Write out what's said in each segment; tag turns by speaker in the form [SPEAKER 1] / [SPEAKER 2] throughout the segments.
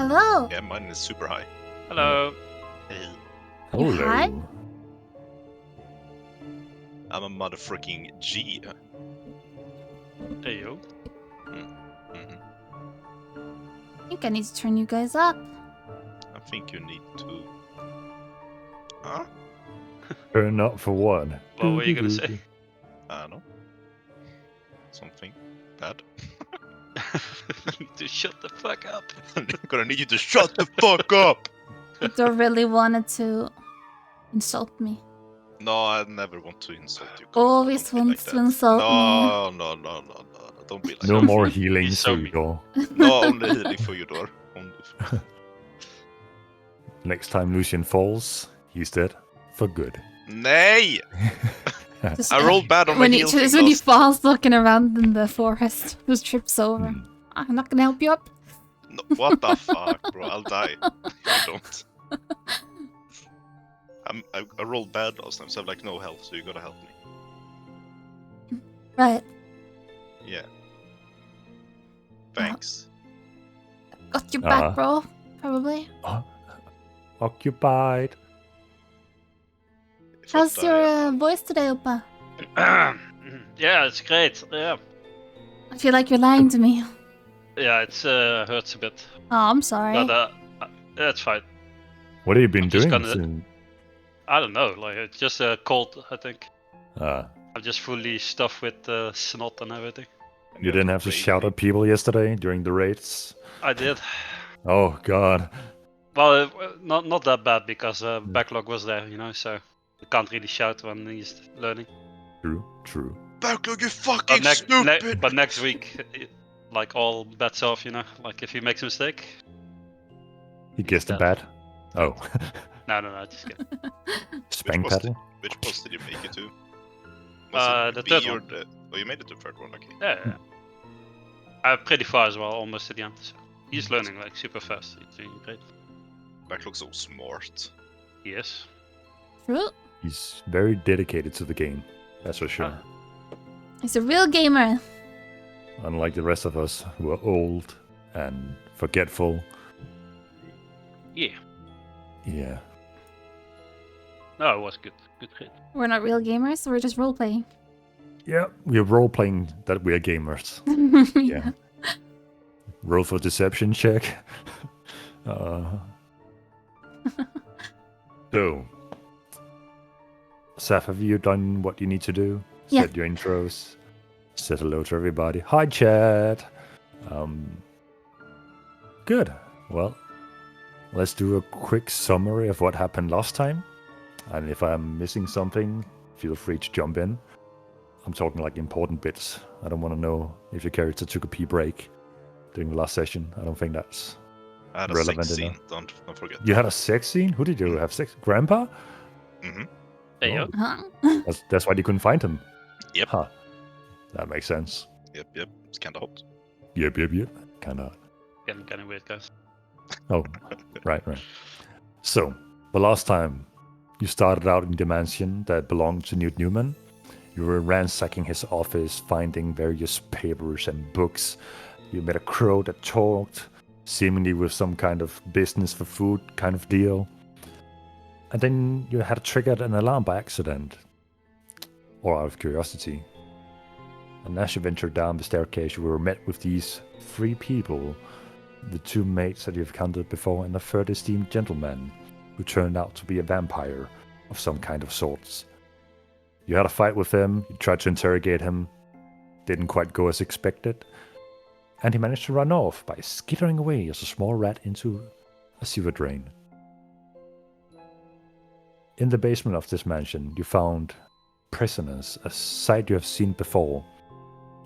[SPEAKER 1] Hello.
[SPEAKER 2] Yeah, mine is super high.
[SPEAKER 3] Hello.
[SPEAKER 2] Hey,
[SPEAKER 1] You high?
[SPEAKER 2] I'm a motherfucking G.
[SPEAKER 3] Hey yo.
[SPEAKER 2] Mhm.
[SPEAKER 1] I think I need to turn you guys up.
[SPEAKER 2] I think you need to. Huh?
[SPEAKER 4] Turn up for what?
[SPEAKER 3] What were you gonna say?
[SPEAKER 2] I don't know. Something bad.
[SPEAKER 3] To shut the fuck up.
[SPEAKER 2] I'm gonna need you to shut the fuck up!
[SPEAKER 1] Victor really wanted to insult me.
[SPEAKER 2] No, I never want to insult you. Come on,
[SPEAKER 1] Always
[SPEAKER 2] don't be like
[SPEAKER 1] wants to
[SPEAKER 2] that.
[SPEAKER 1] insult
[SPEAKER 2] No, don't be like
[SPEAKER 4] No
[SPEAKER 2] that.
[SPEAKER 4] more
[SPEAKER 3] me.
[SPEAKER 4] healing
[SPEAKER 3] He's
[SPEAKER 4] for
[SPEAKER 3] so
[SPEAKER 4] you,
[SPEAKER 3] mean.
[SPEAKER 4] Igor.
[SPEAKER 1] me.
[SPEAKER 2] No, only healing for you, Dor. Only for...
[SPEAKER 4] Next time Lucian falls, he's dead for good.
[SPEAKER 2] Nay!
[SPEAKER 1] Just,
[SPEAKER 2] I rolled bad on my
[SPEAKER 1] when he
[SPEAKER 2] heal thing
[SPEAKER 1] just when he
[SPEAKER 2] last.
[SPEAKER 1] falls looking around in the forest, just trips over.
[SPEAKER 4] Hmm.
[SPEAKER 1] I'm not gonna help you up.
[SPEAKER 2] No, what the fuck, bro? I'll die. You don't. I rolled bad last time, so I have like no health, so you gotta help me.
[SPEAKER 1] Right.
[SPEAKER 2] Yeah. Thanks.
[SPEAKER 1] Got your back,
[SPEAKER 4] Uh-huh.
[SPEAKER 1] bro. Probably.
[SPEAKER 4] Occupied.
[SPEAKER 2] If I
[SPEAKER 1] How's
[SPEAKER 2] die,
[SPEAKER 1] your voice today, Opa?
[SPEAKER 3] Yeah, it's great. Yeah.
[SPEAKER 1] I feel like you're lying to me.
[SPEAKER 3] Yeah, it's hurts a bit.
[SPEAKER 1] Oh, I'm sorry.
[SPEAKER 3] But that's fine.
[SPEAKER 4] What have you been
[SPEAKER 3] I'm just
[SPEAKER 4] doing?
[SPEAKER 3] gonna- I don't know, like it's just a cold, I think. I'm just fully stuffed with snot and everything.
[SPEAKER 4] You didn't have to shout at people yesterday during the raids?
[SPEAKER 3] I did.
[SPEAKER 4] Oh, God.
[SPEAKER 3] Well, not that bad because backlog was there, you know, so you can't really shout when he's learning.
[SPEAKER 4] True.
[SPEAKER 2] Backlog, you fucking
[SPEAKER 3] But,
[SPEAKER 2] stupid!
[SPEAKER 3] but next week, like all bets off, you know, like if he makes a mistake.
[SPEAKER 4] He gets the
[SPEAKER 3] dead.
[SPEAKER 4] bat. Oh.
[SPEAKER 3] No, just kidding.
[SPEAKER 4] Spank
[SPEAKER 2] was the-
[SPEAKER 4] paddle?
[SPEAKER 2] Which boss did you make it to?
[SPEAKER 3] The
[SPEAKER 2] B
[SPEAKER 3] third
[SPEAKER 2] or
[SPEAKER 3] one.
[SPEAKER 2] the... Oh, you made it to the third one, okay.
[SPEAKER 3] Yeah. I'm pretty far as well, almost to the end. So he's learning like super fast. He's doing great.
[SPEAKER 2] Backlog's so smart.
[SPEAKER 3] Yes.
[SPEAKER 1] True.
[SPEAKER 4] He's very dedicated to the game. That's for sure.
[SPEAKER 1] He's a real gamer.
[SPEAKER 4] Unlike the rest of us who are old and forgetful.
[SPEAKER 3] Yeah.
[SPEAKER 4] Yeah.
[SPEAKER 3] No, it was good. Good hit.
[SPEAKER 1] We're not real gamers. We're just role playing.
[SPEAKER 4] Yeah, we're role playing that we're gamers. Yeah. Roll for deception check. So, Saf, have you done what you need to do?
[SPEAKER 1] Yeah.
[SPEAKER 4] Set your intros. Say hello to everybody. Hi, chat. Good. Well, let's do a quick summary of what happened last time. And if I'm missing something, feel free to jump in. I'm talking like important bits. I don't want to know if your character took a pee break during the last session. I don't think that's
[SPEAKER 2] I had a
[SPEAKER 4] relevant
[SPEAKER 2] sex
[SPEAKER 4] enough.
[SPEAKER 2] scene, don't forget.
[SPEAKER 4] You had a sex scene? Who did you have sex? Grandpa?
[SPEAKER 2] Mm-hmm.
[SPEAKER 3] Hey yo.
[SPEAKER 1] Huh?
[SPEAKER 4] That's why you couldn't find him.
[SPEAKER 2] Yep.
[SPEAKER 4] Huh. That makes sense.
[SPEAKER 2] Yep, it's kinda hot.
[SPEAKER 4] Yep. Kind of.
[SPEAKER 3] Getting weird, guys.
[SPEAKER 4] Oh, right. So, the last time you started out in the mansion that belonged to Newt Newman, you were ransacking his office, finding various papers and books. You met a crow that talked, seemingly with some kind of business for food kind of deal. And then you had triggered an alarm by accident, or out of curiosity. And as you ventured down the staircase, you were met with these three people, the two mates that you've encountered before, and a third esteemed gentleman who turned out to be a vampire of some kind of sorts. You had a fight with him, you tried to interrogate him, didn't quite go as expected, and he managed to run off by skittering away as a small rat into a sewer drain. In the basement of this mansion, you found prisoners, a sight you have seen before,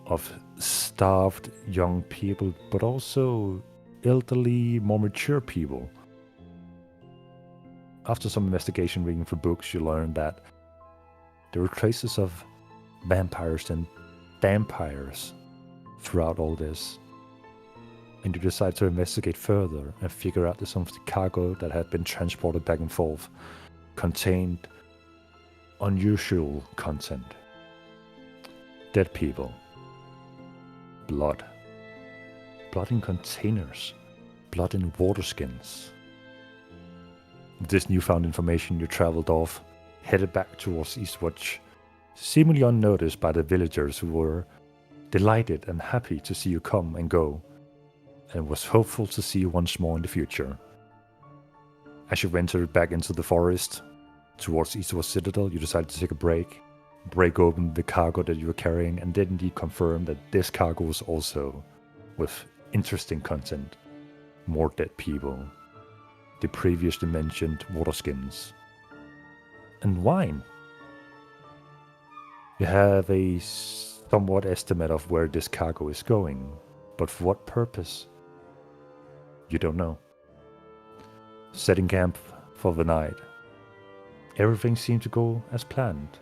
[SPEAKER 4] of starved young people, but also elderly, more mature people. After some investigation reading for books, you learned that there were traces of vampires and vampires throughout all this. And you decide to investigate further and figure out that some of the cargo that had been transported back and forth contained unusual content. Dead people. Blood in containers. blood in water skins. With this newfound information, you traveled off, headed back towards Eastwatch, seemingly unnoticed by the villagers who were delighted and happy to see you come and go, and was hopeful to see you once more in the future. As you ventured back into the forest towards Eastwatch Citadel, you decided to take a break open the cargo that you were carrying, and did indeed confirm that this cargo was also with interesting content, more dead people, the previously mentioned water skins, and wine. You have a somewhat estimate of where this cargo is going, but for what purpose? You don't know. Setting camp for the night. Everything seemed to go as planned.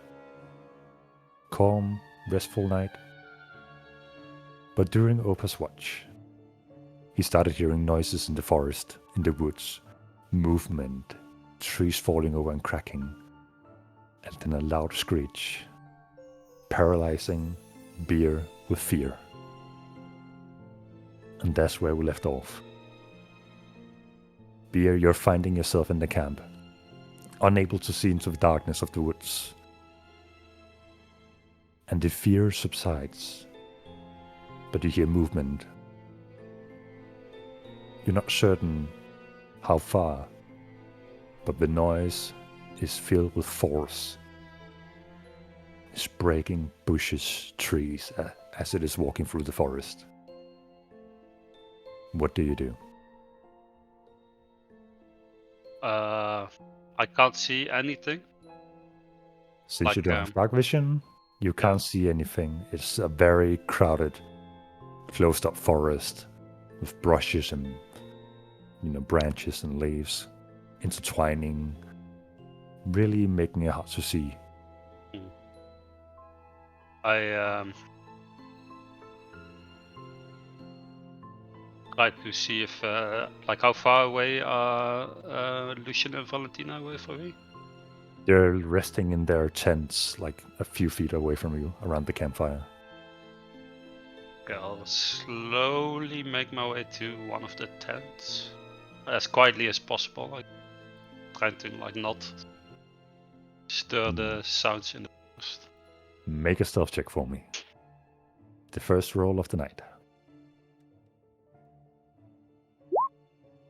[SPEAKER 4] Calm, restful night. But during Opa's watch, he started hearing noises in the forest, in the woods, movement, trees falling over and cracking, and then a loud screech, paralyzing Beer with fear. And that's where we left off. Beer, you're finding yourself in the camp, unable to see into the darkness of the woods. And the fear subsides, but you hear movement. You're not certain how far, but the noise is filled with force. It's breaking bushes, trees, as it is walking through the forest. What do you do?
[SPEAKER 3] I can't see anything.
[SPEAKER 4] Since
[SPEAKER 3] Like,
[SPEAKER 4] you don't have dark vision, you can't see anything. It's a very crowded, closed-up forest with brushes and, branches and leaves intertwining, really making it hard to see.
[SPEAKER 3] I try to see if, how far away are Lucian and Valentina away from me?
[SPEAKER 4] They're resting in their tents, like a few feet away from you, around the campfire.
[SPEAKER 3] Okay, I'll slowly make my way to one of the tents, as quietly as possible, trying to not stir the sounds in the forest.
[SPEAKER 4] Make a stealth check for me. The first roll of the night.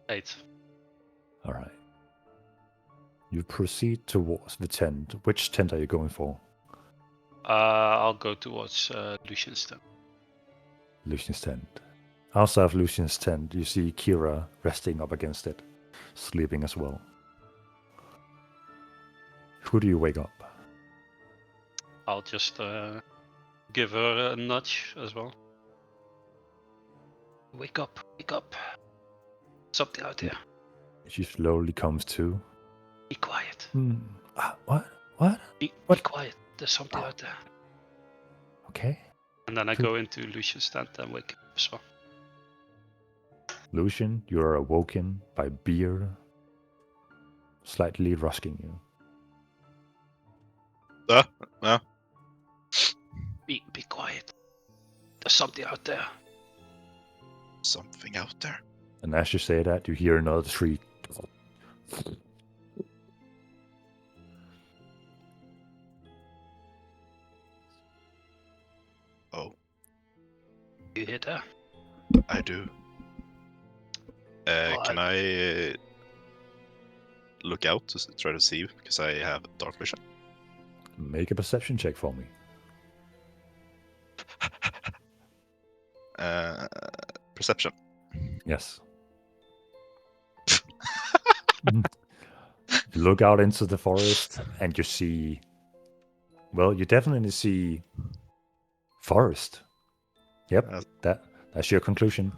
[SPEAKER 3] 8.
[SPEAKER 4] All right. You proceed towards the tent. Which tent are you going for?
[SPEAKER 3] I'll go towards Lucian's tent.
[SPEAKER 4] Lucian's tent. Outside of Lucian's tent, you see Kira resting up against it, sleeping as well. Who do you wake up?
[SPEAKER 3] I'll just give her a nudge as well. Wake up, wake up. Something out there.
[SPEAKER 4] She slowly comes to.
[SPEAKER 3] Be quiet.
[SPEAKER 4] What? What?
[SPEAKER 3] Be quiet. There's something out there.
[SPEAKER 4] Okay.
[SPEAKER 3] And then I go into Lucian's tent and wake up as well.
[SPEAKER 4] Lucian, you are awoken by Beer slightly rusking you.
[SPEAKER 3] Be quiet. There's something out there.
[SPEAKER 2] Something out there.
[SPEAKER 4] And as you say that, you hear another shriek.
[SPEAKER 2] Oh.
[SPEAKER 3] You hear that?
[SPEAKER 2] I do. Can I look out to try to see, because I have dark vision?
[SPEAKER 4] Make a perception check for me.
[SPEAKER 2] Perception.
[SPEAKER 4] Yes. You look out into the forest and you see, well, you definitely see forest. Yep, that's your conclusion.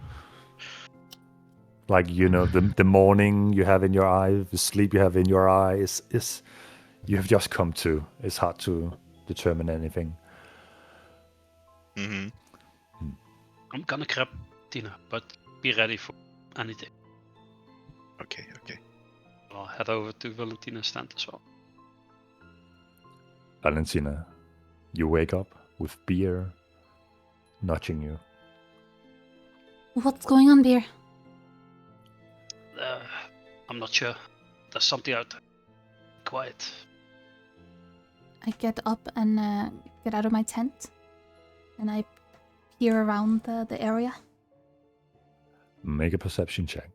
[SPEAKER 4] Like, the morning you have in your eye, the sleep you have in your eye is you have just come to. It's hard to determine anything.
[SPEAKER 2] Mm-hmm.
[SPEAKER 3] I'm gonna grab Tina, but be ready for anything.
[SPEAKER 2] Okay.
[SPEAKER 3] I'll head over to Valentina's tent as well.
[SPEAKER 4] Valentina, you wake up with Beer nudging you.
[SPEAKER 1] What's going on, Beer?
[SPEAKER 3] I'm not sure. There's something out there. Quiet.
[SPEAKER 1] I get up and get out of my tent, and I peer around the area.
[SPEAKER 4] Make a perception check.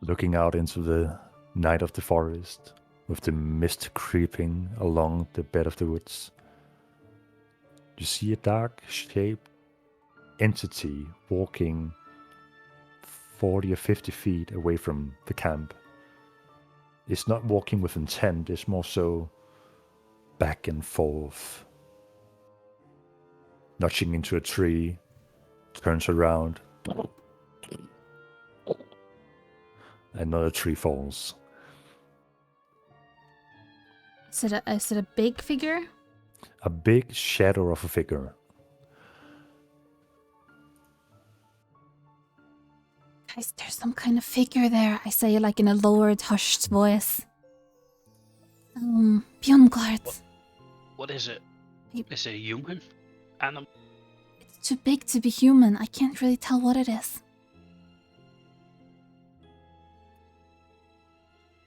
[SPEAKER 4] Looking out into the night of the forest, with the mist creeping along the bed of the woods, you see a dark-shaped entity walking 40 or 50 feet away from the camp. It's not walking with intent, it's more so back and forth. Notching into a tree, turns around. Another tree falls.
[SPEAKER 1] Is it a big figure?
[SPEAKER 4] A big shadow of a figure.
[SPEAKER 1] Guys, there's some kind of figure there. I say like in a lowered, hushed voice. Bjorngard.
[SPEAKER 3] What is it?
[SPEAKER 1] You-
[SPEAKER 3] Is it a human? Animal?
[SPEAKER 1] It's too big to be human. I can't really tell what it is.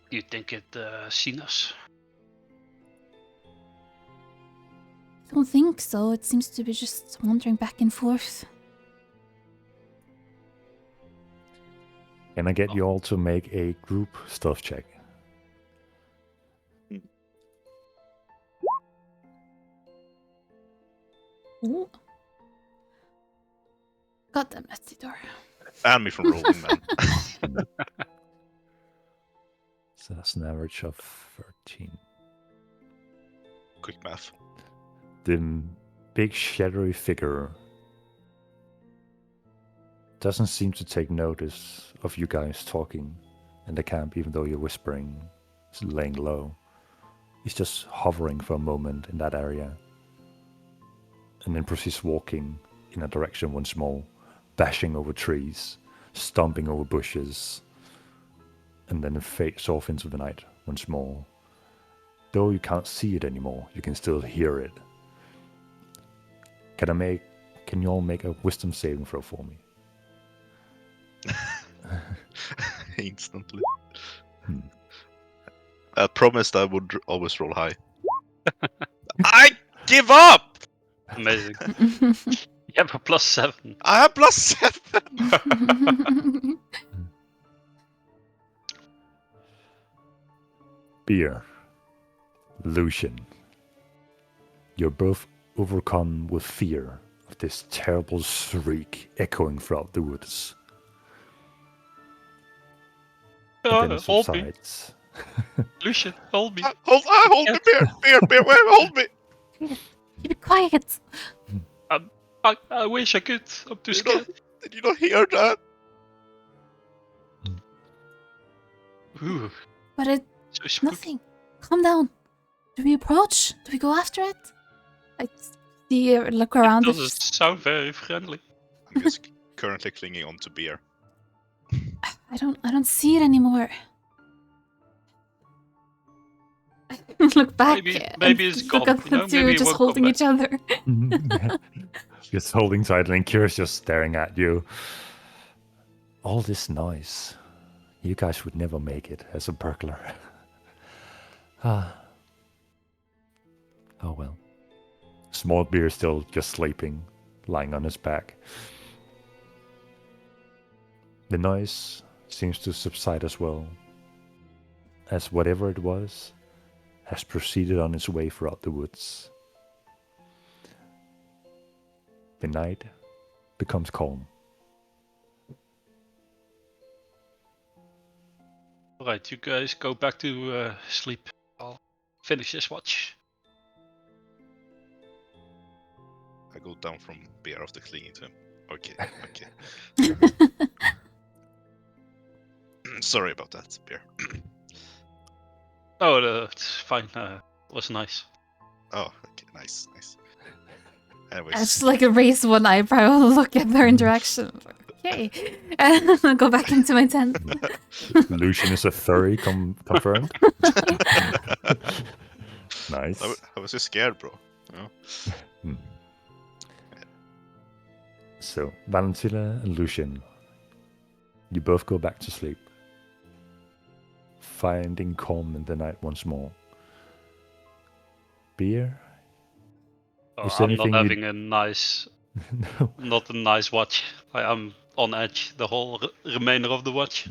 [SPEAKER 3] You think it seen us?
[SPEAKER 1] I don't think so. It seems to be just wandering back and forth.
[SPEAKER 4] Can I get you all to make a group stealth check?
[SPEAKER 1] Ooh. God damn it, the door.
[SPEAKER 2] Ban me from rolling, man.
[SPEAKER 4] So that's an average of 13.
[SPEAKER 2] Quick math.
[SPEAKER 4] The big shadowy figure doesn't seem to take notice of you guys talking in the camp, even though you're whispering, laying low. He's just hovering for a moment in that area, and then proceeds walking in a direction once more, bashing over trees, stomping over bushes, and then fades off into the night once more. Though you can't see it anymore, you can still hear it. Can you all make a wisdom saving throw for me?
[SPEAKER 2] Instantly. I promised I would always roll high. I give up!
[SPEAKER 3] Amazing. You have a +7.
[SPEAKER 2] I have +7!
[SPEAKER 4] Beer, Lucian, you're both overcome with fear of this terrible shriek echoing throughout the woods. But then it
[SPEAKER 3] Hold me.
[SPEAKER 4] subsides.
[SPEAKER 3] Lucian, hold me.
[SPEAKER 2] Hold me, beer, wait, hold me!
[SPEAKER 1] Keep it quiet.
[SPEAKER 3] I wish I could. I'm too
[SPEAKER 2] You
[SPEAKER 3] scared.
[SPEAKER 2] Did you not hear that?
[SPEAKER 3] Ooh,
[SPEAKER 1] But it's
[SPEAKER 3] so spooky.
[SPEAKER 1] nothing. Calm down. Do we approach? Do we go after it? I see. Look around.
[SPEAKER 3] It doesn't sound very friendly.
[SPEAKER 2] I'm just currently clinging on to beer.
[SPEAKER 1] I don't see it anymore. Look back.
[SPEAKER 3] Maybe
[SPEAKER 1] and
[SPEAKER 3] it's
[SPEAKER 1] look
[SPEAKER 3] gone,
[SPEAKER 1] at
[SPEAKER 3] you
[SPEAKER 1] the
[SPEAKER 3] know,
[SPEAKER 1] two
[SPEAKER 3] maybe it
[SPEAKER 1] just
[SPEAKER 3] won't come
[SPEAKER 1] holding
[SPEAKER 3] back.
[SPEAKER 1] each other.
[SPEAKER 4] Just holding tight, and Kira's just staring at you. All this noise. You guys would never make it as a burglar. Ah. Oh well. Small beer still just sleeping, lying on his back. The noise seems to subside as well, as whatever it was has proceeded on its way throughout the woods. The night becomes calm.
[SPEAKER 3] Alright, you guys go back to sleep. I'll finish this watch.
[SPEAKER 2] I go down from beer after clinging to him. Okay. Sorry about that, beer.
[SPEAKER 3] Oh, it's fine. It was nice.
[SPEAKER 2] Oh, okay, nice.
[SPEAKER 1] I
[SPEAKER 2] Anyways,
[SPEAKER 1] just like raise one eyebrow and look at their interaction. Okay. And I'll go back into my tent.
[SPEAKER 4] Lucian is a furry, confirmed. Nice.
[SPEAKER 2] I was just scared, bro.
[SPEAKER 4] So, Valentina and Lucian, you both go back to sleep, finding calm in the night once more. Beer? Is there
[SPEAKER 3] I'm not
[SPEAKER 4] anything you-
[SPEAKER 3] having a nice,
[SPEAKER 4] No.
[SPEAKER 3] not a nice watch. I'm on edge the whole remainder of the watch.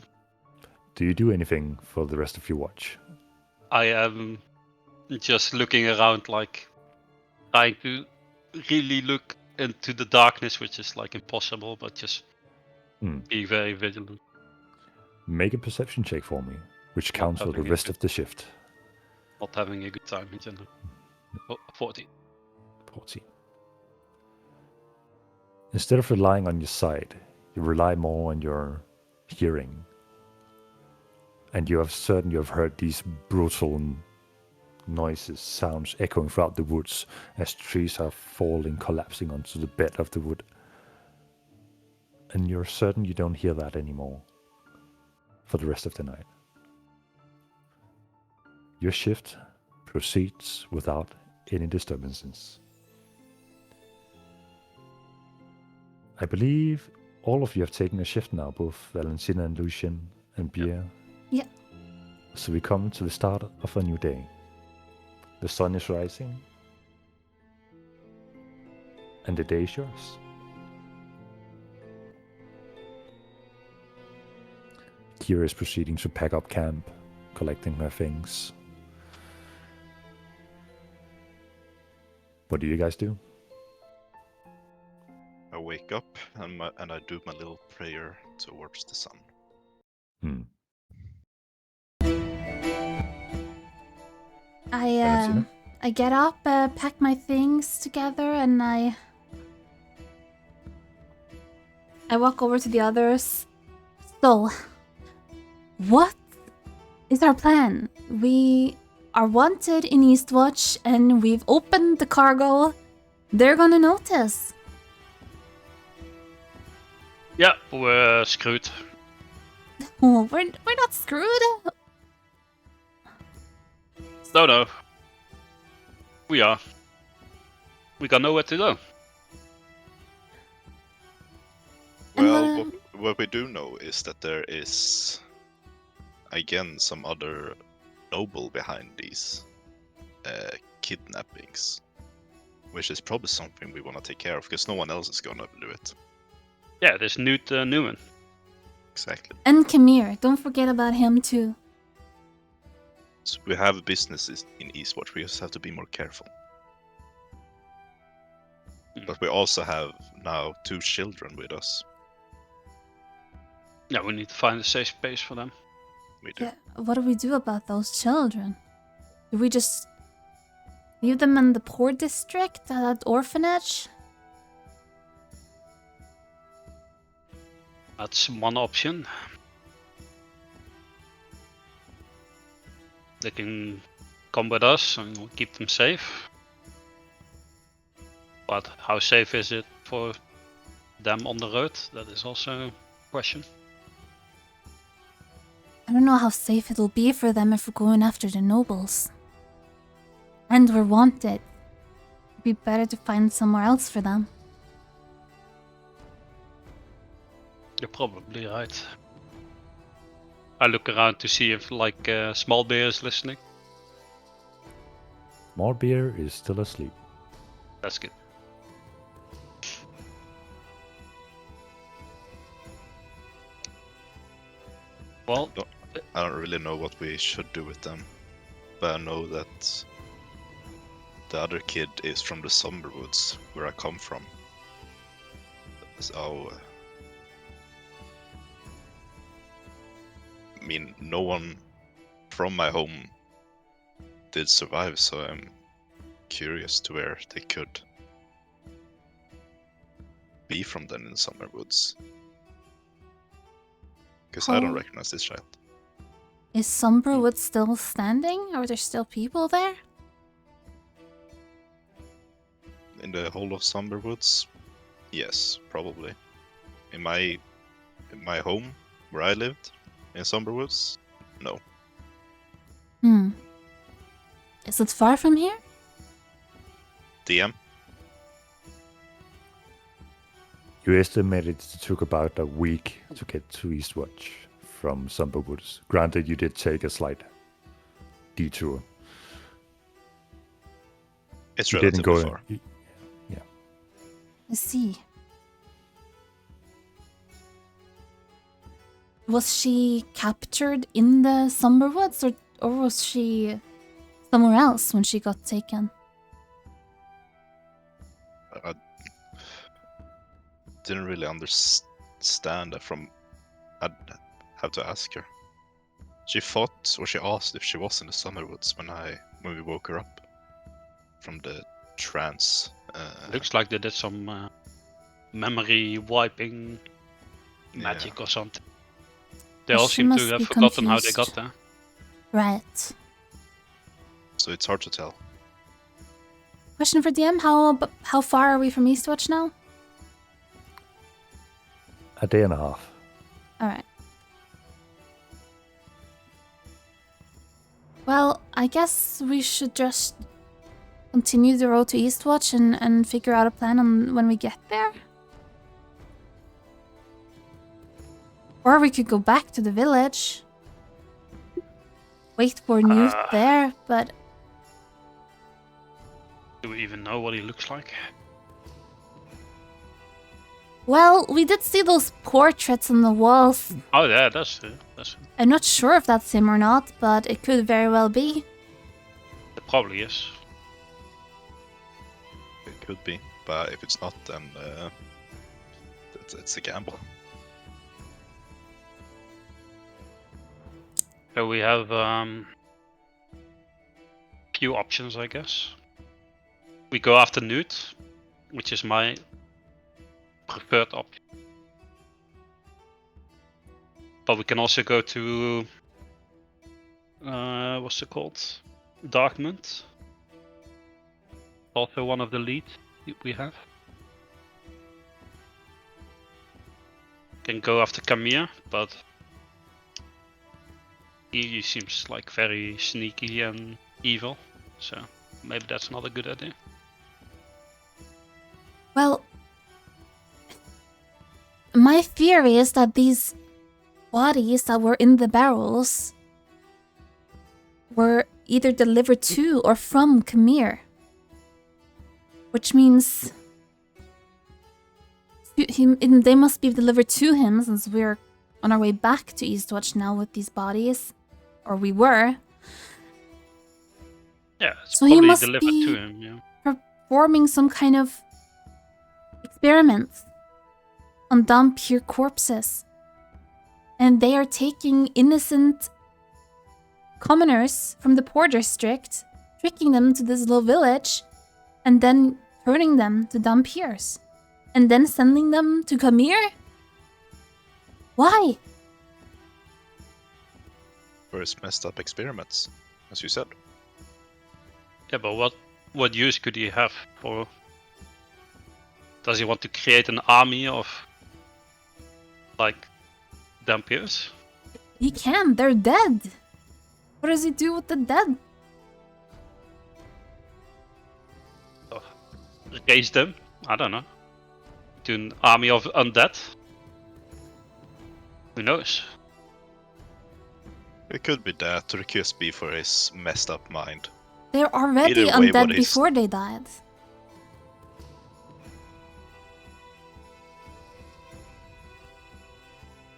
[SPEAKER 4] Do you do anything for the rest of your watch?
[SPEAKER 3] I am just looking around, like trying to really look into the darkness, which is like impossible, but just be very vigilant.
[SPEAKER 4] Make a perception check for me, which counts for the
[SPEAKER 3] having a
[SPEAKER 4] rest
[SPEAKER 3] good-
[SPEAKER 4] of the shift.
[SPEAKER 3] Not having a good time in general. Oh, 40.
[SPEAKER 4] 40. Instead of relying on your sight, you rely more on your hearing. And you have heard these brutal noises, sounds echoing throughout the woods as trees are falling, collapsing onto the bed of the wood. And you're certain you don't hear that anymore for the rest of the night. Your shift proceeds without any disturbances. I believe all of you have taken a shift now, both Valentina and Lucian and Bia.
[SPEAKER 1] Yeah.
[SPEAKER 4] So we come to the start of a new day. The sun is rising, and the day is yours. Kira is proceeding to pack up camp, collecting her things. What do you guys do?
[SPEAKER 2] I wake up and I do my little prayer towards the sun.
[SPEAKER 4] Valentina?
[SPEAKER 1] I get up, pack my things together, and I walk over to the others. So, what is our plan? We are wanted in Eastwatch, and we've opened the cargo. They're gonna notice.
[SPEAKER 3] Yeah, we're screwed.
[SPEAKER 1] Oh, we're not screwed.
[SPEAKER 3] No. We are. We got nowhere to go.
[SPEAKER 1] And
[SPEAKER 2] Well, what we do know is that there is, again, some other noble behind these kidnappings, which is probably something we want to take care of because no one else is gonna do it.
[SPEAKER 3] Yeah, there's Newt Newman.
[SPEAKER 2] Exactly.
[SPEAKER 1] And Kamir, don't forget about him too.
[SPEAKER 2] So we have businesses in Eastwatch. We just have to be more careful. But we also have now 2 children with us.
[SPEAKER 3] Yeah, we need to find a safe space for them.
[SPEAKER 2] We do.
[SPEAKER 1] Yeah, what do we do about those children? Do we just leave them in the poor district, at that orphanage?
[SPEAKER 3] That's one option. They can come with us and we'll keep them safe. But how safe is it for them on the road? That is also a question.
[SPEAKER 1] I don't know how safe it'll be for them if we're going after the nobles. And we're wanted. It'd be better to find somewhere else for them.
[SPEAKER 3] You're probably right. I look around to see if Small Bear is listening.
[SPEAKER 4] More beer is still asleep.
[SPEAKER 3] That's good. Well,
[SPEAKER 2] I don't really know what we should do with them, but I know that the other kid is from the Summerwoods, where I come from. So, I mean, no one from my home did survive, so I'm curious to where they could be from then in Summerwoods. Because I don't
[SPEAKER 1] Oh.
[SPEAKER 2] recognize this child.
[SPEAKER 1] Is Somberwood still standing? Are there still people there?
[SPEAKER 2] In the whole of Summerwoods, yes, probably. In my home, where I lived, in Summerwoods, no.
[SPEAKER 1] Is it far from here?
[SPEAKER 2] DM?
[SPEAKER 4] You estimated it took about a week to get to Eastwatch from Sumber Woods. Granted, you did take a slight detour.
[SPEAKER 2] It's
[SPEAKER 4] You didn't
[SPEAKER 2] relatively
[SPEAKER 4] go.
[SPEAKER 2] far.
[SPEAKER 4] Yeah.
[SPEAKER 1] I see. Was she captured in the Summerwoods, or was she somewhere else when she got taken?
[SPEAKER 2] I didn't really understand that from. I'd have to ask her. She thought, or she asked if she was in the Summerwoods when we woke her up from the trance.
[SPEAKER 3] Looks like they did some memory wiping magic or something. They
[SPEAKER 1] Well,
[SPEAKER 3] all
[SPEAKER 1] she
[SPEAKER 3] seem to
[SPEAKER 1] must
[SPEAKER 3] have
[SPEAKER 1] be
[SPEAKER 3] forgotten how they
[SPEAKER 1] confused.
[SPEAKER 3] got there.
[SPEAKER 1] Right.
[SPEAKER 2] So it's hard to tell.
[SPEAKER 1] Question for DM: How far are we from Eastwatch now?
[SPEAKER 4] A day and a half.
[SPEAKER 1] All right. Well, I guess we should just continue the road to Eastwatch and figure out a plan on when we get there. Or we could go back to the village. Wait for Newt there, but
[SPEAKER 3] Do we even know what he looks like?
[SPEAKER 1] well, we did see those portraits on the walls.
[SPEAKER 3] Oh yeah, that's
[SPEAKER 1] I'm not sure if that's him or not, but it could very well be.
[SPEAKER 3] it probably is.
[SPEAKER 2] It could be, but if it's not, then it's a gamble.
[SPEAKER 3] So we have few options, I guess. We go after Newt, which is my preferred option. But we can also go to what's it called? Darkmount. Also one of the leads we have. Can go after Camille, but he seems like very sneaky and evil, so maybe that's not a good idea.
[SPEAKER 1] Well, my theory is that these bodies that were in the barrels were either delivered to or from Khmer. Which means they must be delivered to him, since we're on our way back to Eastwatch now with these bodies. Or we were.
[SPEAKER 3] Yeah, it's
[SPEAKER 1] So he
[SPEAKER 3] probably
[SPEAKER 1] must
[SPEAKER 3] delivered
[SPEAKER 1] be-
[SPEAKER 3] to him, yeah.
[SPEAKER 1] Performing some kind of experiment on Dhampir corpses. And they are taking innocent commoners from the poor district, tricking them to this little village, and then turning them to Dhampirs. And then sending them to Khmer? Why?
[SPEAKER 2] For his messed up experiments, as you said.
[SPEAKER 3] Yeah, but what use could he have for? Does he want to create an army of like Dhampirs?
[SPEAKER 1] He can, they're dead. What does he do with the dead?
[SPEAKER 3] Raise them? I don't know. To an army of undead? Who knows?
[SPEAKER 2] It could be that, or it could be for his messed up mind.
[SPEAKER 1] They're already
[SPEAKER 2] Either way,
[SPEAKER 1] undead
[SPEAKER 2] what is-
[SPEAKER 1] before they died.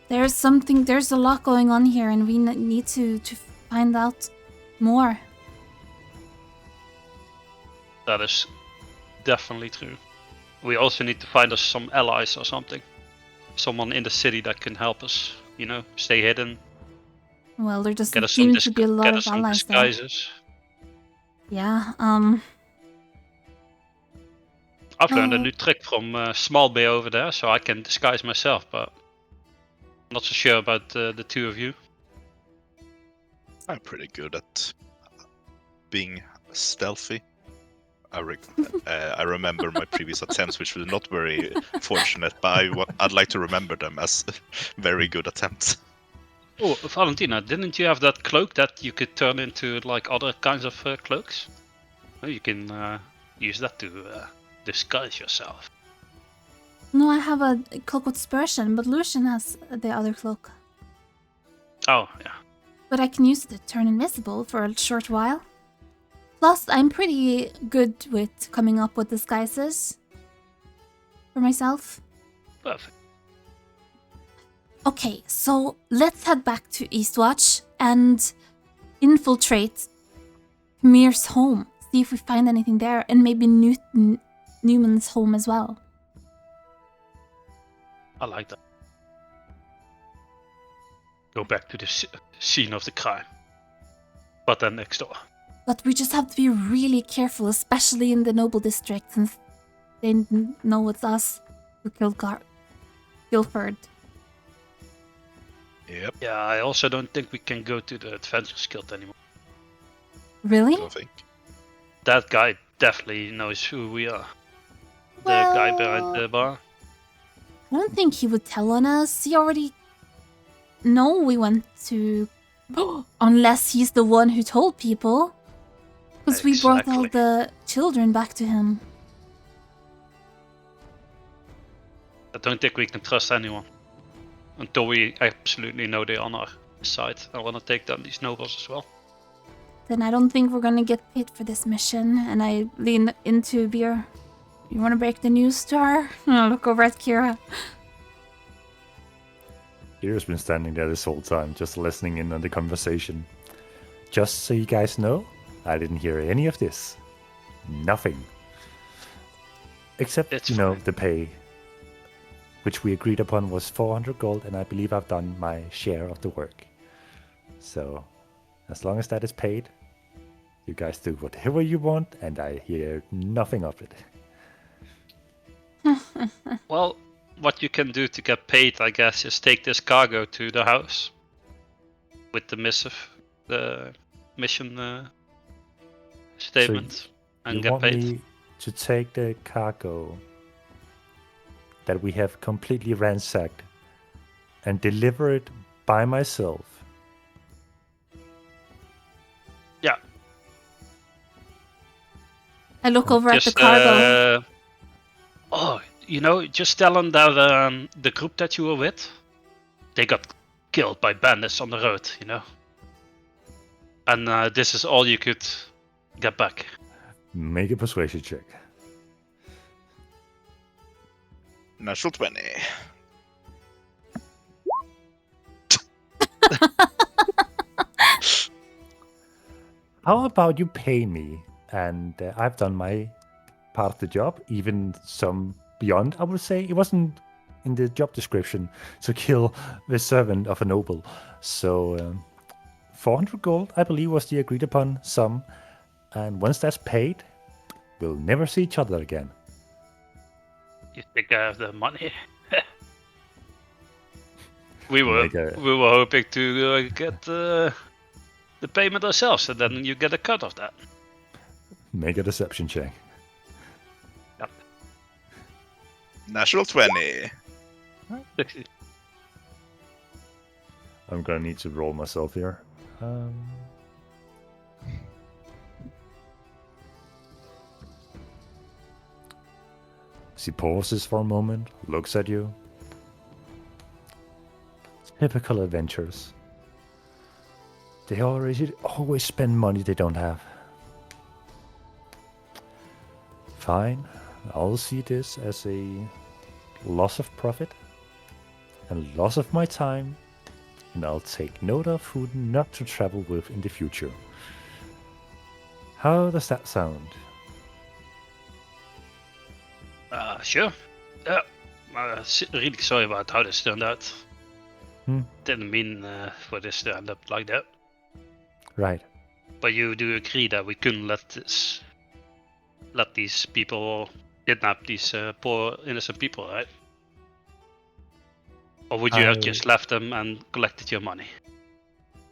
[SPEAKER 1] There's a lot going on here, and we need to find out more.
[SPEAKER 3] That is definitely true. We also need to find us some allies or something. Someone in the city that can help us, you know, stay hidden,
[SPEAKER 1] Well, there
[SPEAKER 3] get
[SPEAKER 1] doesn't
[SPEAKER 3] us some,
[SPEAKER 1] seem to be a lot
[SPEAKER 3] get
[SPEAKER 1] of
[SPEAKER 3] us some
[SPEAKER 1] allies there.
[SPEAKER 3] disguises.
[SPEAKER 1] Yeah,
[SPEAKER 3] I've learned a
[SPEAKER 1] Oh.
[SPEAKER 3] new trick from Small Bay over there, so I can disguise myself, but I'm not so sure about the two of you.
[SPEAKER 2] I'm pretty good at being stealthy. I remember my previous attempts, which were not very fortunate, but I'd like to remember them as very good attempts.
[SPEAKER 3] Oh, Valentina, didn't you have that cloak that you could turn into like other kinds of cloaks? Well, you can use that to disguise yourself.
[SPEAKER 1] No, I have a cloak with dispersion, but Lucian has the other cloak.
[SPEAKER 3] Oh, yeah.
[SPEAKER 1] But I can use it to turn invisible for a short while. Plus, I'm pretty good with coming up with disguises for myself.
[SPEAKER 3] Perfect.
[SPEAKER 1] Okay, so let's head back to Eastwatch and infiltrate Mir's home. See if we find anything there, and maybe Newman's home as well.
[SPEAKER 3] I like that. Go back to the scene of the crime. But then next door.
[SPEAKER 1] But we just have to be really careful, especially in the Noble District, since they know it's us who killed Guilford.
[SPEAKER 2] Yep.
[SPEAKER 3] Yeah, I also don't think we can go to the Adventurers Guild anymore.
[SPEAKER 1] Really?
[SPEAKER 2] I think.
[SPEAKER 3] That guy definitely knows who we are. The
[SPEAKER 1] Well,
[SPEAKER 3] guy behind the bar.
[SPEAKER 1] I don't think he would tell on us. He already know we went to... Unless he's the one who told people. Because we brought all
[SPEAKER 3] Exactly.
[SPEAKER 1] the children back to him.
[SPEAKER 3] I don't think we can trust anyone. Until we absolutely know they're on our side. I want to take down these nobles as well.
[SPEAKER 1] Then I don't think we're gonna get paid for this mission. And I lean into Beer. You wanna break the news to her? I look over at Kira.
[SPEAKER 4] Kira's been standing there this whole time, just listening in on the conversation. Just so you guys know, I didn't hear any of this. Nothing. Except,
[SPEAKER 3] It's
[SPEAKER 4] the
[SPEAKER 3] fine.
[SPEAKER 4] pay, which we agreed upon was 400 gold, and I believe I've done my share of the work. So, as long as that is paid, you guys do whatever you want, and I hear nothing of it.
[SPEAKER 3] Well, what you can do to get paid, I guess, is take this cargo to the house. With the missive, the mission statement. And
[SPEAKER 4] You
[SPEAKER 3] get
[SPEAKER 4] want
[SPEAKER 3] paid.
[SPEAKER 4] me to take the cargo that we have completely ransacked and deliver it by myself?
[SPEAKER 3] Yeah.
[SPEAKER 1] I look over at the
[SPEAKER 3] Just,
[SPEAKER 1] cargo.
[SPEAKER 3] just tell them that the group that you were with, they got killed by bandits on the road, And this is all you could get back.
[SPEAKER 4] Make a persuasion check.
[SPEAKER 2] Natural 20.
[SPEAKER 4] How about you pay me? And I've done my part of the job, even some beyond, I would say. It wasn't in the job description to kill the servant of a noble. So 400 gold, I believe, was the agreed upon sum. And once that's paid, we'll never see each other again.
[SPEAKER 3] You think I have the money? we were
[SPEAKER 4] Make a-
[SPEAKER 3] we were hoping to get the payment ourselves, and then you get a cut of that.
[SPEAKER 4] Make a deception check.
[SPEAKER 2] Natural 20.
[SPEAKER 4] I'm gonna need to roll myself here. She pauses for a moment, looks at you. Typical adventurers. They always spend money they don't have. Fine, I'll see this as a loss of profit and loss of my time, and I'll take note of who not to travel with in the future. How does that sound?
[SPEAKER 3] Sure. Yeah. Really sorry about how this turned out. Didn't mean for this to end up like that.
[SPEAKER 4] Right.
[SPEAKER 3] But you do agree that we couldn't let these people kidnap these poor innocent people, right? Or would you have just left them and collected your money?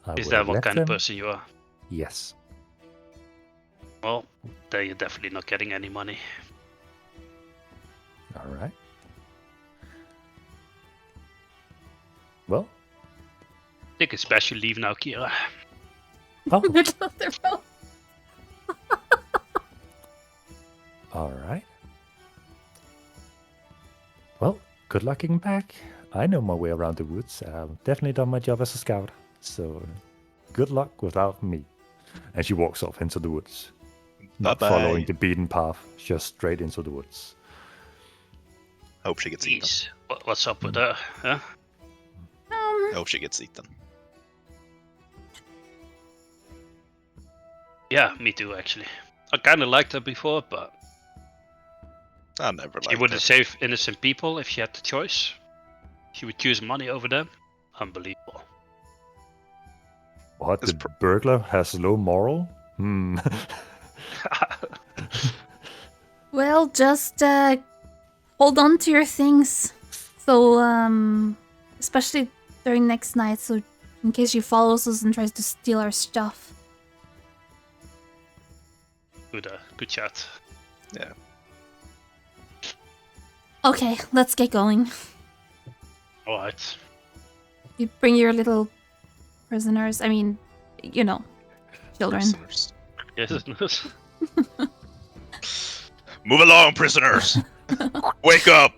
[SPEAKER 4] I
[SPEAKER 3] Is
[SPEAKER 4] will
[SPEAKER 3] that what
[SPEAKER 4] let
[SPEAKER 3] kind of
[SPEAKER 4] them-
[SPEAKER 3] person you are?
[SPEAKER 4] Yes.
[SPEAKER 3] Well, then you're definitely not getting any money.
[SPEAKER 4] All right. Well,
[SPEAKER 3] I think it's best you leave now, Kira.
[SPEAKER 4] oh,
[SPEAKER 1] Middle of the road.
[SPEAKER 4] all right. Well, good luck getting back. I know my way around the woods. I've definitely done my job as a scout. So good luck without me. And she walks off into the woods. Not
[SPEAKER 2] Bye-bye.
[SPEAKER 4] following the beaten path, just straight into the woods.
[SPEAKER 2] Hope she gets eaten.
[SPEAKER 3] Jeez, what's up with her? Huh?
[SPEAKER 2] Hope she gets eaten.
[SPEAKER 3] Yeah, me too, actually. I kind of liked her before, but
[SPEAKER 2] I never
[SPEAKER 3] she
[SPEAKER 2] liked
[SPEAKER 3] wouldn't
[SPEAKER 2] her.
[SPEAKER 3] save innocent people if she had the choice. She would choose money over them. Unbelievable.
[SPEAKER 4] What?
[SPEAKER 2] It's
[SPEAKER 4] The burglar has low moral? Hmm.
[SPEAKER 1] Well, just hold on to your things. So, especially during next night, so in case she follows us and tries to steal our stuff.
[SPEAKER 3] Good chat.
[SPEAKER 2] Yeah.
[SPEAKER 1] Okay, let's get going.
[SPEAKER 3] Alright.
[SPEAKER 1] You bring your little prisoners. I mean, you know, children.
[SPEAKER 2] Prisoners.
[SPEAKER 3] Yes, it knows.
[SPEAKER 2] Move along, prisoners! Wake up!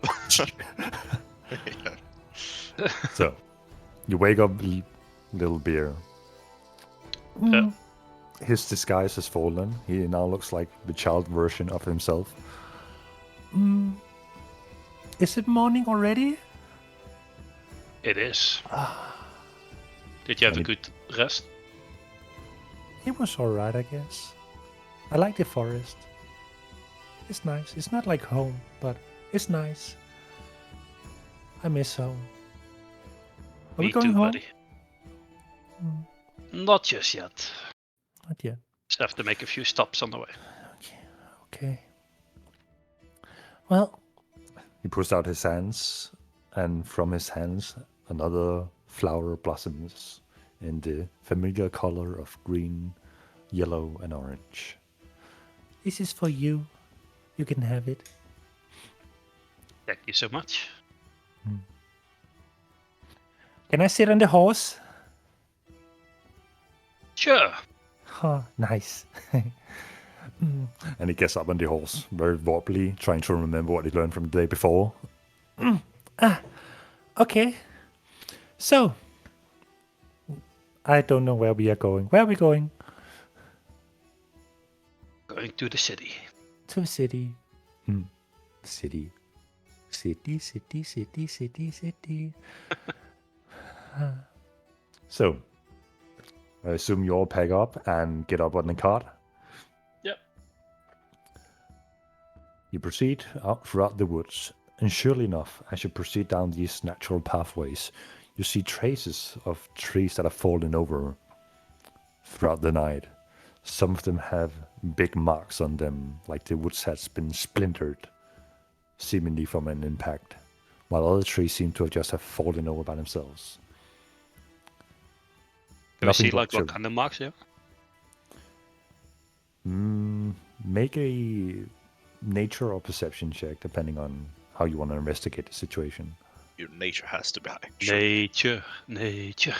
[SPEAKER 4] So, you wake up, little bear.
[SPEAKER 3] Yeah.
[SPEAKER 4] His disguise has fallen. He now looks like the child version of himself. Is it morning already?
[SPEAKER 3] It is. Did you have a
[SPEAKER 4] And
[SPEAKER 3] good rest?
[SPEAKER 4] It was alright, I guess. I like the forest. It's nice. It's not like home, but it's nice. I miss home. Are
[SPEAKER 3] Me
[SPEAKER 4] we going
[SPEAKER 3] too,
[SPEAKER 4] home?
[SPEAKER 3] buddy. Not just yet.
[SPEAKER 4] Not yet.
[SPEAKER 3] Just have to make a few stops on the way.
[SPEAKER 4] Okay. Well, he puts out his hands, and from his hands, another flower blossoms in the familiar color of green, yellow, and orange. This is for you. You can have it.
[SPEAKER 3] Thank you so much.
[SPEAKER 4] Can I sit on the horse?
[SPEAKER 3] Sure.
[SPEAKER 4] Oh, nice. And he gets up on the horse, very wobbly, trying to remember what he learned from the day before. Okay. So, I don't know where we are going. Where are we going?
[SPEAKER 3] Going to the city.
[SPEAKER 4] To a city. City. City, city, city, city, city. So, I assume you all pack up and get up on the cart.
[SPEAKER 3] Yep.
[SPEAKER 4] You proceed out throughout the woods, and surely enough, as you proceed down these natural pathways, you see traces of trees that have fallen over throughout the night. Some of them have big marks on them, like the woods has been splintered, seemingly from an impact, while other trees seem to just have fallen over by themselves.
[SPEAKER 3] Can we
[SPEAKER 4] Nothing
[SPEAKER 3] see
[SPEAKER 4] but
[SPEAKER 3] like what
[SPEAKER 4] children.
[SPEAKER 3] kind of marks you have?
[SPEAKER 4] Make a nature or perception check, depending on how you want to investigate the situation.
[SPEAKER 2] Your nature has to be high. Sure.
[SPEAKER 3] Nature.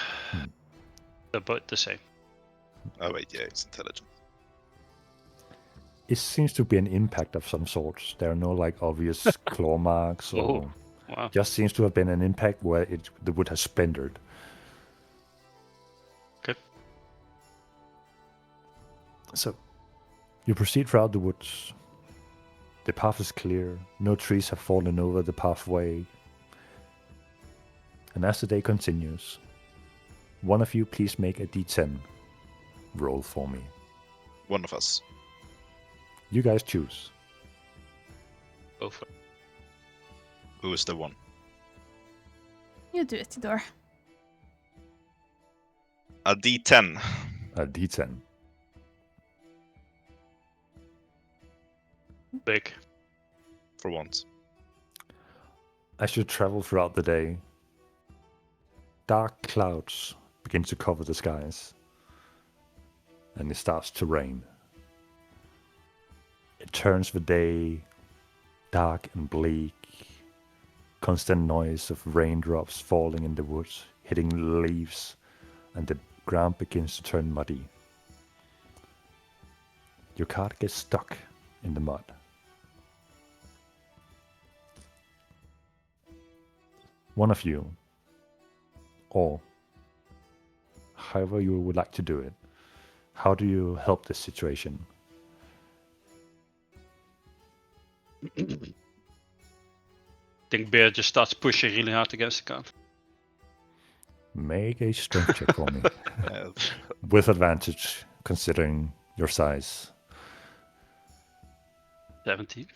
[SPEAKER 3] They're both the same.
[SPEAKER 2] Oh wait, yeah, it's intelligent.
[SPEAKER 4] It seems to be an impact of some sort. There are no like obvious claw marks, or
[SPEAKER 3] Wow.
[SPEAKER 4] just seems to have been an impact where the wood has splintered.
[SPEAKER 3] Okay.
[SPEAKER 4] So, you proceed throughout the woods. The path is clear. No trees have fallen over the pathway. And as the day continues, one of you please make a d10 roll for me.
[SPEAKER 2] One of us.
[SPEAKER 4] You guys choose.
[SPEAKER 3] Go for it.
[SPEAKER 2] Who is the one?
[SPEAKER 1] You do it, Tidor.
[SPEAKER 2] A D10.
[SPEAKER 4] A d10.
[SPEAKER 3] Big.
[SPEAKER 2] For once.
[SPEAKER 4] As you travel throughout the day, dark clouds begin to cover the skies, and it starts to rain. It turns the day dark and bleak. Constant noise of raindrops falling in the woods, hitting leaves, and the ground begins to turn muddy. Your cart gets stuck in the mud. one of you, or however you would like to do it, how do you help this situation?
[SPEAKER 3] think Bear just starts pushing really hard against the gun.
[SPEAKER 4] Make a strength check for me.
[SPEAKER 2] Uh,
[SPEAKER 4] With advantage, considering your size.
[SPEAKER 3] 17.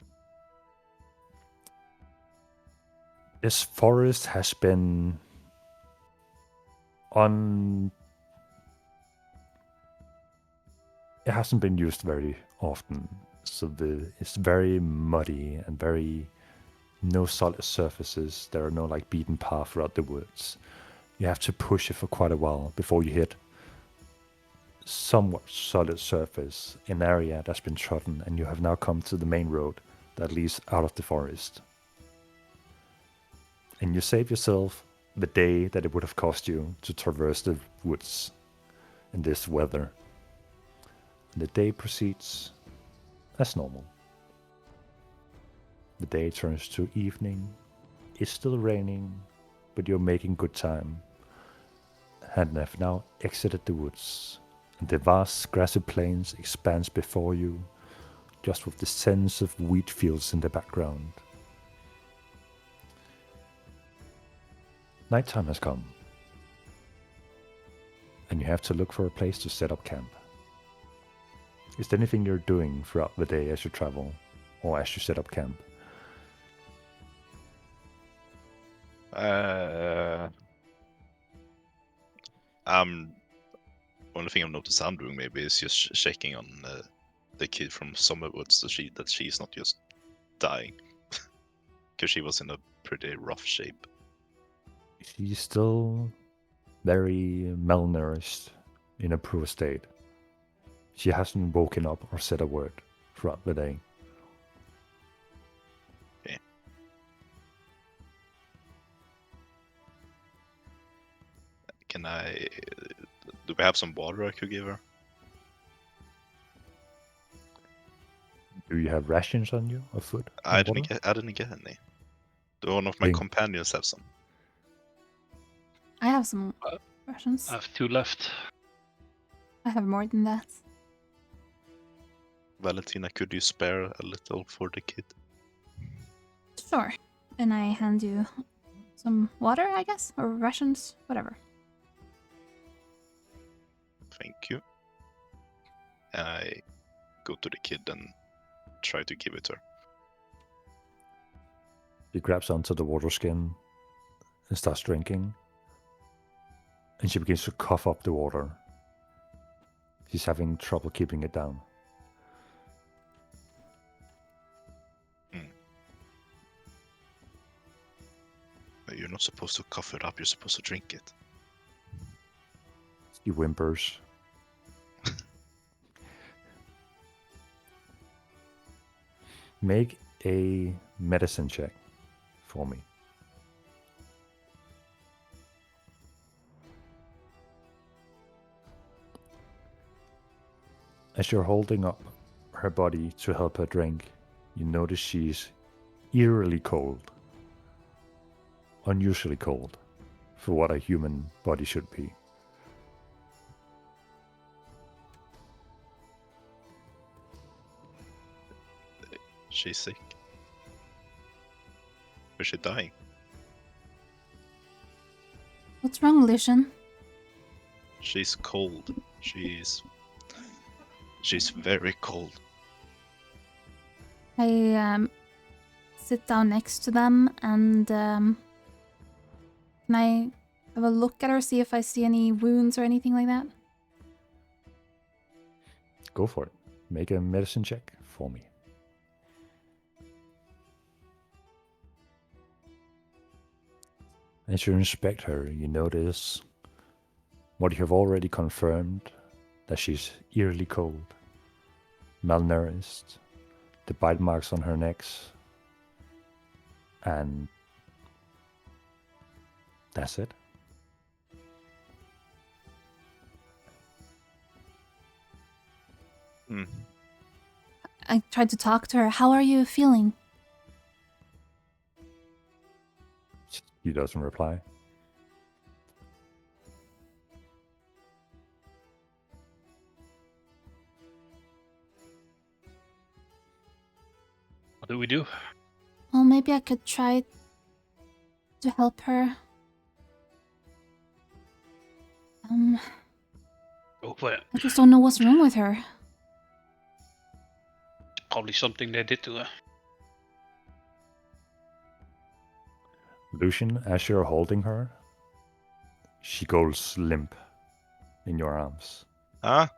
[SPEAKER 4] This forest has been on. It hasn't been used very often, so it's very muddy and very no solid surfaces. There are no like beaten path throughout the woods. You have to push it for quite a while before you hit somewhat solid surface, an area that's been trodden, and you have now come to the main road that leads out of the forest. And you save yourself the day that it would have cost you to traverse the woods in this weather. The day proceeds as normal. The day turns to evening. It's still raining, but you're making good time. And have now exited the woods, and the vast grassy plains expands before you, just with the sense of wheat fields in the background. Nighttime has come, and you have to look for a place to set up camp. Is there anything you're doing throughout the day as you travel, or as you set up camp?
[SPEAKER 2] Only thing I've noticed I'm doing maybe is just checking on the kid from Summerwood, so she's not just dying, because she was in a pretty rough shape.
[SPEAKER 4] She's still very malnourished, in a poor state. She hasn't woken up or said a word throughout the day.
[SPEAKER 2] Okay. Do we have some water I could give her?
[SPEAKER 4] Do you have rations on you of food?
[SPEAKER 2] I
[SPEAKER 4] and
[SPEAKER 2] didn't
[SPEAKER 4] water?
[SPEAKER 2] get any. Do one of my
[SPEAKER 4] Thing.
[SPEAKER 2] companions have some?
[SPEAKER 1] I have some rations.
[SPEAKER 3] I have 2 left.
[SPEAKER 1] I have more than that.
[SPEAKER 2] Valentina, could you spare a little for the kid?
[SPEAKER 1] Sure. And I hand you some water, I guess? Or rations? Whatever.
[SPEAKER 2] Thank you. And I go to the kid and try to give it to her.
[SPEAKER 4] She grabs onto the water skin and starts drinking. And she begins to cough up the water. She's having trouble keeping it down.
[SPEAKER 2] You're not supposed to cough it up, you're supposed to drink it.
[SPEAKER 4] She whimpers. Make a medicine check for me. As you're holding up her body to help her drink, you notice she's eerily cold. Unusually cold for what a human body should be.
[SPEAKER 2] She's sick. Is she dying?
[SPEAKER 1] What's wrong, Lucian?
[SPEAKER 2] She's cold. She's very cold.
[SPEAKER 1] I sit down next to them and can I have a look at her, see if I see any wounds or anything like that?
[SPEAKER 4] Go for it. Make a medicine check for me. As you inspect her, you notice what you have already confirmed, that she's eerily cold, malnourished, the bite marks on her necks, and that's it.
[SPEAKER 1] I tried to talk to her. How are you feeling?
[SPEAKER 4] He doesn't reply.
[SPEAKER 3] What do we do?
[SPEAKER 1] Well, maybe I could try to help her.
[SPEAKER 3] Oh, well,
[SPEAKER 1] I just don't know what's wrong with her.
[SPEAKER 3] probably something they did to her.
[SPEAKER 4] Lucian, as you're holding her, she goes limp in your arms.
[SPEAKER 2] Huh?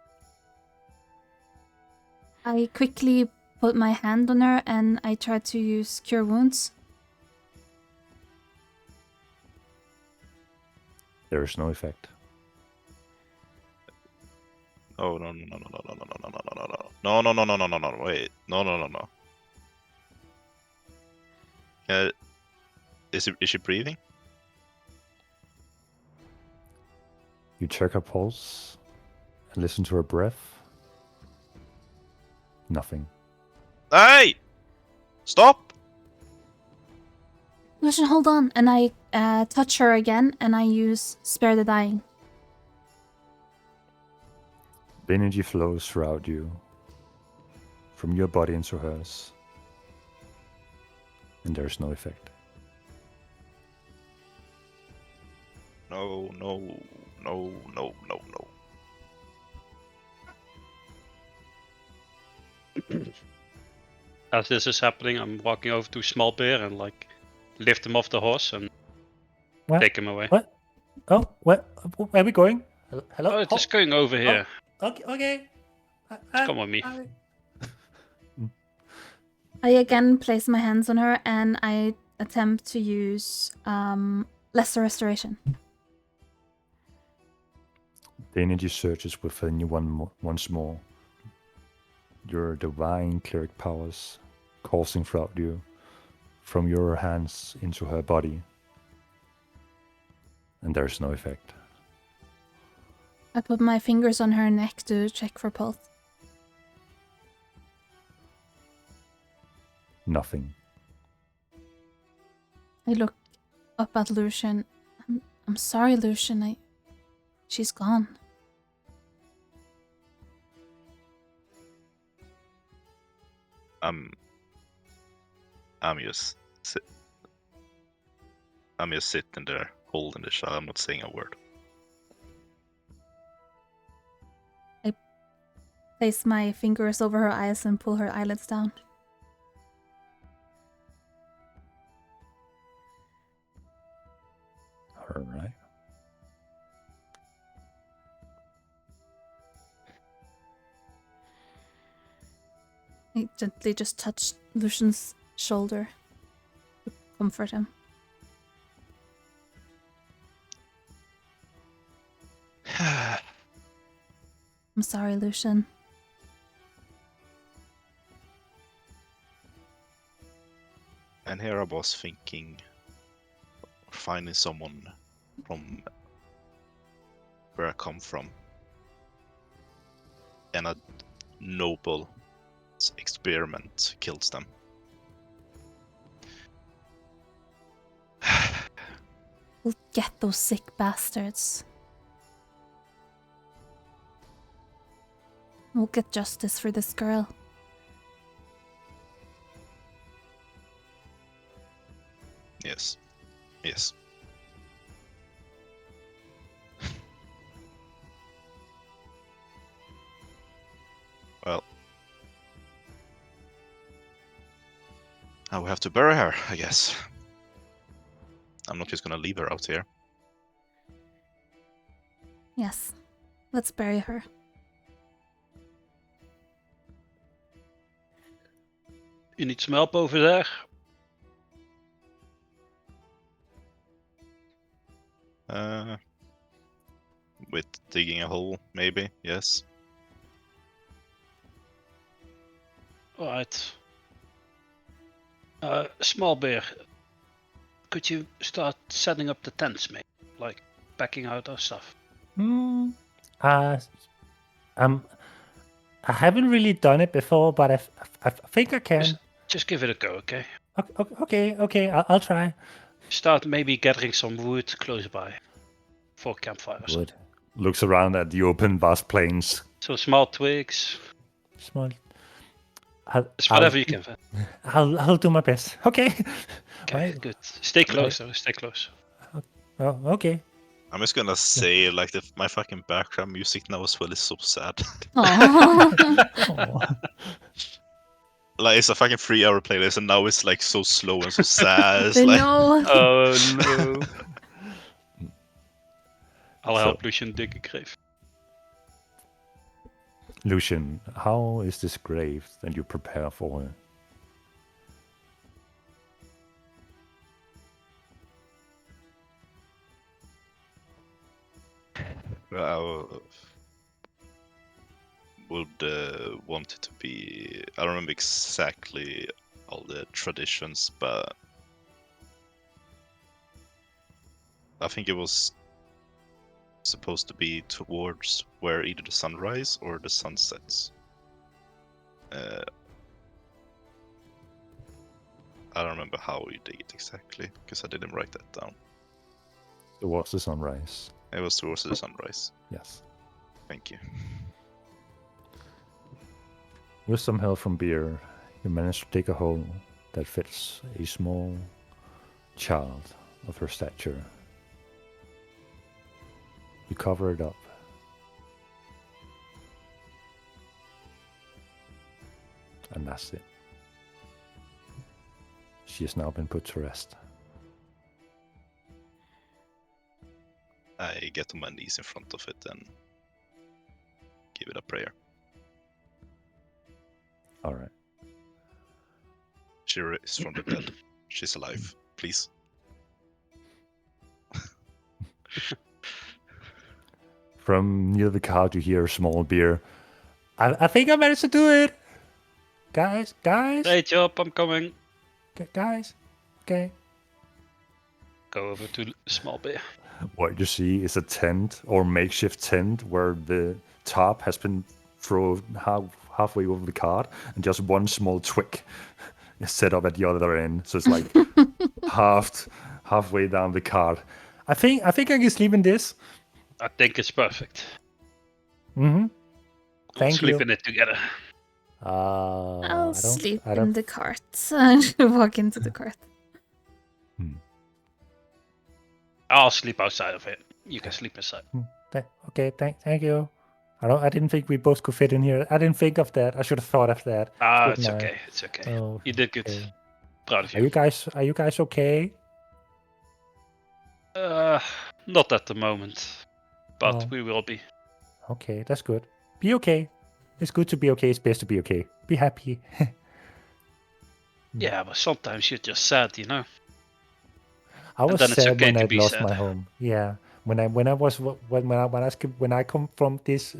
[SPEAKER 1] I quickly put my hand on her and I try to use Cure Wounds.
[SPEAKER 4] There is no effect.
[SPEAKER 2] Oh no no no no no no no no no no no no no no no no wait no no no no. Is she breathing?
[SPEAKER 4] You check her pulse and listen to her breath. Nothing.
[SPEAKER 2] Hey! Stop!
[SPEAKER 1] Lucian, hold on. And I touch her again and I use Spare the Dying.
[SPEAKER 4] The energy flows throughout you, from your body into hers, and there's no effect.
[SPEAKER 2] No no no no no no.
[SPEAKER 3] As this is happening, I'm walking over to Small Bear and like lift him off the horse and
[SPEAKER 4] What?
[SPEAKER 3] take him away.
[SPEAKER 4] What? Oh, where are we going? Hello?
[SPEAKER 3] Oh, just going over here.
[SPEAKER 4] Okay, okay.
[SPEAKER 3] Come with me.
[SPEAKER 1] I again place my hands on her and I attempt to use Lesser Restoration.
[SPEAKER 4] The energy surges within you once more. Your divine cleric powers coursing throughout you, from your hands into her body. And there's no effect.
[SPEAKER 1] I put my fingers on her neck to check for pulse.
[SPEAKER 4] Nothing.
[SPEAKER 1] I look up at Lucian. I'm sorry, Lucian. She's gone.
[SPEAKER 2] I'm just sitting there holding the shot. I'm not saying a word.
[SPEAKER 1] I place my fingers over her eyes and pull her eyelids down.
[SPEAKER 4] All right.
[SPEAKER 1] I gently just touch Lucian's shoulder to comfort him. I'm sorry, Lucian.
[SPEAKER 2] And here I was thinking, finding someone from where I come from, and a noble experiment kills them.
[SPEAKER 1] We'll get those sick bastards. We'll get justice for this girl.
[SPEAKER 2] Yes. Yes. Well. Now we have to bury her, I guess. I'm not just gonna leave her out here.
[SPEAKER 1] Yes. Let's bury her.
[SPEAKER 3] You need some help over there?
[SPEAKER 2] With digging a hole, maybe, yes.
[SPEAKER 3] Alright. Small Bear, could you start setting up the tents, mate? Like, packing out our stuff?
[SPEAKER 4] I haven't really done it before, but I think I can.
[SPEAKER 3] Just give it a go, okay?
[SPEAKER 4] Okay, I'll try.
[SPEAKER 3] Start maybe gathering some wood close by for campfires.
[SPEAKER 4] Wood. Looks around at the open, vast plains.
[SPEAKER 3] So small twigs,
[SPEAKER 4] Small.
[SPEAKER 3] just whatever you can find.
[SPEAKER 4] I'll do my best. Okay.
[SPEAKER 3] Okay,
[SPEAKER 4] Right.
[SPEAKER 3] good. Stay close though, stay close.
[SPEAKER 4] Oh, okay.
[SPEAKER 2] I'm just gonna say, like, my fucking background music now as well is so sad.
[SPEAKER 1] Aw.
[SPEAKER 2] Like, it's a fucking 3-hour playlist, and now it's like so slow and so sad. It's
[SPEAKER 1] I
[SPEAKER 2] like,
[SPEAKER 1] know.
[SPEAKER 3] Oh no. I'll
[SPEAKER 4] So-
[SPEAKER 3] help Lucian dig a grave.
[SPEAKER 4] Lucian, how is this grave that you prepare for her?
[SPEAKER 2] I would want it to be. I don't remember exactly all the traditions, but I think it was supposed to be towards where either the sunrise or the sun sets. I don't remember how we did it exactly because I didn't write that down.
[SPEAKER 4] Towards the sunrise.
[SPEAKER 2] It was towards the sunrise.
[SPEAKER 4] Yes.
[SPEAKER 2] Thank you.
[SPEAKER 4] With some help from Beer, you manage to dig a hole that fits a small child of her stature. You cover it up. And that's it. She has now been put to rest.
[SPEAKER 2] I get on my knees in front of it and give it a prayer.
[SPEAKER 4] Alright.
[SPEAKER 2] She is from the dead. She's alive. Please.
[SPEAKER 4] From near the couch, you hear a small Beer. I think I managed to do it! Guys,
[SPEAKER 3] Great job, I'm coming.
[SPEAKER 4] guys, okay.
[SPEAKER 3] Go over to small bear.
[SPEAKER 4] What you see is a tent or makeshift tent where the top has been thrown halfway over the cart and just one small twig is set up at the other end. So it's like halfway down the cart. I think I can sleep in this.
[SPEAKER 3] I think it's perfect.
[SPEAKER 4] Mm-hmm.
[SPEAKER 3] We'll
[SPEAKER 4] Thank
[SPEAKER 3] sleep
[SPEAKER 4] you.
[SPEAKER 3] in it together.
[SPEAKER 1] I'll sleep
[SPEAKER 4] I
[SPEAKER 1] in
[SPEAKER 4] don't.
[SPEAKER 1] the cart. I'm gonna walk into the cart.
[SPEAKER 3] I'll sleep outside of it. You can sleep inside.
[SPEAKER 4] Okay, thank you. I didn't think we both could fit in here. I didn't think of that. I should have thought of that. Good
[SPEAKER 3] It's
[SPEAKER 4] night.
[SPEAKER 3] okay. It's okay.
[SPEAKER 4] Oh,
[SPEAKER 3] You did good.
[SPEAKER 4] okay.
[SPEAKER 3] Proud of
[SPEAKER 4] Are
[SPEAKER 3] you.
[SPEAKER 4] you guys okay?
[SPEAKER 3] Not at the moment, but
[SPEAKER 4] Oh.
[SPEAKER 3] we will be.
[SPEAKER 4] Okay, that's good. Be okay. It's good to be okay. It's best to be okay. Be happy.
[SPEAKER 3] Yeah, but sometimes you're just sad, you know.
[SPEAKER 4] I was
[SPEAKER 3] then it's
[SPEAKER 4] sad
[SPEAKER 3] okay
[SPEAKER 4] when
[SPEAKER 3] to
[SPEAKER 4] I
[SPEAKER 3] be
[SPEAKER 4] lost
[SPEAKER 3] sad.
[SPEAKER 4] my home. Yeah, when I come from this,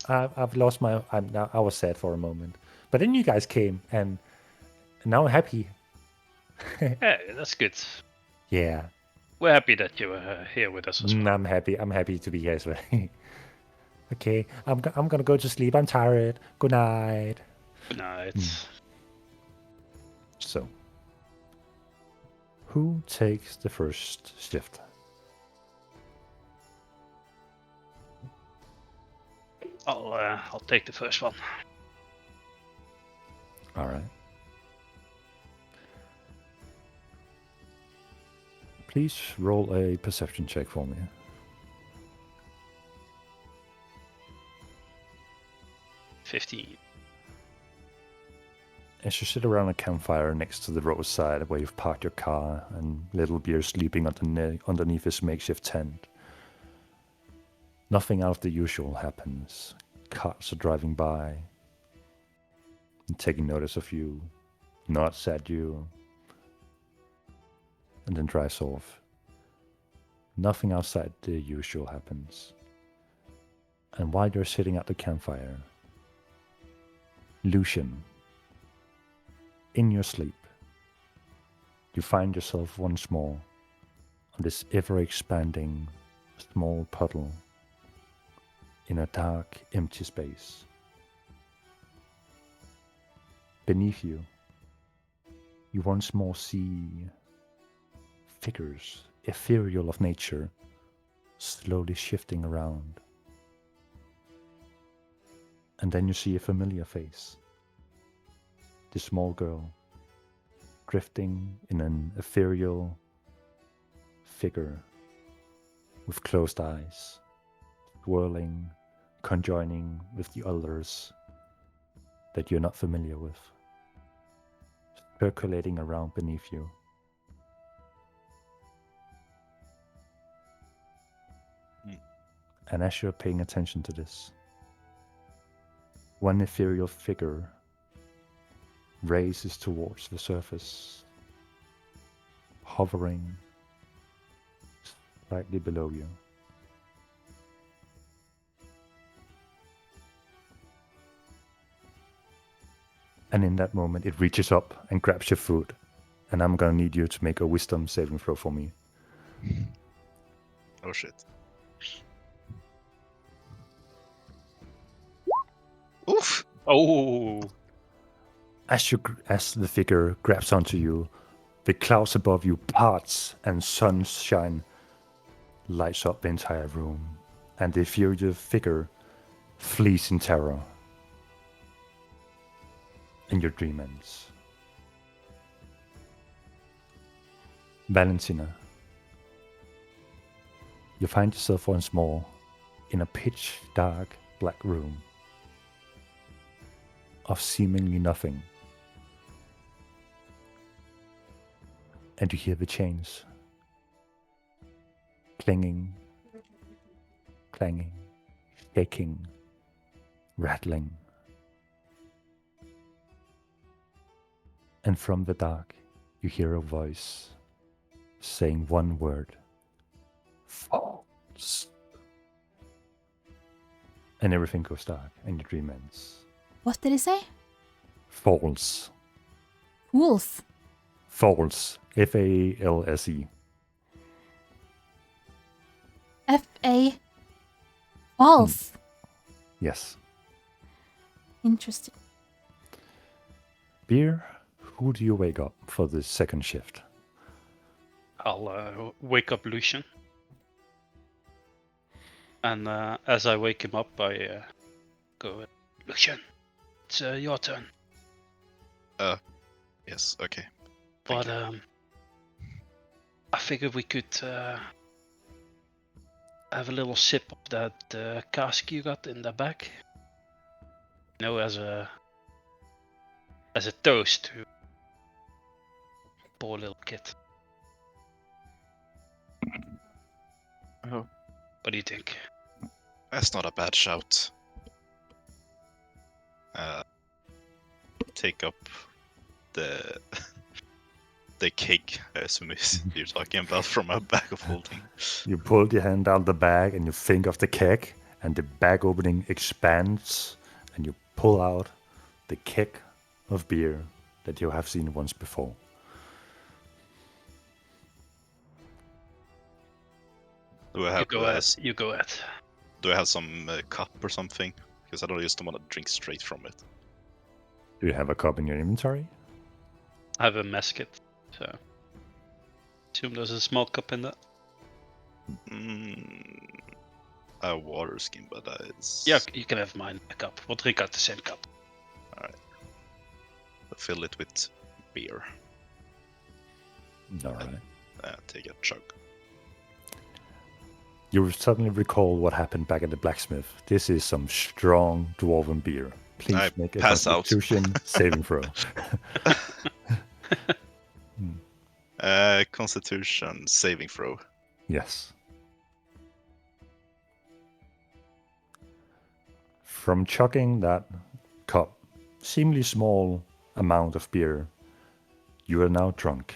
[SPEAKER 4] I've lost my. I was sad for a moment, but then you guys came, and now I'm happy.
[SPEAKER 3] Yeah, that's good.
[SPEAKER 4] Yeah,
[SPEAKER 3] We're happy that you were here with us as well.
[SPEAKER 4] I'm happy. I'm happy to be here as well. Okay, I'm gonna go to sleep. I'm tired. Good night.
[SPEAKER 3] No, it's
[SPEAKER 4] So, who takes the first shift?
[SPEAKER 3] I'll take the first one.
[SPEAKER 4] All right. Please roll a perception check for me.
[SPEAKER 3] 15.
[SPEAKER 4] As you sit around a campfire next to the roadside where you've parked your car and little Beer sleeping underneath his makeshift tent, nothing out of the usual happens. Cars are driving by and taking notice of you, nods at you, and then drives off. Nothing outside the usual happens. And while you're sitting at the campfire, Lucian, in your sleep, you find yourself once more on this ever-expanding small puddle in a dark, empty space. Beneath you, you once more see figures, ethereal of nature, slowly shifting around. And then you see a familiar face. The small girl, drifting in an ethereal figure with closed eyes, swirling, conjoining with the others that you're not familiar with, circulating around beneath you. And as you're paying attention to this, one ethereal figure raises towards the surface, hovering slightly below you. And in that moment, it reaches up and grabs your food. And I'm gonna need you to make a wisdom saving throw for me.
[SPEAKER 2] Oh shit. Oof!
[SPEAKER 3] Oh,
[SPEAKER 4] As the figure grabs onto you, the clouds above you parts and sunshine lights up the entire room, and the ethereal figure flees in terror. And your dream ends. Valentina, you find yourself once more in a pitch dark black room of seemingly nothing. And you hear the chains clanging, shaking, rattling. And from the dark, you hear a voice saying one word: false. And everything goes dark, and your dream ends.
[SPEAKER 1] What did he say?
[SPEAKER 4] False.
[SPEAKER 1] Wolf.
[SPEAKER 4] False. False.
[SPEAKER 1] F-A. False.
[SPEAKER 4] Yes.
[SPEAKER 1] Interesting.
[SPEAKER 4] Beer, who do you wake up for the second shift?
[SPEAKER 3] I'll wake up Lucian. And as I wake him up, I go, Lucian, it's your turn.
[SPEAKER 2] Yes, okay.
[SPEAKER 3] But I figured we could have a little sip of that cask you got in the back. You know, as a toast to poor little kid.
[SPEAKER 2] Oh.
[SPEAKER 3] What do you think?
[SPEAKER 2] That's not a bad shout. Take up the keg, I assume you're talking about, from a bag of holding.
[SPEAKER 4] You pull your hand out of the bag and you think of the keg, and the bag opening expands, and you pull out the keg of beer that you have seen once before.
[SPEAKER 2] Do I have
[SPEAKER 3] You go ahead.
[SPEAKER 2] Do I have some cup or something? Because I don't just want to drink straight from it.
[SPEAKER 4] Do you have a cup in your inventory?
[SPEAKER 3] I have a musket, so assume there's a small cup in that.
[SPEAKER 2] A water skin, but it's...
[SPEAKER 3] Yeah, you can have mine a cup. We'll drink out the same cup.
[SPEAKER 2] Alright. Fill it with beer.
[SPEAKER 4] All right.
[SPEAKER 2] Take a chug.
[SPEAKER 4] You suddenly recall what happened back at the blacksmith. This is some strong dwarven beer. Please
[SPEAKER 2] I
[SPEAKER 4] make a
[SPEAKER 2] pass out.
[SPEAKER 4] Constitution saving throw.
[SPEAKER 2] Constitution saving throw.
[SPEAKER 4] Yes. From chugging that cup, seemingly small amount of beer, you are now drunk.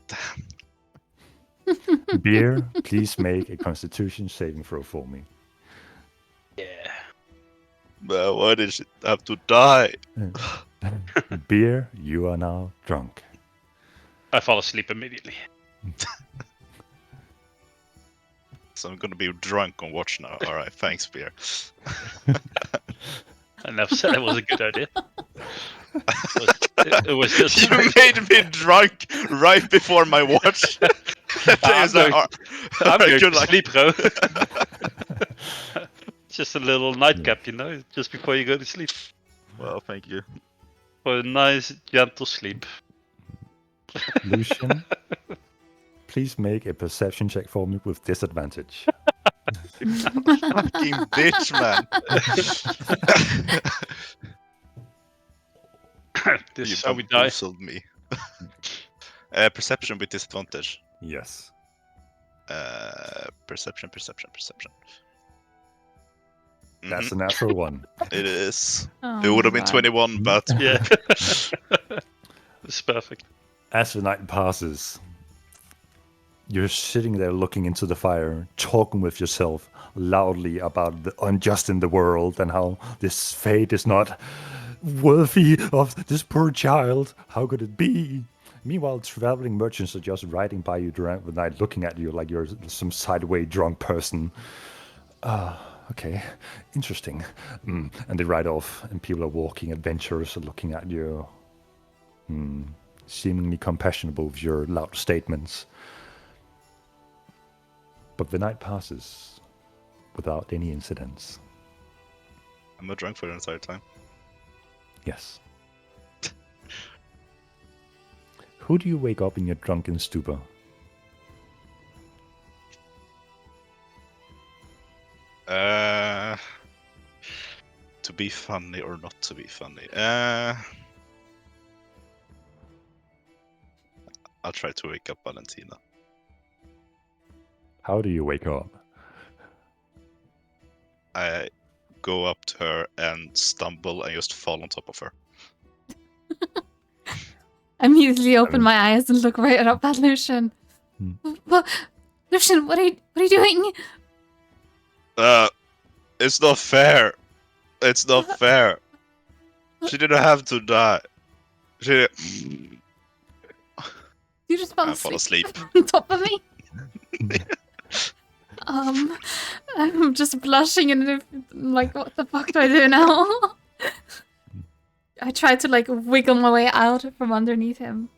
[SPEAKER 2] Damn.
[SPEAKER 4] Beer, please make a Constitution saving throw for me.
[SPEAKER 3] Yeah.
[SPEAKER 2] But why did she have to die?
[SPEAKER 4] Beer, you are now drunk.
[SPEAKER 3] I fall asleep immediately.
[SPEAKER 2] So I'm gonna be drunk on watch now. Alright, thanks, beer.
[SPEAKER 3] I never said it was a good idea. It was just.
[SPEAKER 2] You made me drunk right before my watch.
[SPEAKER 3] I'm
[SPEAKER 2] Is that-
[SPEAKER 3] going, I'm
[SPEAKER 2] alright,
[SPEAKER 3] going
[SPEAKER 2] good
[SPEAKER 3] to
[SPEAKER 2] luck.
[SPEAKER 3] sleep, bro. Just a little nightcap, you know, just before you go to sleep.
[SPEAKER 2] Well, thank you.
[SPEAKER 3] For a nice, gentle sleep.
[SPEAKER 4] Lucian, please make a perception check for me with disadvantage.
[SPEAKER 2] Fucking bitch, man.
[SPEAKER 3] This
[SPEAKER 2] You
[SPEAKER 3] is how we die.
[SPEAKER 2] bamboozled me. Perception with disadvantage.
[SPEAKER 4] Yes.
[SPEAKER 2] Perception.
[SPEAKER 4] That's
[SPEAKER 2] Mhm,
[SPEAKER 4] a natural one.
[SPEAKER 2] it is.
[SPEAKER 1] Oh
[SPEAKER 2] It would have
[SPEAKER 1] my
[SPEAKER 2] been
[SPEAKER 1] God.
[SPEAKER 2] 21, but
[SPEAKER 3] Yeah. It's perfect.
[SPEAKER 4] As the night passes, you're sitting there looking into the fire, talking with yourself loudly about the unjust in the world and how this fate is not worthy of this poor child. How could it be? Meanwhile, traveling merchants are just riding by you during the night, looking at you like you're some sideway drunk person. Okay, interesting. And they ride off, and people are walking, adventurers are looking at you, seemingly compassionable with your loud statements. But the night passes without any incidents.
[SPEAKER 2] I'm not drunk for the entire time.
[SPEAKER 4] Yes. Who do you wake up in your drunken stupor?
[SPEAKER 2] To be funny or not to be funny. I'll try to wake up Valentina.
[SPEAKER 4] How do you wake up?
[SPEAKER 2] I go up to her and stumble and just fall on top of her.
[SPEAKER 1] I immediately open my eyes and look right up at Lucian. What? Lucian, what are you doing?
[SPEAKER 2] It's not fair. It's not fair. She didn't have to die. She.
[SPEAKER 1] You just fell
[SPEAKER 2] I fall
[SPEAKER 1] asleep
[SPEAKER 2] asleep.
[SPEAKER 1] on top of me. I'm just blushing and I'm like, what the fuck do I do now? I try to like wiggle my way out from underneath him.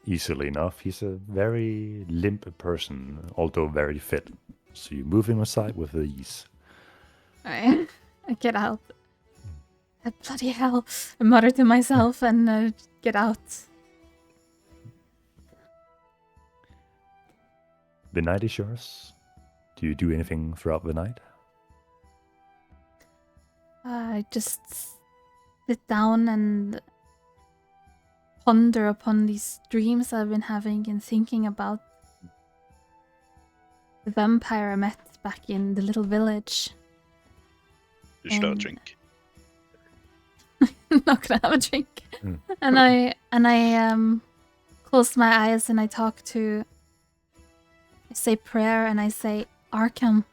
[SPEAKER 4] Easily enough. He's a very limp person, although very fit. So you move him aside with ease.
[SPEAKER 1] I get out. Bloody hell. I mutter to myself and get out.
[SPEAKER 4] The night is yours. Do you do anything throughout the night?
[SPEAKER 1] I just sit down and ponder upon these dreams I've been having and thinking about the vampire I met back in the little village.
[SPEAKER 2] You should have a
[SPEAKER 1] And-
[SPEAKER 2] drink.
[SPEAKER 1] Not gonna have a drink.
[SPEAKER 4] Mm.
[SPEAKER 1] And I close my eyes and I say prayer and I say, Arkham,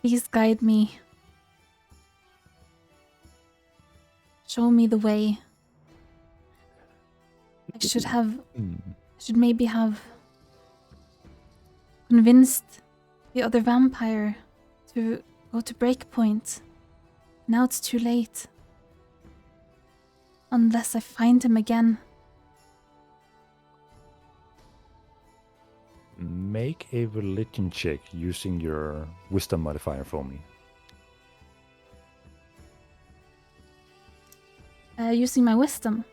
[SPEAKER 1] please guide me. Show me the way. I should maybe have convinced the other vampire to go to Breakpoint. Now it's too late. Unless I find him again.
[SPEAKER 4] Make a religion check using your wisdom modifier for me.
[SPEAKER 1] Using my wisdom.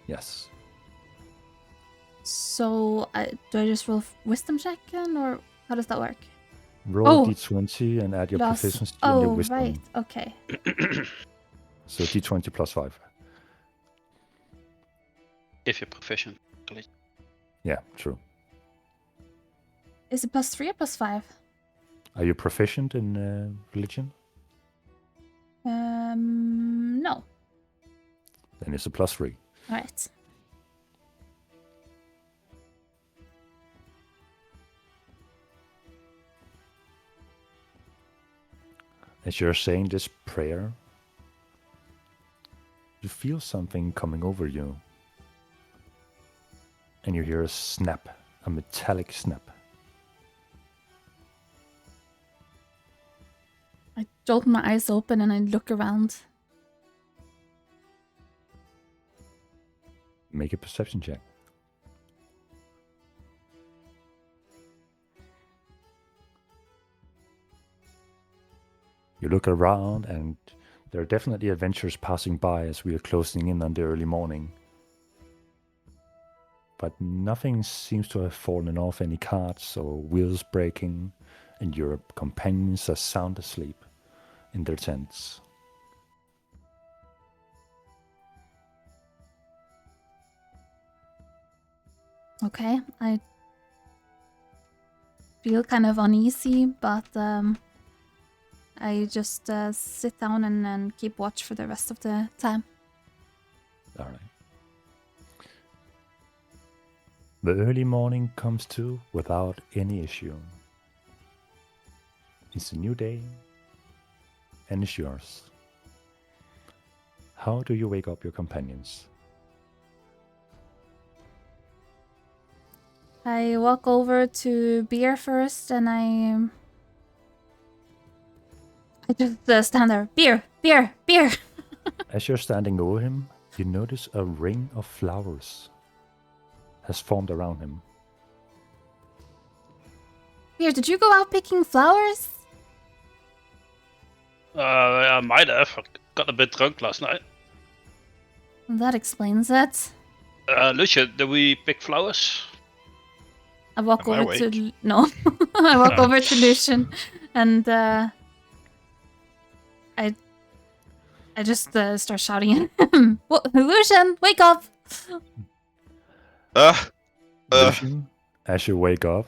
[SPEAKER 4] Yes.
[SPEAKER 1] So, do I just roll wisdom check then, or how does that work?
[SPEAKER 4] Roll
[SPEAKER 1] Oh.
[SPEAKER 4] d20 and add your
[SPEAKER 1] Plus-
[SPEAKER 4] proficiency and your
[SPEAKER 1] Oh,
[SPEAKER 4] wisdom.
[SPEAKER 1] right. Okay.
[SPEAKER 4] So d20 plus 5.
[SPEAKER 3] If you're proficient.
[SPEAKER 4] Yeah, true.
[SPEAKER 1] Is it plus 3 or plus 5?
[SPEAKER 4] Are you proficient in religion?
[SPEAKER 1] No.
[SPEAKER 4] Then it's a plus 3.
[SPEAKER 1] Alright.
[SPEAKER 4] As you're saying this prayer, you feel something coming over you. And you hear a snap, a metallic snap.
[SPEAKER 1] I jolt my eyes open and I look around.
[SPEAKER 4] Make a perception check. You look around, and there are definitely adventurers passing by as we are closing in on the early morning. But nothing seems to have fallen off any carts or wheels breaking, and your companions are sound asleep in their tents.
[SPEAKER 1] Okay, I feel kind of uneasy, but I just sit down and keep watch for the rest of the time.
[SPEAKER 4] All right. The early morning comes too without any issue. It's a new day, and it's yours. How do you wake up your companions?
[SPEAKER 1] I walk over to Beer first, and I just stand there. Beer, beer, beer.
[SPEAKER 4] As you're standing over him, you notice a ring of flowers has formed around him.
[SPEAKER 1] Beer, did you go out picking flowers?
[SPEAKER 3] I might have. I got a bit drunk last night.
[SPEAKER 1] Well, that explains it.
[SPEAKER 3] Lucian, did we pick flowers?
[SPEAKER 1] I walk
[SPEAKER 2] Am I
[SPEAKER 1] over to
[SPEAKER 2] awake?
[SPEAKER 1] no. I walk over to Lucian, and I just start shouting at him. Lucian, wake up!
[SPEAKER 4] Lucian, as you wake up,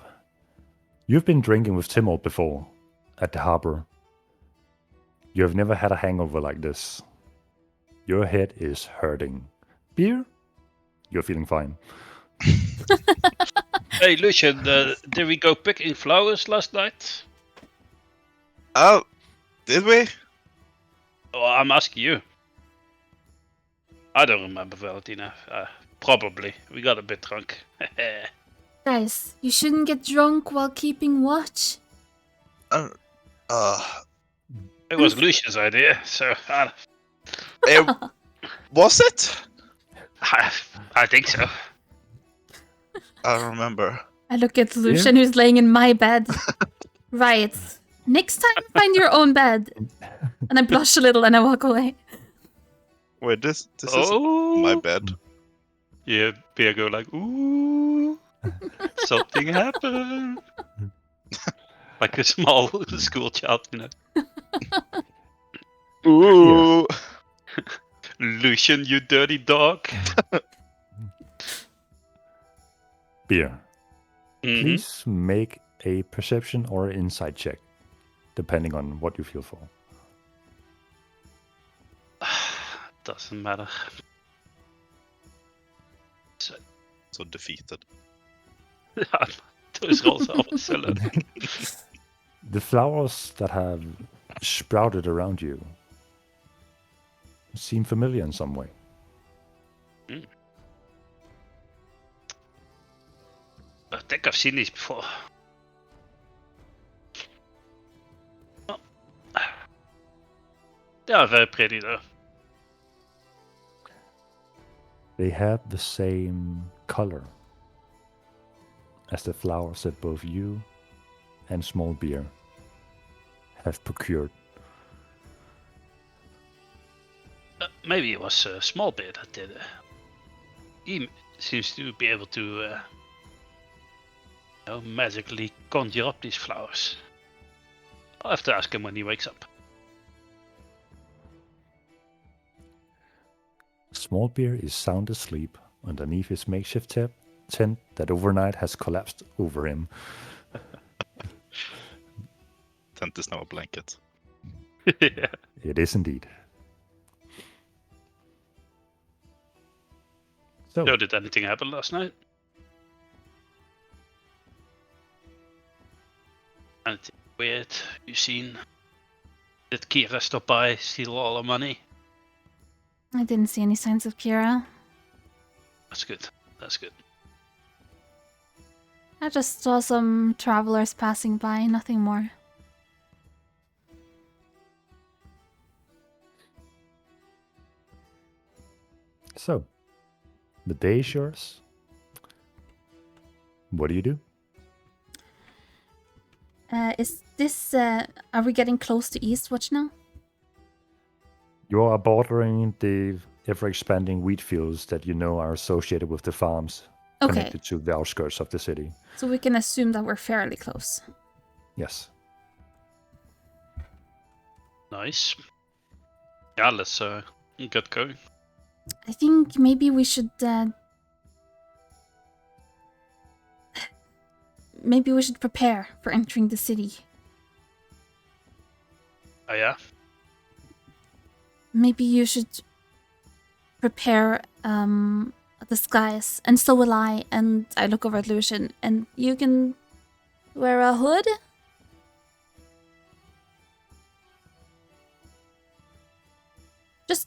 [SPEAKER 4] you've been drinking with Timold before at the harbor. You have never had a hangover like this. Your head is hurting. Beer? You're feeling fine.
[SPEAKER 3] Hey, Lucian, did we go picking flowers last night?
[SPEAKER 2] Oh, did we?
[SPEAKER 3] Oh, I'm asking you. I don't remember, Valentina. Probably. We got a bit drunk.
[SPEAKER 1] Guys, you shouldn't get drunk while keeping watch.
[SPEAKER 2] Uh,
[SPEAKER 3] It was Lucian's idea, so
[SPEAKER 2] was it?
[SPEAKER 3] I think so.
[SPEAKER 2] I don't remember.
[SPEAKER 1] I look at Lucian, who's laying in my bed. Right. Next time, find your own bed. And I blush a little and I walk away.
[SPEAKER 2] Wait, this
[SPEAKER 3] Oh,
[SPEAKER 2] is my bed.
[SPEAKER 3] Yeah, Beer go like, ooh, something happened. Like a small school child, you know.
[SPEAKER 2] Ooh.
[SPEAKER 3] Lucian, you dirty dog.
[SPEAKER 4] Beer.
[SPEAKER 3] Mhm.
[SPEAKER 4] Please make a perception or insight check, depending on what you feel for.
[SPEAKER 3] Doesn't matter.
[SPEAKER 2] So defeated.
[SPEAKER 3] Those rolls are always so low.
[SPEAKER 4] The flowers that have sprouted around you seem familiar in some way.
[SPEAKER 3] I think I've seen these before. Oh. They are very pretty though.
[SPEAKER 4] They have the same color as the flowers that both you and Small Beer have procured.
[SPEAKER 3] Maybe it was a small bit that did it. He seems to be able to magically conjure up these flowers. I'll have to ask him when he wakes up.
[SPEAKER 4] Small Beer is sound asleep underneath his makeshift tent that overnight has collapsed over him.
[SPEAKER 2] Tent is now a blanket.
[SPEAKER 3] Yeah.
[SPEAKER 4] It is indeed. So,
[SPEAKER 3] So, did anything happen last night? Anything weird you seen? Did Kira stop by, steal all our money?
[SPEAKER 1] I didn't see any signs of Kira.
[SPEAKER 3] That's good. That's good.
[SPEAKER 1] I just saw some travelers passing by, nothing more.
[SPEAKER 4] So, The day is yours. What do you do?
[SPEAKER 1] Is this? Are we getting close to Eastwatch now?
[SPEAKER 4] You are bordering the ever-expanding wheat fields that you know are associated with the farms
[SPEAKER 1] Okay,
[SPEAKER 4] connected to the outskirts of the city.
[SPEAKER 1] so we can assume that we're fairly close.
[SPEAKER 4] Yes.
[SPEAKER 3] Nice. Yeah, let's get going.
[SPEAKER 1] I think maybe we should. Maybe we should prepare for entering the city.
[SPEAKER 3] Oh yeah.
[SPEAKER 1] Maybe you should prepare a disguise, and so will I. And I look over at Lucian, and you can wear a hood.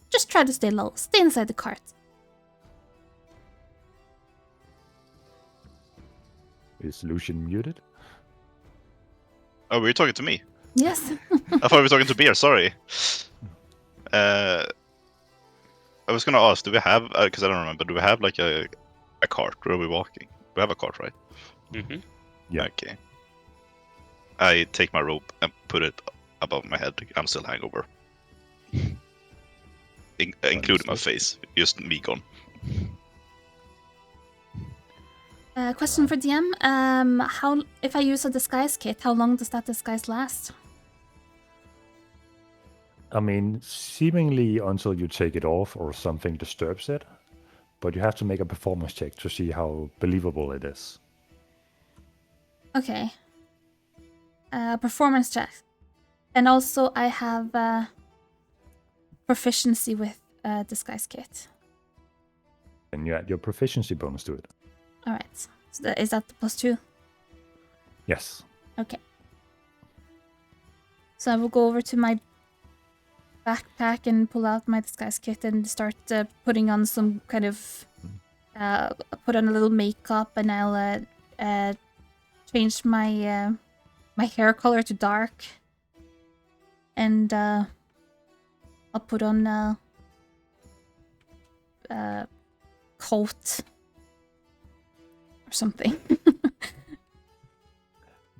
[SPEAKER 1] Just try to stay low. Stay inside the cart.
[SPEAKER 4] Is Lucian muted?
[SPEAKER 2] Oh, were you talking to me?
[SPEAKER 1] Yes.
[SPEAKER 2] I thought we were talking to Beer. Sorry. I was gonna ask, do we have? Because I don't remember. Do we have like a cart? Or are we walking? We have a cart, right?
[SPEAKER 3] Mm-hmm.
[SPEAKER 4] Yeah.
[SPEAKER 2] Okay. I take my rope and put it above my head. I'm still hangover. Including my face. Just me gone.
[SPEAKER 1] Question for DM. How if I use a disguise kit, how long does that disguise last?
[SPEAKER 4] I mean, seemingly until you take it off or something disturbs it, but you have to make a performance check to see how believable it is.
[SPEAKER 1] Okay. Performance check. And also I have proficiency with disguise kit.
[SPEAKER 4] And you add your proficiency bonus to it.
[SPEAKER 1] Alright. So is that the +2?
[SPEAKER 4] Yes.
[SPEAKER 1] Okay. So I will go over to my backpack and pull out my disguise kit and start putting on some kind of put on a little makeup, and I'll change my my hair color to dark, and I'll put on a coat or something.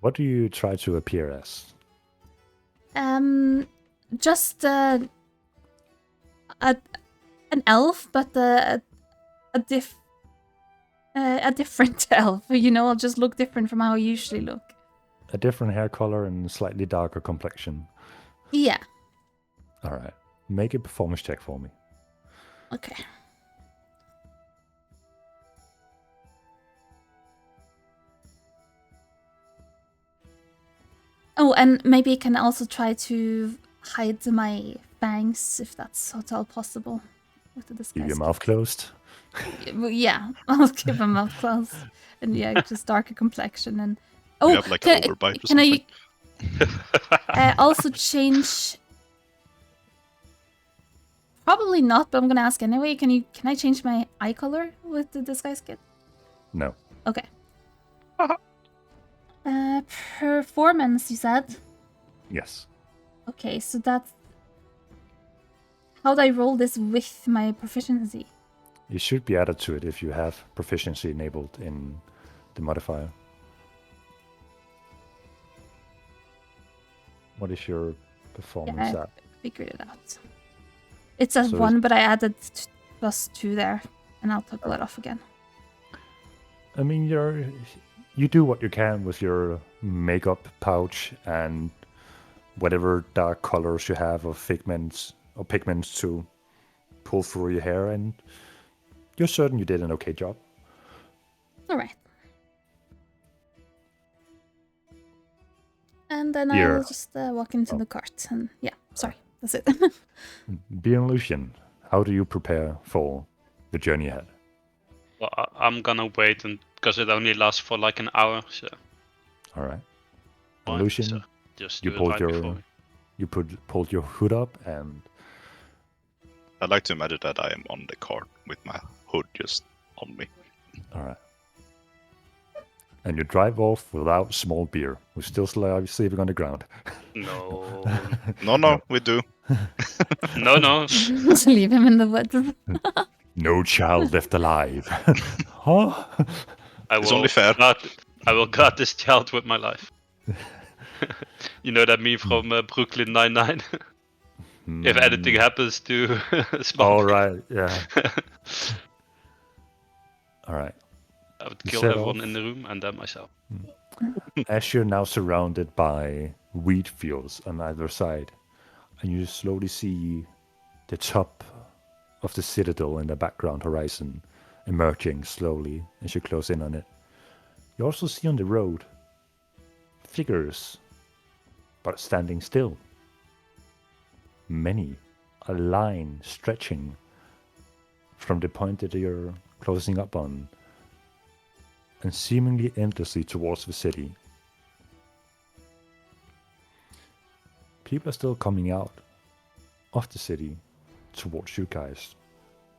[SPEAKER 4] What do you try to appear as?
[SPEAKER 1] Just an elf, but a different elf. You know, I'll just look different from how I usually look.
[SPEAKER 4] A different hair color and slightly darker complexion.
[SPEAKER 1] Yeah.
[SPEAKER 4] All right. Make a performance check for me.
[SPEAKER 1] Okay. Oh, and maybe I can also try to hide my fangs, if that's at all possible, with the disguise.
[SPEAKER 4] Keep your mouth closed.
[SPEAKER 1] Yeah, I'll keep my mouth closed, and yeah, just darker complexion. And
[SPEAKER 2] We have like an overbite or
[SPEAKER 1] can
[SPEAKER 2] something.
[SPEAKER 1] I also change? Probably not, but I'm gonna ask anyway. Can I change my eye color with the disguise kit?
[SPEAKER 4] No.
[SPEAKER 1] Okay. Performance, you said?
[SPEAKER 4] Yes.
[SPEAKER 1] Okay, so that's... How do I roll this with my proficiency?
[SPEAKER 4] You should be added to it if you have proficiency enabled in the modifier. What is your performance
[SPEAKER 1] Yeah,
[SPEAKER 4] at?
[SPEAKER 1] figured it out. It's at
[SPEAKER 4] So
[SPEAKER 1] 1, but I added +2 there, and I'll toggle it off again.
[SPEAKER 4] I mean, you do what you can with your makeup pouch and whatever dark colors you have of pigments to pull through your hair, and you're certain you did an okay job.
[SPEAKER 1] Alright. And then
[SPEAKER 4] Here.
[SPEAKER 1] I'll just walk into the cart, and yeah, sorry, that's it.
[SPEAKER 4] Bjorn Lucian, how do you prepare for the journey ahead?
[SPEAKER 3] Well, I'm gonna wait, and because it only lasts for like an hour, so.
[SPEAKER 4] All right.
[SPEAKER 3] Fine,
[SPEAKER 4] Lucian,
[SPEAKER 3] so just
[SPEAKER 4] you
[SPEAKER 3] do it
[SPEAKER 4] pulled
[SPEAKER 3] right
[SPEAKER 4] your
[SPEAKER 3] before.
[SPEAKER 4] pulled your hood up, and
[SPEAKER 2] I'd like to imagine that I am on the cart with my hood just on me.
[SPEAKER 4] all right. And you drive off without small beer, who's still sleeping on the ground.
[SPEAKER 3] No,
[SPEAKER 2] No, we do.
[SPEAKER 3] no.
[SPEAKER 1] Just leave him in the woods.
[SPEAKER 4] No child left alive. Huh?
[SPEAKER 3] I
[SPEAKER 2] It's
[SPEAKER 3] will
[SPEAKER 2] only fair.
[SPEAKER 3] I will guard this child with my life. You know that meme from Brooklyn Nine-Nine? If anything happens to Small
[SPEAKER 4] All right, yeah. All right.
[SPEAKER 3] I would
[SPEAKER 4] You
[SPEAKER 3] kill
[SPEAKER 4] set
[SPEAKER 3] everyone
[SPEAKER 4] off.
[SPEAKER 3] in the room and then myself.
[SPEAKER 4] As you're now surrounded by wheat fields on either side, and you slowly see the top of the citadel in the background horizon emerging slowly as you close in on it. You also see on the road figures, but standing still. Many, a line stretching from the point that you're closing up on and seemingly endlessly towards the city. People are still coming out of the city towards you guys,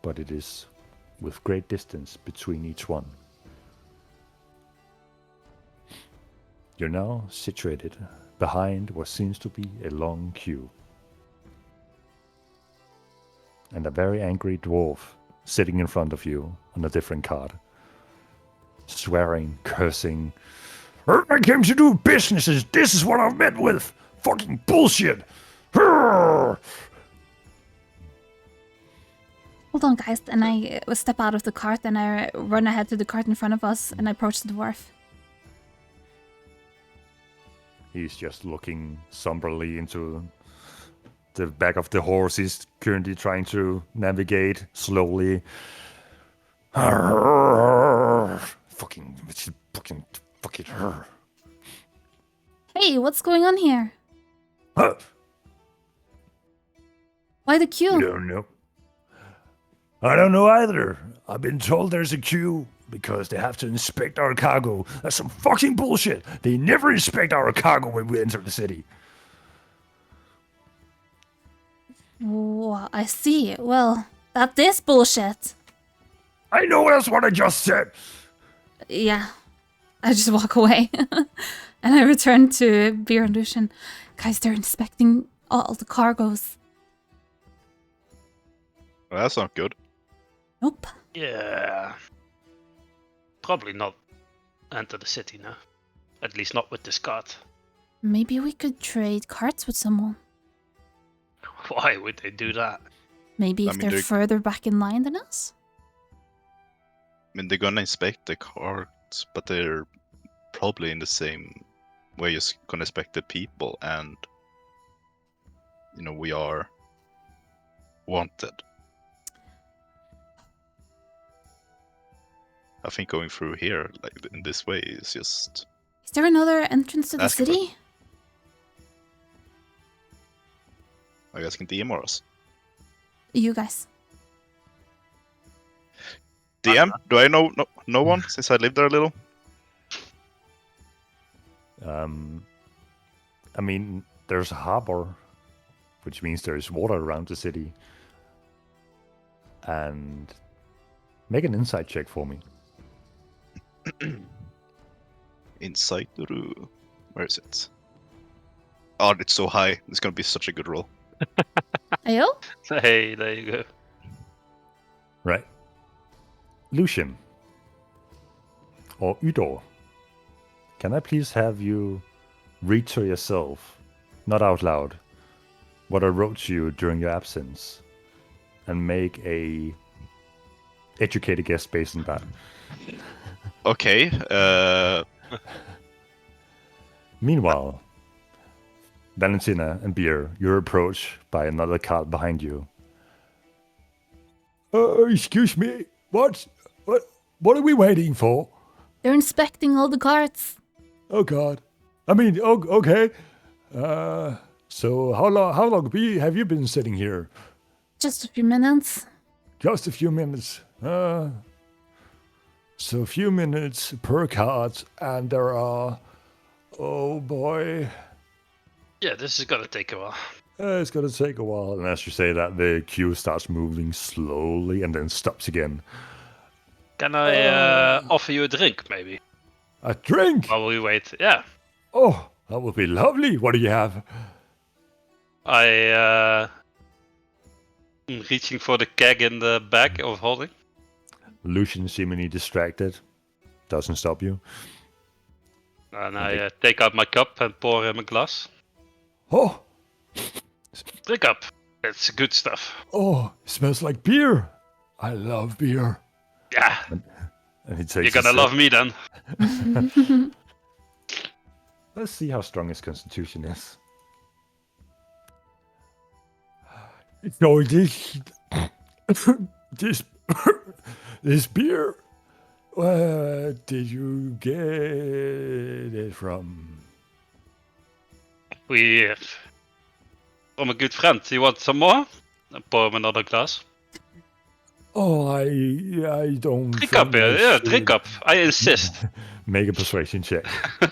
[SPEAKER 4] but it is with great distance between each one. You're now situated behind what seems to be a long queue. And a very angry dwarf sitting in front of you on a different card. Swearing, cursing. I came to do businesses. This is what I've met with. Fucking bullshit.
[SPEAKER 1] Hold on, guys. And I step out of the cart and I run ahead to the cart in front of us and I approach the dwarf.
[SPEAKER 4] He's just looking somberly into the back of the horse. He's currently trying to navigate slowly. Fucking.
[SPEAKER 1] Hey, what's going on here?
[SPEAKER 4] Huh?
[SPEAKER 1] Why the
[SPEAKER 4] You
[SPEAKER 1] queue?
[SPEAKER 4] don't know. I don't know either. I've been told there's a queue because they have to inspect our cargo. That's some fucking bullshit. They never inspect our cargo when we enter the city.
[SPEAKER 1] Oh, I see. Well, that is bullshit.
[SPEAKER 4] I know that's what I just said.
[SPEAKER 1] Yeah. I just walk away. And I return to Beer and Lucian. Guys, they're inspecting all the cargoes.
[SPEAKER 2] Well, that's not good.
[SPEAKER 1] Nope.
[SPEAKER 3] Yeah. Probably not enter the city now. At least not with this cart.
[SPEAKER 1] Maybe we could trade carts with someone.
[SPEAKER 3] Why would they do that?
[SPEAKER 1] Maybe
[SPEAKER 2] I
[SPEAKER 1] if
[SPEAKER 2] mean,
[SPEAKER 1] they're
[SPEAKER 2] they're-
[SPEAKER 1] further back in line than us?
[SPEAKER 2] I mean, they're gonna inspect the carts, but they're probably in the same way as gonna inspect the people, and we are wanted. I think going through here, like in this way, is just.
[SPEAKER 1] Is there another entrance to the
[SPEAKER 2] Ask for it.
[SPEAKER 1] city?
[SPEAKER 2] Are you asking DM or us?
[SPEAKER 1] You guys.
[SPEAKER 2] DM? Do I know no one since I lived there a little?
[SPEAKER 4] I mean, there's a harbor, which means there's water around the city. And make an insight check for me.
[SPEAKER 2] Inside the room. Where is it? Oh, it's so high. It's gonna be such a good roll.
[SPEAKER 1] Ayo?
[SPEAKER 3] Hey, there you go.
[SPEAKER 4] Right. Lucian. Or Udor. Can I please have you read to yourself, not out loud, what I wrote to you during your absence, and make a educated guess based on that.
[SPEAKER 2] Okay.
[SPEAKER 4] Meanwhile, Valentina and Beer, you're approached by another cart behind you. Excuse me. What are we waiting for?
[SPEAKER 1] They're inspecting all the carts.
[SPEAKER 4] Oh God. I mean, okay. So how long have you been sitting here?
[SPEAKER 1] Just a few minutes.
[SPEAKER 4] Just a few minutes. So a few minutes per cart, and there are. Oh boy.
[SPEAKER 3] Yeah, this is gonna take a while.
[SPEAKER 4] It's gonna take a while. And as you say that, the queue starts moving slowly and then stops again.
[SPEAKER 3] Can I offer you a drink, maybe?
[SPEAKER 4] A drink?
[SPEAKER 3] While we wait. Yeah.
[SPEAKER 4] Oh, that would be lovely. What do you have?
[SPEAKER 3] I Reaching for the keg in the bag of holding.
[SPEAKER 4] Lucian, seemingly distracted, doesn't stop you.
[SPEAKER 3] And
[SPEAKER 4] Okay.
[SPEAKER 3] I take out my cup and pour him a glass.
[SPEAKER 4] Oh,
[SPEAKER 3] Drink up. It's good stuff.
[SPEAKER 4] oh, it smells like beer. I love beer.
[SPEAKER 3] Yeah,
[SPEAKER 4] And he takes
[SPEAKER 3] you're
[SPEAKER 4] a
[SPEAKER 3] gonna
[SPEAKER 4] sip.
[SPEAKER 3] love me then.
[SPEAKER 4] Let's see how strong his constitution is. No, this this beer. Where did you get it from?
[SPEAKER 3] We from a good friend. You want some more? I pour him another glass.
[SPEAKER 4] Oh, I don't.
[SPEAKER 3] Drink
[SPEAKER 4] think
[SPEAKER 3] up,
[SPEAKER 4] I
[SPEAKER 3] yeah, drink
[SPEAKER 4] should.
[SPEAKER 3] up. I insist.
[SPEAKER 4] Make a persuasion check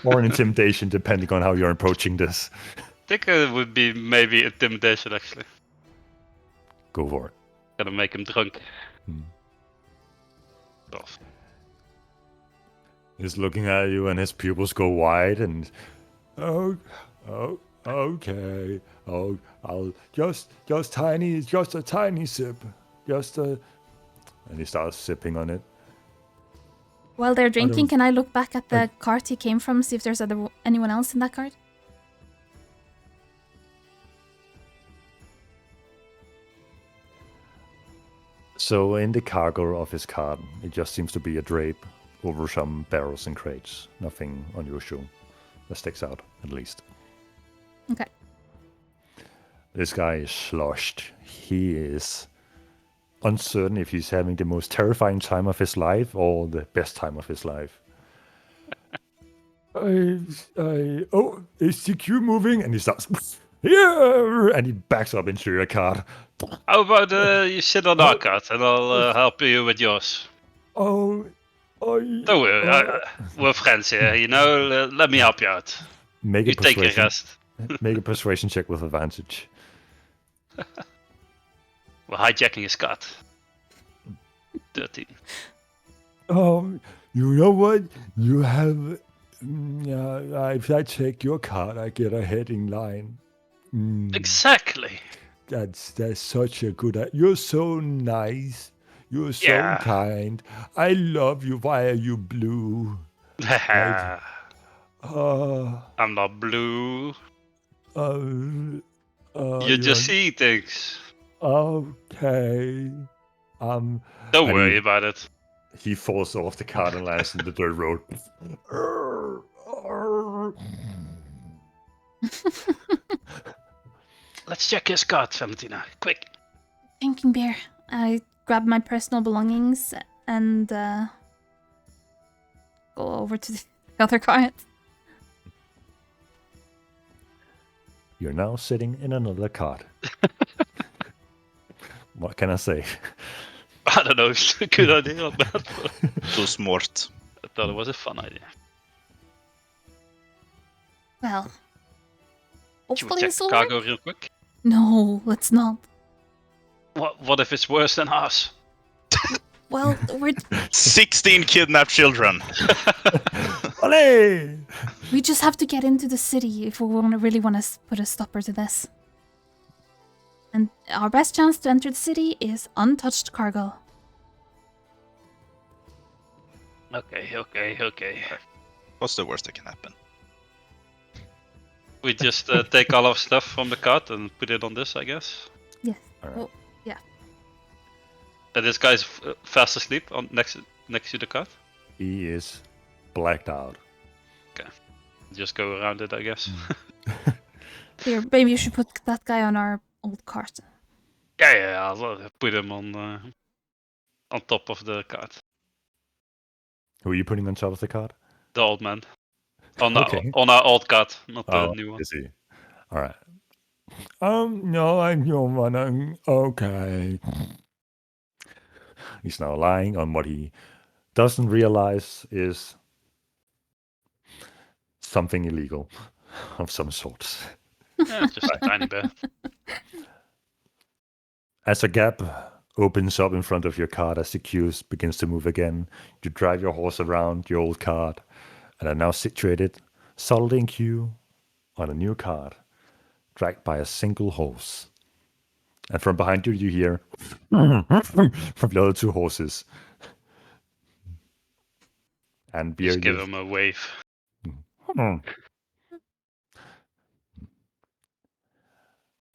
[SPEAKER 4] or an intimidation, depending on how you're approaching this.
[SPEAKER 3] I think it would be maybe intimidation actually.
[SPEAKER 4] Go for it.
[SPEAKER 3] Gonna make him drunk.
[SPEAKER 4] Hmm.
[SPEAKER 3] Tough.
[SPEAKER 4] He's looking at you, and his pupils go wide. And okay. Oh, I'll just a tiny sip, just a. And he starts sipping on it.
[SPEAKER 1] While they're drinking,
[SPEAKER 4] don't-
[SPEAKER 1] can I look back at the cart he came from, see if there's anyone else in that cart?
[SPEAKER 4] So in the cargo of his cart, it just seems to be a drape over some barrels and crates. Nothing unusual that sticks out, at least.
[SPEAKER 1] Okay.
[SPEAKER 4] This guy is sloshed. He is uncertain if he's having the most terrifying time of his life or the best time of his life. Oh, is the queue moving? And he starts, yeah, and he backs up into your car.
[SPEAKER 3] How about you sit on our cart and I'll help you with yours.
[SPEAKER 4] Oh,
[SPEAKER 3] Don't worry, we're friends here, you know. Let me help you out.
[SPEAKER 4] make a
[SPEAKER 3] You take a
[SPEAKER 4] persuasion.
[SPEAKER 3] rest.
[SPEAKER 4] Make a persuasion check with advantage.
[SPEAKER 3] We're hijacking his cart. 13.
[SPEAKER 4] You know what? You have. If I take your card, I get ahead in line.
[SPEAKER 3] Exactly.
[SPEAKER 4] That's such a good. You're so nice. You're so
[SPEAKER 3] Yeah.
[SPEAKER 4] kind. I love you. Why are you blue?
[SPEAKER 3] I'm
[SPEAKER 4] Uh,
[SPEAKER 3] not blue.
[SPEAKER 4] you
[SPEAKER 3] You just see things.
[SPEAKER 4] Okay.
[SPEAKER 3] Don't
[SPEAKER 4] I
[SPEAKER 3] worry
[SPEAKER 4] mean-
[SPEAKER 3] about it.
[SPEAKER 4] He falls off the cart and lands in the dirt road.
[SPEAKER 3] Let's check his cart, Valentina. Quick.
[SPEAKER 1] Drinking beer. I grab my personal belongings and go over to the other cart.
[SPEAKER 4] You're now sitting in another cart. What can I say?
[SPEAKER 3] I don't know if it's a good idea or bad, but
[SPEAKER 2] Too smart.
[SPEAKER 3] I thought it was a fun idea.
[SPEAKER 1] Well,
[SPEAKER 3] Should we
[SPEAKER 1] hopefully
[SPEAKER 3] check
[SPEAKER 1] this
[SPEAKER 3] the
[SPEAKER 1] will
[SPEAKER 3] cargo
[SPEAKER 1] work.
[SPEAKER 3] real quick?
[SPEAKER 1] No, let's not.
[SPEAKER 3] What if it's worse than ours?
[SPEAKER 1] Well, we're
[SPEAKER 2] 16 kidnapped children.
[SPEAKER 4] Olé!
[SPEAKER 1] we just have to get into the city if we really want to put a stopper to this. And our best chance to enter the city is untouched cargo.
[SPEAKER 3] Okay.
[SPEAKER 2] What's the worst that can happen?
[SPEAKER 3] We just take all our stuff from the cart and put it on this, I guess.
[SPEAKER 1] Yes.
[SPEAKER 4] Alright.
[SPEAKER 1] Oh, yeah.
[SPEAKER 3] And this guy's fast asleep on next to the cart.
[SPEAKER 4] He is blacked out.
[SPEAKER 3] Just go around it, I guess.
[SPEAKER 1] Here, maybe you should put that guy on our old cart.
[SPEAKER 3] Yeah. I'll put him on top of the cart.
[SPEAKER 4] Who are you putting on top of the cart?
[SPEAKER 3] The old man.
[SPEAKER 4] Okay.
[SPEAKER 3] On our old cart, not the new one.
[SPEAKER 4] Is he? All right. No, I don't wanna. Okay. He's now lying on what he doesn't realize is something illegal of some sort.
[SPEAKER 3] Yeah, just a tiny bit.
[SPEAKER 4] As a gap opens up in front of your cart as the queue begins to move again, you drive your horse around your old cart and are now situated solidly in queue on a new cart, dragged by a single horse. And from behind you, you hear from the other two horses. And Beer,
[SPEAKER 3] Just give
[SPEAKER 4] you-
[SPEAKER 3] him a wave. Oh,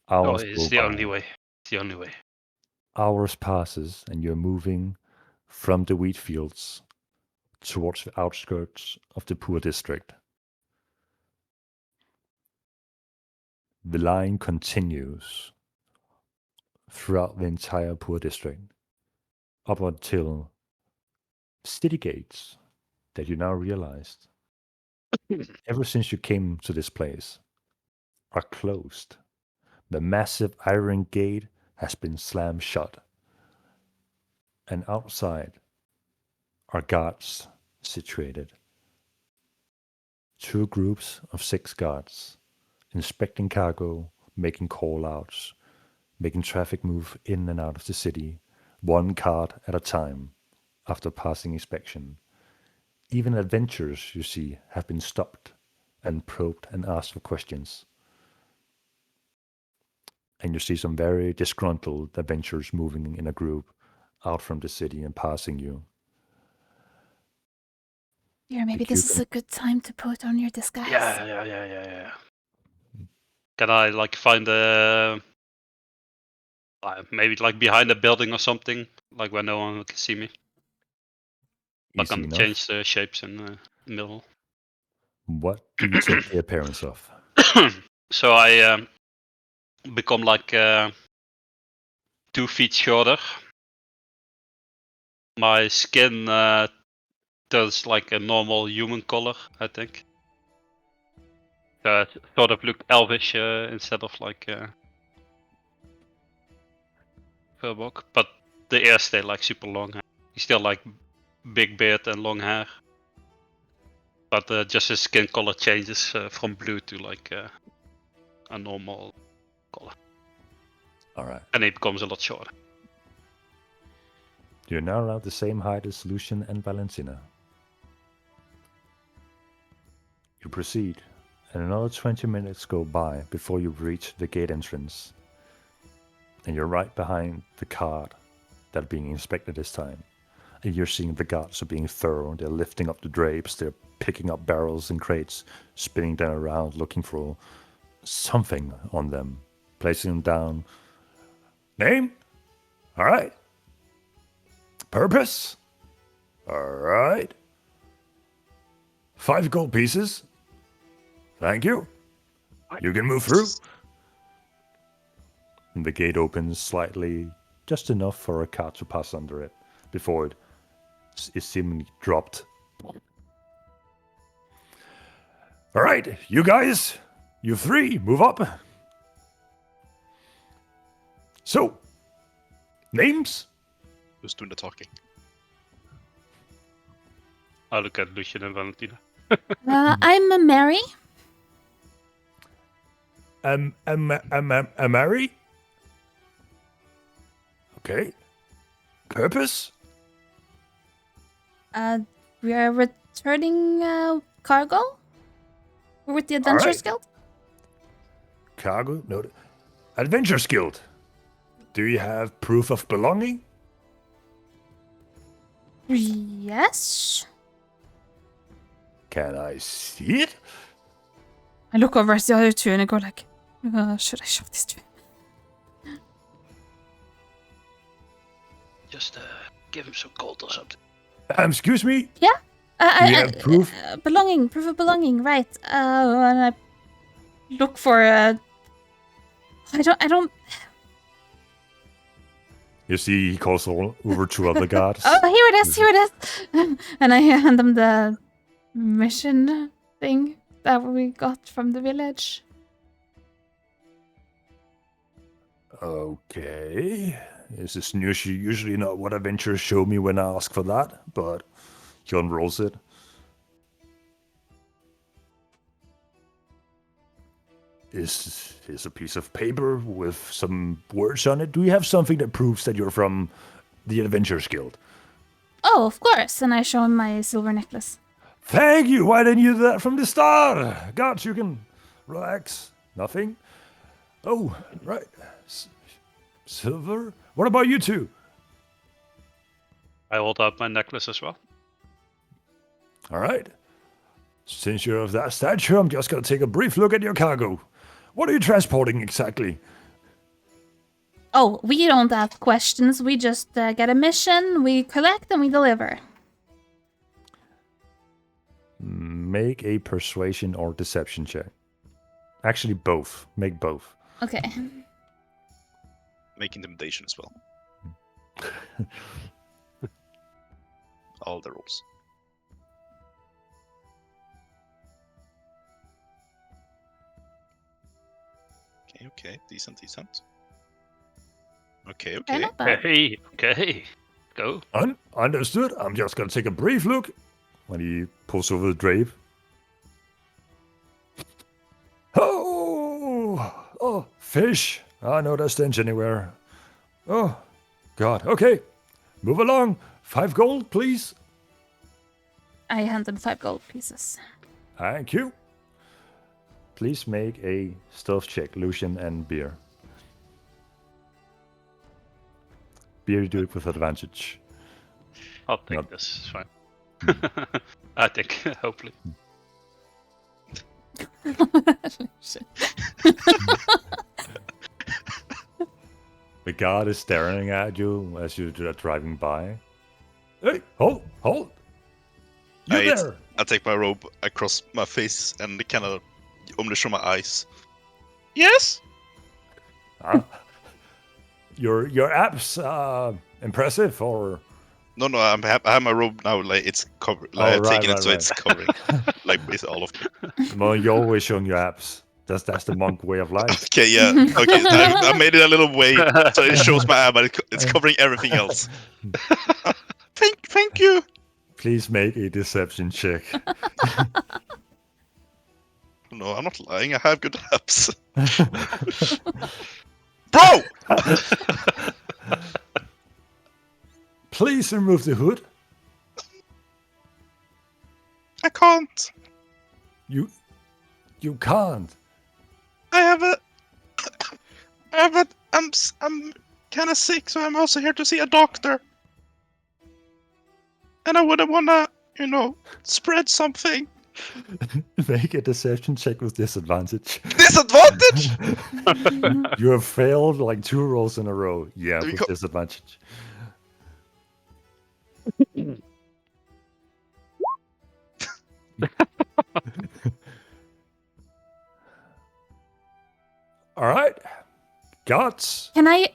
[SPEAKER 4] Hours
[SPEAKER 3] it's
[SPEAKER 4] go
[SPEAKER 3] the
[SPEAKER 4] by.
[SPEAKER 3] only way. It's the only way.
[SPEAKER 4] Hours passes, and you're moving from the wheat fields towards the outskirts of the poor district. The line continues throughout the entire poor district, up until city gates that you now realized, ever since you came to this place, are closed. The massive iron gate has been slammed shut. And outside are guards situated. 2 groups of 6 guards, inspecting cargo, making call-outs, making traffic move in and out of the city, 1 cart at a time, after passing inspection. Even adventurers, you see, have been stopped and probed and asked for questions. And you see some very disgruntled adventurers moving in a group out from the city and passing you.
[SPEAKER 1] Here, maybe
[SPEAKER 4] Did
[SPEAKER 1] this
[SPEAKER 4] you
[SPEAKER 1] is
[SPEAKER 4] con-
[SPEAKER 1] a good time to put on your disguise.
[SPEAKER 3] Yeah. Can I like find a maybe like behind a building or something, like where no one can see me? I
[SPEAKER 4] Easy
[SPEAKER 3] can
[SPEAKER 4] enough.
[SPEAKER 3] change the shapes in the middle.
[SPEAKER 4] What do you take the appearance of?
[SPEAKER 3] So I become like 2 feet shorter. My skin turns like a normal human color, I think. Sort of look elvish instead of like Verbok, but the ears stay like super long. He's still like big beard and long hair, but just his skin color changes from blue to like a normal color,
[SPEAKER 4] All right.
[SPEAKER 3] and he becomes a lot shorter.
[SPEAKER 4] You're now around the same height as Lucian and Valentina. You proceed, and another 20 minutes go by before you reach the gate entrance. And you're right behind the cart that are being inspected this time. And you're seeing the guards are being thorough. They're lifting up the drapes, they're picking up barrels and crates, spinning them around, looking for something on them, placing them down. Name? All right. Purpose? All right. 5 gold pieces. Thank you. You can move through. And the gate opens slightly, just enough for a cart to pass under it, before it is seemingly dropped. All right, you guys, you 3, move up. So, names?
[SPEAKER 2] Who's doing the talking?
[SPEAKER 3] I look at Lucian and Valentina.
[SPEAKER 1] I'm Mary.
[SPEAKER 4] Mary? Okay. Purpose?
[SPEAKER 1] We are returning cargo. We're with the Adventurers
[SPEAKER 4] right.
[SPEAKER 1] Guild.
[SPEAKER 4] Cargo? No. Adventurers Guild. Do you have proof of belonging?
[SPEAKER 1] Yes.
[SPEAKER 4] Can I see it?
[SPEAKER 1] I look over at the other 2 and I go like, should I show this to him?
[SPEAKER 3] Just give him some gold or something.
[SPEAKER 4] Excuse me?
[SPEAKER 1] Yeah.
[SPEAKER 4] Do you have proof?
[SPEAKER 1] Belonging, proof of belonging, right? And I look for I don't.
[SPEAKER 4] You see, he calls over 2 other guards.
[SPEAKER 1] Oh, here it is. And I hand them the mission thing that we got from the village.
[SPEAKER 4] Okay. This is usually not what adventurers show me when I ask for that, but he unrolls it. Is a piece of paper with some words on it. Do you have something that proves that you're from the Adventurers Guild?
[SPEAKER 1] Oh, of course. And I show him my silver necklace.
[SPEAKER 4] Thank you. Why didn't you do that from the start? Guards, you can relax. Nothing. Oh, right. Silver? What about you two?
[SPEAKER 3] I hold up my necklace as well.
[SPEAKER 4] All right. Since you're of that stature, I'm just going to take a brief look at your cargo. What are you transporting exactly?
[SPEAKER 1] Oh, we don't ask questions. We just get a mission, we collect, and we deliver.
[SPEAKER 4] Make a persuasion or deception check. Actually, both. Make both.
[SPEAKER 1] Okay.
[SPEAKER 2] Make intimidation as well. All the rules. Okay. Decent. Okay.
[SPEAKER 1] Not bad.
[SPEAKER 3] Okay. Go.
[SPEAKER 4] Understood. I'm just going to take a brief look. When he pulls over the drape. Oh, fish. No that stench anywhere. Oh, God. Okay. Move along. 5 gold, please.
[SPEAKER 1] I hand them 5 gold pieces.
[SPEAKER 4] Thank you. Please make a stealth check, Lucian and Beer. Beer, do it with advantage.
[SPEAKER 3] I'll take
[SPEAKER 4] Yep.
[SPEAKER 3] this. It's fine. I think, hopefully.
[SPEAKER 1] Shit.
[SPEAKER 4] The guard is staring at you as you're driving by. Hey, hold! You
[SPEAKER 2] I
[SPEAKER 4] there!
[SPEAKER 2] take my robe across my face and kind of only show my eyes. Yes.
[SPEAKER 4] Your abs impressive, or
[SPEAKER 2] No, I have my robe now. Like it's covered. Like
[SPEAKER 4] Oh,
[SPEAKER 2] I've
[SPEAKER 4] right,
[SPEAKER 2] taken it, so
[SPEAKER 4] right.
[SPEAKER 2] it's covering like with all of it.
[SPEAKER 4] well, you're always showing your abs. That's the monk way of life.
[SPEAKER 2] Okay, yeah. Okay, I made it a little way so it shows my ab, but it's covering everything else. Thank you.
[SPEAKER 4] Please make a deception check.
[SPEAKER 2] No, I'm not lying. I have good abs. Bro!
[SPEAKER 4] Please remove the hood.
[SPEAKER 2] I can't.
[SPEAKER 4] You can't.
[SPEAKER 2] I'm kind of sick, so I'm also here to see a doctor. And I wouldn't wanna, spread something.
[SPEAKER 4] Make a deception check with disadvantage.
[SPEAKER 2] Disadvantage?
[SPEAKER 4] You have failed like 2 rolls in a row. Yeah,
[SPEAKER 2] There you
[SPEAKER 4] with
[SPEAKER 2] go.
[SPEAKER 4] disadvantage. All right. Guards.
[SPEAKER 1] Can I,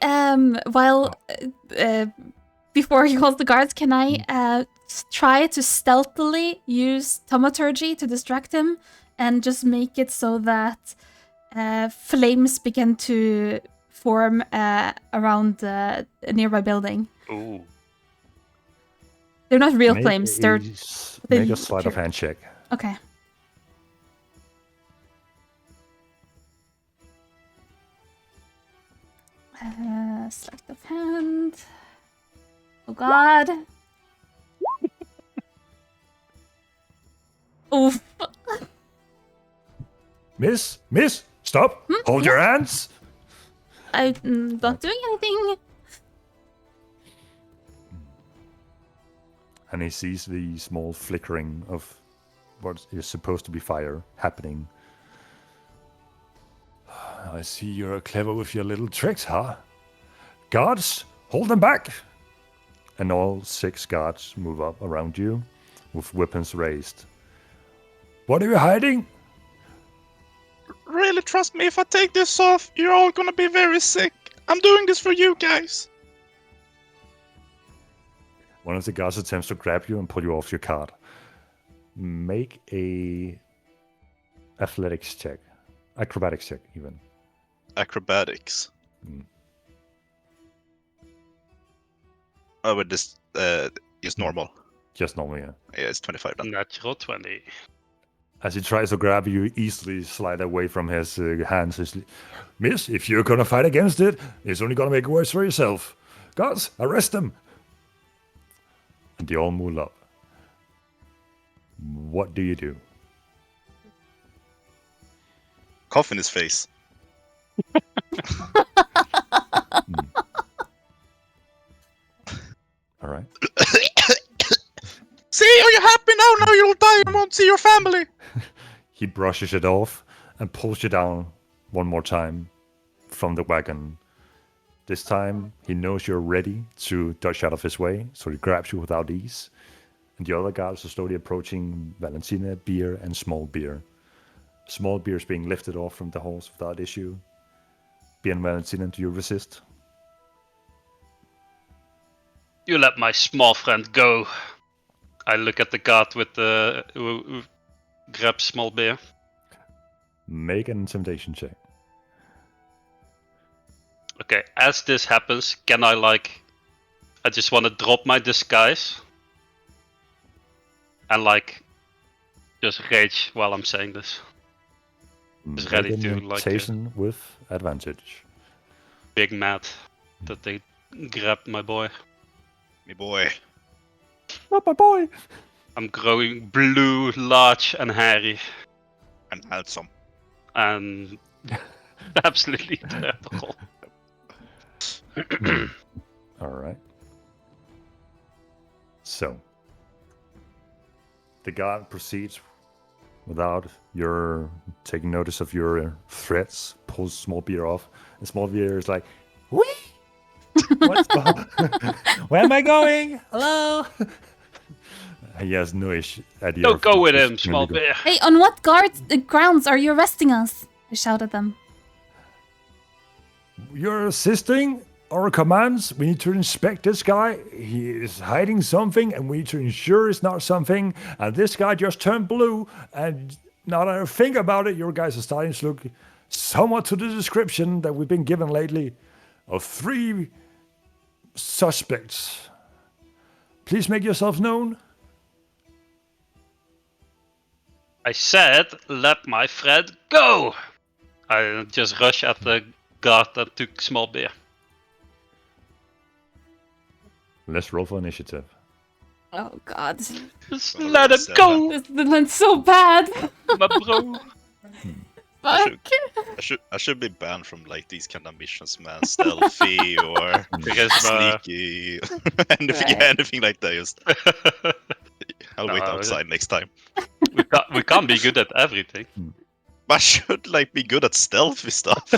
[SPEAKER 1] before he calls the guards, can I try to stealthily use thaumaturgy to distract him and just make it so that flames begin to form around a nearby building?
[SPEAKER 3] Ooh.
[SPEAKER 1] They're not real
[SPEAKER 4] Make
[SPEAKER 1] flames,
[SPEAKER 4] a
[SPEAKER 1] they're...
[SPEAKER 4] Make a sleight of hand check.
[SPEAKER 1] Okay. Sleight of hand. Oh god. Oof.
[SPEAKER 4] Miss, stop. Hold your hands.
[SPEAKER 1] I'm not doing anything.
[SPEAKER 4] And he sees the small flickering of what is supposed to be fire happening. I see you're clever with your little tricks, huh? Guards, hold them back! And all 6 guards move up around you with weapons raised. What are you hiding?
[SPEAKER 2] Really trust me, if I take this off, you're all gonna be very sick. I'm doing this for you guys.
[SPEAKER 4] One of the guards attempts to grab you and pull you off your cart. Make a athletics check. Acrobatics check, even.
[SPEAKER 2] Acrobatics.
[SPEAKER 4] Mm.
[SPEAKER 2] Oh, but this is normal.
[SPEAKER 4] Just normal, yeah.
[SPEAKER 2] Yeah, it's 25 then.
[SPEAKER 3] Natural 20.
[SPEAKER 4] As he tries to grab you, you easily slide away from his hands. Miss, if you're gonna fight against it, it's only gonna make it worse for yourself. Guards, arrest them! And they all move up. What do you do?
[SPEAKER 2] Cough in his face.
[SPEAKER 4] All right.
[SPEAKER 2] See, are you happy now? Now you'll die and won't see your family.
[SPEAKER 4] He brushes it off and pulls you down one more time from the wagon. This time, he knows you're ready to dodge out of his way, so he grabs you without ease. And the other guards are slowly approaching Valentina, Beer, and Small Beer. Small Beer is being lifted off from the horse without issue. Beer and Valentina, do you resist?
[SPEAKER 3] You let my small friend go. I look at the guard with the who grabs Small Beer.
[SPEAKER 4] Make an intimidation check.
[SPEAKER 3] Okay, as this happens, can I I just want to drop my disguise and just rage while I'm saying this. Just ready
[SPEAKER 4] Make an
[SPEAKER 3] to
[SPEAKER 4] intimidation with advantage.
[SPEAKER 3] big mad that they grabbed my boy.
[SPEAKER 2] Me boy.
[SPEAKER 4] Not my boy!
[SPEAKER 3] I'm growing blue, large, and hairy,
[SPEAKER 2] And handsome.
[SPEAKER 3] and absolutely terrible.
[SPEAKER 4] All right. So, the guard proceeds without your taking notice of your threats, pulls Small Beer off, and Small Beer is like, "Wee! What's Where am I going? Hello?" He has no idea.
[SPEAKER 3] Don't
[SPEAKER 4] of
[SPEAKER 3] go with
[SPEAKER 4] what's
[SPEAKER 3] him,
[SPEAKER 4] gonna
[SPEAKER 3] Small
[SPEAKER 4] go.
[SPEAKER 3] Bear.
[SPEAKER 1] Hey, on what grounds are you arresting us? I shout at them.
[SPEAKER 4] You're assisting our commands. We need to inspect this guy. He is hiding something, and we need to ensure it's not something. And this guy just turned blue, and now that I think about it, your guys are starting to look somewhat to the description that we've been given lately of 3 suspects. Please make yourself known.
[SPEAKER 3] I said, let my friend go! I just rush at the guard that took Small Bear.
[SPEAKER 4] Let's roll for initiative.
[SPEAKER 1] Oh God,
[SPEAKER 3] Just
[SPEAKER 2] Well,
[SPEAKER 3] let him
[SPEAKER 2] that's,
[SPEAKER 3] go,
[SPEAKER 1] this went so bad.
[SPEAKER 3] my bro.
[SPEAKER 1] Fuck.
[SPEAKER 2] I should be banned from these kind of missions, man. Stealthy or
[SPEAKER 3] Charisma.
[SPEAKER 2] sneaky,
[SPEAKER 1] Right.
[SPEAKER 2] anything like that. Just I'll wait
[SPEAKER 3] No,
[SPEAKER 2] outside next time.
[SPEAKER 3] we can't be good at everything.
[SPEAKER 2] But I should be good at stealthy stuff.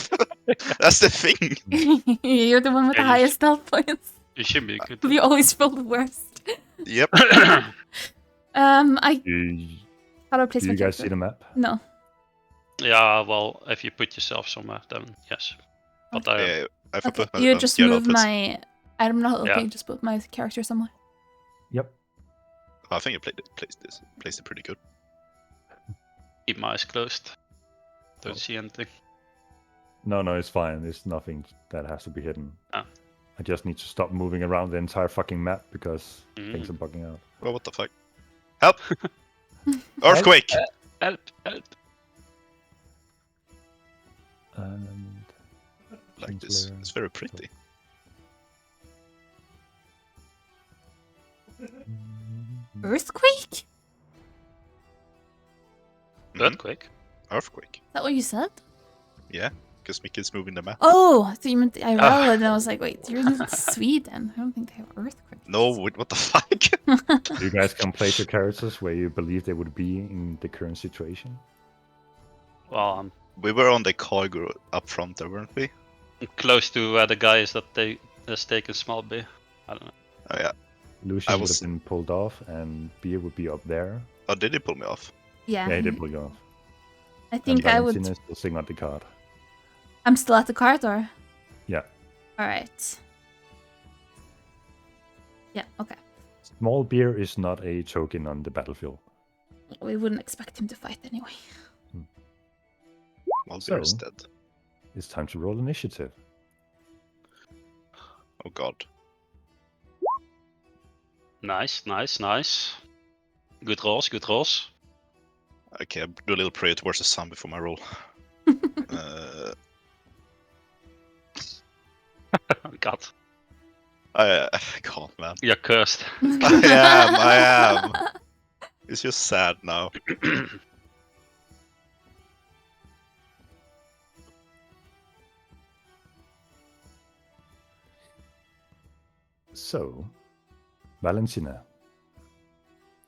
[SPEAKER 2] That's the thing.
[SPEAKER 1] You're the one with the
[SPEAKER 3] Yeah, you
[SPEAKER 1] highest stealth points.
[SPEAKER 3] You should be good.
[SPEAKER 1] We always roll the worst.
[SPEAKER 2] Yep.
[SPEAKER 1] I
[SPEAKER 4] Do
[SPEAKER 1] how do I place
[SPEAKER 4] you
[SPEAKER 1] my
[SPEAKER 4] guys see
[SPEAKER 1] character?
[SPEAKER 4] the map?
[SPEAKER 1] No.
[SPEAKER 3] Yeah, well, if you put yourself somewhere, then yes. But
[SPEAKER 2] If I
[SPEAKER 1] Okay.
[SPEAKER 2] put my
[SPEAKER 1] You just
[SPEAKER 2] gear
[SPEAKER 1] move
[SPEAKER 2] outfits,
[SPEAKER 1] my. I don't know. Okay,
[SPEAKER 3] Yeah.
[SPEAKER 1] just put my character somewhere.
[SPEAKER 4] Yep.
[SPEAKER 2] I think you placed it pretty good.
[SPEAKER 3] keep my eyes closed. Don't
[SPEAKER 4] Oh.
[SPEAKER 3] see anything.
[SPEAKER 4] No, it's fine. There's nothing that has to be hidden.
[SPEAKER 3] Ah.
[SPEAKER 4] I just need to stop moving around the entire fucking map because things are bugging out.
[SPEAKER 2] Well, what the fuck? Help! Earthquake!
[SPEAKER 3] Help!
[SPEAKER 4] And
[SPEAKER 2] Like this.
[SPEAKER 4] Sinclair.
[SPEAKER 2] It's very pretty.
[SPEAKER 1] Earthquake? Is
[SPEAKER 2] Mhm.
[SPEAKER 3] Earthquake.
[SPEAKER 2] Earthquake.
[SPEAKER 1] that what you said?
[SPEAKER 2] Yeah, because Mickey's moving the map.
[SPEAKER 1] Oh, so you meant the IRL, and I was like, wait, you're in Sweden. I don't think they have earthquakes.
[SPEAKER 2] No, what the fuck?
[SPEAKER 4] You guys can place your characters where you believe they would be in the current situation.
[SPEAKER 3] Well, I'm
[SPEAKER 2] We were on the cargo up front there, weren't we?
[SPEAKER 3] close to where the guy is that they has taken Small Bear. I don't know.
[SPEAKER 2] Oh yeah.
[SPEAKER 4] Lucius
[SPEAKER 2] I
[SPEAKER 4] would
[SPEAKER 2] was-
[SPEAKER 4] have been pulled off, and Beer would be up there.
[SPEAKER 2] Oh, did he pull me off?
[SPEAKER 1] Yeah,
[SPEAKER 4] Yeah, he did pull you off.
[SPEAKER 1] I think
[SPEAKER 4] and
[SPEAKER 1] I
[SPEAKER 4] Valentina
[SPEAKER 1] would.
[SPEAKER 4] is still sitting on the card.
[SPEAKER 1] I'm still at the card, or?
[SPEAKER 4] Yeah.
[SPEAKER 1] Alright. Yeah, okay.
[SPEAKER 4] Small Beer is not a token on the battlefield.
[SPEAKER 1] We wouldn't expect him to fight anyway.
[SPEAKER 2] Well,
[SPEAKER 4] So-
[SPEAKER 2] Bear's dead.
[SPEAKER 4] It's time to roll initiative.
[SPEAKER 2] Oh god.
[SPEAKER 3] Nice. Good rolls.
[SPEAKER 2] Okay, I'll do a little prayer towards the sun before my roll.
[SPEAKER 3] God,
[SPEAKER 2] I can't, man.
[SPEAKER 3] you're cursed.
[SPEAKER 2] I am. It's just sad now.
[SPEAKER 4] So, Valentina,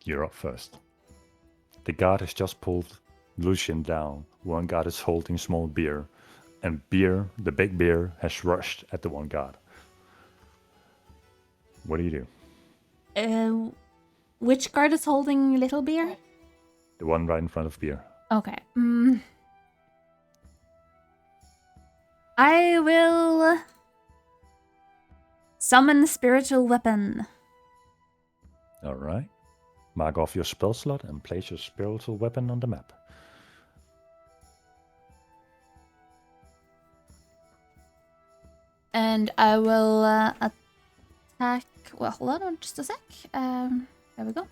[SPEAKER 4] you're up first. The guard has just pulled Lucian down. One guard is holding small beer, and beer, the big beer, has rushed at the one guard. What do you do?
[SPEAKER 1] Which guard is holding little beer?
[SPEAKER 4] The one right in front of beer.
[SPEAKER 1] Okay. I will summon spiritual weapon.
[SPEAKER 4] All right. Mark off your spell slot and place your spiritual weapon on the map.
[SPEAKER 1] And I will attack. Well, hold on just a sec. There we go.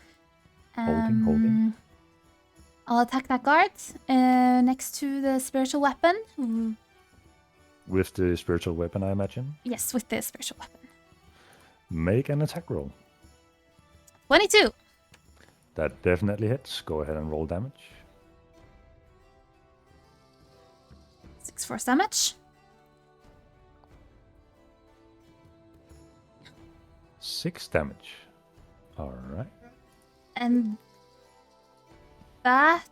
[SPEAKER 4] Holding.
[SPEAKER 1] I'll attack that guard next to the spiritual weapon.
[SPEAKER 4] With the spiritual weapon, I imagine.
[SPEAKER 1] Yes, with the spiritual weapon.
[SPEAKER 4] Make an attack roll.
[SPEAKER 1] 22.
[SPEAKER 4] That definitely hits. Go ahead and roll damage.
[SPEAKER 1] 6 force damage.
[SPEAKER 4] 6 damage. All right.
[SPEAKER 1] And that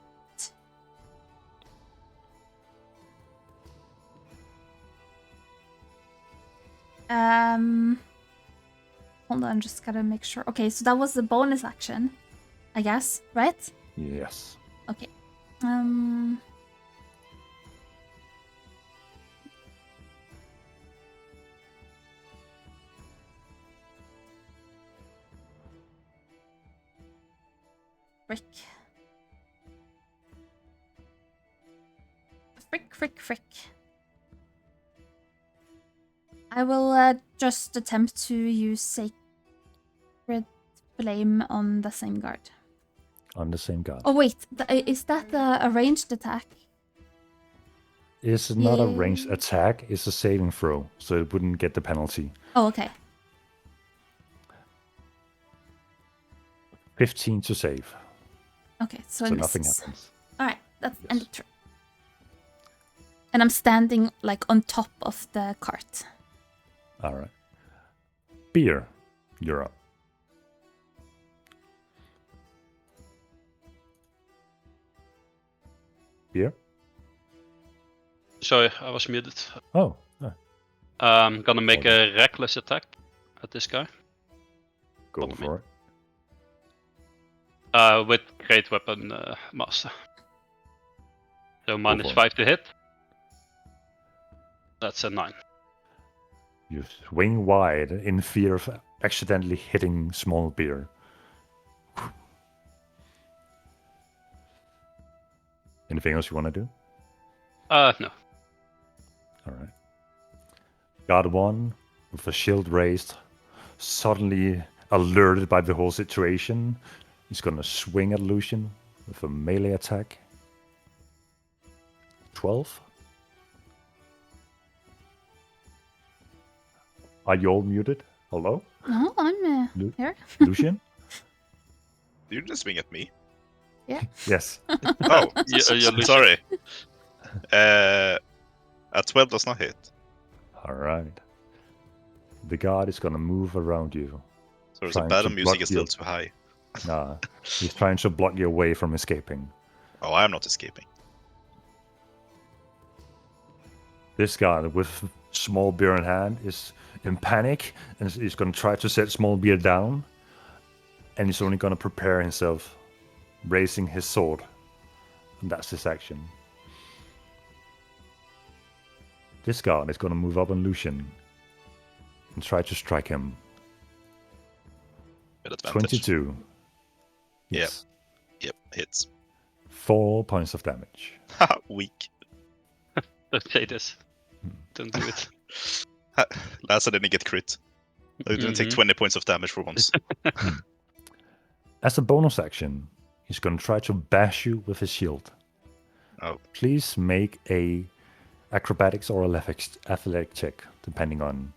[SPEAKER 1] hold on, just gotta make sure. Okay, so that was the bonus action, I guess, right?
[SPEAKER 4] Yes.
[SPEAKER 1] Okay. Frick. I will just attempt to use Sacred Flame on the same guard.
[SPEAKER 4] On the same guard.
[SPEAKER 1] Oh wait, is that a ranged attack?
[SPEAKER 4] It's not a
[SPEAKER 1] Yeah.
[SPEAKER 4] ranged attack, it's a saving throw, so it wouldn't get the penalty.
[SPEAKER 1] Oh, okay.
[SPEAKER 4] 15 to save,
[SPEAKER 1] Okay, so
[SPEAKER 4] so
[SPEAKER 1] it
[SPEAKER 4] nothing
[SPEAKER 1] misses.
[SPEAKER 4] happens.
[SPEAKER 1] Alright, that's
[SPEAKER 4] Yes.
[SPEAKER 1] end of turn. And I'm standing like on top of the cart.
[SPEAKER 4] All right. Beer, you're up. Beer?
[SPEAKER 3] Sorry, I was muted.
[SPEAKER 4] Oh, no.
[SPEAKER 3] I'm gonna make
[SPEAKER 4] Okay.
[SPEAKER 3] a reckless attack at this guy.
[SPEAKER 4] Go
[SPEAKER 3] Follow me.
[SPEAKER 4] for it.
[SPEAKER 3] With Great Weapon Master. So minus
[SPEAKER 4] for it.
[SPEAKER 3] 5 to hit. That's a 9.
[SPEAKER 4] You swing wide in fear of accidentally hitting small beer. Anything else you want to do?
[SPEAKER 3] No.
[SPEAKER 4] All right. Guard 1, with the shield raised, suddenly alerted by the whole situation, he's gonna swing at Lucian with a melee attack. 12. Are you all muted? Hello?
[SPEAKER 1] No, I'm
[SPEAKER 4] Lu-
[SPEAKER 1] here.
[SPEAKER 4] Lucian?
[SPEAKER 2] You didn't swing at me.
[SPEAKER 4] Yes.
[SPEAKER 2] Oh,
[SPEAKER 3] You're Lucian.
[SPEAKER 2] sorry. A 12 does not hit.
[SPEAKER 4] All right. The guard is gonna move around you.
[SPEAKER 2] So the
[SPEAKER 4] Trying
[SPEAKER 2] battle
[SPEAKER 4] to
[SPEAKER 2] music
[SPEAKER 4] block
[SPEAKER 2] is still
[SPEAKER 4] you.
[SPEAKER 2] too high.
[SPEAKER 4] Nah, he's trying to block you away from escaping.
[SPEAKER 2] Oh, I'm not escaping.
[SPEAKER 4] This guy with small beer in hand is in panic and he's going to try to set small beer down. And he's only going to prepare himself, raising his sword. And that's his action. This guard is going to move up on Lucian and try to strike him.
[SPEAKER 2] With advantage.
[SPEAKER 4] 22.
[SPEAKER 2] Yep.
[SPEAKER 4] Yes.
[SPEAKER 2] Yep, hits.
[SPEAKER 4] 4 points of damage.
[SPEAKER 2] Haha, weak.
[SPEAKER 3] Don't say this. Don't do it.
[SPEAKER 2] Last I didn't get crit. I didn't take
[SPEAKER 3] Mhm.
[SPEAKER 2] 20 points of damage for once.
[SPEAKER 4] As a bonus action, he's going to try to bash you with his shield.
[SPEAKER 2] Oh.
[SPEAKER 4] Please make a acrobatics or athletic check, depending on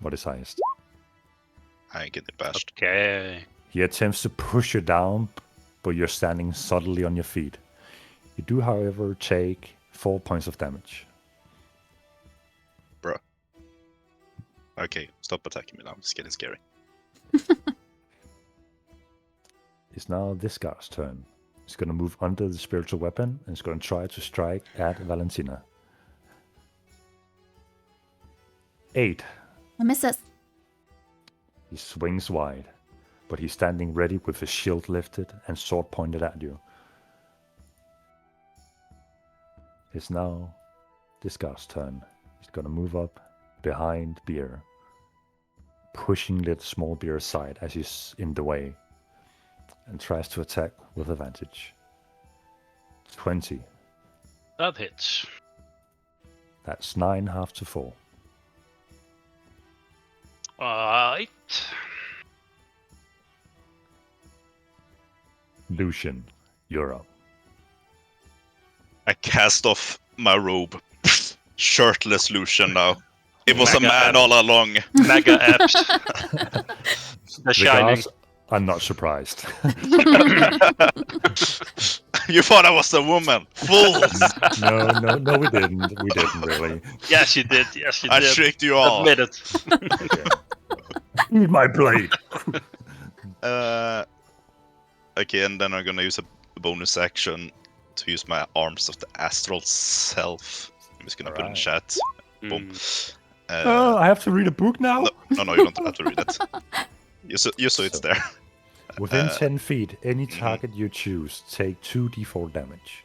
[SPEAKER 4] what is highest.
[SPEAKER 2] I ain't getting bashed.
[SPEAKER 3] Okay.
[SPEAKER 4] He attempts to push you down, but you're standing solidly on your feet. You do, however, take 4 points of damage.
[SPEAKER 2] Okay, stop attacking me now. It's getting scary.
[SPEAKER 4] It's now this guy's turn. He's gonna move under the spiritual weapon and he's gonna try to strike at Valentina. 8.
[SPEAKER 1] I misses.
[SPEAKER 4] He swings wide, but he's standing ready with his shield lifted and sword pointed at you. It's now this guy's turn. He's gonna move up behind Beer, pushing little small Beer aside as he's in the way, and tries to attack with advantage. 20.
[SPEAKER 3] That hits.
[SPEAKER 4] That's 9 half to 4.
[SPEAKER 3] Right.
[SPEAKER 4] Lucian, you're up.
[SPEAKER 2] I cast off my robe. Shirtless Lucian now. It was a
[SPEAKER 3] Mega
[SPEAKER 2] man
[SPEAKER 3] app.
[SPEAKER 2] all along.
[SPEAKER 3] Mega apps. The
[SPEAKER 4] The
[SPEAKER 3] Shining.
[SPEAKER 4] guards are not surprised.
[SPEAKER 2] You thought I was a woman. Fools!
[SPEAKER 4] No, we didn't. We didn't really.
[SPEAKER 3] Yes, you did. Yes, you
[SPEAKER 2] I
[SPEAKER 3] did.
[SPEAKER 2] tricked you all.
[SPEAKER 3] Admit it.
[SPEAKER 4] Okay. Eat my blade.
[SPEAKER 2] Okay, and then I'm gonna use a bonus action to use my Arms of the Astral Self. I'm just gonna put in
[SPEAKER 4] Alright.
[SPEAKER 2] chat. Boom.
[SPEAKER 3] Mm.
[SPEAKER 4] Oh, I have to read a book now?
[SPEAKER 2] No, you don't have to read it. You saw it's
[SPEAKER 4] So-
[SPEAKER 2] there.
[SPEAKER 4] Within
[SPEAKER 2] Uh,
[SPEAKER 4] 10 feet, any
[SPEAKER 2] mhm.
[SPEAKER 4] target you choose, take 2d4 damage.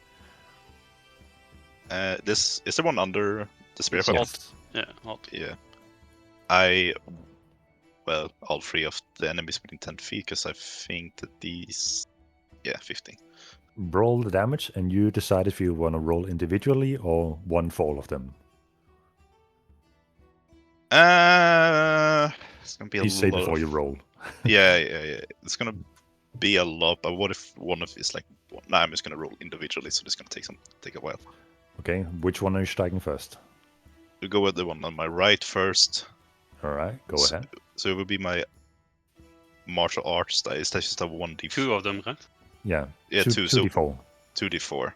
[SPEAKER 2] This is the one under the spirit
[SPEAKER 3] It's
[SPEAKER 2] weapon.
[SPEAKER 4] Yes.
[SPEAKER 3] Yeah, hot.
[SPEAKER 2] Yeah. Well, all 3 of the enemies within 10 feet, because I think that these. Yeah, 15.
[SPEAKER 4] Roll the damage, and you decide if you want to roll individually or one for all of them.
[SPEAKER 2] It's gonna be a
[SPEAKER 4] Please say
[SPEAKER 2] lot.
[SPEAKER 4] before you roll.
[SPEAKER 2] Yeah. It's gonna be a lot, but what if one of is like. Nah, I'm just gonna roll individually, so it's gonna take a while.
[SPEAKER 4] Okay, which one are you striking first?
[SPEAKER 2] We'll go with the one on my right first.
[SPEAKER 4] Alright, go
[SPEAKER 2] S-
[SPEAKER 4] ahead.
[SPEAKER 2] So it will be my martial arts dice. That's just a 1d4.
[SPEAKER 3] 2 of them, right?
[SPEAKER 4] Yeah,
[SPEAKER 2] Yeah, 2. So
[SPEAKER 4] 2d4.
[SPEAKER 2] 2d4.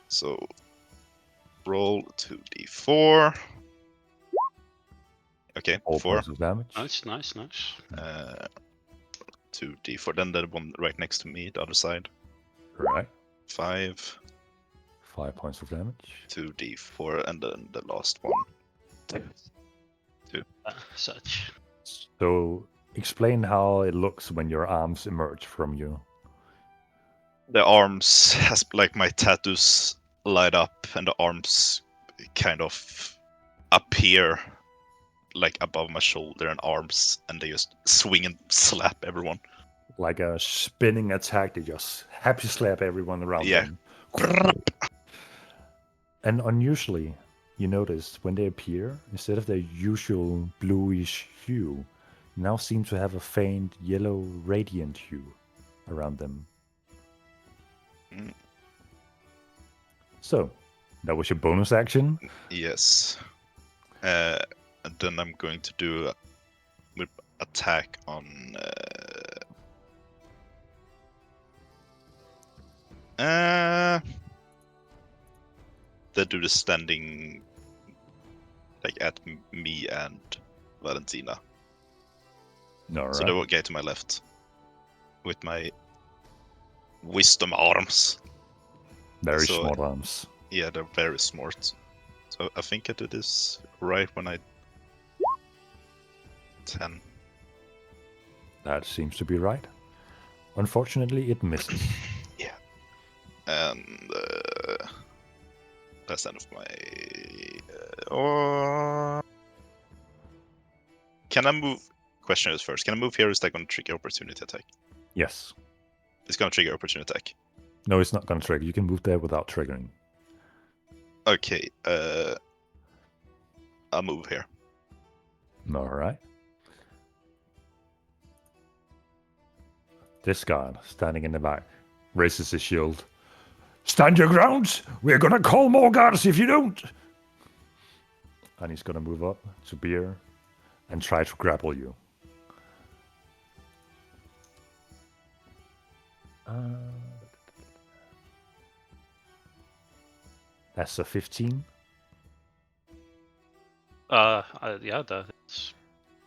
[SPEAKER 2] So roll 2d4. Okay,
[SPEAKER 4] 4
[SPEAKER 2] 4.
[SPEAKER 4] points of damage.
[SPEAKER 3] Nice, nice, nice.
[SPEAKER 2] 2d4. Then the one right next to me, the other side.
[SPEAKER 4] Right.
[SPEAKER 2] 5.
[SPEAKER 4] 5 points of damage.
[SPEAKER 2] 2d4, and then the last one.
[SPEAKER 3] Such.
[SPEAKER 4] So, explain how it looks when your arms emerge from you.
[SPEAKER 2] The arms has like my tattoos light up, and the arms kind of appear like above my shoulder and arms, and they just swing and slap everyone.
[SPEAKER 4] Like a spinning attack, they just happy slap everyone around
[SPEAKER 2] Yeah.
[SPEAKER 4] them. And unusually, you notice when they appear, instead of their usual bluish hue, now seem to have a faint yellow radiant hue around them.
[SPEAKER 2] Mm.
[SPEAKER 4] So, that was your bonus action.
[SPEAKER 2] Yes. And then I'm going to do with attack on. They do the standing like at me and Valentina.
[SPEAKER 4] All
[SPEAKER 2] So
[SPEAKER 4] right.
[SPEAKER 2] they will get to my left with my wisdom arms.
[SPEAKER 4] Very
[SPEAKER 2] so-
[SPEAKER 4] small arms.
[SPEAKER 2] Yeah, they're very smart. So I think I did this right when I 10.
[SPEAKER 4] That seems to be right. Unfortunately, it misses.
[SPEAKER 2] And that's the end of my. Or can I move? Question is first. Can I move here? Or is that going to trigger opportunity attack?
[SPEAKER 4] Yes.
[SPEAKER 2] It's going to trigger opportunity attack.
[SPEAKER 4] No, it's not going to trigger. You can move there without triggering.
[SPEAKER 2] Okay. I'll move here.
[SPEAKER 4] All right. This guard, standing in the back, raises his shield. Stand your ground! We're gonna call more guards if you don't! And he's gonna move up to Beer and try to grapple you. That's a 15.
[SPEAKER 3] Yeah, that's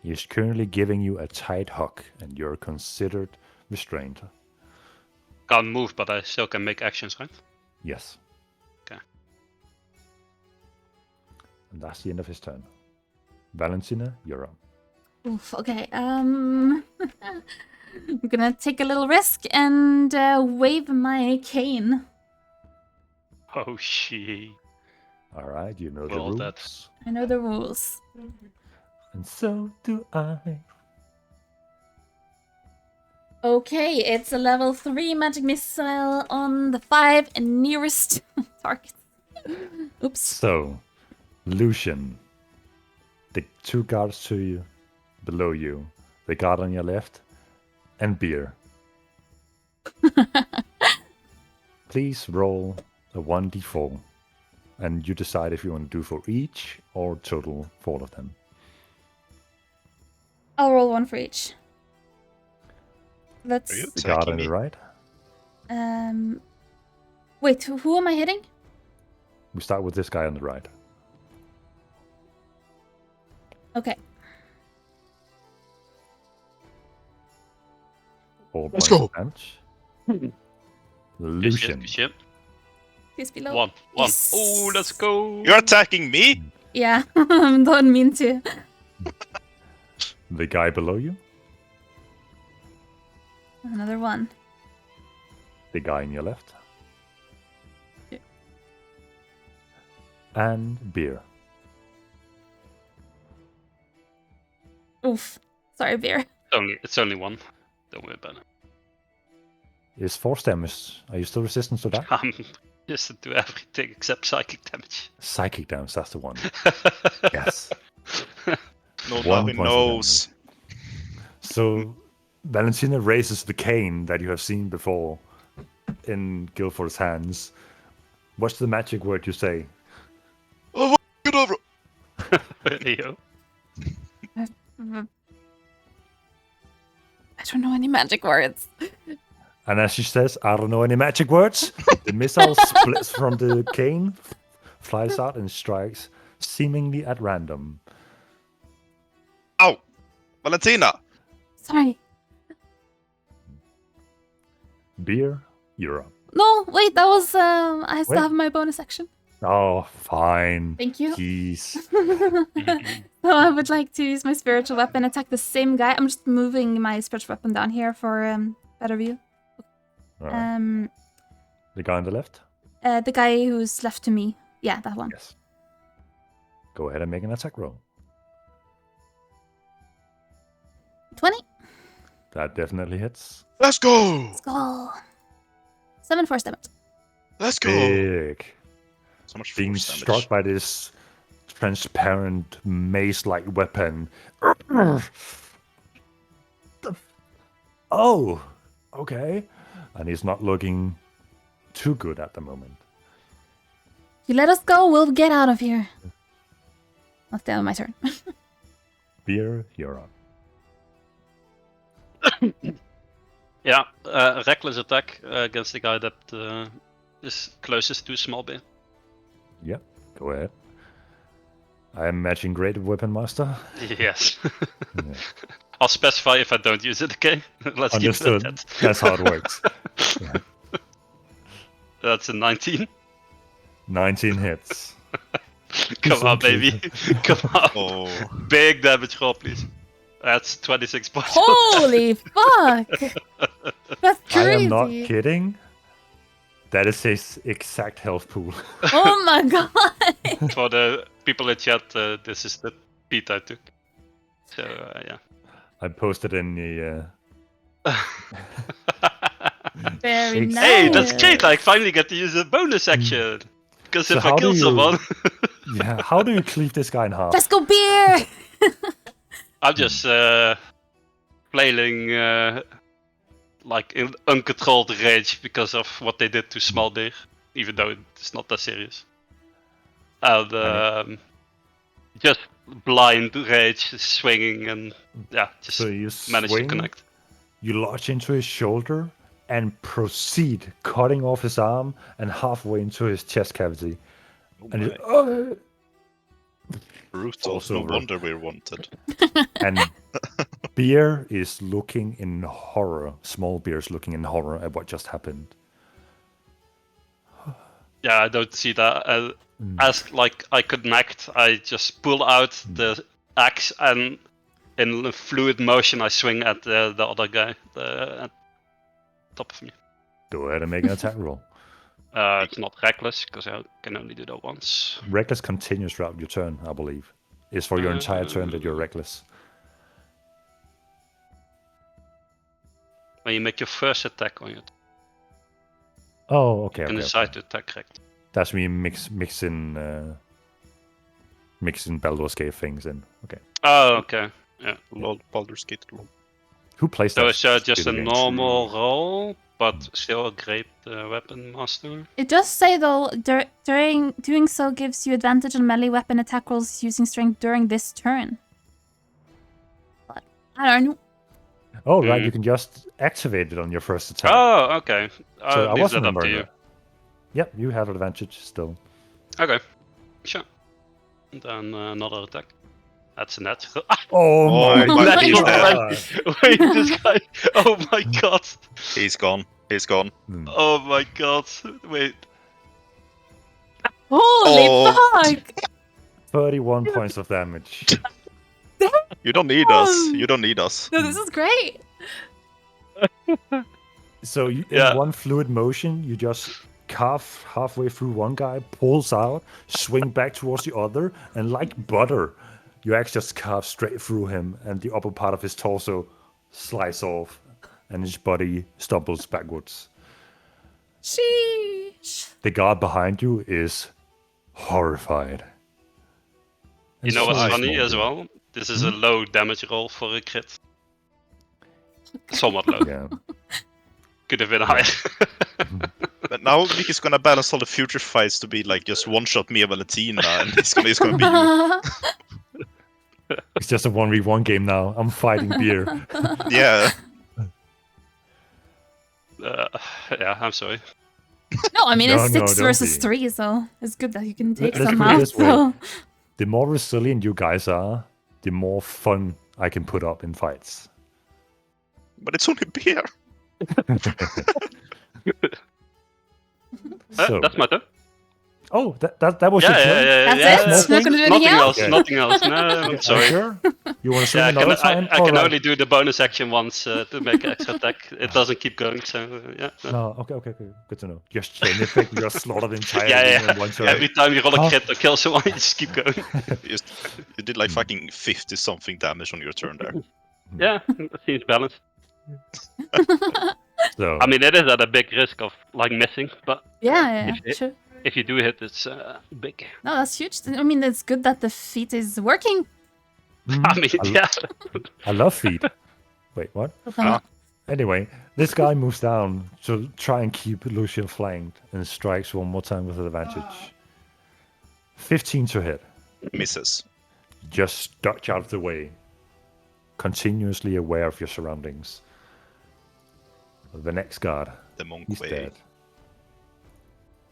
[SPEAKER 4] He is currently giving you a tight hug, and you're considered restrained.
[SPEAKER 3] can't move, but I still can make actions, right?
[SPEAKER 4] Yes.
[SPEAKER 3] Okay.
[SPEAKER 4] And that's the end of his turn. Valentina, you're up.
[SPEAKER 1] Oof, okay. I'm gonna take a little risk and wave my cane.
[SPEAKER 3] Oh, she.
[SPEAKER 4] All right, you know the
[SPEAKER 3] Well,
[SPEAKER 4] rules.
[SPEAKER 3] that-
[SPEAKER 1] I know the rules.
[SPEAKER 4] And so do I.
[SPEAKER 1] Okay, it's a level 3 magic missile on the 5 nearest target. Oops.
[SPEAKER 4] So, Lucian, the two guards to you, below you, the guard on your left, and Beer. Please roll a 1d4, and you decide if you want to do for each or total for all of them.
[SPEAKER 1] I'll roll one for each. Let's.
[SPEAKER 2] Are you
[SPEAKER 4] The guard
[SPEAKER 2] attacking
[SPEAKER 4] on
[SPEAKER 2] me?
[SPEAKER 4] the right.
[SPEAKER 1] Wait, who am I hitting?
[SPEAKER 4] We start with this guy on the right.
[SPEAKER 1] Okay.
[SPEAKER 4] 4
[SPEAKER 2] Let's
[SPEAKER 4] points
[SPEAKER 2] go.
[SPEAKER 4] of damage.
[SPEAKER 3] Good
[SPEAKER 4] Lucian.
[SPEAKER 3] shit.
[SPEAKER 1] Please below.
[SPEAKER 3] One.
[SPEAKER 1] Yes.
[SPEAKER 3] Oh, let's go.
[SPEAKER 2] You're attacking me?
[SPEAKER 1] Yeah, don't mean to.
[SPEAKER 4] The guy below you.
[SPEAKER 1] Another one.
[SPEAKER 4] The guy on your left.
[SPEAKER 1] Yeah.
[SPEAKER 4] And Beer.
[SPEAKER 1] Oof. Sorry, Beer.
[SPEAKER 3] It's only one. Don't worry about it.
[SPEAKER 4] Is force damage. Are you still resistant to that?
[SPEAKER 3] I'm just to do everything except psychic damage.
[SPEAKER 4] Psychic damage, that's the one. Yes.
[SPEAKER 2] No,
[SPEAKER 4] 1
[SPEAKER 2] now he
[SPEAKER 4] point of
[SPEAKER 2] knows.
[SPEAKER 4] So Valentina raises the cane that you have seen before in Guilford's hands. What's the magic word you say?
[SPEAKER 2] Oh, get over!
[SPEAKER 3] Yo.
[SPEAKER 1] I don't know any magic words.
[SPEAKER 4] And as she says, I don't know any magic words, the missile splits from the cane, flies out and strikes seemingly at random.
[SPEAKER 2] Ow! Valentina!
[SPEAKER 1] Sorry.
[SPEAKER 4] Beer, you're up.
[SPEAKER 1] No, wait, that was. I still
[SPEAKER 4] Wait.
[SPEAKER 1] have my bonus action.
[SPEAKER 4] Oh, fine.
[SPEAKER 1] Thank you.
[SPEAKER 4] Jeez.
[SPEAKER 1] So I would like to use my spiritual weapon, attack the same guy. I'm just moving my spiritual weapon down here for better view.
[SPEAKER 4] All right. The guy on the left?
[SPEAKER 1] The guy who's left to me. Yeah, that one.
[SPEAKER 4] Yes. Go ahead and make an attack roll.
[SPEAKER 1] 20.
[SPEAKER 4] That definitely hits.
[SPEAKER 2] Let's go!
[SPEAKER 1] Let's go. 7 force damage.
[SPEAKER 2] Let's go!
[SPEAKER 4] Big.
[SPEAKER 2] So much
[SPEAKER 4] Being
[SPEAKER 2] force damage.
[SPEAKER 4] struck by this transparent mace-like weapon. Oh, okay. And he's not looking too good at the moment.
[SPEAKER 1] You let us go, we'll get out of here. That's the end of my turn.
[SPEAKER 4] Beer, you're up.
[SPEAKER 3] Yeah, reckless attack against the guy that is closest to small bear.
[SPEAKER 4] Yep, go ahead. I am matching great weapon master.
[SPEAKER 3] Yes.
[SPEAKER 4] Yeah.
[SPEAKER 3] I'll specify if I don't use it, okay? Let's keep it
[SPEAKER 4] Understood.
[SPEAKER 3] at that.
[SPEAKER 4] That's how it works. Yeah.
[SPEAKER 3] That's a 19.
[SPEAKER 4] 19 hits.
[SPEAKER 3] Come on, baby. Come on.
[SPEAKER 2] Oh,
[SPEAKER 3] Big damage roll, please. That's 26 points.
[SPEAKER 1] Holy fuck! That's
[SPEAKER 4] I
[SPEAKER 1] crazy.
[SPEAKER 4] am not kidding. That is his exact health pool.
[SPEAKER 1] Oh my god!
[SPEAKER 3] For the people in chat, this is the beat I took. So, yeah.
[SPEAKER 4] I posted in the...
[SPEAKER 1] Very nice.
[SPEAKER 3] Hey, that's great! I finally get to use a bonus action! Because
[SPEAKER 4] So
[SPEAKER 3] if I
[SPEAKER 4] how
[SPEAKER 3] kill
[SPEAKER 4] do you-
[SPEAKER 3] someone,
[SPEAKER 4] Yeah, how do you cleave this guy in half?
[SPEAKER 1] Let's go, beer!
[SPEAKER 3] I'm just flailing like in uncontrolled rage because of what they did to Small Bear, even though it's not that serious. And just blind rage, swinging, and yeah, just
[SPEAKER 4] So you
[SPEAKER 3] manage to
[SPEAKER 4] swing,
[SPEAKER 3] connect.
[SPEAKER 4] you launch into his shoulder and proceed cutting off his arm and halfway into his chest cavity. And you,
[SPEAKER 2] Brutal.
[SPEAKER 4] Also
[SPEAKER 2] No
[SPEAKER 4] rough.
[SPEAKER 2] wonder we're wanted.
[SPEAKER 4] And Beer is looking in horror. Small Beer is looking in horror at what just happened.
[SPEAKER 3] Yeah, I don't see that. As like I couldn't act, I just pull out the axe and in fluid motion I swing at the other guy at top of me.
[SPEAKER 4] Go ahead and make an attack roll.
[SPEAKER 3] It's not reckless because I can only do that once.
[SPEAKER 4] Reckless continues throughout your turn, I believe. It's for your entire turn that you're reckless.
[SPEAKER 3] When you make your first attack on it,
[SPEAKER 4] Oh, okay.
[SPEAKER 3] you can
[SPEAKER 4] okay,
[SPEAKER 3] decide
[SPEAKER 4] okay.
[SPEAKER 3] to attack correct.
[SPEAKER 4] That's when you mix in Baldur's Gate things in. Okay.
[SPEAKER 3] Oh, okay. Yeah.
[SPEAKER 2] Lol, Baldur's Gate. Lol.
[SPEAKER 4] Who plays
[SPEAKER 3] So
[SPEAKER 4] that?
[SPEAKER 3] it's just a
[SPEAKER 4] video game?
[SPEAKER 3] normal roll, but still a great weapon master.
[SPEAKER 1] It does say though, during doing so gives you advantage on melee weapon attack rolls using strength during this turn. But I don't know.
[SPEAKER 4] Oh, right. You can just activate it on your first attack.
[SPEAKER 3] Oh, okay.
[SPEAKER 4] So
[SPEAKER 3] I'll
[SPEAKER 4] I
[SPEAKER 3] leave
[SPEAKER 4] wasn't
[SPEAKER 3] that up to
[SPEAKER 4] remembering
[SPEAKER 3] you.
[SPEAKER 4] that. Yep, you have advantage still.
[SPEAKER 3] Okay, sure. Then another attack. That's a net.
[SPEAKER 4] Oh
[SPEAKER 2] my
[SPEAKER 3] Natural
[SPEAKER 2] God.
[SPEAKER 3] 20. Wait, this guy. Oh my god.
[SPEAKER 2] He's gone. He's gone.
[SPEAKER 3] Oh my god. Wait.
[SPEAKER 1] Holy
[SPEAKER 2] Oh.
[SPEAKER 1] fuck!
[SPEAKER 4] 31 points of damage.
[SPEAKER 2] You don't need us. You don't need us.
[SPEAKER 1] No, this is great.
[SPEAKER 4] So you,
[SPEAKER 3] Yeah.
[SPEAKER 4] in one fluid motion, you just carve halfway through one guy, pulls out, swing back towards the other, and like butter, you actually just carve straight through him, and the upper part of his torso slices off, and his body stumbles backwards.
[SPEAKER 1] Sheesh.
[SPEAKER 4] The guard behind you is horrified.
[SPEAKER 3] You know what's
[SPEAKER 4] So
[SPEAKER 3] funny
[SPEAKER 4] small,
[SPEAKER 3] as
[SPEAKER 4] dude.
[SPEAKER 3] well? This is a low damage roll for a crit. Somewhat low.
[SPEAKER 4] Yeah.
[SPEAKER 3] Could have been higher.
[SPEAKER 2] But now Nick is gonna balance all the future fights to be like just one shot me and Valentina, and it's gonna be you.
[SPEAKER 4] It's just a 1v1 game now. I'm fighting beer.
[SPEAKER 2] Yeah.
[SPEAKER 3] Yeah, I'm sorry.
[SPEAKER 1] No, I mean
[SPEAKER 4] No,
[SPEAKER 1] it's
[SPEAKER 4] no,
[SPEAKER 1] 6
[SPEAKER 4] don't
[SPEAKER 1] versus
[SPEAKER 4] be.
[SPEAKER 1] 3, so it's good that you can take
[SPEAKER 4] Let's
[SPEAKER 1] some
[SPEAKER 4] put it
[SPEAKER 1] out.
[SPEAKER 4] this way.
[SPEAKER 1] So.
[SPEAKER 4] The more resilient you guys are, the more fun I can put up in fights.
[SPEAKER 2] But it's only beer.
[SPEAKER 4] So,
[SPEAKER 3] That's my turn.
[SPEAKER 4] oh, that was
[SPEAKER 3] Yeah,
[SPEAKER 4] your
[SPEAKER 3] yeah,
[SPEAKER 4] turn?
[SPEAKER 3] yeah,
[SPEAKER 1] That's
[SPEAKER 3] yeah.
[SPEAKER 1] it? Not gonna do anything
[SPEAKER 3] Nothing
[SPEAKER 1] else?
[SPEAKER 3] else.
[SPEAKER 4] Okay.
[SPEAKER 3] Nothing else. No,
[SPEAKER 4] Are
[SPEAKER 3] I'm
[SPEAKER 4] you
[SPEAKER 3] sorry.
[SPEAKER 4] sure? You want to swing
[SPEAKER 3] Yeah,
[SPEAKER 4] another time?
[SPEAKER 3] I can
[SPEAKER 4] Alright.
[SPEAKER 3] only do the bonus action once to make an extra attack. It doesn't keep going, so yeah. No.
[SPEAKER 4] No, okay, good to know. Just chain effect, you just slaughter the entire
[SPEAKER 3] Yeah,
[SPEAKER 4] room in one turn.
[SPEAKER 3] Every time you roll a
[SPEAKER 4] Huh?
[SPEAKER 3] crit or kill someone, you just keep going.
[SPEAKER 2] You did like fucking 50 something damage on your turn there.
[SPEAKER 3] Yeah, that seems balanced.
[SPEAKER 4] So,
[SPEAKER 3] I mean, it is at a big risk of like missing, but
[SPEAKER 1] Yeah,
[SPEAKER 3] If-
[SPEAKER 1] sure.
[SPEAKER 3] if you do hit, it's big.
[SPEAKER 1] No, that's huge. I mean, it's good that the feat is working.
[SPEAKER 3] I mean,
[SPEAKER 4] I lo-
[SPEAKER 3] yeah.
[SPEAKER 4] I love feet. Wait, what? Anyway, this guy moves down to try and keep Lucian flanked and strikes one more time with an advantage. 15 to hit.
[SPEAKER 2] Misses.
[SPEAKER 4] Just dodge out of the way. Continuously aware of your surroundings. The next guard,
[SPEAKER 2] The monk
[SPEAKER 4] he's
[SPEAKER 2] way.
[SPEAKER 4] dead.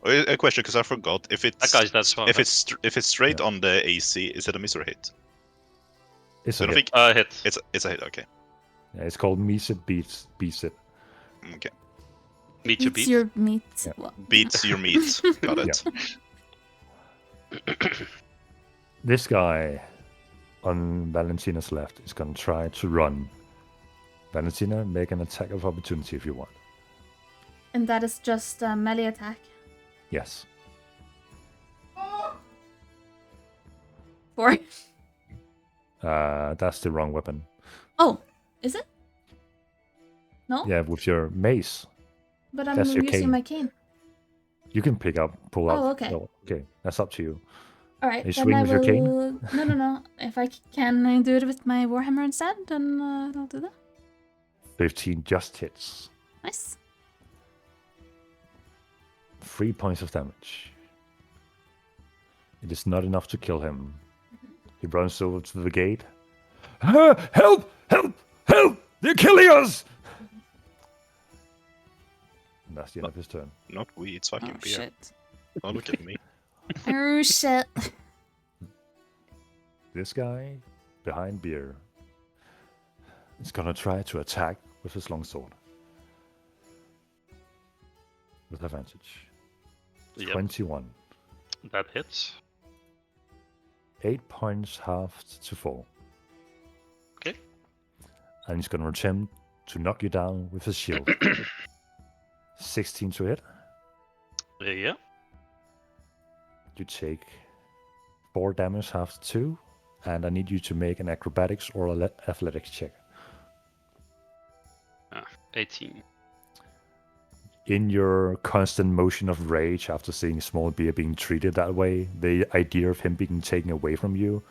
[SPEAKER 2] Oh, a question, because I forgot. If it's
[SPEAKER 3] That guy's dead as well.
[SPEAKER 2] if it's straight on the AC, is it a miss or a hit?
[SPEAKER 4] It's
[SPEAKER 2] I
[SPEAKER 4] a
[SPEAKER 2] don't
[SPEAKER 4] hit.
[SPEAKER 2] think
[SPEAKER 3] Hit.
[SPEAKER 2] it's a hit. Okay.
[SPEAKER 4] Yeah, it's called Meets It Beats it.
[SPEAKER 2] Okay.
[SPEAKER 3] Meet your
[SPEAKER 1] Eats
[SPEAKER 3] beat.
[SPEAKER 1] your meat.
[SPEAKER 4] Yeah.
[SPEAKER 1] Well,
[SPEAKER 2] Beats your meat. Got it.
[SPEAKER 4] This guy on Valentina's left is going to try to run. Valentina, make an attack of opportunity if you want.
[SPEAKER 1] and that is just a melee attack.
[SPEAKER 4] Yes.
[SPEAKER 1] 4.
[SPEAKER 4] That's the wrong weapon.
[SPEAKER 1] Oh, is it? No?
[SPEAKER 4] Yeah, with your mace,
[SPEAKER 1] But I'm
[SPEAKER 4] that's your
[SPEAKER 1] using
[SPEAKER 4] cane.
[SPEAKER 1] my cane.
[SPEAKER 4] you can pull out.
[SPEAKER 1] Oh, okay.
[SPEAKER 4] Oh, okay, that's up to you.
[SPEAKER 1] Alright,
[SPEAKER 4] You
[SPEAKER 1] then
[SPEAKER 4] swing
[SPEAKER 1] I
[SPEAKER 4] with your cane?
[SPEAKER 1] will... No. If I can do it with my Warhammer instead, then I'll do that.
[SPEAKER 4] 15 just hits.
[SPEAKER 1] Nice.
[SPEAKER 4] 3 points of damage. It is not enough to kill him. He runs over to the gate. Ah, help! Help! Help! They're killing us! And that's the end of his turn.
[SPEAKER 2] Not we. It's fucking
[SPEAKER 1] Oh,
[SPEAKER 2] beer.
[SPEAKER 1] shit.
[SPEAKER 2] Oh, look at me.
[SPEAKER 1] Oh, shit.
[SPEAKER 4] This guy behind Beer is gonna try to attack with his longsword. With advantage.
[SPEAKER 3] Yep.
[SPEAKER 4] 21.
[SPEAKER 3] That hits.
[SPEAKER 4] 8 points halved to 4.
[SPEAKER 3] Okay.
[SPEAKER 4] And he's gonna attempt to knock you down with his shield. 16 to hit.
[SPEAKER 3] Yeah.
[SPEAKER 4] You take 4 damage halved to 2. And I need you to make an acrobatics or athletics check.
[SPEAKER 3] 18.
[SPEAKER 4] In your constant motion of rage after seeing Small Beer being treated that way, the idea of him being taken away from you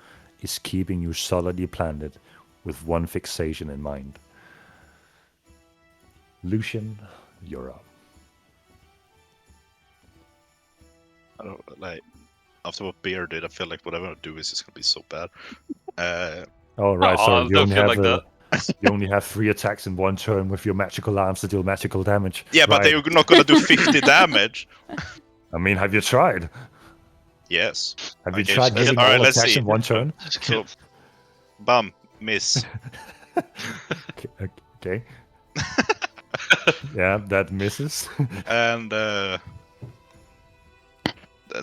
[SPEAKER 4] is keeping you solidly planted with one fixation in mind. Lucian, you're up.
[SPEAKER 2] I don't like. After what Bear did, I feel like whatever I do is just gonna be so bad.
[SPEAKER 4] Oh, right,
[SPEAKER 3] Oh,
[SPEAKER 4] sorry. You
[SPEAKER 3] don't
[SPEAKER 4] only,
[SPEAKER 3] feel
[SPEAKER 4] have,
[SPEAKER 3] like that.
[SPEAKER 4] you only have 3 attacks in one turn with your magical arms to deal magical damage.
[SPEAKER 2] Yeah, but
[SPEAKER 4] Right.
[SPEAKER 2] they're not gonna do 50 damage.
[SPEAKER 4] I mean, have you tried?
[SPEAKER 2] Yes.
[SPEAKER 4] Have you
[SPEAKER 2] Okay,
[SPEAKER 4] tried
[SPEAKER 2] so-
[SPEAKER 4] hitting
[SPEAKER 2] alright,
[SPEAKER 4] all
[SPEAKER 2] let's
[SPEAKER 4] attacks
[SPEAKER 2] see.
[SPEAKER 4] in one turn?
[SPEAKER 2] So, bam, miss.
[SPEAKER 4] Okay. Yeah, that misses.
[SPEAKER 2] And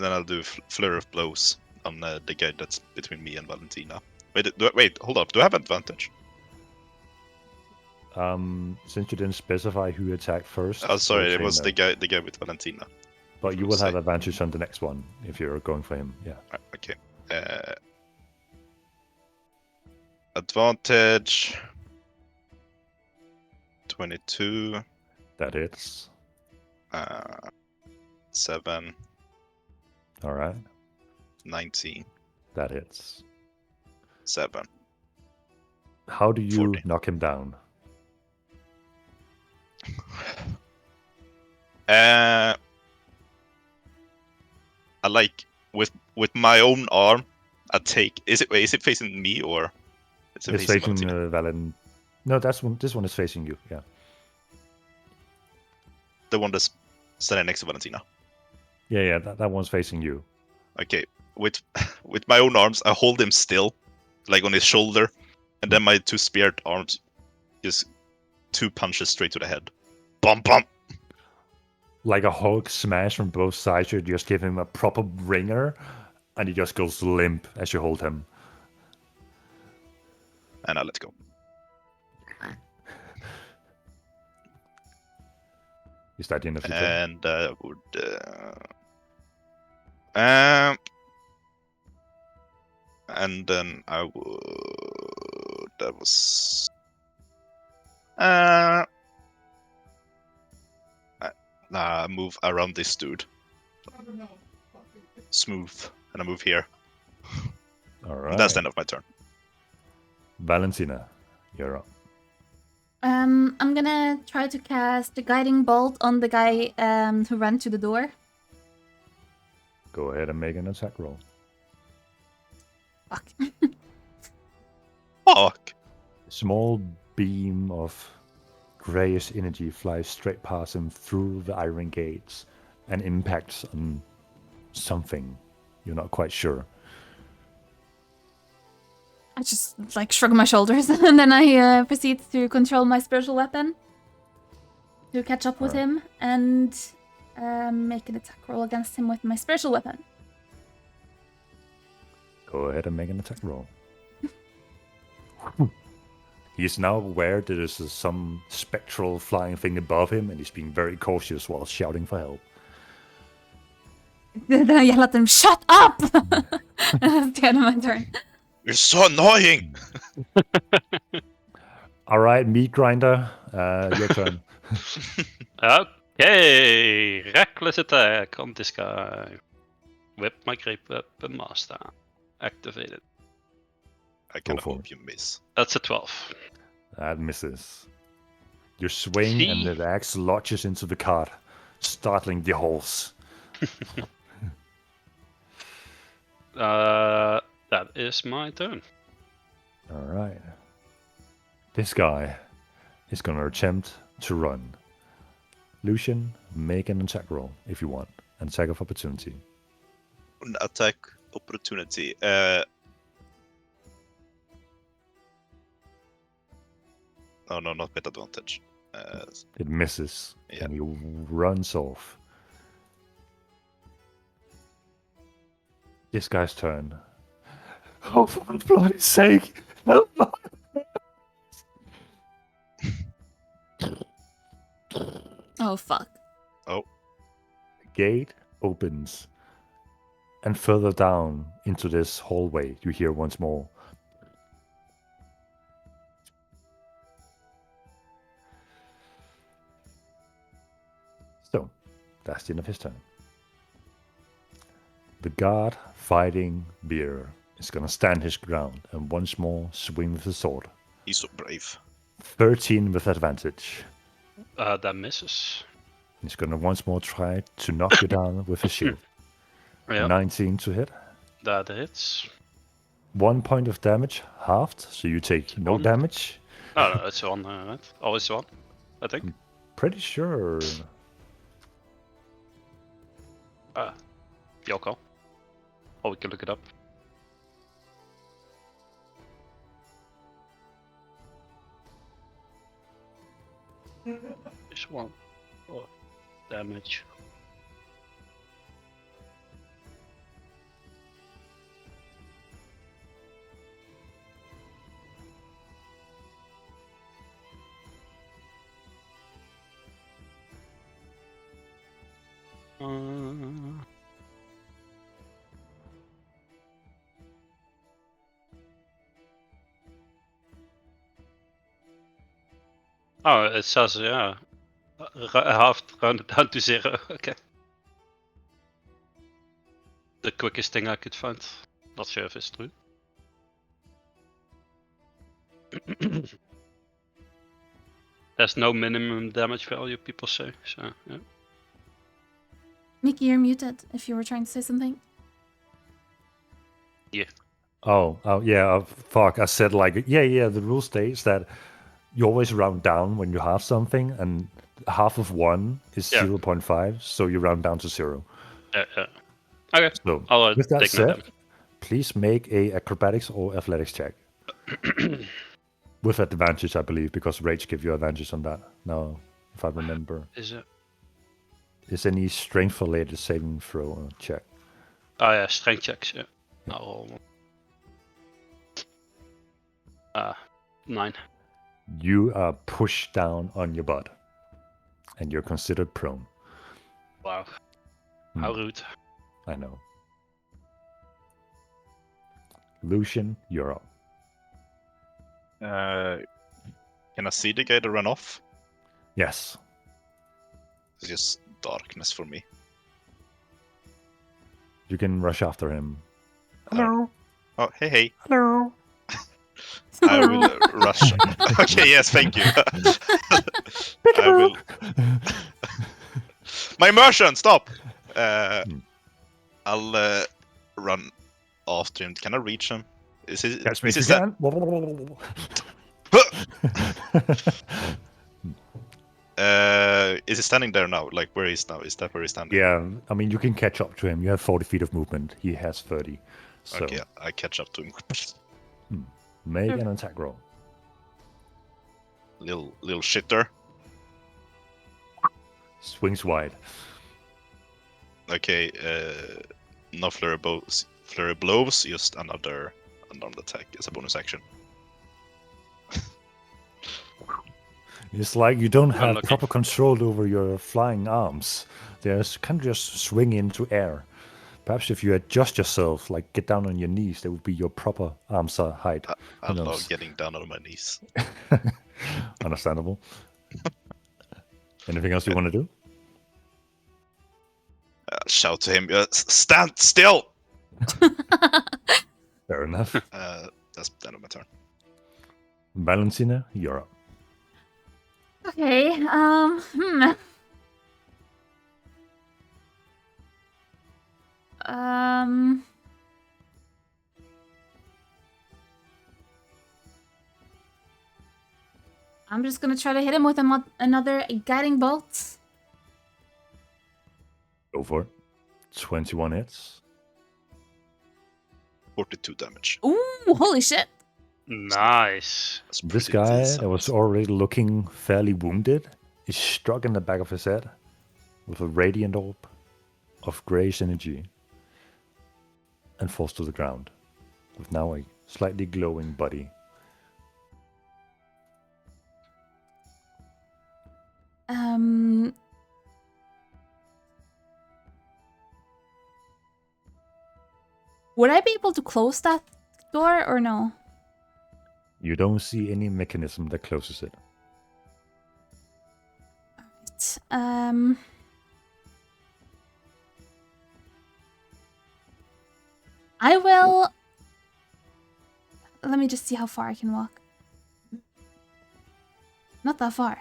[SPEAKER 2] then I'll do flurry of blows on the guy that's between me and Valentina. Wait, hold up. Do I have advantage?
[SPEAKER 4] Since you didn't specify who attacked first.
[SPEAKER 2] Oh, sorry,
[SPEAKER 4] we'll
[SPEAKER 2] it
[SPEAKER 4] say
[SPEAKER 2] was
[SPEAKER 4] no.
[SPEAKER 2] the guy with Valentina.
[SPEAKER 4] But you
[SPEAKER 2] we'll
[SPEAKER 4] will have
[SPEAKER 2] say.
[SPEAKER 4] advantage on the next one if you're going for him. Yeah.
[SPEAKER 2] Okay. Advantage. 22.
[SPEAKER 4] That hits.
[SPEAKER 2] 7.
[SPEAKER 4] All right.
[SPEAKER 2] 19.
[SPEAKER 4] That hits.
[SPEAKER 2] 7.
[SPEAKER 4] How do you
[SPEAKER 2] 40.
[SPEAKER 4] knock him down?
[SPEAKER 2] I like with my own arm. I take. Is it facing me or?
[SPEAKER 4] It's
[SPEAKER 2] facing
[SPEAKER 4] facing
[SPEAKER 2] Valentina?
[SPEAKER 4] Valen. No, this one is facing you. Yeah.
[SPEAKER 2] The one that's standing next to Valentina.
[SPEAKER 4] Yeah. That one's facing you.
[SPEAKER 2] Okay, with my own arms, I hold him still, like on his shoulder, and then my 2 speared arms just 2 punches straight to the head. Bum bum.
[SPEAKER 4] Like a Hulk smash from both sides. You just give him a proper ringer, and he just goes limp as you hold him.
[SPEAKER 2] And I let go.
[SPEAKER 4] Is that the end of your turn?
[SPEAKER 2] And would and then I would. That was. I move around this dude. Smooth, and I move here.
[SPEAKER 4] All
[SPEAKER 2] And
[SPEAKER 4] right.
[SPEAKER 2] that's the end of my turn.
[SPEAKER 4] Valentina, you're up.
[SPEAKER 1] I'm gonna try to cast a guiding bolt on the guy who ran to the door.
[SPEAKER 4] Go ahead and make an attack roll.
[SPEAKER 1] Fuck.
[SPEAKER 2] Fuck.
[SPEAKER 4] A small beam of grayish energy flies straight past him through the iron gates and impacts on something. You're not quite sure.
[SPEAKER 1] I just like shrug my shoulders and then I proceed to control my spiritual weapon to catch up with him and make an attack roll against him with my spiritual weapon.
[SPEAKER 4] Go ahead and make an attack roll. He's now aware that there's some spectral flying thing above him, and he's being very cautious while shouting for help.
[SPEAKER 1] Then I yell at them, "Shut up!" That's the end of my turn.
[SPEAKER 2] You're so annoying.
[SPEAKER 4] All right, meat grinder, your turn.
[SPEAKER 3] Okay, reckless attack on this guy. Whip my great weapon master. Activated.
[SPEAKER 2] I kind of
[SPEAKER 4] for
[SPEAKER 2] hope you miss.
[SPEAKER 3] That's a 12.
[SPEAKER 4] That misses. You swing, and
[SPEAKER 3] See?
[SPEAKER 4] the axe lodges into the cart, startling the horse.
[SPEAKER 3] That is my turn.
[SPEAKER 4] All right. This guy is going to attempt to run. Lucian, make an attack roll if you want. An attack of opportunity.
[SPEAKER 2] An attack opportunity. Oh no, not with advantage.
[SPEAKER 4] It misses,
[SPEAKER 2] Yeah.
[SPEAKER 4] and he runs off. This guy's turn. Oh, for bloody sake! Help!
[SPEAKER 1] Oh fuck.
[SPEAKER 2] Oh,
[SPEAKER 4] The gate opens, and further down into this hallway, you hear once more. So, that's the end of his turn. The guard fighting Beer is gonna stand his ground and once more swing with the sword.
[SPEAKER 2] he's so brave.
[SPEAKER 4] 13 with advantage.
[SPEAKER 3] That misses.
[SPEAKER 4] He's gonna once more try to knock you down with his shield.
[SPEAKER 3] Yeah,
[SPEAKER 4] 19 to hit.
[SPEAKER 3] that hits.
[SPEAKER 4] 1 point of damage, halved, so you take no
[SPEAKER 3] One.
[SPEAKER 4] damage.
[SPEAKER 3] No, it's one, right? Always one, I think.
[SPEAKER 4] Pretty sure.
[SPEAKER 3] Your call. Or we can look it up. Just one. Oh, damage. Oh, it says, yeah. Half round it down to 0. Okay. The quickest thing I could find. Not sure if it's true. There's no minimum damage value, people say. So, yeah.
[SPEAKER 1] Mickey, you're muted if you were trying to say something.
[SPEAKER 4] Oh, yeah, fuck. I said, like, yeah, the rule states that you always round down when you halve something, and half of 1 is
[SPEAKER 3] Yeah.
[SPEAKER 4] 0.5, so you round down to 0.
[SPEAKER 3] Yeah. Okay.
[SPEAKER 4] So,
[SPEAKER 3] I'll
[SPEAKER 4] with that
[SPEAKER 3] take
[SPEAKER 4] said,
[SPEAKER 3] that.
[SPEAKER 4] please make a acrobatics or athletics check. With advantage, I believe, because rage give you advantage on that. Now, if I remember.
[SPEAKER 3] Is it?
[SPEAKER 4] Is any strength-related saving throw or check?
[SPEAKER 3] Oh yeah, strength checks, yeah. I'll... 9.
[SPEAKER 4] You are pushed down on your butt, and you're considered prone.
[SPEAKER 3] Wow. How rude.
[SPEAKER 4] I know. Lucian, you're up.
[SPEAKER 2] Can I see the guy to run off?
[SPEAKER 4] Yes.
[SPEAKER 2] It's just darkness for me.
[SPEAKER 4] You can rush after him.
[SPEAKER 2] Hello. Oh, hey.
[SPEAKER 4] Hello.
[SPEAKER 2] I will rush. Okay, yes, thank you. I will. My immersion, stop! I'll run after him. Can I reach him? Is he?
[SPEAKER 4] Catch me
[SPEAKER 2] Is
[SPEAKER 4] if
[SPEAKER 2] he
[SPEAKER 4] you
[SPEAKER 2] is he standing there now? Like where he's now? Is that where he's standing?
[SPEAKER 4] Yeah, I mean, you can catch up to him. You have 40 feet of movement. He has 30. So
[SPEAKER 2] Okay, I catch up to him.
[SPEAKER 4] make an attack roll.
[SPEAKER 2] Little shitter.
[SPEAKER 4] Swings wide.
[SPEAKER 2] Okay, no flurry blows. Just another attack as a bonus action.
[SPEAKER 4] It's like you don't have
[SPEAKER 3] Unlucky.
[SPEAKER 4] proper control over your flying arms. They can just swing into air. Perhaps if you adjust yourself, like get down on your knees, that would be your proper arms height.
[SPEAKER 2] I
[SPEAKER 4] Who
[SPEAKER 2] love
[SPEAKER 4] knows?
[SPEAKER 2] getting down on my knees.
[SPEAKER 4] Understandable. Anything else you want to do?
[SPEAKER 2] Shout to him, stand still!
[SPEAKER 4] Fair enough.
[SPEAKER 2] That's the end of my turn.
[SPEAKER 4] Valentina, you're up.
[SPEAKER 1] Okay, I'm just gonna try to hit him with another guiding bolt.
[SPEAKER 4] Go for it. 21 hits.
[SPEAKER 2] 42 damage.
[SPEAKER 1] Ooh, holy shit.
[SPEAKER 3] Nice.
[SPEAKER 2] That's
[SPEAKER 4] This
[SPEAKER 2] pretty
[SPEAKER 4] guy
[SPEAKER 2] decent.
[SPEAKER 4] that was already looking fairly wounded is struck in the back of his head with a radiant orb of grayish energy and falls to the ground with now a slightly glowing body.
[SPEAKER 1] Would I be able to close that door or no?
[SPEAKER 4] You don't see any mechanism that closes it.
[SPEAKER 1] I will. Let me just see how far I can walk. Not that far.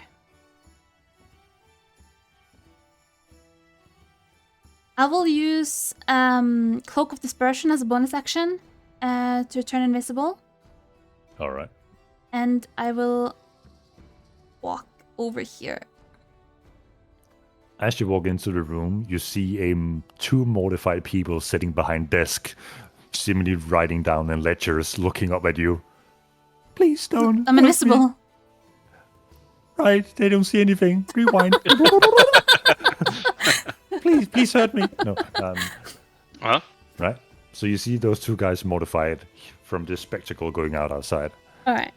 [SPEAKER 1] I will use Cloak of Dispersion as a bonus action to turn invisible.
[SPEAKER 4] All right.
[SPEAKER 1] And I will walk over here.
[SPEAKER 4] As you walk into the room, you see two mortified people sitting behind desk, seemingly writing down in ledgers, looking up at you. Please don't.
[SPEAKER 1] I'm
[SPEAKER 4] hurt me."
[SPEAKER 1] invisible.
[SPEAKER 4] Right, they don't see anything. Rewind. please hurt me. No.
[SPEAKER 3] Huh?
[SPEAKER 4] Right. So you see those two guys mortified from this spectacle going out outside.
[SPEAKER 1] Alright.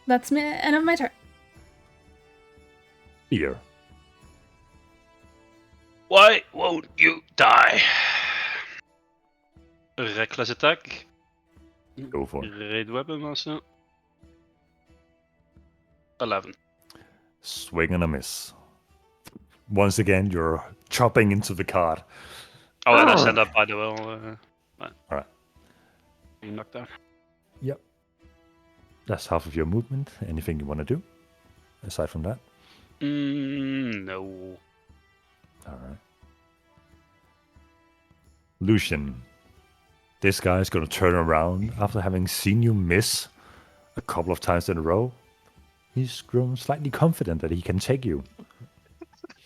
[SPEAKER 1] That's me. End of my turn.
[SPEAKER 4] Here.
[SPEAKER 3] Why won't you die? Reckless attack.
[SPEAKER 4] Go for it.
[SPEAKER 3] Raid weapon also. 11.
[SPEAKER 4] Swing and a miss. Once again, you're chopping into the cart.
[SPEAKER 3] Oh, and I stand up by the wall.
[SPEAKER 4] Alright.
[SPEAKER 3] You knocked down.
[SPEAKER 4] Yep. That's half of your movement. Anything you want to do aside from that?
[SPEAKER 3] No.
[SPEAKER 4] Alright. Lucian. This guy's gonna turn around after having seen you miss a couple of times in a row. He's grown slightly confident that he can take you.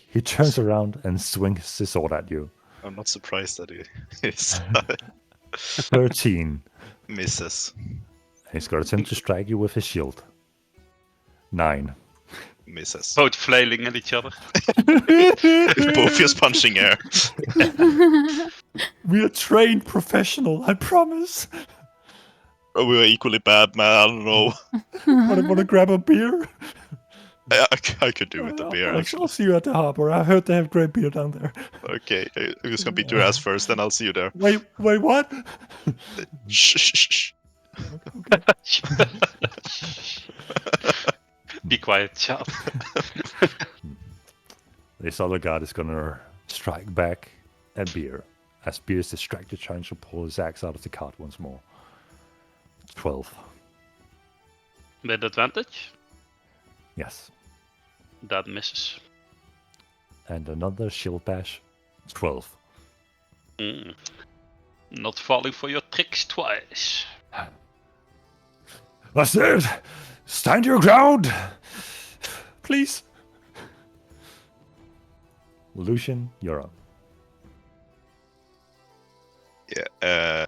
[SPEAKER 4] He turns around and swings his sword at you.
[SPEAKER 2] I'm not surprised that he is
[SPEAKER 4] 13.
[SPEAKER 2] misses.
[SPEAKER 4] He's got to attempt to strike you with his shield. 9.
[SPEAKER 2] Misses.
[SPEAKER 3] Both flailing at each other.
[SPEAKER 2] Both just punching air.
[SPEAKER 4] We are trained professional, I promise.
[SPEAKER 2] Oh, we were equally bad, man. I don't know.
[SPEAKER 4] Want to grab a beer?
[SPEAKER 2] I could do with the beer, actually.
[SPEAKER 4] I'll see you at the harbor. I heard they have great beer down there.
[SPEAKER 2] Okay, I'm just gonna beat your ass first, then I'll see you there.
[SPEAKER 4] Wait, what?
[SPEAKER 2] Shh, shh, shh.
[SPEAKER 3] Be quiet, child.
[SPEAKER 4] This other guard is gonna strike back at Beer. As Beer is distracted, trying to pull his axe out of the cart once more. 12.
[SPEAKER 3] With advantage?
[SPEAKER 4] Yes.
[SPEAKER 3] That misses.
[SPEAKER 4] And another shield bash. 12.
[SPEAKER 3] Not falling for your tricks twice.
[SPEAKER 4] That's it! Stand your ground! Please. Lucian, you're up.
[SPEAKER 2] Yeah,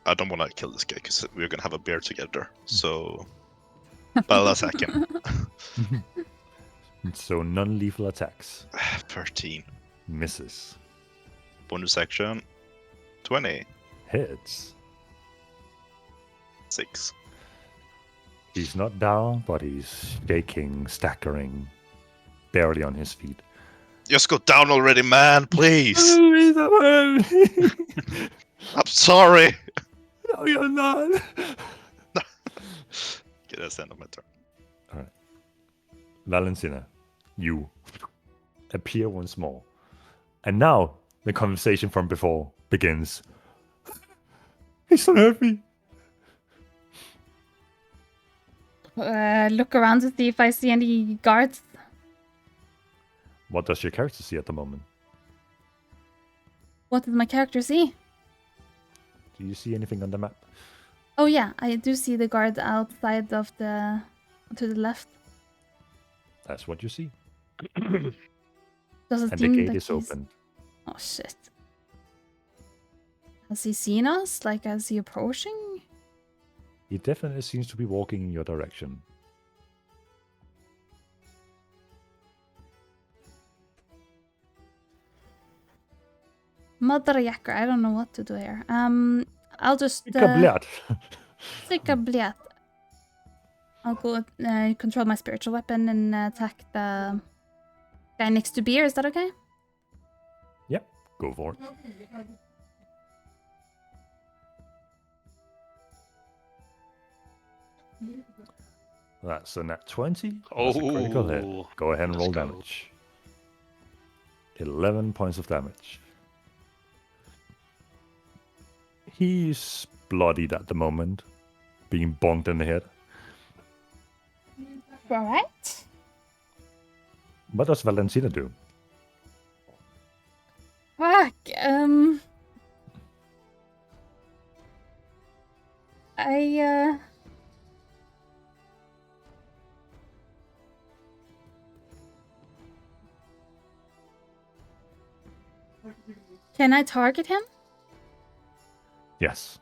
[SPEAKER 2] I don't want to kill this guy because we're gonna have a beer together. So, I'll attack him.
[SPEAKER 4] So non-lethal attacks.
[SPEAKER 2] 13.
[SPEAKER 4] Misses.
[SPEAKER 2] Bonus action. 20.
[SPEAKER 4] Hits.
[SPEAKER 2] 6.
[SPEAKER 4] He's not down, but he's shaking, staggering, barely on his feet.
[SPEAKER 2] Just go down already, man, please.
[SPEAKER 4] No,
[SPEAKER 2] I'm sorry.
[SPEAKER 4] you're not.
[SPEAKER 2] Okay, that's the end of my turn.
[SPEAKER 4] Alright. Valentina, you appear once more. And now the conversation from before begins. Please don't hurt me.
[SPEAKER 1] Look around to see if I see any guards.
[SPEAKER 4] What does your character see at the moment?
[SPEAKER 1] What does my character see?
[SPEAKER 4] Do you see anything on the map?
[SPEAKER 1] Oh yeah, I do see the guard outside of the... to the left.
[SPEAKER 4] That's what you see.
[SPEAKER 1] Does it
[SPEAKER 4] And the
[SPEAKER 1] seem
[SPEAKER 4] gate
[SPEAKER 1] like
[SPEAKER 4] is
[SPEAKER 1] he's-
[SPEAKER 4] open.
[SPEAKER 1] Oh shit. Has he seen us? Like, is he approaching?
[SPEAKER 4] He definitely seems to be walking in your direction.
[SPEAKER 1] Mother Yacker, I don't know what to do here. I'll just
[SPEAKER 4] Kablat.
[SPEAKER 1] Sikablet. I'll go control my spiritual weapon and attack the guy next to Beer. Is that okay?
[SPEAKER 4] Yep, go for it. That's a nat 20. That's a critical hit.
[SPEAKER 3] Oh,
[SPEAKER 4] Go ahead and
[SPEAKER 3] let's
[SPEAKER 4] roll
[SPEAKER 3] go.
[SPEAKER 4] damage. 11 points of damage. He's bloodied at the moment, being bonked in the head.
[SPEAKER 1] Alright.
[SPEAKER 4] What does Valentina do?
[SPEAKER 1] Fuck. Can I target him?
[SPEAKER 4] Yes.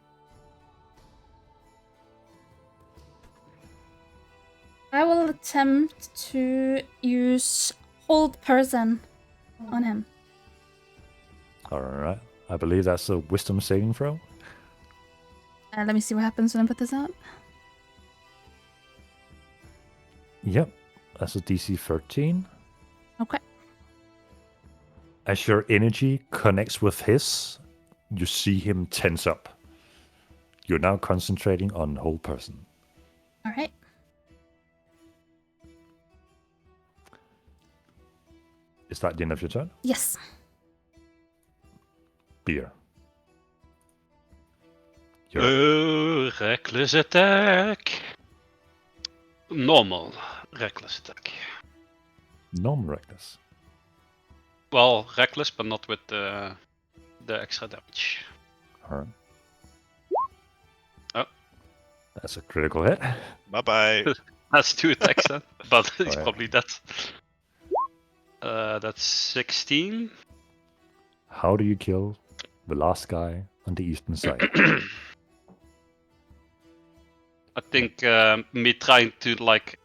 [SPEAKER 1] I will attempt to use hold person on him.
[SPEAKER 4] Alright. I believe that's a wisdom saving throw.
[SPEAKER 1] Let me see what happens when I put this out.
[SPEAKER 4] Yep. That's a DC 13.
[SPEAKER 1] Okay.
[SPEAKER 4] As your energy connects with his, you see him tense up. You're now concentrating on whole person.
[SPEAKER 1] Alright.
[SPEAKER 4] Is that the end of your turn?
[SPEAKER 1] Yes.
[SPEAKER 4] Beer.
[SPEAKER 3] Reckless attack. Normal reckless attack.
[SPEAKER 4] Non-reckless.
[SPEAKER 3] Well, reckless, but not with the extra damage.
[SPEAKER 4] Alright.
[SPEAKER 3] Oh.
[SPEAKER 4] That's a critical hit.
[SPEAKER 2] Bye bye.
[SPEAKER 3] That's 2 attacks then, but he's
[SPEAKER 4] yeah.
[SPEAKER 3] probably dead. That's 16.
[SPEAKER 4] How do you kill the last guy on the eastern side?
[SPEAKER 3] I think me trying to like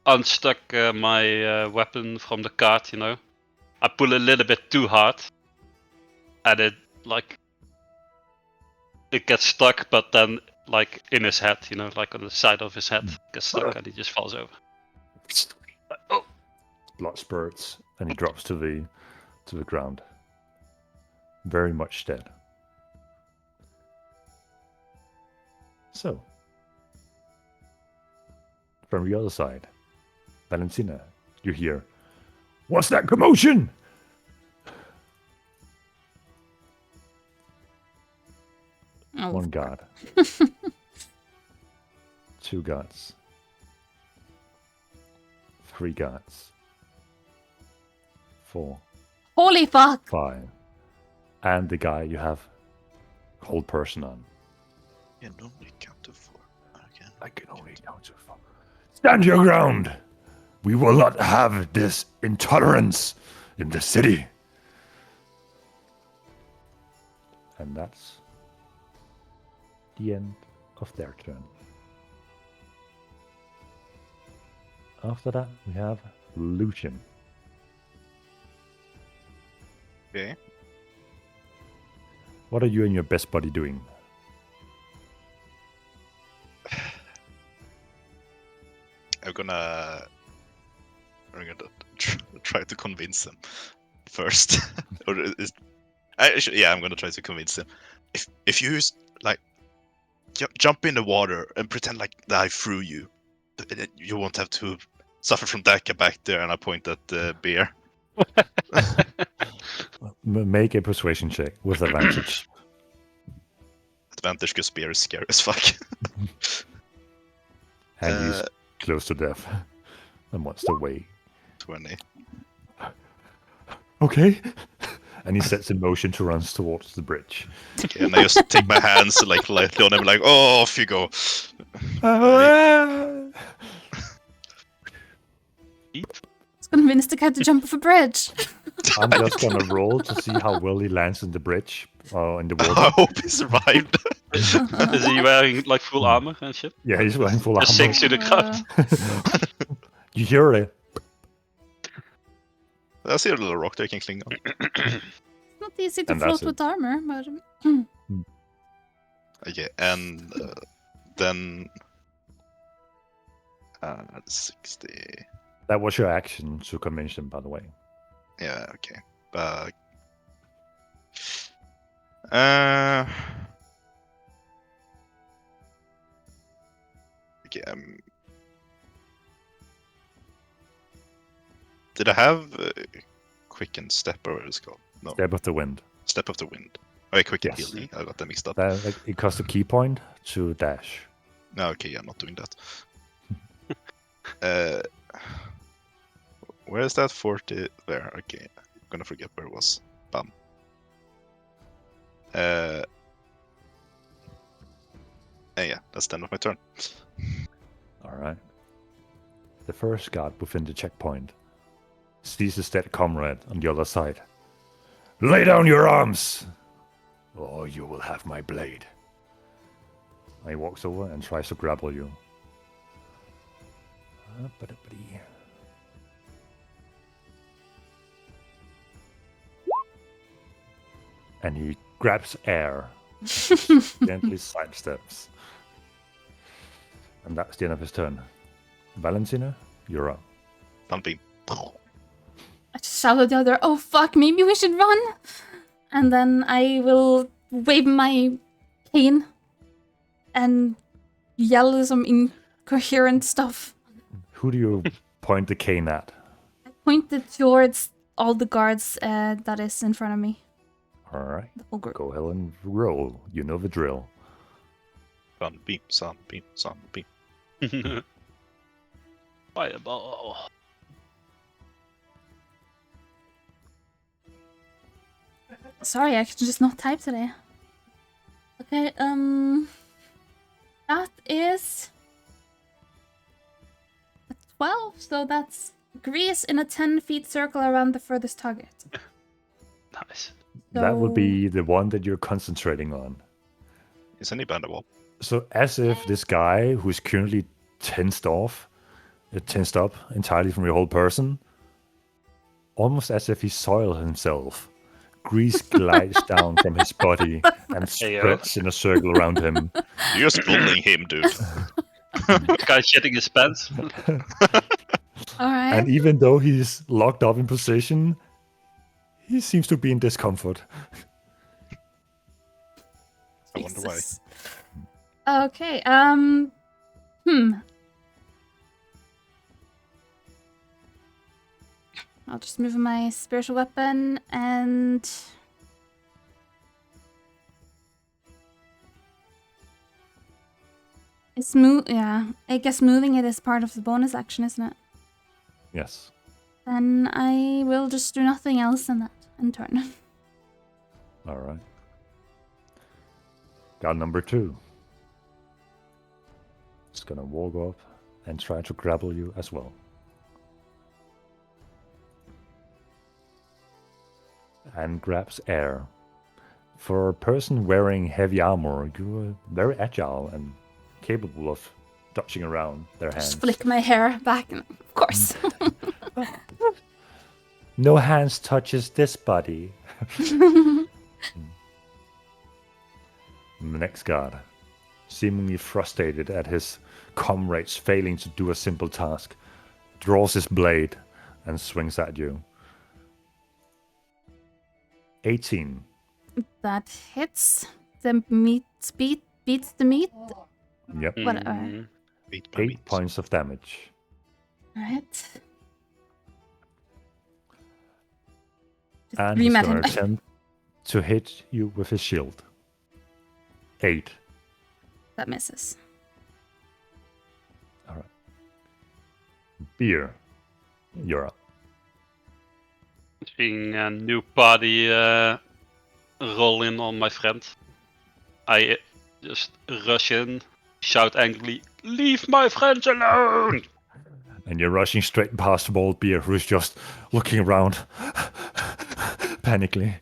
[SPEAKER 3] unstuck my weapon from the cart, you know. I pull a little bit too hard, and it like it gets stuck, but then like in his head, you know, like on the side of his head, gets stuck, and he just falls over. Oh.
[SPEAKER 4] Blood spurts, and he drops to the ground. Very much dead. So, from the other side, Valentina, you hear, "What's that commotion?"
[SPEAKER 1] Oh,
[SPEAKER 4] One guard. 2 guards. 3 guards. 4,
[SPEAKER 1] holy fuck!
[SPEAKER 4] 5. And the guy you have hold person on.
[SPEAKER 2] Yeah, normally count to 4. Okay.
[SPEAKER 4] I can only count to 4. Stand your ground! We will not have this intolerance in the city. And that's the end of their turn. After that, we have Lucian.
[SPEAKER 2] Okay.
[SPEAKER 4] What are you and your best buddy doing?
[SPEAKER 2] I'm gonna try to convince him first. Or I'm gonna try to convince him. If you like jump in the water and pretend like I threw you, you won't have to suffer from Daka back there. And I point at the bear.
[SPEAKER 4] Make a persuasion check with advantage.
[SPEAKER 2] Advantage because bear is scary as fuck.
[SPEAKER 4] And he's close to death and wants to wait.
[SPEAKER 2] 20.
[SPEAKER 4] Okay. And he sets in motion to run towards the bridge.
[SPEAKER 2] Okay, and I just take my hands like lightly on him, like, oh, off you go.
[SPEAKER 1] Let's convince the guy to jump off a bridge.
[SPEAKER 4] I'm just gonna roll to see how well he lands in the bridge or in the
[SPEAKER 2] I
[SPEAKER 4] water.
[SPEAKER 2] hope he survived.
[SPEAKER 3] Is he wearing like full armor and shit?
[SPEAKER 4] Yeah, he's wearing full
[SPEAKER 3] Just
[SPEAKER 4] armor.
[SPEAKER 3] sinks to the ground.
[SPEAKER 4] You hear it?
[SPEAKER 2] I see a little rock they can cling on.
[SPEAKER 1] It's not easy to
[SPEAKER 4] And that's
[SPEAKER 1] float
[SPEAKER 4] it.
[SPEAKER 1] with armor, but
[SPEAKER 2] Okay, and then 60.
[SPEAKER 4] That was your action to convince him, by the way.
[SPEAKER 2] Yeah, okay. Okay. Did I have quicken step or what it's called? No,
[SPEAKER 4] Step of the wind.
[SPEAKER 2] step of the wind. Oh, quicken
[SPEAKER 4] Yes.
[SPEAKER 2] healing. I got them mixed up.
[SPEAKER 4] That, like, it costs a key point to dash.
[SPEAKER 2] No, okay, I'm not doing that. Where is that 40? There, okay. I'm gonna forget where it was. Bam. Yeah, that's the end of my turn.
[SPEAKER 4] Alright. The first guard within the checkpoint sees his dead comrade on the other side. Lay down your arms! Or you will have my blade. He walks over and tries to grapple you. And he grabs air, gently sidesteps. And that's the end of his turn. Valentina, you're up.
[SPEAKER 2] Sunbeam.
[SPEAKER 1] I just shouted at the other, oh fuck, maybe we should run. And then I will wave my cane and yell some incoherent stuff.
[SPEAKER 4] Who do you point the cane at?
[SPEAKER 1] I pointed towards all the guards that is in front of me.
[SPEAKER 4] Alright,
[SPEAKER 1] The whole group.
[SPEAKER 4] go ahead and roll. You know the drill.
[SPEAKER 2] Sunbeam, sunbeam, sunbeam.
[SPEAKER 3] Fireball.
[SPEAKER 1] Sorry, I can just not type today. Okay, that is a 12, so that's grease in a 10-feet circle around the furthest target.
[SPEAKER 3] Nice.
[SPEAKER 4] That would
[SPEAKER 1] So-
[SPEAKER 4] be the one that you're concentrating on.
[SPEAKER 2] Is any band wall?
[SPEAKER 4] So as if this guy who's currently tensed up entirely from your whole person, almost as if he soiled himself, grease glides down from his body and
[SPEAKER 3] Heyo.
[SPEAKER 4] spreads in a circle around him.
[SPEAKER 2] You're just bullying him, dude.
[SPEAKER 3] Guy shitting his pants.
[SPEAKER 1] Alright.
[SPEAKER 4] And even though he's locked up in position, he seems to be in discomfort.
[SPEAKER 2] I wonder why.
[SPEAKER 1] Jesus. Okay, I'll just move my spiritual weapon and... It's yeah, I guess moving it is part of the bonus action, isn't it?
[SPEAKER 4] Yes.
[SPEAKER 1] Then I will just do nothing else in that in turn.
[SPEAKER 4] Alright. Guard number 2. It's gonna walk up and try to grapple you as well. And grabs air. For a person wearing heavy armor, you are very agile and capable of dodging around their hands.
[SPEAKER 1] Just flick my hair back, and of course.
[SPEAKER 4] No hands touches this body. The next guard, seemingly frustrated at his comrades failing to do a simple task, draws his blade and swings at you. 18.
[SPEAKER 1] That hits. The meat beats the meat.
[SPEAKER 4] Yep.
[SPEAKER 1] Whatever.
[SPEAKER 3] Mm,
[SPEAKER 2] Beat by
[SPEAKER 4] 8
[SPEAKER 2] beat.
[SPEAKER 4] points of damage.
[SPEAKER 1] Alright. Just
[SPEAKER 4] And
[SPEAKER 1] scream
[SPEAKER 4] he's
[SPEAKER 1] at
[SPEAKER 4] going
[SPEAKER 1] him.
[SPEAKER 4] to attempt to hit you with his shield. 8.
[SPEAKER 1] That misses.
[SPEAKER 4] Beer. You're up.
[SPEAKER 3] Seeing a new body roll in on my friend, I just rush in, shout angrily, "Leave my friends alone!"
[SPEAKER 4] And you're rushing straight past Waldbeer, who's just looking around panically.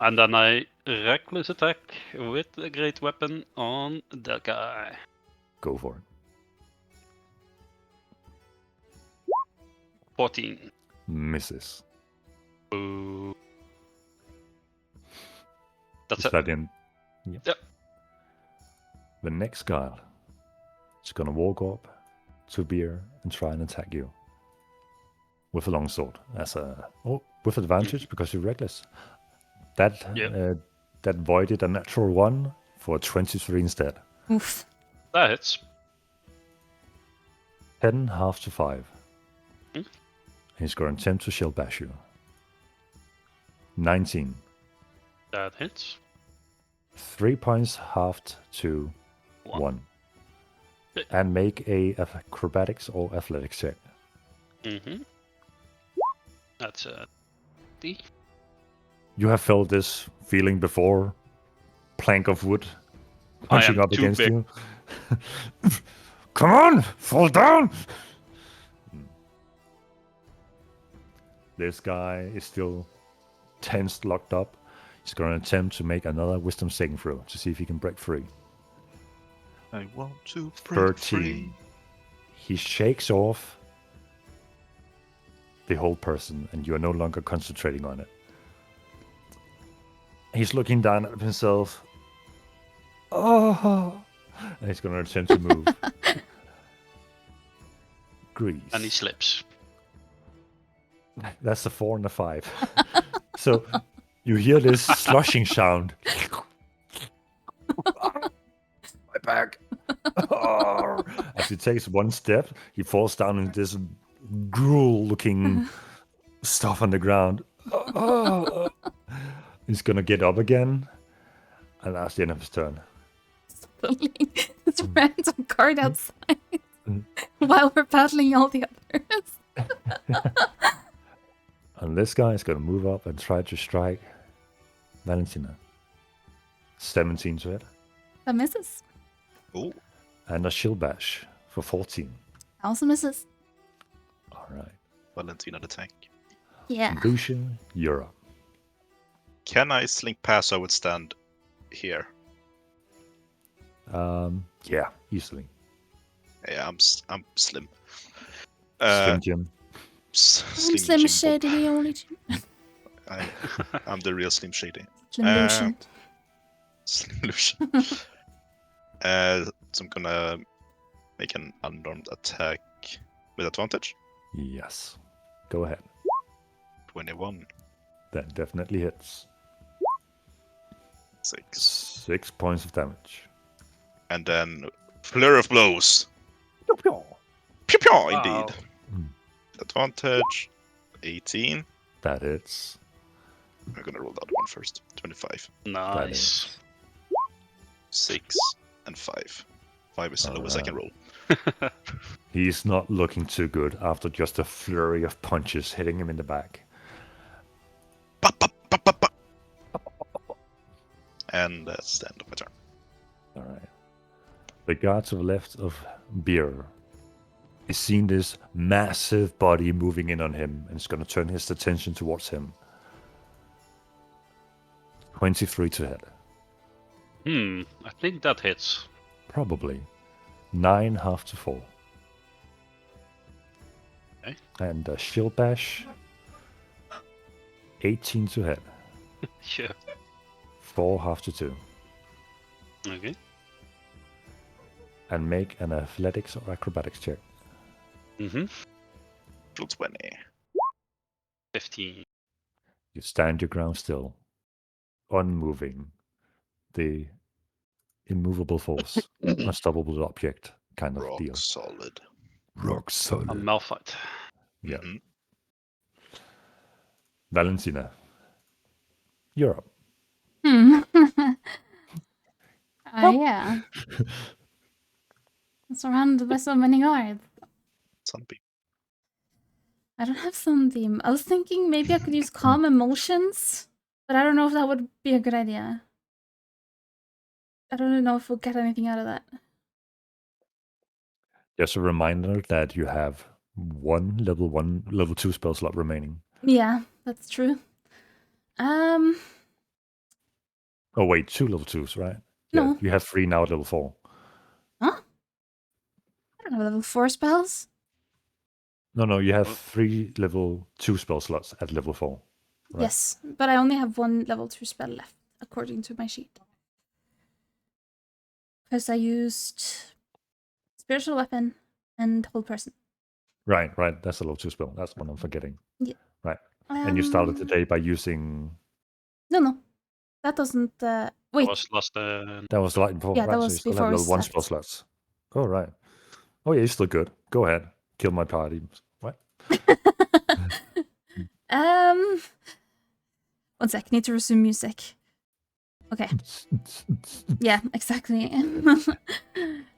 [SPEAKER 3] And then I reckless attack with a great weapon on that guy.
[SPEAKER 4] Go for it.
[SPEAKER 3] 14.
[SPEAKER 4] Misses.
[SPEAKER 3] Ooh. That's
[SPEAKER 4] Is
[SPEAKER 3] it.
[SPEAKER 4] that in? Yep.
[SPEAKER 3] Yep.
[SPEAKER 4] The next guy is gonna walk up to Beer and try and attack you with a longsword with advantage because you're reckless. That
[SPEAKER 3] Yep.
[SPEAKER 4] that voided a natural 1 for a 23 instead.
[SPEAKER 1] Oof.
[SPEAKER 3] That hits.
[SPEAKER 4] 10 half to 5.
[SPEAKER 3] Hmm?
[SPEAKER 4] He's going to attempt to shield bash you. 19.
[SPEAKER 3] That hits.
[SPEAKER 4] 3 points halved to 1.
[SPEAKER 3] Okay.
[SPEAKER 4] And make a acrobatics or athletics check.
[SPEAKER 3] Mm-hmm. That's a D.
[SPEAKER 4] You have felt this feeling before. Plank of wood
[SPEAKER 3] I
[SPEAKER 4] punching
[SPEAKER 3] am
[SPEAKER 4] up
[SPEAKER 3] too
[SPEAKER 4] against
[SPEAKER 3] big.
[SPEAKER 4] you. Come on, fall down. This guy is still tensed, locked up. He's going to attempt to make another wisdom saving throw to see if he can break free.
[SPEAKER 2] I want to break
[SPEAKER 4] 13.
[SPEAKER 2] free.
[SPEAKER 4] He shakes off the whole person, and you are no longer concentrating on it. He's looking down at himself. Oh, and he's going to attempt to move. Grease.
[SPEAKER 3] And he slips.
[SPEAKER 4] That's a 4 and a 5. So you hear this slushing sound. My back. As he takes one step, he falls down in this gruel-looking stuff on the ground. He's gonna get up again, and that's the end of his turn.
[SPEAKER 1] Pulling this random card outside
[SPEAKER 4] Mm.
[SPEAKER 1] while we're battling all the others.
[SPEAKER 4] And this guy is gonna move up and try to strike Valentina. 17 to hit.
[SPEAKER 1] That misses.
[SPEAKER 2] Oh,
[SPEAKER 4] And a shield bash for 14.
[SPEAKER 1] Also misses.
[SPEAKER 4] All right.
[SPEAKER 2] Valentina the tank.
[SPEAKER 1] Yeah.
[SPEAKER 4] Lucian, you're up.
[SPEAKER 2] Can I slink past so I would stand here?
[SPEAKER 4] Yeah, easily.
[SPEAKER 2] Yeah, I'm slim.
[SPEAKER 4] Slim Jim.
[SPEAKER 2] Slim
[SPEAKER 1] Slim
[SPEAKER 2] Jim
[SPEAKER 1] Shady,
[SPEAKER 2] Bob.
[SPEAKER 1] the only
[SPEAKER 2] I'm the real Slim Shady.
[SPEAKER 1] Slim Lucian.
[SPEAKER 2] Slim Lucian. So I'm gonna make an unarmed attack with advantage.
[SPEAKER 4] Yes. Go ahead.
[SPEAKER 2] 21.
[SPEAKER 4] That definitely hits.
[SPEAKER 2] 6.
[SPEAKER 4] 6 points of damage.
[SPEAKER 2] And then flurry of blows.
[SPEAKER 4] Pew, pew.
[SPEAKER 2] Pew pew,
[SPEAKER 3] Wow.
[SPEAKER 2] indeed.
[SPEAKER 4] Mm.
[SPEAKER 2] Advantage. 18.
[SPEAKER 4] That hits.
[SPEAKER 2] I'm gonna roll the other one first. 25.
[SPEAKER 3] Nice.
[SPEAKER 2] 6 and 5. 5 is the lowest I can roll.
[SPEAKER 4] He's not looking too good after just a flurry of punches hitting him in the back.
[SPEAKER 2] Pop, pop, pop, pop, pop. And that's the end of my turn.
[SPEAKER 4] All right. The guard to the left of Beer is seeing this massive body moving in on him and is going to turn his attention towards him. 23 to hit.
[SPEAKER 3] I think that hits.
[SPEAKER 4] Probably. 9 half to 4.
[SPEAKER 3] Okay.
[SPEAKER 4] And a shield bash. 18 to hit.
[SPEAKER 3] Yeah.
[SPEAKER 4] 4 half to 2.
[SPEAKER 3] Okay.
[SPEAKER 4] And make an athletics or acrobatics check.
[SPEAKER 3] Mm-hmm.
[SPEAKER 2] Roll 20.
[SPEAKER 3] 15.
[SPEAKER 4] You stand your ground still. Unmoving. The immovable force. Unstoppable object kind of
[SPEAKER 2] Rock
[SPEAKER 4] deal.
[SPEAKER 2] solid.
[SPEAKER 4] Rock
[SPEAKER 3] A
[SPEAKER 4] solid.
[SPEAKER 3] Malphite.
[SPEAKER 4] Yeah.
[SPEAKER 2] Mhm.
[SPEAKER 4] Valentina. You're up.
[SPEAKER 1] Yeah. Surrounded by so many guards.
[SPEAKER 2] Sunbeam.
[SPEAKER 1] I don't have Sunbeam. I was thinking maybe I could use Calm Emotions, but I don't know if that would be a good idea. I don't know if we'll get anything out of that.
[SPEAKER 4] Just a reminder that you have one, level 2 spell slot remaining.
[SPEAKER 1] Yeah, that's true.
[SPEAKER 4] Oh wait, 2 level 2s, right?
[SPEAKER 1] No.
[SPEAKER 4] Yeah, you have 3 now at level 4.
[SPEAKER 1] Huh? I don't have level 4 spells.
[SPEAKER 4] No, you have
[SPEAKER 3] Oh.
[SPEAKER 4] 3 level 2 spell slots at level 4. Right.
[SPEAKER 1] Yes, but I only have 1 level 2 spell left, according to my sheet. Because I used spiritual weapon and hold person.
[SPEAKER 4] Right. That's a level 2 spell. That's what I'm forgetting.
[SPEAKER 1] Yeah.
[SPEAKER 4] Right. And you started the day by using...
[SPEAKER 1] No. That doesn't...
[SPEAKER 3] I
[SPEAKER 1] wait.
[SPEAKER 3] was last.
[SPEAKER 4] That was the light before,
[SPEAKER 1] Yeah,
[SPEAKER 4] right?
[SPEAKER 1] that
[SPEAKER 4] So
[SPEAKER 1] was
[SPEAKER 4] you still
[SPEAKER 1] before
[SPEAKER 4] have
[SPEAKER 1] we
[SPEAKER 4] level 1 spell
[SPEAKER 1] slept.
[SPEAKER 4] slots. Oh, right. Oh, yeah, you're still good. Go ahead. Kill my party. What?
[SPEAKER 1] One sec, need to resume music. Okay. Yeah, exactly.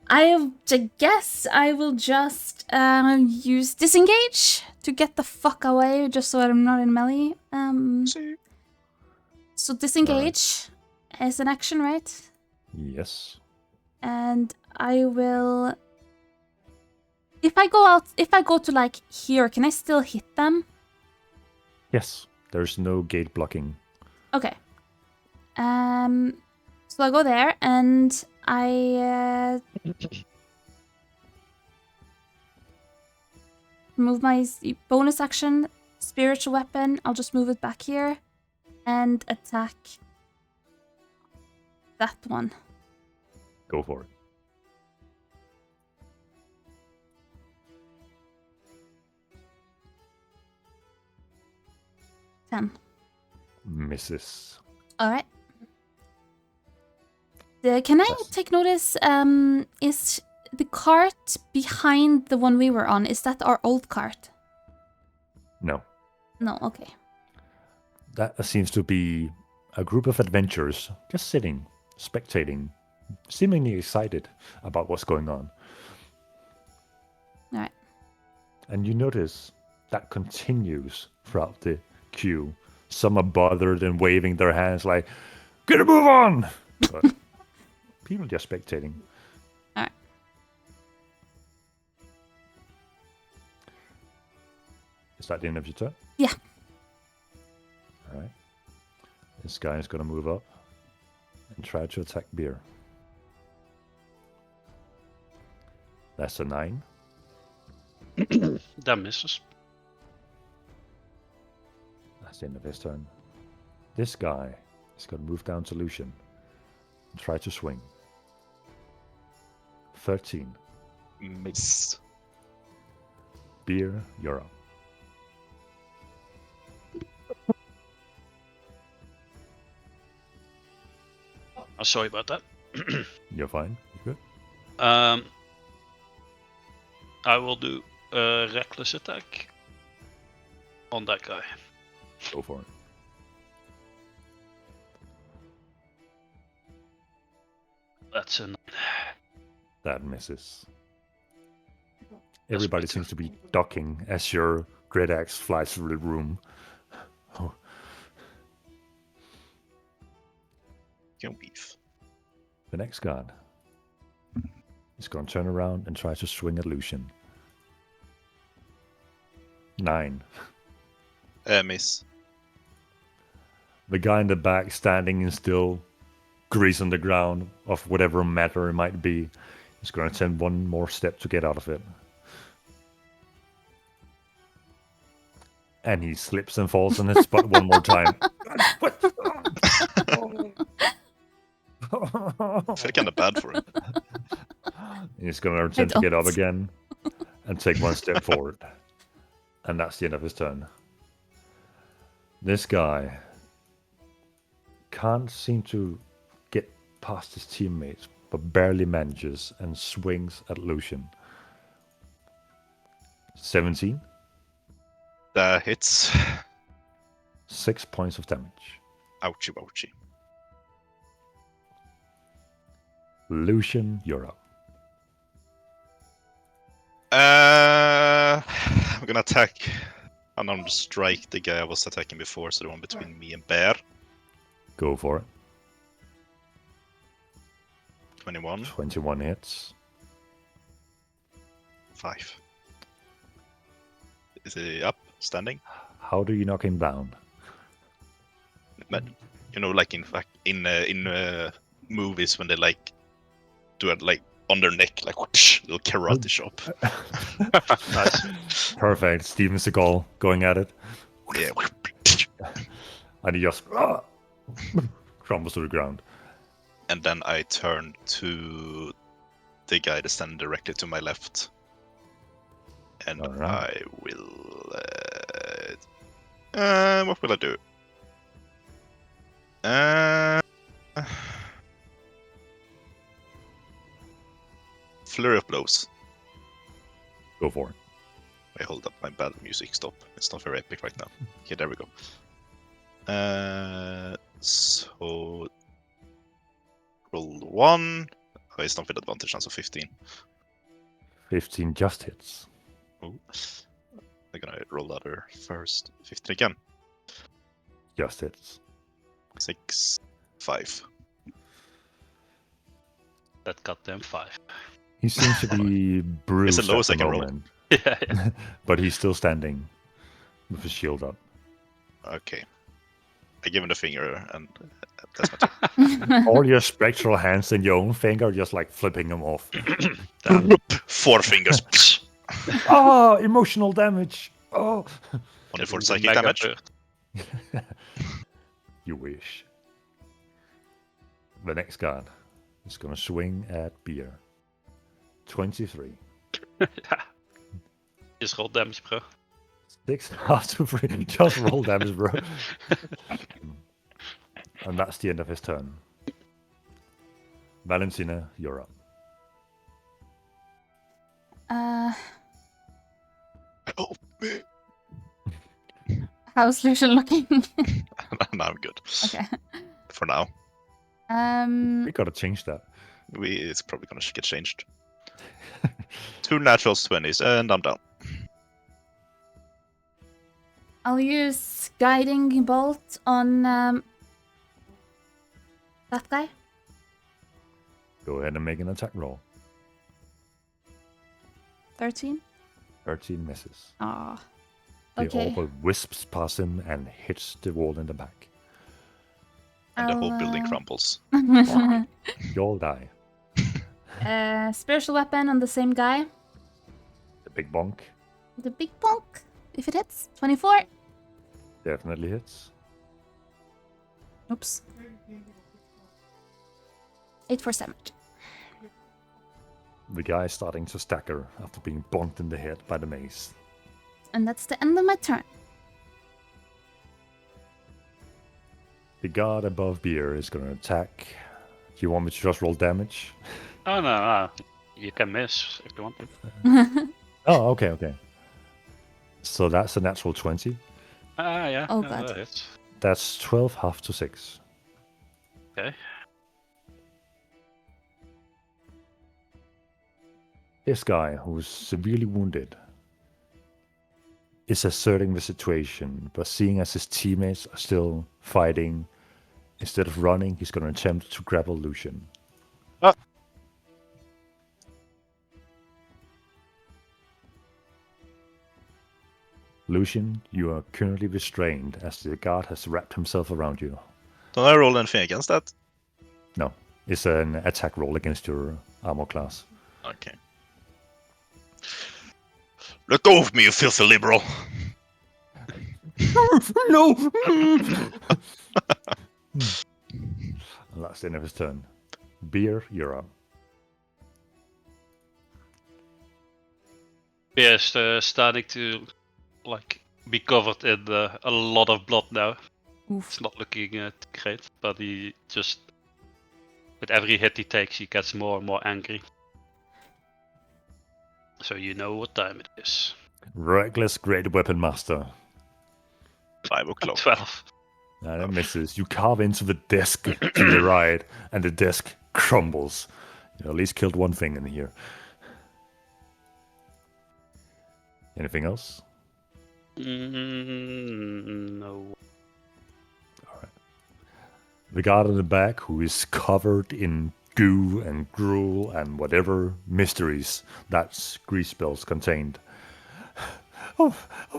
[SPEAKER 1] I guess I will just use disengage to get the fuck away, just so I'm not in melee.
[SPEAKER 2] See?
[SPEAKER 1] So disengage is an action, right?
[SPEAKER 4] Yes.
[SPEAKER 1] And I will. If I go to like here, can I still hit them?
[SPEAKER 4] Yes. There's no gate blocking.
[SPEAKER 1] Okay. So I go there and I move my bonus action, spiritual weapon. I'll just move it back here and attack that one.
[SPEAKER 4] Go for it. Misses.
[SPEAKER 1] All right. Can I take notice? Is the cart behind the one we were on? Is that our old cart?
[SPEAKER 4] No.
[SPEAKER 1] No. Okay.
[SPEAKER 4] That seems to be a group of adventurers just sitting, spectating, seemingly excited about what's going on.
[SPEAKER 1] All right.
[SPEAKER 4] And you notice that continues throughout the queue. Some are bothered and waving their hands like, "Get a move on!" But people just spectating.
[SPEAKER 1] All right.
[SPEAKER 4] Is that the end of your turn?
[SPEAKER 1] Yeah.
[SPEAKER 4] All right. This guy is going to move up and try to attack Beer. That's a 9.
[SPEAKER 3] That misses.
[SPEAKER 4] That's the end of his turn. This guy is going to move down to Lucian and try to swing. 13.
[SPEAKER 2] Miss.
[SPEAKER 4] Beer, you're up.
[SPEAKER 3] I'm sorry about that.
[SPEAKER 4] You're fine. You're good.
[SPEAKER 3] I will do a reckless attack on that guy.
[SPEAKER 4] Go for it.
[SPEAKER 3] That's a 9.
[SPEAKER 4] That misses. Everybody seems to be ducking as your great axe flies through the room. Oh,
[SPEAKER 2] Can beef.
[SPEAKER 4] the next guard is going to turn around and try to swing at Lucian. 9.
[SPEAKER 2] Miss.
[SPEAKER 4] The guy in the back standing and still grease on the ground of whatever matter it might be is going to take one more step to get out of it. And he slips and falls on his butt one more time.
[SPEAKER 2] I feel kind of bad for him.
[SPEAKER 4] He's going to attempt to get up
[SPEAKER 1] don't.
[SPEAKER 4] again and take one step forward. And that's the end of his turn. This guy can't seem to get past his teammates, but barely manages and swings at Lucian. 17.
[SPEAKER 2] That hits.
[SPEAKER 4] 6 points of damage.
[SPEAKER 2] Ouchie, ouchie.
[SPEAKER 4] Lucian, you're up.
[SPEAKER 2] I'm gonna attack. I'm gonna strike the guy I was attacking before, so the one between me and Bear.
[SPEAKER 4] Go for it.
[SPEAKER 2] 21.
[SPEAKER 4] 21 hits.
[SPEAKER 2] 5. Is he up, standing?
[SPEAKER 4] How do you knock him down?
[SPEAKER 2] But you know, like in movies when they like do it like on their neck, like whoosh, little karate chop.
[SPEAKER 3] Nice.
[SPEAKER 4] Perfect. Steven Seagal going at it.
[SPEAKER 2] Yeah.
[SPEAKER 4] And he just crumbles to the ground.
[SPEAKER 2] And then I turn to the guy that's standing directly to my left. And
[SPEAKER 4] Alright.
[SPEAKER 2] I will. What will I do? Flurry of blows.
[SPEAKER 4] Go for it.
[SPEAKER 2] I hold up my bad music. Stop. It's not very epic right now. Okay, there we go. So roll 1. Oh, it's not with advantage, so 15.
[SPEAKER 4] 15 just hits.
[SPEAKER 2] Oh. I'm gonna roll the other first. 15 again.
[SPEAKER 4] Just hits.
[SPEAKER 2] 6, 5.
[SPEAKER 3] That got them 5.
[SPEAKER 4] He seems to be bruised
[SPEAKER 2] It's the lowest
[SPEAKER 4] at
[SPEAKER 2] I
[SPEAKER 4] the
[SPEAKER 2] can roll.
[SPEAKER 4] moment,
[SPEAKER 3] Yeah.
[SPEAKER 4] but he's still standing with his shield up.
[SPEAKER 2] Okay. I give him the finger, and that's my turn.
[SPEAKER 4] All your spectral hands and your own finger just like flipping him off.
[SPEAKER 2] 4 fingers.
[SPEAKER 4] Oh, emotional damage. Oh,
[SPEAKER 2] Only for
[SPEAKER 3] The
[SPEAKER 2] psychic
[SPEAKER 3] mega
[SPEAKER 2] damage.
[SPEAKER 3] bird.
[SPEAKER 4] you wish. The next guard is gonna swing at Beer. 23.
[SPEAKER 3] Just roll damage, bro.
[SPEAKER 4] 6 half to 3. Just roll damage, bro. And that's the end of his turn. Valentina, you're up.
[SPEAKER 2] Oh,
[SPEAKER 1] How's Lucian looking?
[SPEAKER 2] now I'm good.
[SPEAKER 1] Okay.
[SPEAKER 2] For now,
[SPEAKER 4] We gotta change that.
[SPEAKER 2] it's probably gonna get changed. 2 natural 20s, and I'm down.
[SPEAKER 1] I'll use guiding bolt on that guy.
[SPEAKER 4] Go ahead and make an attack roll.
[SPEAKER 1] 13.
[SPEAKER 4] 13 misses.
[SPEAKER 1] Ah.
[SPEAKER 4] He
[SPEAKER 1] Okay.
[SPEAKER 4] all but wisps past him and hits the wall in the back.
[SPEAKER 2] And the whole
[SPEAKER 1] I'll,
[SPEAKER 2] building crumbles.
[SPEAKER 4] You all die.
[SPEAKER 1] Spiritual weapon on the same guy.
[SPEAKER 4] The big bonk
[SPEAKER 1] The big bonk. If it hits. 24.
[SPEAKER 4] definitely hits.
[SPEAKER 1] Oops. 8 for damage.
[SPEAKER 4] The guy is starting to stagger after being bonked in the head by the mace.
[SPEAKER 1] And that's the end of my turn.
[SPEAKER 4] The guard above Beer is going to attack. Do you want me to just roll damage?
[SPEAKER 3] Oh, no. You can miss if you want to.
[SPEAKER 4] Oh, okay. So that's a natural 20.
[SPEAKER 3] Yeah.
[SPEAKER 1] Oh,
[SPEAKER 3] yeah,
[SPEAKER 1] God.
[SPEAKER 3] that hits.
[SPEAKER 4] That's 12 half to 6.
[SPEAKER 3] Okay.
[SPEAKER 4] This guy, who's severely wounded, is asserting the situation, but seeing as his teammates are still fighting, instead of running, he's going to attempt to grapple Lucian.
[SPEAKER 2] Ah.
[SPEAKER 4] Lucian, you are currently restrained as the guard has wrapped himself around you.
[SPEAKER 2] Don't I roll anything against that?
[SPEAKER 4] No, it's an attack roll against your armor class.
[SPEAKER 2] Okay. Let go of me, you filthy liberal!
[SPEAKER 4] No! And that's the end of his turn. Beer, you're up.
[SPEAKER 3] Yes, starting to be covered in a lot of blood now.
[SPEAKER 1] Oof.
[SPEAKER 3] It's not looking great, but he just, with every hit he takes, he gets more and more angry. So you know what time it is.
[SPEAKER 4] Reckless Great Weapon Master.
[SPEAKER 2] 5 o'clock.
[SPEAKER 3] 12.
[SPEAKER 4] That misses. You carve into the desk to the right, and the desk crumbles. You at least killed one thing in here. Anything else?
[SPEAKER 3] No.
[SPEAKER 4] The guard in the back, who is covered in goo and gruel and whatever mysteries that grease spells contained, I'm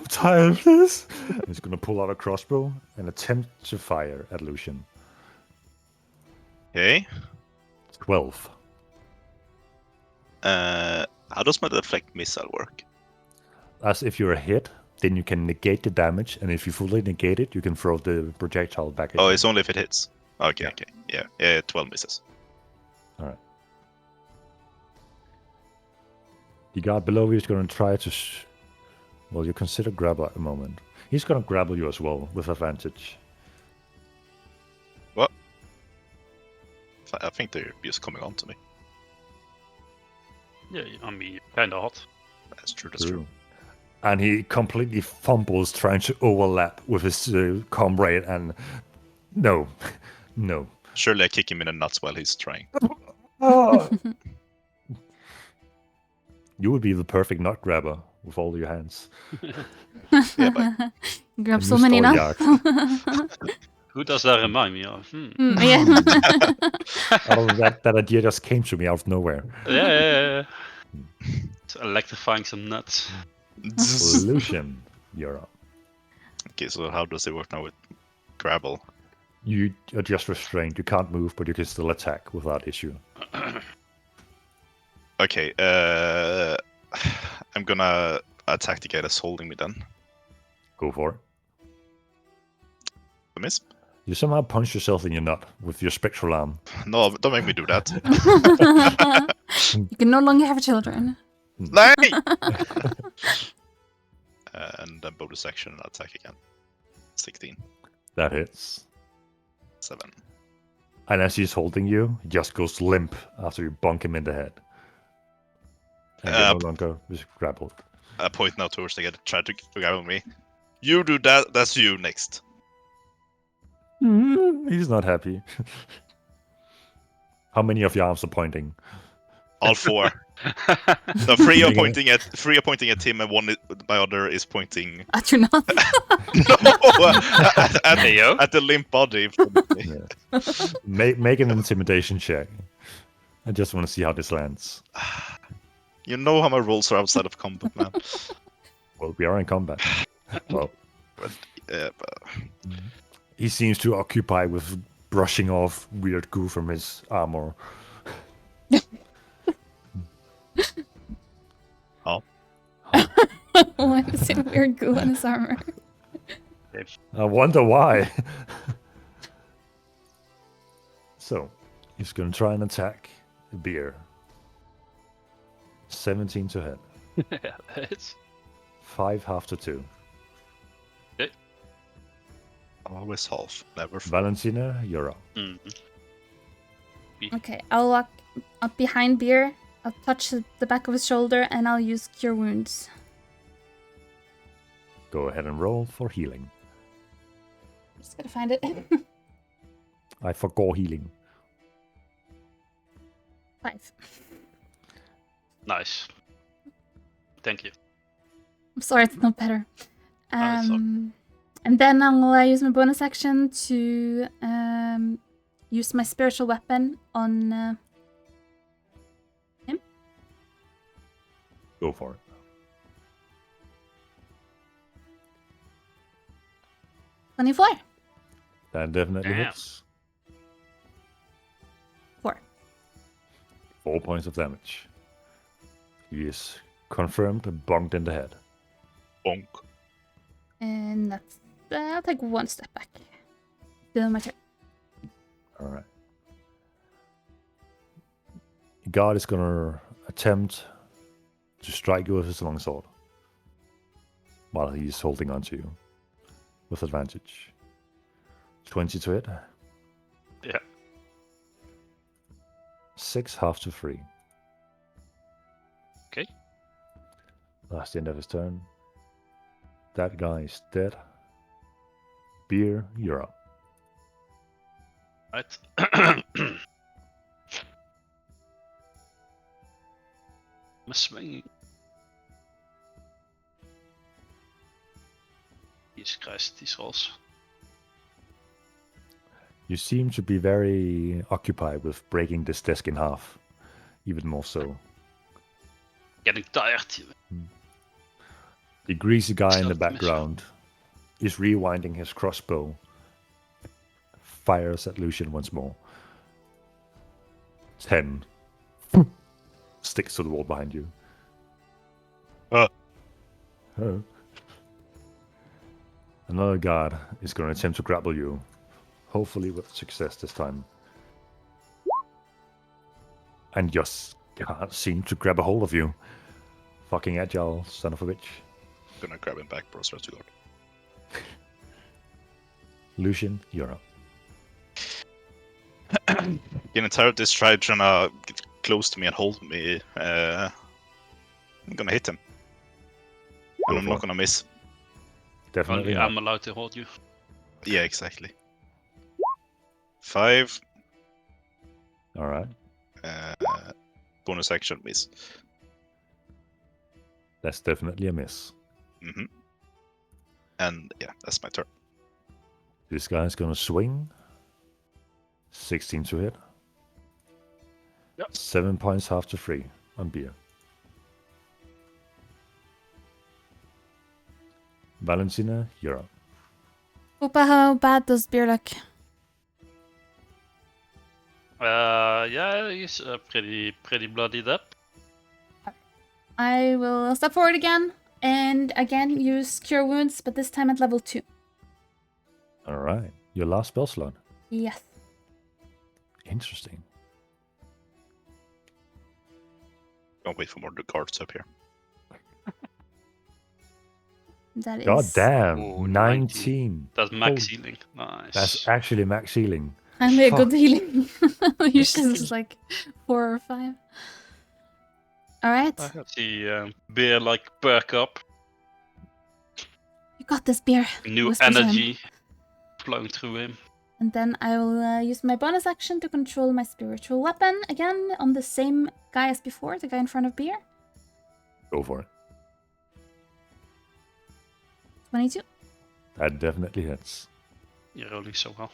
[SPEAKER 4] tired of this. He's gonna pull out a crossbow and attempt to fire at Lucian.
[SPEAKER 2] Okay.
[SPEAKER 4] 12.
[SPEAKER 2] How does my deflect missile work?
[SPEAKER 4] As if you're hit, then you can negate the damage, and if you fully negate it, you can throw the projectile back at
[SPEAKER 2] Oh,
[SPEAKER 4] you.
[SPEAKER 2] it's only if it hits. Okay,
[SPEAKER 4] Yeah.
[SPEAKER 2] okay. Yeah, 12 misses.
[SPEAKER 4] Alright. The guard below you is going to try to... Well, you consider grapple at the moment. He's going to grapple you as well, with advantage.
[SPEAKER 2] What? I think they're just coming on to me.
[SPEAKER 3] Yeah, I mean, kinda hot.
[SPEAKER 2] That's true.
[SPEAKER 4] And he completely fumbles trying to overlap with his comrade, and... No. No.
[SPEAKER 2] Surely I kick him in the nuts while he's trying.
[SPEAKER 4] You would be the perfect nut grabber with all your hands.
[SPEAKER 2] Yeah, but
[SPEAKER 1] You grab
[SPEAKER 4] A
[SPEAKER 1] so
[SPEAKER 4] new
[SPEAKER 1] many
[SPEAKER 4] story
[SPEAKER 1] now.
[SPEAKER 4] arc.
[SPEAKER 3] Who does that remind me of?
[SPEAKER 1] Yeah.
[SPEAKER 4] That idea just came to me out of nowhere.
[SPEAKER 3] Yeah. It's electrifying some nuts.
[SPEAKER 4] Lucian, you're up.
[SPEAKER 2] Okay, so how does it work now with grapple?
[SPEAKER 4] You are just restrained. You can't move, but you can still attack without issue.
[SPEAKER 2] Okay, I'm gonna attack the guy that's holding me then.
[SPEAKER 4] Go for it.
[SPEAKER 2] I miss?
[SPEAKER 4] You somehow punch yourself in your nut with your spectral arm.
[SPEAKER 2] No, don't make me do that.
[SPEAKER 1] You can no longer have children.
[SPEAKER 2] Nay! And then bonus action and attack again. 16.
[SPEAKER 4] That hits.
[SPEAKER 2] 7.
[SPEAKER 4] And as he's holding you, he just goes limp after you bonk him in the head. And you're no longer grappled.
[SPEAKER 2] I point now towards the guy that tried to grapple me. You do that, that's you next.
[SPEAKER 4] He's not happy. How many of your arms are pointing?
[SPEAKER 2] All 4. No, 3 are pointing at him, and my other is pointing
[SPEAKER 1] At your nut.
[SPEAKER 2] at the limp body.
[SPEAKER 4] Yeah. Make an intimidation check. I just want to see how this lands.
[SPEAKER 2] You know how my rolls are outside of combat, man.
[SPEAKER 4] Well, we are in combat. Well,
[SPEAKER 2] But
[SPEAKER 4] he seems to occupy with brushing off weird goo from his armor.
[SPEAKER 1] Why is it weird goo on his armor?
[SPEAKER 4] I wonder why. So, he's going to try and attack the beer. 17 to hit.
[SPEAKER 3] Yeah, it's
[SPEAKER 4] 5 half to 2.
[SPEAKER 2] always half, never full.
[SPEAKER 4] Valentina, you're up.
[SPEAKER 1] Okay, I'll walk up behind Beer. I'll touch the back of his shoulder and I'll use Cure Wounds.
[SPEAKER 4] Go ahead and roll for healing.
[SPEAKER 1] Just gotta find it.
[SPEAKER 4] I forgot healing.
[SPEAKER 1] 5.
[SPEAKER 3] nice. Thank you.
[SPEAKER 1] I'm sorry, it's not better.
[SPEAKER 3] it's all-
[SPEAKER 1] And then I'll use my bonus action to use my spiritual weapon on him.
[SPEAKER 4] Go for it.
[SPEAKER 1] $24.
[SPEAKER 4] That definitely
[SPEAKER 3] Damn.
[SPEAKER 4] hits.
[SPEAKER 1] 4.
[SPEAKER 4] 4 points of damage. He is confirmed and bonked in the head.
[SPEAKER 2] Bonk.
[SPEAKER 1] And that's... I'll take 1 step back. Still my turn.
[SPEAKER 4] Alright. God is gonna attempt to strike you with his longsword while he's holding on to you with advantage. 20 to hit.
[SPEAKER 3] Yeah.
[SPEAKER 4] 6 half to 3.
[SPEAKER 3] Okay.
[SPEAKER 4] Last end of his turn. That guy is dead. Beer, you're up.
[SPEAKER 3] Right. I'm swinging. Jesus Christ, these rolls.
[SPEAKER 4] You seem to be very occupied with breaking this desk in half. Even more so.
[SPEAKER 3] Getting tired.
[SPEAKER 4] The greasy guy in the
[SPEAKER 3] Stealth mission.
[SPEAKER 4] background is rewinding his crossbow. Fires at Lucian once more. 10. Sticks to the wall behind you.
[SPEAKER 2] Uh.
[SPEAKER 4] Oh. Another guard is going to attempt to grapple you. Hopefully with success this time. And just can't seem to grab a hold of you. Fucking agile son of a bitch.
[SPEAKER 2] Gonna grab him back, bro. Swear to God.
[SPEAKER 4] Lucian, you're up.
[SPEAKER 2] The entire this try trying to get close to me and hold me. I'm gonna hit him. And I'm
[SPEAKER 4] for
[SPEAKER 2] not
[SPEAKER 4] it.
[SPEAKER 2] gonna miss.
[SPEAKER 4] Definitely
[SPEAKER 3] Only
[SPEAKER 4] not.
[SPEAKER 3] I'm allowed to hold you.
[SPEAKER 2] Yeah, exactly. 5.
[SPEAKER 4] Alright.
[SPEAKER 2] Bonus action miss.
[SPEAKER 4] That's definitely a miss.
[SPEAKER 2] Mm-hmm. And yeah, that's my turn.
[SPEAKER 4] This guy's gonna swing. 16 to hit.
[SPEAKER 3] Yep.
[SPEAKER 4] 7 points half to 3 on beer. Valentina, you're up.
[SPEAKER 1] Opa, how bad does beer look?
[SPEAKER 3] Yeah, he's pretty bloodied up.
[SPEAKER 1] I will step forward again, and again use Cure Wounds, but this time at level 2.
[SPEAKER 4] Alright. Your last spell slot.
[SPEAKER 1] Yes.
[SPEAKER 4] Interesting.
[SPEAKER 2] Don't wait for more cards up here.
[SPEAKER 1] That is...
[SPEAKER 4] God damn.
[SPEAKER 3] Ooh,
[SPEAKER 4] 19.
[SPEAKER 3] That's max
[SPEAKER 4] Holy-
[SPEAKER 3] healing. Nice.
[SPEAKER 4] That's actually max healing.
[SPEAKER 1] I'm a
[SPEAKER 4] Fuck.
[SPEAKER 1] good healing. Usually it's like 4 or 5. Alright.
[SPEAKER 3] I see beer like perk up.
[SPEAKER 1] You got this, beer.
[SPEAKER 3] New
[SPEAKER 1] Whisper to him.
[SPEAKER 3] energy flowing through him.
[SPEAKER 1] And then I will use my bonus action to control my spiritual weapon again on the same guy as before, the guy in front of beer.
[SPEAKER 4] Go for it.
[SPEAKER 1] 22.
[SPEAKER 4] That definitely hits.
[SPEAKER 3] You're rolling so well.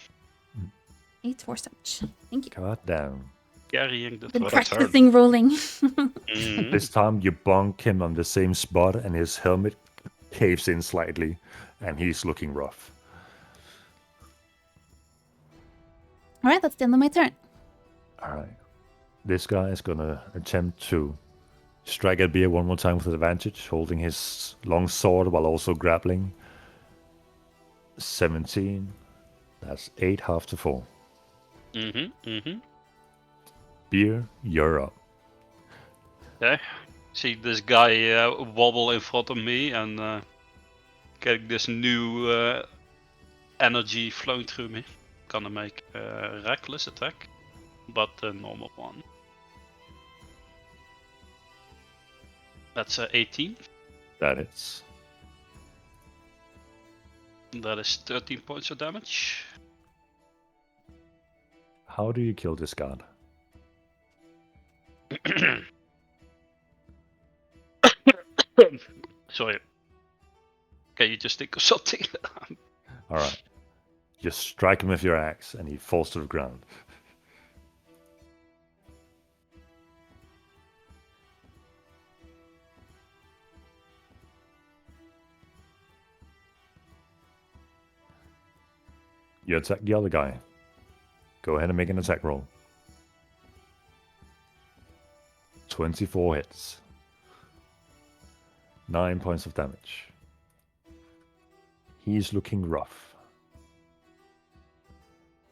[SPEAKER 1] 8 force touch. Thank you.
[SPEAKER 4] God damn.
[SPEAKER 3] Carrying the
[SPEAKER 1] Been
[SPEAKER 2] What a turn.
[SPEAKER 1] practicing rolling.
[SPEAKER 3] Mhm.
[SPEAKER 4] This time you bonk him on the same spot and his helmet caves in slightly and he's looking rough.
[SPEAKER 1] Alright, that's the end of my turn.
[SPEAKER 4] Alright. This guy is gonna attempt to strike at beer one more time with advantage, holding his long sword while also grappling. 17. That's 8 half to 4. Beer, you're up.
[SPEAKER 3] Okay. See this guy wobble in front of me and getting this new energy flowing through me. Gonna make a reckless attack, but a normal one. That's 18.
[SPEAKER 4] That hits.
[SPEAKER 3] That is 13 points of damage.
[SPEAKER 4] How do you kill this god?
[SPEAKER 3] Sorry. Can you just think of something?
[SPEAKER 4] Alright. Just strike him with your axe and he falls to the ground. You attack the other guy. Go ahead and make an attack roll. 24 hits. 9 points of damage. He's looking rough.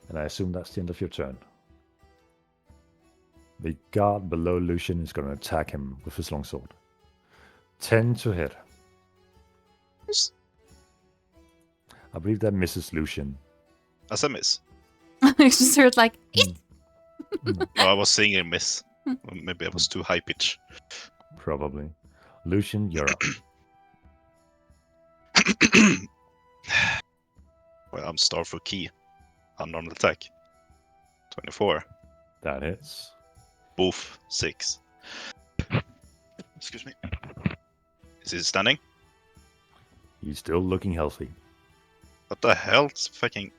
[SPEAKER 4] And I assume that's the end of your turn. The guard below Lucian is going to attack him with his longsword. 10 to hit. I believe that misses Lucian.
[SPEAKER 2] As a miss.
[SPEAKER 1] I just heard like,
[SPEAKER 2] No, I was saying a miss. Or maybe I was too high pitch.
[SPEAKER 4] Probably. Lucian, you're up.
[SPEAKER 2] Well, I'm starved for key. Unarmed attack. 24.
[SPEAKER 4] That hits.
[SPEAKER 2] Both 6. Excuse me. Is he standing?
[SPEAKER 4] He's still looking healthy.
[SPEAKER 2] What the hell? It's fucking.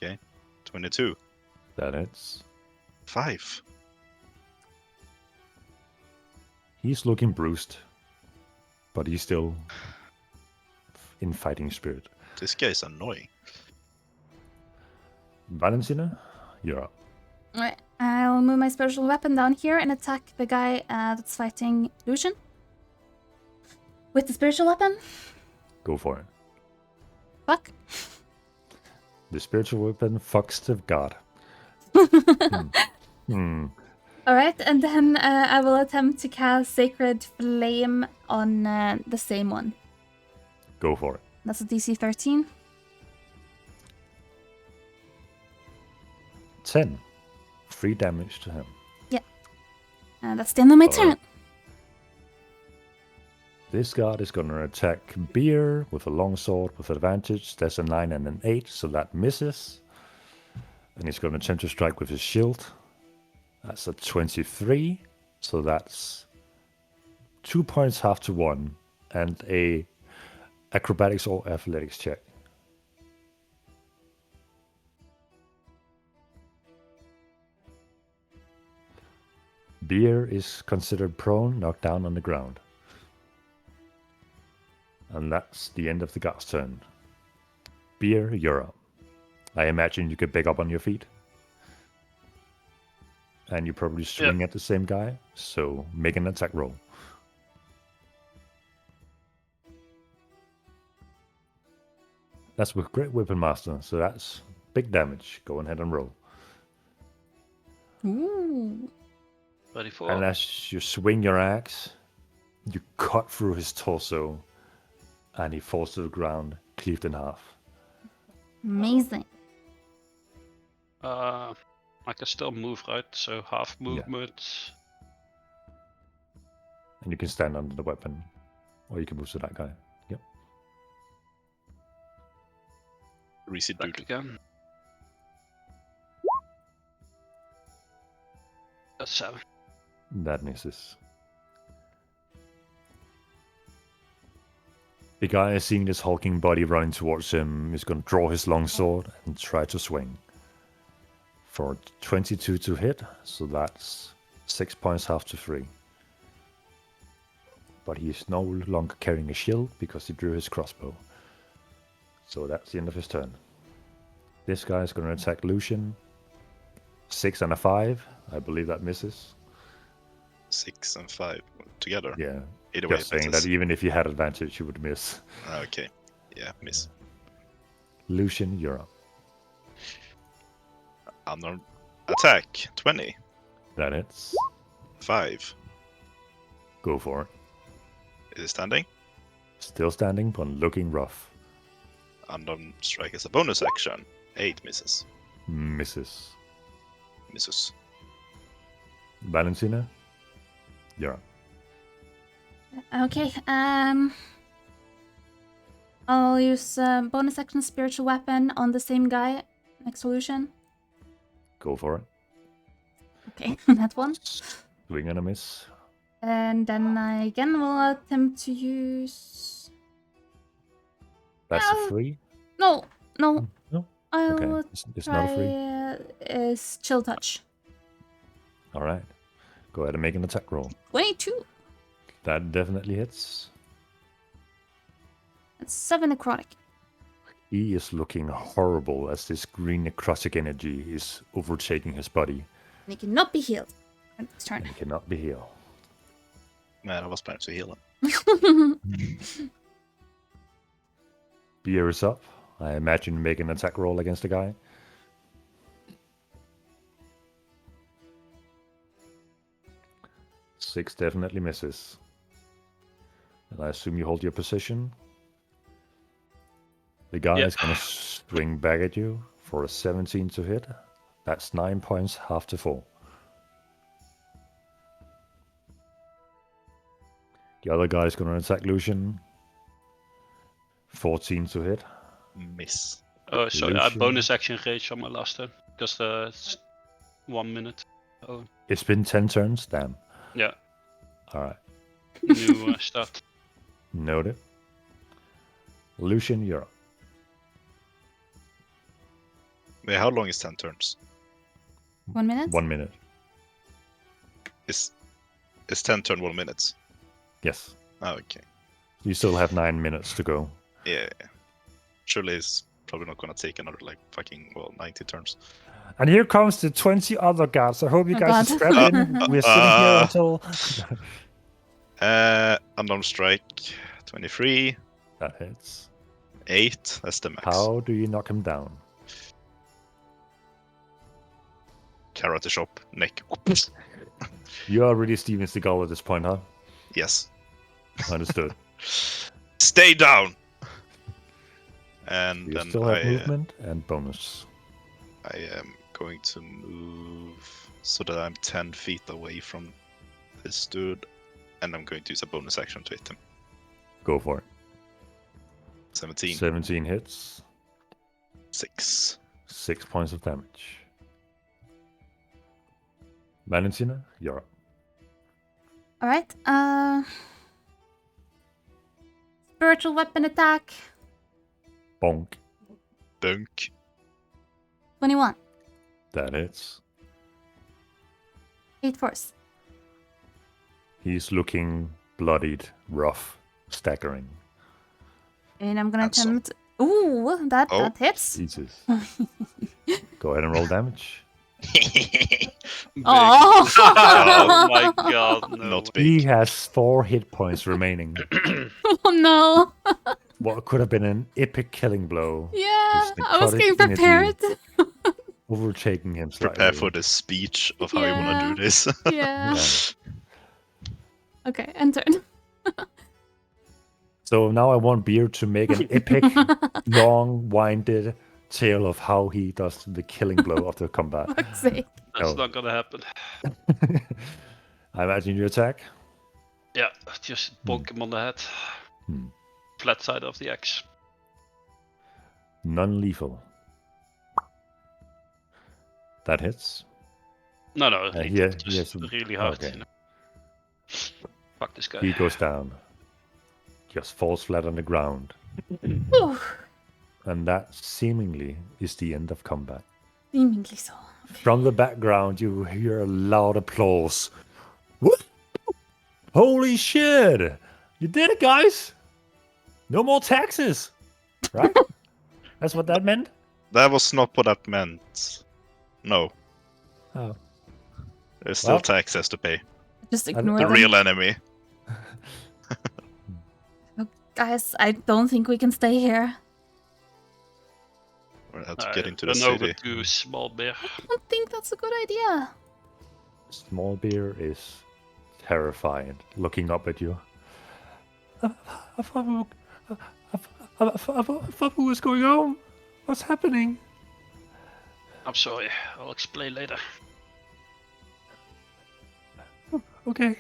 [SPEAKER 2] Okay. 22.
[SPEAKER 4] That hits.
[SPEAKER 2] 5.
[SPEAKER 4] He's looking bruised. but he's still in fighting spirit.
[SPEAKER 2] This guy's annoying.
[SPEAKER 4] Valentina, you're up.
[SPEAKER 1] Alright, I'll move my spiritual weapon down here and attack the guy that's fighting Lucian. With the spiritual weapon.
[SPEAKER 4] Go for it.
[SPEAKER 1] Fuck.
[SPEAKER 4] The spiritual weapon fucks the god.
[SPEAKER 1] Alright, and then I will attempt to cast Sacred Flame on the same one.
[SPEAKER 4] Go for it.
[SPEAKER 1] That's a DC 13.
[SPEAKER 4] 10. 3 damage to him.
[SPEAKER 1] That's the end of my
[SPEAKER 4] Alright.
[SPEAKER 1] turn.
[SPEAKER 4] This god is going to attack Beer with a longsword with advantage. That's a 9 and an 8, so that misses. And he's going to attempt to strike with his shield. That's a 23, so that's 2 points half to 1, and a acrobatics or athletics check. Beer is considered prone, knocked down on the ground. And that's the end of the god's turn. Beer, you're up. I imagine you could pick up on your feet. And you probably swing at the same guy, so make an attack roll. That's with Great Weapon Master, so that's big damage. Go ahead and roll.
[SPEAKER 1] Ooh.
[SPEAKER 3] 24.
[SPEAKER 4] And as you swing your axe, you cut through his torso, and he falls to the ground, cleaved in half.
[SPEAKER 1] Amazing.
[SPEAKER 3] I can still move, right? So half movement.
[SPEAKER 4] And you can stand under the weapon, or you can move to that guy. Yep.
[SPEAKER 2] Greasy
[SPEAKER 3] Back
[SPEAKER 2] dude.
[SPEAKER 3] again. That's 7.
[SPEAKER 4] That misses. The guy seeing this hulking body running towards him is going to draw his longsword and try to swing. For 22 to hit, so that's 6 points half to 3. But he is no longer carrying a shield because he drew his crossbow. So that's the end of his turn. This guy is going to attack Lucian. 6 and a 5. I believe that misses.
[SPEAKER 2] 6 and 5 together.
[SPEAKER 4] Yeah.
[SPEAKER 2] Either way,
[SPEAKER 4] Just
[SPEAKER 2] it
[SPEAKER 4] saying
[SPEAKER 2] misses.
[SPEAKER 4] that even if you had advantage, you would miss.
[SPEAKER 2] Okay. Yeah, miss.
[SPEAKER 4] Lucian, you're up.
[SPEAKER 2] Unarmed attack. 20.
[SPEAKER 4] That hits.
[SPEAKER 2] 5.
[SPEAKER 4] Go for it.
[SPEAKER 2] Is it standing?
[SPEAKER 4] Still standing, but looking rough.
[SPEAKER 2] Unarmed strike as a bonus action. 8 misses.
[SPEAKER 4] Misses.
[SPEAKER 2] Misses.
[SPEAKER 4] Valentina, you're up.
[SPEAKER 1] Okay, I'll use bonus action spiritual weapon on the same guy next to Lucian.
[SPEAKER 4] Go for it.
[SPEAKER 1] Okay, that one.
[SPEAKER 4] Swing and a miss.
[SPEAKER 1] And then I again will attempt to use...
[SPEAKER 4] That's a 3.
[SPEAKER 1] No.
[SPEAKER 4] No?
[SPEAKER 1] I'll
[SPEAKER 4] Okay. It's not a 3.
[SPEAKER 1] try is Chill Touch.
[SPEAKER 4] Alright. Go ahead and make an attack roll.
[SPEAKER 1] 22.
[SPEAKER 4] That definitely hits.
[SPEAKER 1] That's 7 necrotic.
[SPEAKER 4] He is looking horrible as this green necrotic energy is overtaking his body.
[SPEAKER 1] And he cannot be healed. Next turn.
[SPEAKER 4] And he cannot be healed.
[SPEAKER 2] Man, I was planning to heal him.
[SPEAKER 4] Beer is up. I imagine make an attack roll against the guy. Six definitely misses. And I assume you hold your position. The guy
[SPEAKER 3] Yeah.
[SPEAKER 4] is going to swing back at you for a 17 to hit. That's 9 points, half to 4. The other guy is going to attack Lucian. 14 to hit.
[SPEAKER 2] Miss.
[SPEAKER 3] Oh, sorry, I
[SPEAKER 4] Lucian.
[SPEAKER 3] bonus action rage on my last turn. Because it's 1 minute. Oh,
[SPEAKER 4] It's been 10 turns, damn.
[SPEAKER 3] yeah.
[SPEAKER 4] Alright,
[SPEAKER 3] New start.
[SPEAKER 4] noted. Lucian, you're up.
[SPEAKER 2] Wait, how long is 10 turns?
[SPEAKER 1] 1 minute?
[SPEAKER 4] 1 minute.
[SPEAKER 2] Is 10 turn 1 minute?
[SPEAKER 4] Yes.
[SPEAKER 2] Oh, okay.
[SPEAKER 4] You still have 9 minutes to go.
[SPEAKER 2] Yeah. Surely it's probably not gonna take another like fucking 90 turns.
[SPEAKER 4] And here comes the 20 other guards. I hope you
[SPEAKER 1] Oh,
[SPEAKER 4] guys
[SPEAKER 1] God.
[SPEAKER 4] are strapped in. We're sitting here until...
[SPEAKER 2] Unarmed strike, 23,
[SPEAKER 4] That hits.
[SPEAKER 2] 8. That's the max.
[SPEAKER 4] How do you knock him down?
[SPEAKER 2] Karate chop, neck.
[SPEAKER 4] You are really Steven Seagal at this point, huh?
[SPEAKER 2] Yes.
[SPEAKER 4] Understood.
[SPEAKER 2] Stay down. And
[SPEAKER 4] You
[SPEAKER 2] then
[SPEAKER 4] still have
[SPEAKER 2] I
[SPEAKER 4] movement and bonus.
[SPEAKER 2] I am going to move so that I'm 10 feet away from this dude, and I'm going to use a bonus action to hit him.
[SPEAKER 4] Go for it.
[SPEAKER 2] 17.
[SPEAKER 4] 17 hits.
[SPEAKER 2] 6.
[SPEAKER 4] 6 points of damage. Valentina, you're up.
[SPEAKER 1] All right. Spiritual weapon attack.
[SPEAKER 4] Bonk.
[SPEAKER 2] Dunk.
[SPEAKER 1] 21.
[SPEAKER 4] That hits.
[SPEAKER 1] 8 force.
[SPEAKER 4] He's looking bloodied, rough, staggering.
[SPEAKER 1] And I'm gonna
[SPEAKER 2] And so-
[SPEAKER 1] attempt. Ooh, that
[SPEAKER 2] Oh.
[SPEAKER 1] hits.
[SPEAKER 4] Jesus. Go ahead and roll damage.
[SPEAKER 1] Oh.
[SPEAKER 3] Oh my god, no.
[SPEAKER 2] Not
[SPEAKER 4] He
[SPEAKER 2] big.
[SPEAKER 4] has 4 hit points remaining.
[SPEAKER 1] Oh no.
[SPEAKER 4] What could have been an epic killing blow,
[SPEAKER 1] Yeah,
[SPEAKER 4] His
[SPEAKER 1] I was
[SPEAKER 4] necrotic
[SPEAKER 1] getting
[SPEAKER 4] energy.
[SPEAKER 1] prepared.
[SPEAKER 4] overtaking him slightly.
[SPEAKER 2] Prepare for the speech of how you want
[SPEAKER 1] Yeah.
[SPEAKER 2] to do this.
[SPEAKER 1] Yeah.
[SPEAKER 4] Yeah.
[SPEAKER 1] Okay, and turn.
[SPEAKER 4] So now I want Beer to make an epic, long-winded tale of how he does the killing blow of the combat.
[SPEAKER 1] Fuck's sake.
[SPEAKER 3] That's
[SPEAKER 4] Oh.
[SPEAKER 3] not gonna happen.
[SPEAKER 4] I imagine you attack.
[SPEAKER 3] Yeah, just bonk him on the head.
[SPEAKER 4] Hmm.
[SPEAKER 3] Flat side of the axe.
[SPEAKER 4] Non-lethal. That hits.
[SPEAKER 3] No,
[SPEAKER 4] Yeah,
[SPEAKER 3] lethal,
[SPEAKER 4] he
[SPEAKER 3] just
[SPEAKER 4] has-
[SPEAKER 3] really hard.
[SPEAKER 4] okay.
[SPEAKER 3] You know? Fuck this guy.
[SPEAKER 4] He goes down. Just falls flat on the ground.
[SPEAKER 1] Whew.
[SPEAKER 4] And that seemingly is the end of combat.
[SPEAKER 1] Seemingly so.
[SPEAKER 4] From the background, you hear a loud applause. What? Holy shit! You did it, guys! No more taxes! Right? That's what that meant?
[SPEAKER 2] That was not what that meant. No.
[SPEAKER 4] Oh.
[SPEAKER 2] There's still
[SPEAKER 4] Well.
[SPEAKER 2] taxes to pay.
[SPEAKER 1] Just
[SPEAKER 4] don't-
[SPEAKER 1] ignore
[SPEAKER 2] The
[SPEAKER 1] them.
[SPEAKER 2] real enemy.
[SPEAKER 1] Guys, I don't think we can stay here.
[SPEAKER 2] We'll have to get into the
[SPEAKER 3] run over
[SPEAKER 2] city.
[SPEAKER 3] to Small Bear.
[SPEAKER 1] I don't think that's a good idea.
[SPEAKER 4] Small Beer is terrified, looking up at you. I thought we was going home. What's happening?
[SPEAKER 3] I'm sorry, I'll explain later.
[SPEAKER 4] Okay.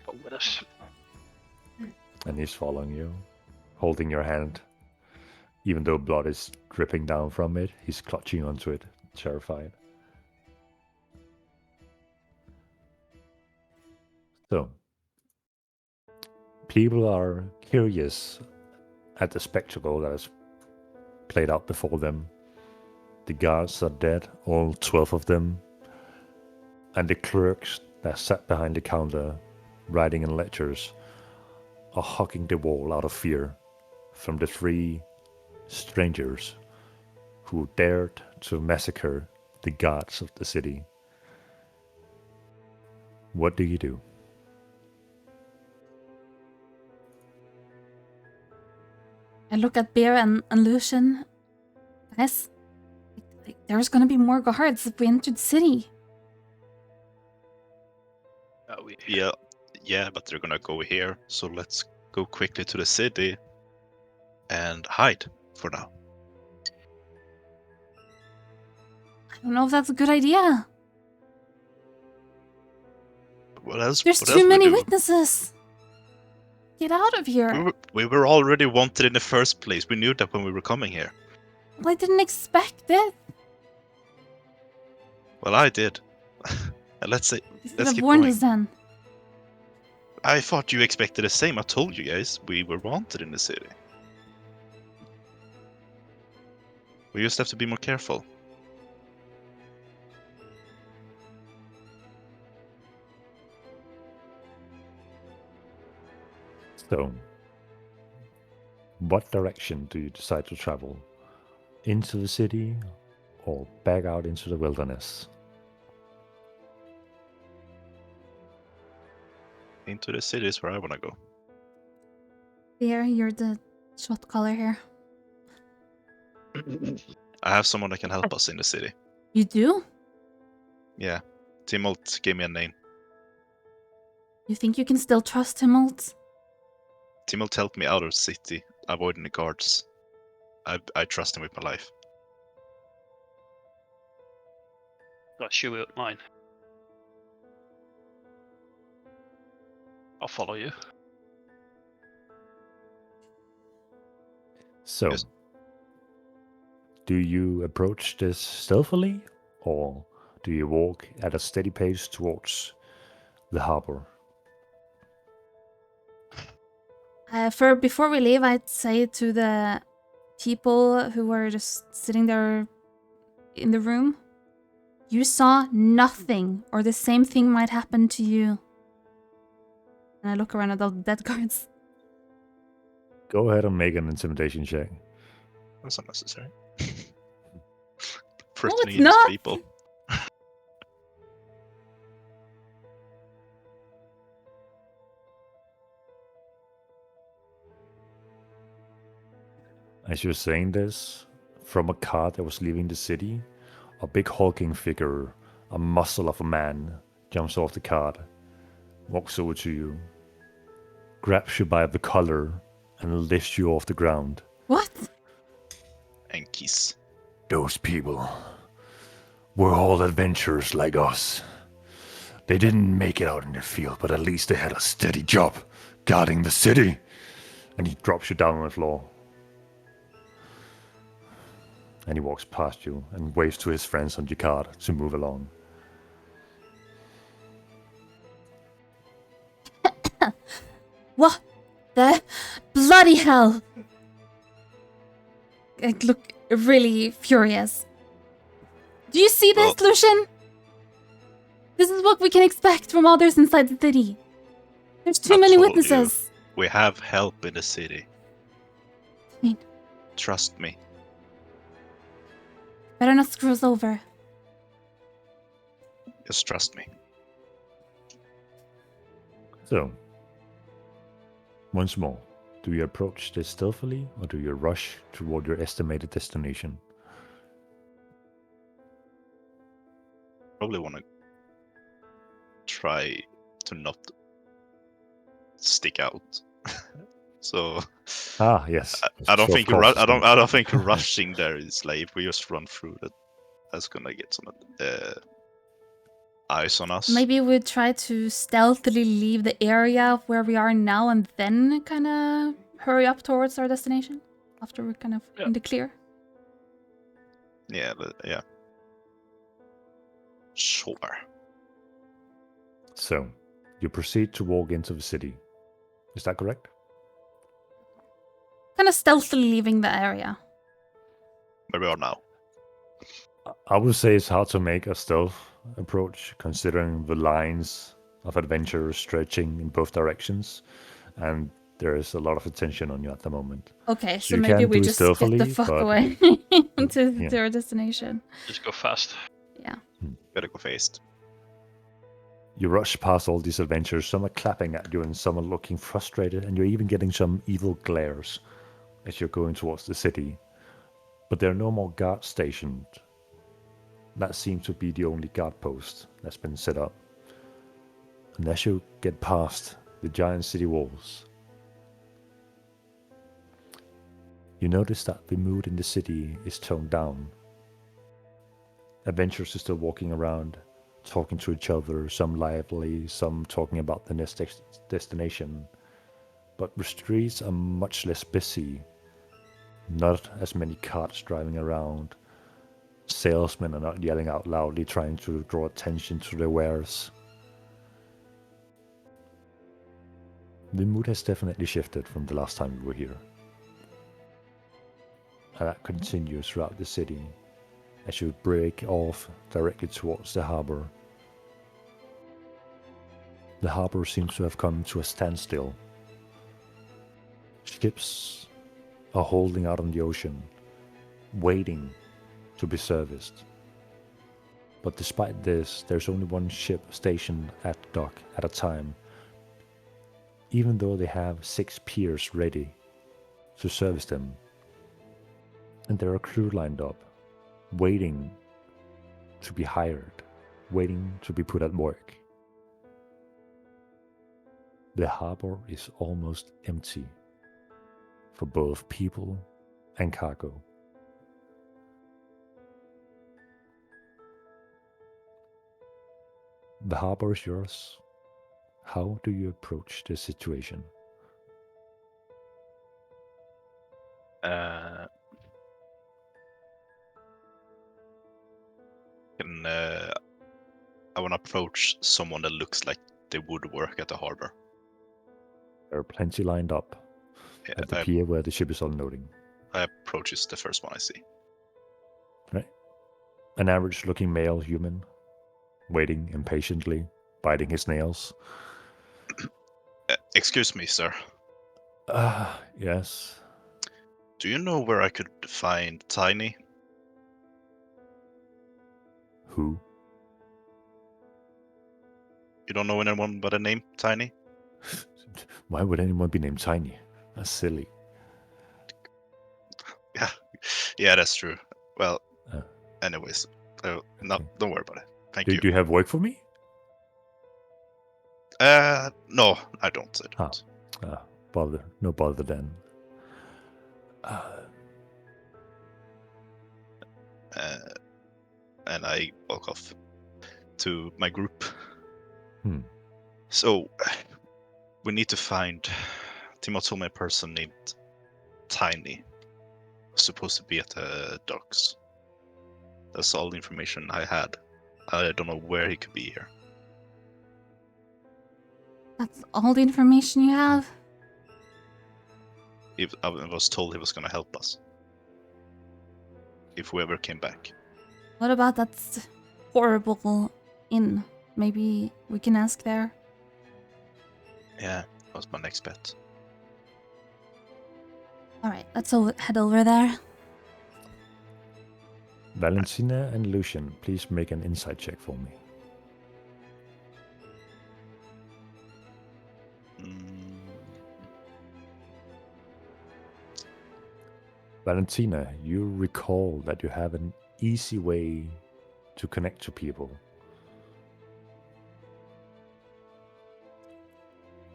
[SPEAKER 3] Come with us.
[SPEAKER 4] And he's following you, holding your hand. Even though blood is dripping down from it, he's clutching onto it, terrified. So, people are curious at the spectacle that is played out before them. The guards are dead, all 12 of them. And the clerks that sat behind the counter, writing in ledgers, are hugging the wall out of fear from the 3 strangers who dared to massacre the guards of the city. What do you do?
[SPEAKER 1] I look at Bear and Lucian. Guys, there's gonna be more guards if we enter the city.
[SPEAKER 2] Yeah, but they're gonna go here. So let's go quickly to the city and hide for now.
[SPEAKER 1] I don't know if that's a good idea.
[SPEAKER 2] What else?
[SPEAKER 1] There's
[SPEAKER 2] what else
[SPEAKER 1] too
[SPEAKER 2] we
[SPEAKER 1] many
[SPEAKER 2] do?
[SPEAKER 1] witnesses. Get out of here.
[SPEAKER 2] We were already wanted in the first place. We knew that when we were coming here.
[SPEAKER 1] Well, I didn't expect it.
[SPEAKER 2] Well, I did. And let's say,
[SPEAKER 1] You should
[SPEAKER 2] let's
[SPEAKER 1] have
[SPEAKER 2] keep
[SPEAKER 1] warned
[SPEAKER 2] going.
[SPEAKER 1] us then.
[SPEAKER 2] I thought you expected the same. I told you guys we were wanted in the city. We just have to be more careful.
[SPEAKER 4] So, What direction do you decide to travel? Into the city or back out into the wilderness?
[SPEAKER 2] Into the city is where I want to go.
[SPEAKER 1] There, you're the shot caller here.
[SPEAKER 2] I have someone that can help us in the city.
[SPEAKER 1] You do?
[SPEAKER 2] Yeah. Timolt gave me a name.
[SPEAKER 1] You think you can still trust Himmelt?
[SPEAKER 2] Timolt helped me out of the city, avoiding the guards. I trust him with my life.
[SPEAKER 3] Trust you with mine. I'll follow you.
[SPEAKER 4] So,
[SPEAKER 2] Yes.
[SPEAKER 4] do you approach this stealthily or do you walk at a steady pace towards the harbor?
[SPEAKER 1] Before we leave, I'd say to the people who were just sitting there in the room, you saw nothing, or the same thing might happen to you. And I look around at all the dead guards.
[SPEAKER 4] Go ahead and make an intimidation check.
[SPEAKER 2] That's unnecessary.
[SPEAKER 1] No,
[SPEAKER 2] Threatening
[SPEAKER 1] it's
[SPEAKER 2] these
[SPEAKER 1] not.
[SPEAKER 2] people.
[SPEAKER 4] As you're saying this, from a cart that was leaving the city, a big hulking figure, a muscle of a man, jumps off the cart, walks over to you, grabs you by the collar, and lifts you off the ground.
[SPEAKER 1] What?
[SPEAKER 2] And kiss.
[SPEAKER 4] Those people were all adventurers like us. They didn't make it out in the field, but at least they had a steady job guarding the city. And he drops you down on the floor. And he walks past you and waves to his friends on the cart to move along.
[SPEAKER 1] What the bloody hell? I look really furious. Do you see this,
[SPEAKER 2] Well-
[SPEAKER 1] Lucian? This is what we can expect from others inside the city. There's too
[SPEAKER 2] I
[SPEAKER 1] many
[SPEAKER 2] told you.
[SPEAKER 1] witnesses.
[SPEAKER 2] We have help in the city.
[SPEAKER 1] Fine.
[SPEAKER 2] Trust me.
[SPEAKER 1] Better not screw us over.
[SPEAKER 2] Just trust me.
[SPEAKER 4] So, once more, do you approach this stealthily or do you rush toward your estimated destination?
[SPEAKER 2] Probably want to try to not stick out. So
[SPEAKER 4] Ah, yes.
[SPEAKER 2] I don't
[SPEAKER 4] So,
[SPEAKER 2] think
[SPEAKER 4] of course,
[SPEAKER 2] I don't think rushing there is like if we just run through that. That's gonna get some eyes on us.
[SPEAKER 1] Maybe we try to stealthily leave the area where we are now and then kind of hurry up towards our destination after we're kind of in the clear.
[SPEAKER 2] Yeah, yeah. Sure.
[SPEAKER 4] So, you proceed to walk into the city. Is that correct?
[SPEAKER 1] Kind of stealthily leaving the area.
[SPEAKER 2] Where we are now.
[SPEAKER 4] I would say it's hard to make a stealth approach considering the lines of adventure stretching in both directions, and there is a lot of attention on you at the moment.
[SPEAKER 1] Okay, so
[SPEAKER 4] You
[SPEAKER 1] maybe
[SPEAKER 4] can
[SPEAKER 1] we
[SPEAKER 4] do
[SPEAKER 1] just get the
[SPEAKER 4] stealthily,
[SPEAKER 1] fuck
[SPEAKER 4] but-
[SPEAKER 1] away to
[SPEAKER 4] Yeah.
[SPEAKER 1] our destination.
[SPEAKER 3] Just go fast.
[SPEAKER 1] Yeah.
[SPEAKER 2] Better go fast.
[SPEAKER 4] You rush past all these adventurers, some are clapping at you and some are looking frustrated, and you're even getting some evil glares as you're going towards the city. But there are no more guards stationed. That seems to be the only guard post that's been set up. And as you get past the giant city walls, you notice that the mood in the city is toned down. Adventurers are still walking around, talking to each other, some lively, some talking about the next destination. But the streets are much less busy. Not as many carts driving around. Salesmen are not yelling out loudly trying to draw attention to their wares. The mood has definitely shifted from the last time we were here. And that continues throughout the city as you break off directly towards the harbor. The harbor seems to have come to a standstill. Ships are holding out on the ocean, waiting to be serviced. But despite this, there's only one ship stationed at dock at a time, even though they have 6 piers ready to service them. And there are crew lined up, waiting to be hired, waiting to be put at work. The harbor is almost empty for both people and cargo. The harbor is yours. How do you approach this situation?
[SPEAKER 2] I want to approach someone that looks like they would work at the harbor.
[SPEAKER 4] There are plenty lined up at the pier where the ship is unloading.
[SPEAKER 2] I approach the first one I see.
[SPEAKER 4] Right. An average-looking male human, waiting impatiently, biting his nails.
[SPEAKER 2] Excuse me, sir.
[SPEAKER 4] Yes.
[SPEAKER 2] Do you know where I could find Tiny?
[SPEAKER 4] Who?
[SPEAKER 2] You don't know anyone by the name Tiny?
[SPEAKER 4] Why would anyone be named Tiny? That's silly.
[SPEAKER 2] Yeah, that's true. Well,
[SPEAKER 4] Oh.
[SPEAKER 2] anyways, no,
[SPEAKER 4] Okay.
[SPEAKER 2] don't worry about it. Thank
[SPEAKER 4] Do
[SPEAKER 2] you.
[SPEAKER 4] you have work for me?
[SPEAKER 2] No, I don't. I don't.
[SPEAKER 4] Bother. No bother then.
[SPEAKER 2] And I walk off to my group. So, we need to find. Timo told me a person named Tiny. Supposed to be at the docks. That's all the information I had. I don't know where he could be here.
[SPEAKER 1] That's all the information you have?
[SPEAKER 2] I was told he was going to help us. If we ever came back.
[SPEAKER 1] What about that horrible inn? Maybe we can ask there.
[SPEAKER 2] Yeah, that was my next bet.
[SPEAKER 1] Alright, let's head over there.
[SPEAKER 4] Valentina and Lucian, please make an insight check for me. Valentina, you recall that you have an easy way to connect to people.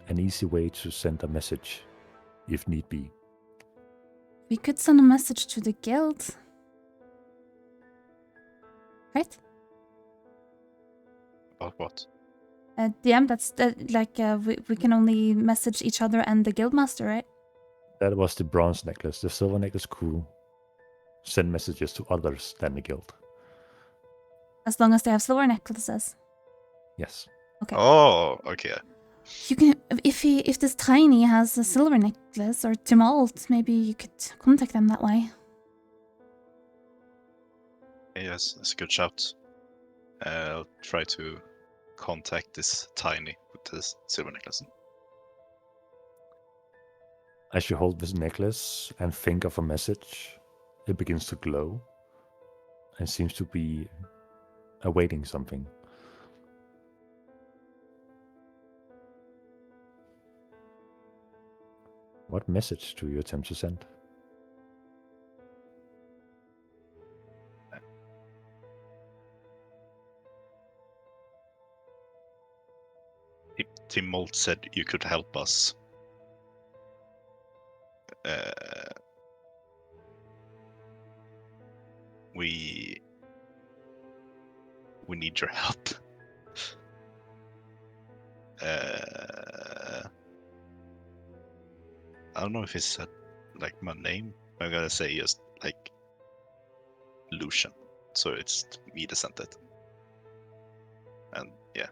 [SPEAKER 4] An easy way to send a message, if need be.
[SPEAKER 1] We could send a message to the guild. Right?
[SPEAKER 2] About what?
[SPEAKER 1] DM, we can only message each other and the guildmaster, right?
[SPEAKER 4] That was the bronze necklace. The silver necklace crew send messages to others than the guild.
[SPEAKER 1] As long as they have silver necklaces.
[SPEAKER 4] Yes.
[SPEAKER 1] Okay.
[SPEAKER 2] Oh, okay.
[SPEAKER 1] You can, if this Tiny has a silver necklace or Tumult, maybe you could contact them that way.
[SPEAKER 2] Yes, that's a good shout. I'll try to contact this Tiny with this silver necklace.
[SPEAKER 4] As you hold this necklace and think of a message, it begins to glow and seems to be awaiting something. What message do you attempt to send?
[SPEAKER 2] Tim Molt said you could help us. We need your help. I don't know if he said like my name. I'm gonna say just like Lucian, so it's me that sent it. And yeah,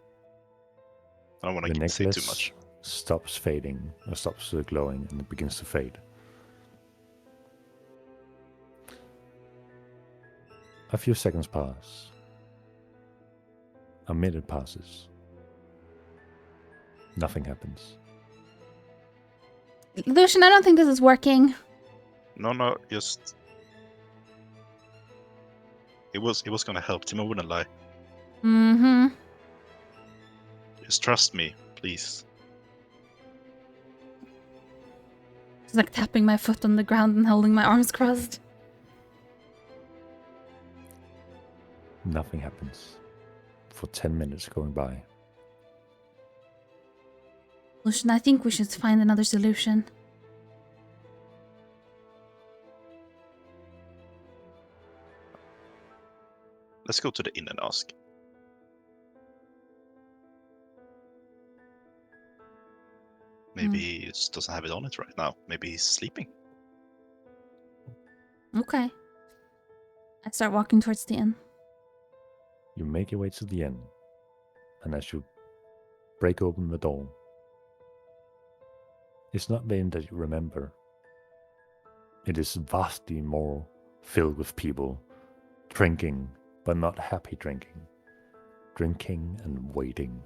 [SPEAKER 2] I don't want to say too much.
[SPEAKER 4] Stops fading, or stops glowing, and it begins to fade. A few seconds pass. A minute passes. Nothing happens.
[SPEAKER 1] Lucian, I don't think this is working.
[SPEAKER 2] No, just it was gonna help. Timo wouldn't lie.
[SPEAKER 1] Mm-hmm.
[SPEAKER 2] Just trust me, please.
[SPEAKER 1] Just like tapping my foot on the ground and holding my arms crossed.
[SPEAKER 4] Nothing happens for 10 minutes going by.
[SPEAKER 1] Lucian, I think we should find another solution.
[SPEAKER 2] Let's go to the inn and ask. Maybe he just doesn't have it on it right now. Maybe he's sleeping.
[SPEAKER 1] Okay. I start walking towards the inn.
[SPEAKER 4] You make your way to the inn, and as you break open the door, it's not the inn that you remember. It is vastly more filled with people, drinking, but not happy drinking. Drinking and waiting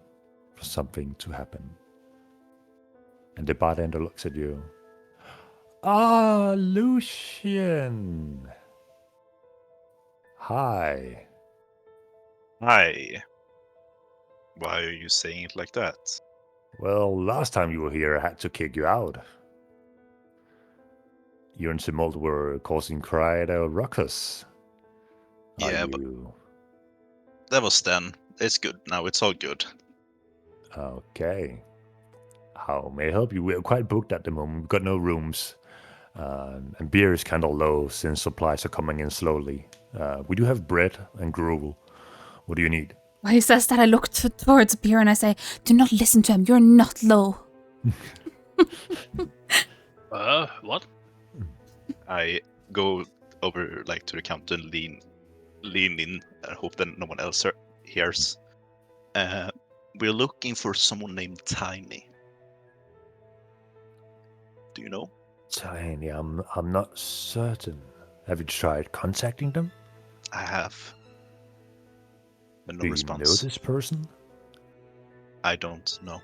[SPEAKER 4] for something to happen. And the bartender looks at you. Ah, Lucian! Hi.
[SPEAKER 2] Hi. Why are you saying it like that?
[SPEAKER 4] Well, last time you were here, I had to kick you out. You and Simold were causing quite a ruckus.
[SPEAKER 2] Yeah, but that was then. It's good now. It's all good.
[SPEAKER 4] Okay. How may I help you? We're quite booked at the moment. We've got no rooms. And beer is kind of low since supplies are coming in slowly. We do have bread and gruel. What do you need?
[SPEAKER 1] While he says that, I look towards Beer and I say, do not listen to him. You're not low.
[SPEAKER 3] What?
[SPEAKER 2] I go over like to the counter and lean in and hope that no one else hears. We're looking for someone named Tiny. Do you know?
[SPEAKER 4] Tiny, I'm not certain. Have you tried contacting them?
[SPEAKER 2] I have. But no
[SPEAKER 4] Do
[SPEAKER 2] response.
[SPEAKER 4] you know this person?
[SPEAKER 2] I don't know.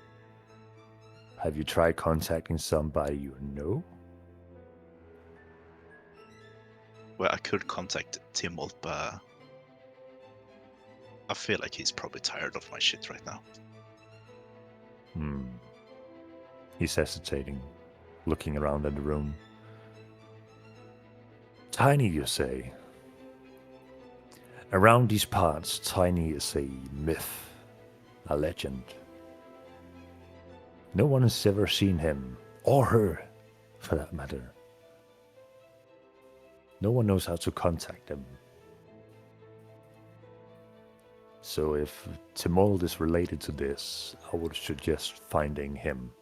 [SPEAKER 4] Have you tried contacting somebody you know?
[SPEAKER 2] Well, I could contact Timold, but I feel like he's probably tired of my shit right now.
[SPEAKER 4] He's hesitating, looking around at the room. Tiny, you say? Around these parts, Tiny is a myth, a legend. No one has ever seen him, or her, for that matter. No one knows how to contact him. So if Timold is related to this, I would suggest finding him.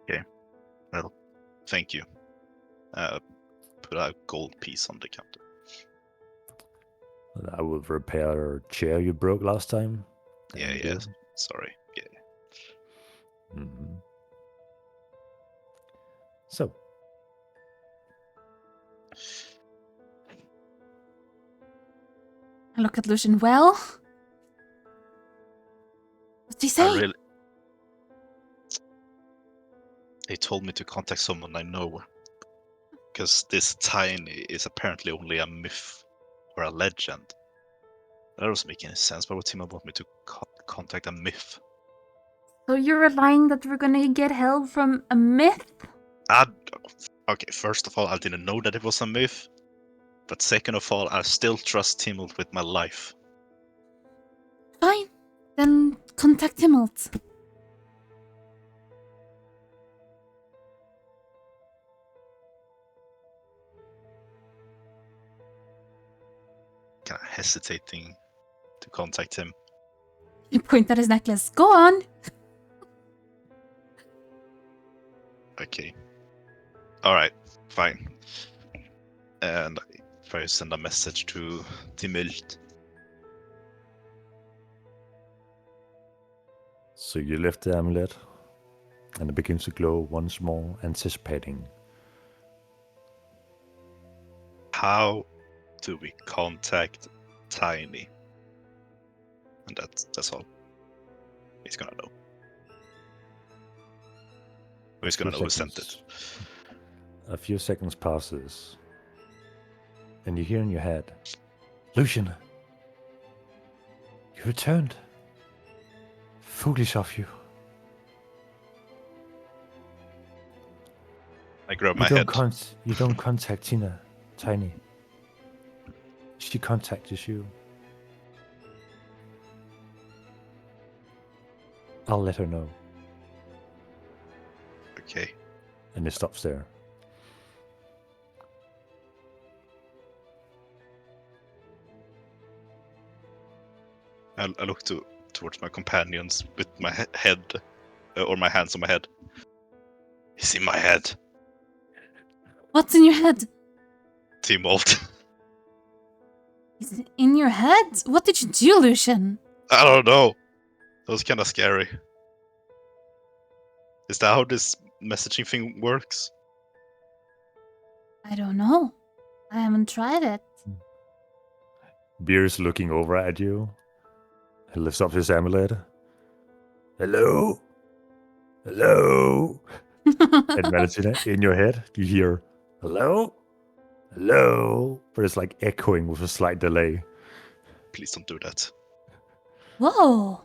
[SPEAKER 2] Okay. Well, thank you. Put a gold piece on the counter.
[SPEAKER 4] I will repair a chair you broke last time.
[SPEAKER 2] Yeah. Sorry. Yeah.
[SPEAKER 4] Mm-hmm. So,
[SPEAKER 1] I look at Lucian. Well? What's he say?
[SPEAKER 2] They told me to contact someone I know. Because this Tiny is apparently only a myth or a legend. That doesn't make any sense. Why would Timo want me to contact a myth?
[SPEAKER 1] So you're relying that we're gonna get help from a myth?
[SPEAKER 2] Okay, first of all, I didn't know that it was a myth. But second of all, I still trust Timold with my life.
[SPEAKER 1] Fine. Then contact Timold.
[SPEAKER 2] Kind of hesitating to contact him.
[SPEAKER 1] You point at his necklace. Go on.
[SPEAKER 2] Okay. Alright, fine. And I try to send a message to Timult.
[SPEAKER 4] so you lift the amulet, and it begins to glow once more, anticipating.
[SPEAKER 2] How do we contact Tiny? And that's all. He's gonna know. He's gonna know who sent it.
[SPEAKER 4] A few seconds passes, and you hear in your head, Lucian, you returned. Foolish of you.
[SPEAKER 2] I grab my head.
[SPEAKER 4] You don't contact Tina, Tiny. She contacts you. I'll let her know.
[SPEAKER 2] Okay.
[SPEAKER 4] And it stops there.
[SPEAKER 2] I look towards my companions with my head, or my hands on my head. He's in my head.
[SPEAKER 1] What's in your head?
[SPEAKER 2] Timolt.
[SPEAKER 1] Is it in your head? What did you do, Lucian?
[SPEAKER 2] I don't know. That was kind of scary. Is that how this messaging thing works?
[SPEAKER 1] I don't know. I haven't tried it.
[SPEAKER 4] Beer's looking over at you. He lifts up his amulet. Hello? Hello? And Valentina, in your head, you hear, hello? Hello? But it's like echoing with a slight delay.
[SPEAKER 2] Please don't do that.
[SPEAKER 1] Whoa.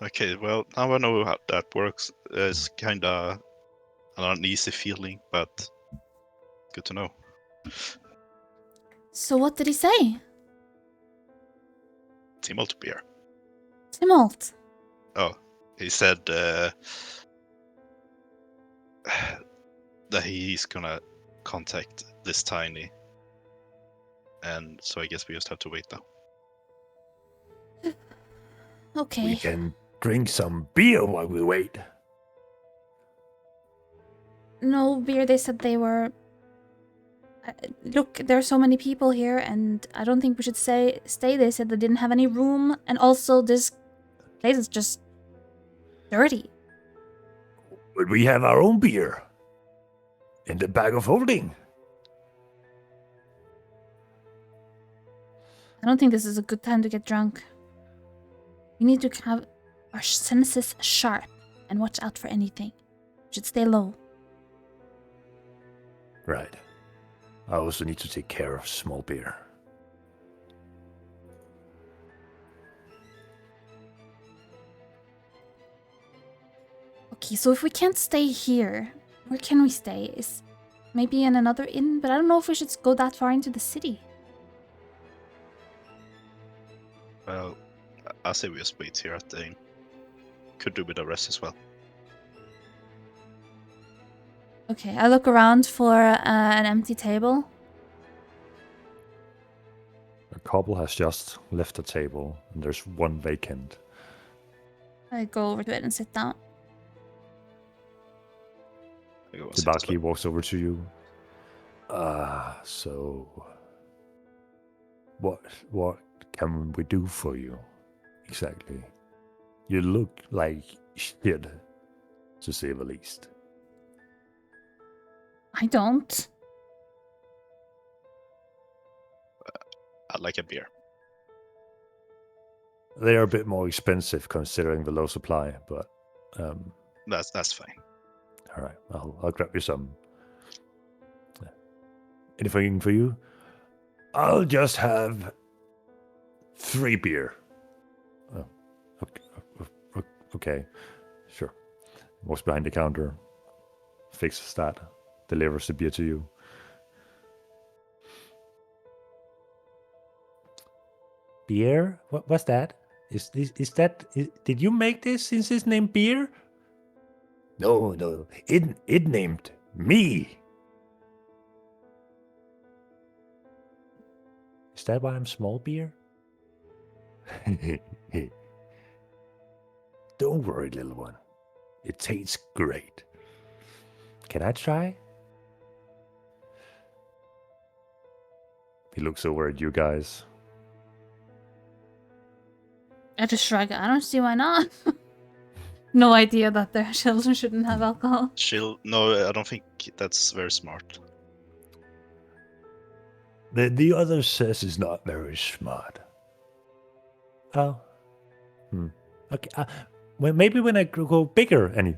[SPEAKER 2] Okay, well, now I know how that works. It's kind of an uneasy feeling, but good to know.
[SPEAKER 1] So what did he say?
[SPEAKER 2] Timolt beer.
[SPEAKER 1] Timolt.
[SPEAKER 2] Oh, he said that he's gonna contact this Tiny. And so I guess we just have to wait now.
[SPEAKER 1] Okay.
[SPEAKER 4] We can drink some beer while we wait.
[SPEAKER 1] No beer, they said they were... Look, there are so many people here, and I don't think we should stay. They said they didn't have any room, and also this place is just dirty.
[SPEAKER 4] But we have our own beer. In the bag of holding.
[SPEAKER 1] I don't think this is a good time to get drunk. We need to have our senses sharp and watch out for anything. We should stay low.
[SPEAKER 4] Right. I also need to take care of small beer.
[SPEAKER 1] Okay, so if we can't stay here, where can we stay? Is maybe in another inn, but I don't know if we should go that far into the city.
[SPEAKER 2] Well, I say we just wait here at the inn. Could do with a rest as well.
[SPEAKER 1] Okay, I look around for an empty table.
[SPEAKER 4] A couple has just left the table, and there's one vacant.
[SPEAKER 1] I go over to it and sit down.
[SPEAKER 2] I go and
[SPEAKER 4] The
[SPEAKER 2] sit as
[SPEAKER 4] barkeep
[SPEAKER 2] well.
[SPEAKER 4] walks over to you. So what can we do for you exactly? You look like shit, to say the least.
[SPEAKER 1] I don't.
[SPEAKER 2] I'd like a beer.
[SPEAKER 4] They are a bit more expensive considering the low supply, but
[SPEAKER 2] That's fine.
[SPEAKER 4] all right, I'll grab you some. Anything for you? I'll just have 3 beer. Oh, okay, sure. Walks behind the counter, fixes that, delivers the beer to you. Beer? What's that? Did you make this since it's named Beer? No, it named me. Is that why I'm small beer? Don't worry, little one. It tastes great. Can I try? He looks over at you guys.
[SPEAKER 1] I just shrug. I don't see why not. No idea that their children shouldn't have alcohol.
[SPEAKER 2] No, I don't think that's very smart.
[SPEAKER 4] The other says it's not very smart. Oh. Okay. Well, maybe when I go bigger, and he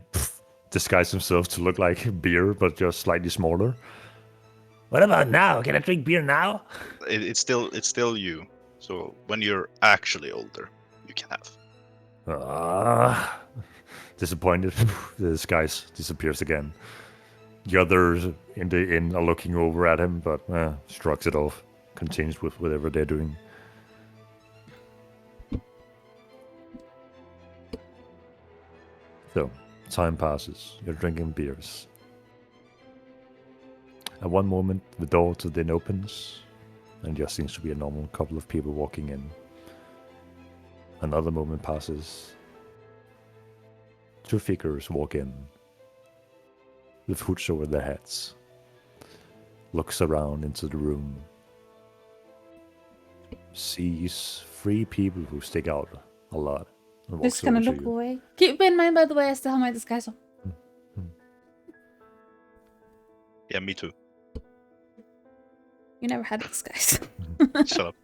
[SPEAKER 4] disguise himself to look like beer, but just slightly smaller. What about now? Can I drink beer now?
[SPEAKER 2] It's still you. So when you're actually older, you can have.
[SPEAKER 4] Disappointed. The disguise disappears again. The others in the inn are looking over at him, but shrugs it off. Continues with whatever they're doing. So, time passes. You're drinking beers. At one moment, the door to the inn opens, and there seems to be a normal couple of people walking in. Another moment passes. Two figures walk in, with hoods over their heads. Looks around into the room. Sees three people who stick out a lot. And
[SPEAKER 1] Just
[SPEAKER 4] walks
[SPEAKER 1] gonna
[SPEAKER 4] over to
[SPEAKER 1] look
[SPEAKER 4] you.
[SPEAKER 1] away. Keep in mind, by the way, I still have my disguise on.
[SPEAKER 2] Yeah, me too.
[SPEAKER 1] You never had a disguise.
[SPEAKER 2] Shut up.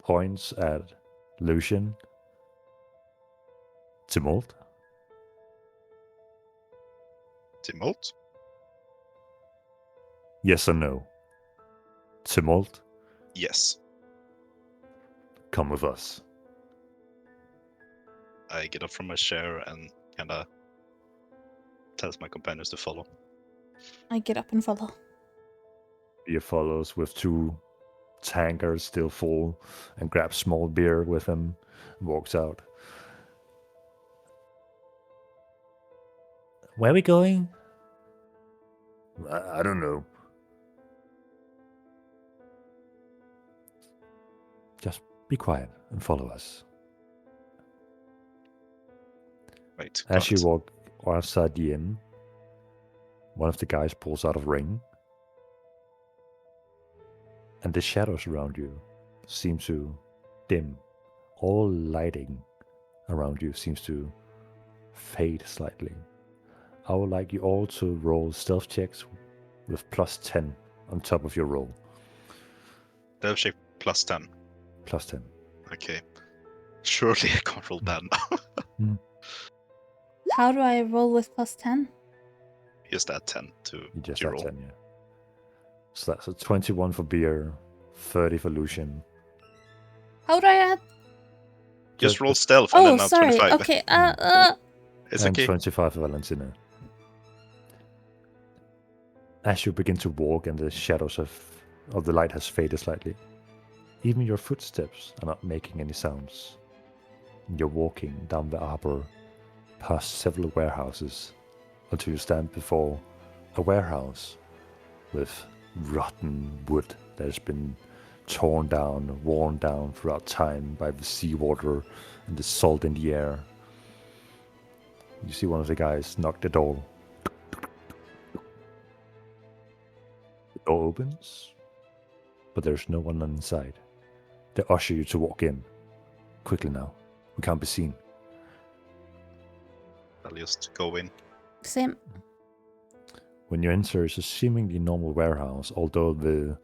[SPEAKER 4] Points at Lucian. Timolt.
[SPEAKER 2] Timolt?
[SPEAKER 4] Yes or no? Timolt,
[SPEAKER 2] Yes.
[SPEAKER 4] come with us.
[SPEAKER 2] I get up from my chair and kinda tells my companions to follow.
[SPEAKER 1] I get up and follow.
[SPEAKER 4] Beer follows with two tankards still full and grabs small beer with him and walks out. Where are we going? I don't know. Just be quiet and follow us.
[SPEAKER 2] Wait,
[SPEAKER 4] As you
[SPEAKER 2] got it.
[SPEAKER 4] walk outside the inn, one of the guys pulls out a ring, and the shadows around you seem to dim. All lighting around you seems to fade slightly. I would like you all to roll stealth checks with plus 10 on top of your roll.
[SPEAKER 2] Dev check plus 10.
[SPEAKER 4] Plus 10.
[SPEAKER 2] Okay. Surely I can't roll bad now.
[SPEAKER 1] How do I roll with plus 10?
[SPEAKER 2] Just add 10 to
[SPEAKER 4] You just
[SPEAKER 2] your
[SPEAKER 4] had
[SPEAKER 2] roll.
[SPEAKER 4] 10, yeah. So that's a 21 for beer, 30 for Lucian.
[SPEAKER 1] How do I add?
[SPEAKER 2] Just roll stealth and
[SPEAKER 1] Oh,
[SPEAKER 2] then add
[SPEAKER 1] sorry.
[SPEAKER 2] 25.
[SPEAKER 1] Okay.
[SPEAKER 2] It's
[SPEAKER 4] And
[SPEAKER 2] okay.
[SPEAKER 4] 25 for Valentina. As you begin to walk and the shadows of the light has faded slightly, even your footsteps are not making any sounds. You're walking down the arbor, past several warehouses, until you stand before a warehouse with rotten wood that has been torn down, worn down throughout time by the seawater and the salt in the air. You see one of the guys knock the door. The door opens, but there's no one inside. They usher you to walk in. Quickly now. We can't be seen.
[SPEAKER 2] I'll just go in.
[SPEAKER 1] Same.
[SPEAKER 4] When you enter, it's a seemingly normal warehouse, although the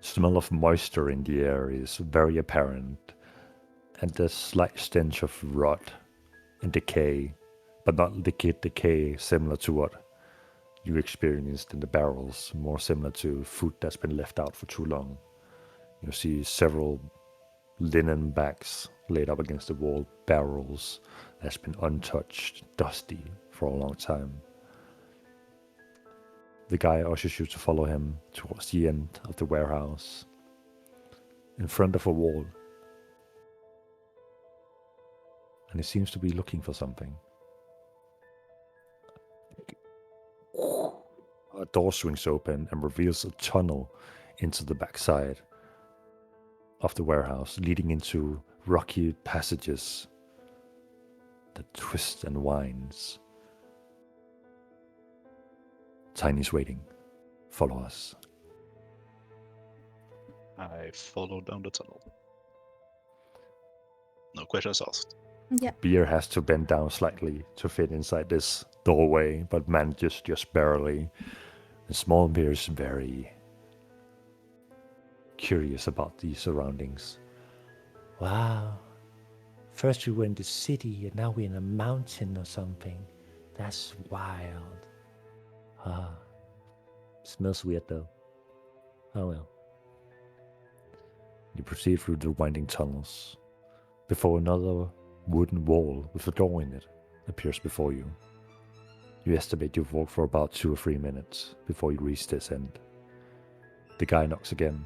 [SPEAKER 4] smell of moisture in the air is very apparent, and the slight stench of rot and decay, but not liquid decay similar to what you experienced in the barrels, more similar to food that's been left out for too long. You see several linen bags laid up against the wall, barrels that's been untouched, dusty for a long time. The guy ushers you to follow him towards the end of the warehouse, in front of a wall. And he seems to be looking for something. A door swings open and reveals a tunnel into the backside of the warehouse, leading into rocky passages that twist and winds. Tiny's waiting. Follow us.
[SPEAKER 2] I follow down the tunnel. No questions asked.
[SPEAKER 1] Yeah.
[SPEAKER 4] Beer has to bend down slightly to fit inside this doorway, but manages just barely. And Small Beer is very curious about the surroundings. Wow. first we were in the city and now we're in a mountain or something. That's wild. Smells weird though. Oh well. You proceed through the winding tunnels before another wooden wall with a door in it appears before you. You estimate you've walked for about 2 or 3 minutes before you reach this end. The guy knocks again,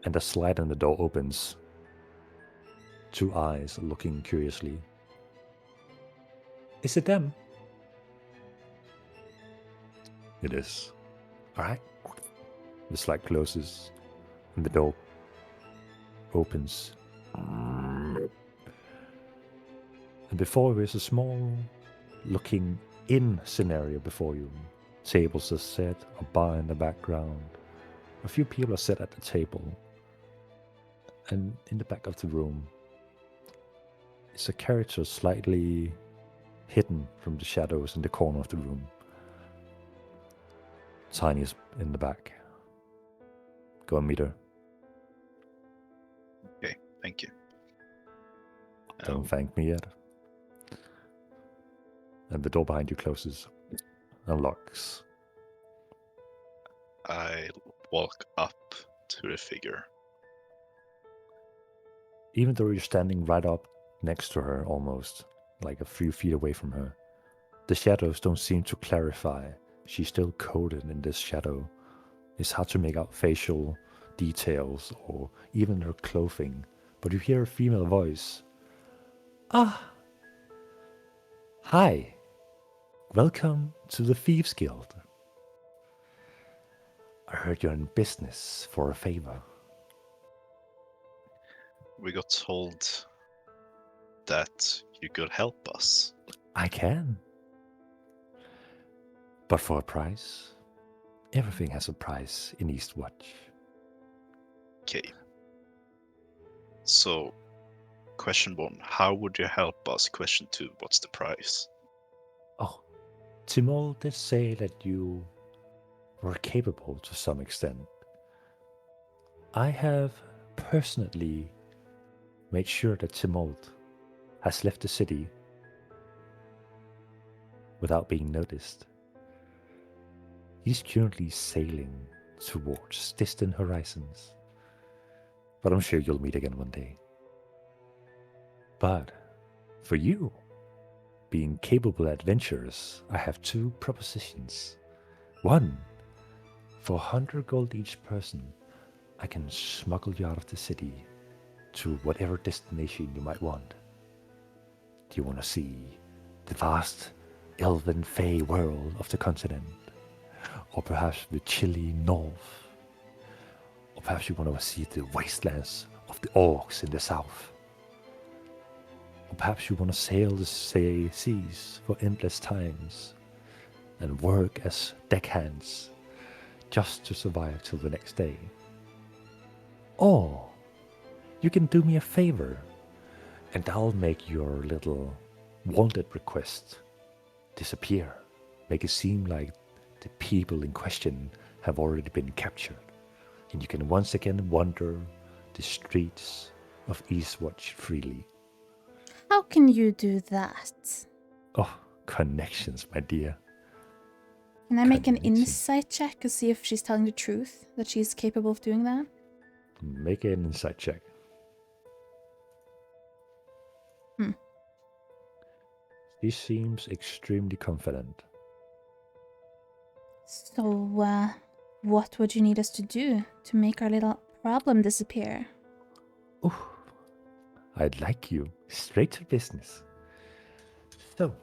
[SPEAKER 4] and a slide in the door opens. 2 eyes looking curiously. Is it them? It is. Alright. The slide closes, and the door opens. And before you is a small looking in scenario before you. Tables are set, a bar in the background. A few people are set at the table. And in the back of the room is a character slightly hidden from the shadows in the corner of the room. Tiny is in the back. Go and meet her.
[SPEAKER 2] Okay, thank you.
[SPEAKER 4] Don't thank me yet. And the door behind you closes and locks.
[SPEAKER 2] I walk up to the figure.
[SPEAKER 4] Even though you're standing right up next to her, almost like a few feet away from her, the shadows don't seem to clarify. She's still coated in this shadow. It's hard to make out facial details or even her clothing, but you hear a female voice. Hi. Welcome to the Thieves Guild. I heard you're in business for a favor.
[SPEAKER 2] We got told that you could help us.
[SPEAKER 4] I can. But for a price. Everything has a price in Eastwatch.
[SPEAKER 2] Okay. So, question 1, how would you help us? Question 2, what's the price?
[SPEAKER 4] Oh, Timol did say that you were capable to some extent. I have personally made sure that Timold has left the city without being noticed. He's currently sailing towards distant horizons, but I'm sure you'll meet again one day. But for you, being capable adventurers, I have 2 propositions. 1, for 100 gold each person, I can smuggle you out of the city to whatever destination you might want. Do you want to see the vast elven fey world of the continent? Or perhaps the chilly north? Or perhaps you want to see the wastelands of the orcs in the south? Or perhaps you want to sail the seas for endless times and work as deckhands just to survive till the next day? Or you can do me a favor and I'll make your little wanted request disappear. Make it seem like the people in question have already been captured, and you can once again wander the streets of Eastwatch freely.
[SPEAKER 1] How can you do that?
[SPEAKER 4] Oh, connections, my dear.
[SPEAKER 1] Can I make an
[SPEAKER 4] Connections.
[SPEAKER 1] insight check to see if she's telling the truth, that she's capable of doing that?
[SPEAKER 4] Make an insight check. She seems extremely confident.
[SPEAKER 1] So, what would you need us to do to make our little problem disappear?
[SPEAKER 4] Oh, I'd like you straight to business. So,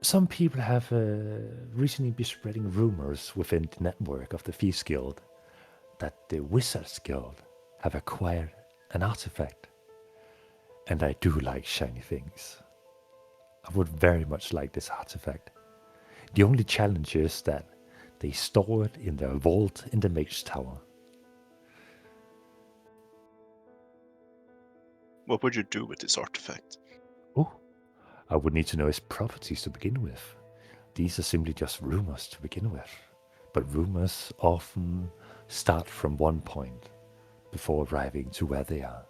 [SPEAKER 4] some people have recently been spreading rumors within the network of the Thieves Guild that the Wizards Guild have acquired an artifact. And I do like shiny things. I would very much like this artifact. The only challenge is that they store it in their vault in the Mage Tower.
[SPEAKER 2] What would you do with this artifact?
[SPEAKER 4] Oh, I would need to know its properties to begin with. These are simply just rumors to begin with. But rumors often start from one point, before arriving to where they are.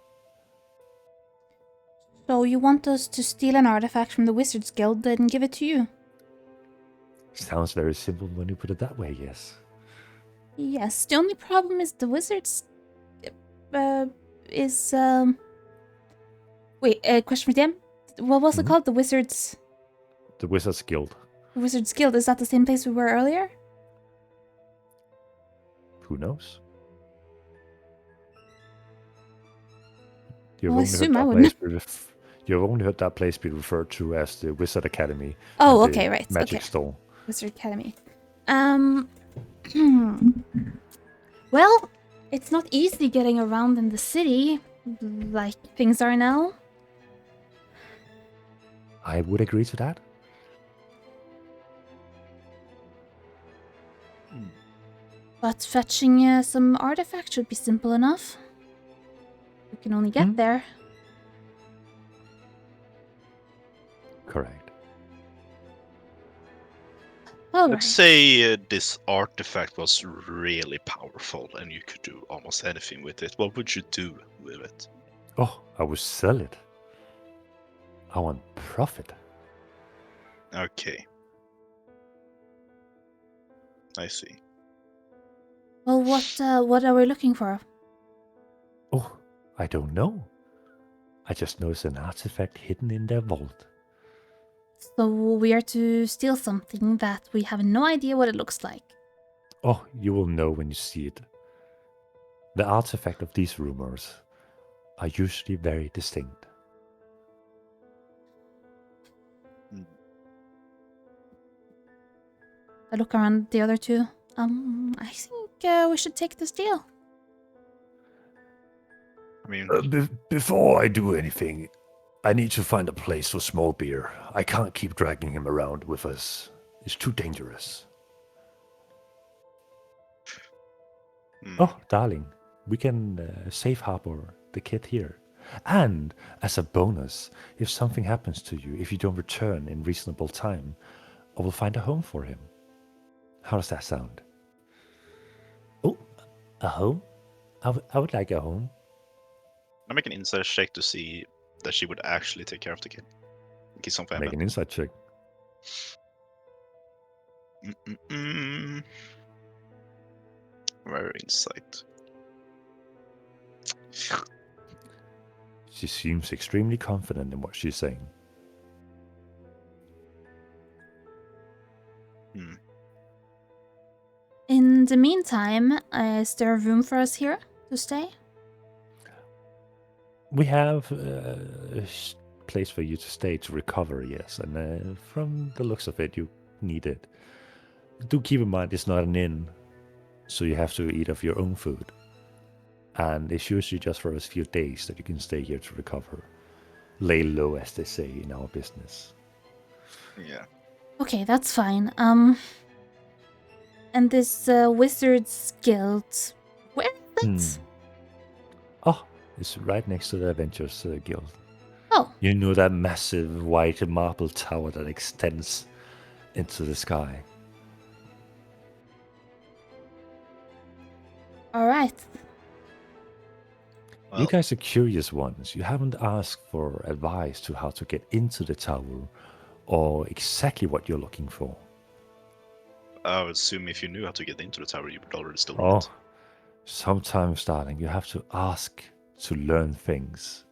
[SPEAKER 1] So you want us to steal an artifact from the Wizards Guild and give it to you?
[SPEAKER 4] Sounds very simple when you put it that way, yes.
[SPEAKER 1] Yes, the only problem is the Wizards... is, Wait, question for them? What was it
[SPEAKER 4] Mhm.
[SPEAKER 1] called? The Wizards...
[SPEAKER 4] The Wizards Guild.
[SPEAKER 1] Wizards Guild, is that the same place we were earlier?
[SPEAKER 4] Who knows?
[SPEAKER 1] Well, I assume I would
[SPEAKER 4] You've only heard that place be referred to as the Wizard Academy.
[SPEAKER 1] Oh,
[SPEAKER 4] and the
[SPEAKER 1] okay, right.
[SPEAKER 4] Magic
[SPEAKER 1] Okay.
[SPEAKER 4] Store.
[SPEAKER 1] Wizard Academy. Well, it's not easy getting around in the city like things are now.
[SPEAKER 4] I would agree to that.
[SPEAKER 1] But fetching some artifact should be simple enough. We can only get
[SPEAKER 4] Hmm.
[SPEAKER 1] there.
[SPEAKER 4] Correct.
[SPEAKER 1] Oh,
[SPEAKER 2] Let's say this artifact was really powerful and you could do almost anything with it. What would you do with it?
[SPEAKER 4] Oh, I would sell it. I want profit.
[SPEAKER 2] Okay. I see.
[SPEAKER 1] well, what are we looking for?
[SPEAKER 4] Oh, I don't know. I just know it's an artifact hidden in their vault.
[SPEAKER 1] So we are to steal something that we have no idea what it looks like.
[SPEAKER 4] Oh, you will know when you see it. The artifact of these rumors are usually very distinct.
[SPEAKER 1] I look around the other two. I think we should take this deal.
[SPEAKER 2] I mean,
[SPEAKER 4] Before I do anything, I need to find a place for Small Beer. I can't keep dragging him around with us. It's too dangerous. Oh, darling, we can safe harbor the kid here. And as a bonus, if something happens to you, if you don't return in reasonable time, I will find a home for him. How does that sound? Oh, a home? I would like a home.
[SPEAKER 2] I make an insight check to see that she would actually take care of the kid. In case something
[SPEAKER 4] Make an
[SPEAKER 2] happened.
[SPEAKER 4] insight check.
[SPEAKER 2] Where insight?
[SPEAKER 4] She seems extremely confident in what she's saying.
[SPEAKER 1] In the meantime, is there room for us here to stay?
[SPEAKER 4] We have a place for you to stay to recover, yes. And from the looks of it, you need it. Do keep in mind it's not an inn, so you have to eat of your own food. And it's usually just for a few days that you can stay here to recover. Lay low, as they say in our business.
[SPEAKER 2] Yeah.
[SPEAKER 1] Okay, that's fine. And this Wizards Guild, where is it?
[SPEAKER 4] Oh, it's right next to the Adventurers Guild.
[SPEAKER 1] Oh,
[SPEAKER 4] You know that massive white marble tower that extends into the sky.
[SPEAKER 1] all right.
[SPEAKER 2] Well,
[SPEAKER 4] You guys are curious ones. You haven't asked for advice to how to get into the tower or exactly what you're looking for.
[SPEAKER 2] I would assume if you knew how to get into the tower, you would already still
[SPEAKER 4] Oh,
[SPEAKER 2] it.
[SPEAKER 4] sometimes, darling, you have to ask to learn things.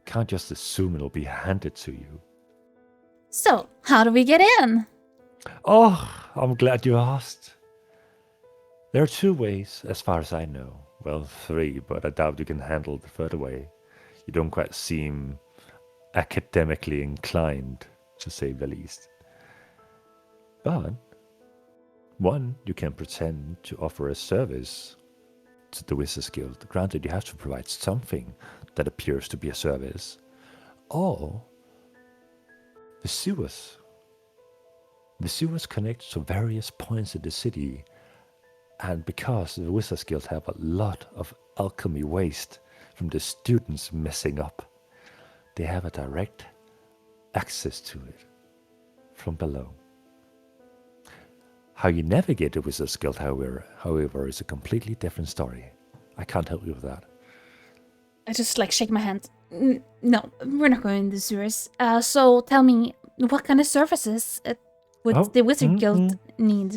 [SPEAKER 4] Can't just assume it'll be handed to you.
[SPEAKER 1] So, how do we get in?
[SPEAKER 4] Oh, I'm glad you asked. There are 2 ways, as far as I know. Well, 3, but I doubt you can handle the third way. You don't quite seem academically inclined, to say the least. But 1, you can pretend to offer a service to the Wizards Guild. Granted, you have to provide something that appears to be a service. Or the sewers. The sewers connect to various points in the city, and because the Wizards Guild have a lot of alchemy waste from the students messing up, they have a direct access to it from below. How you navigate the Wizards Guild, however, is a completely different story. I can't help you with that.
[SPEAKER 1] I just like shake my hand. No, we're not going in the sewers. So tell me, what kind of services would
[SPEAKER 4] Oh,
[SPEAKER 1] the Wizard Guild need?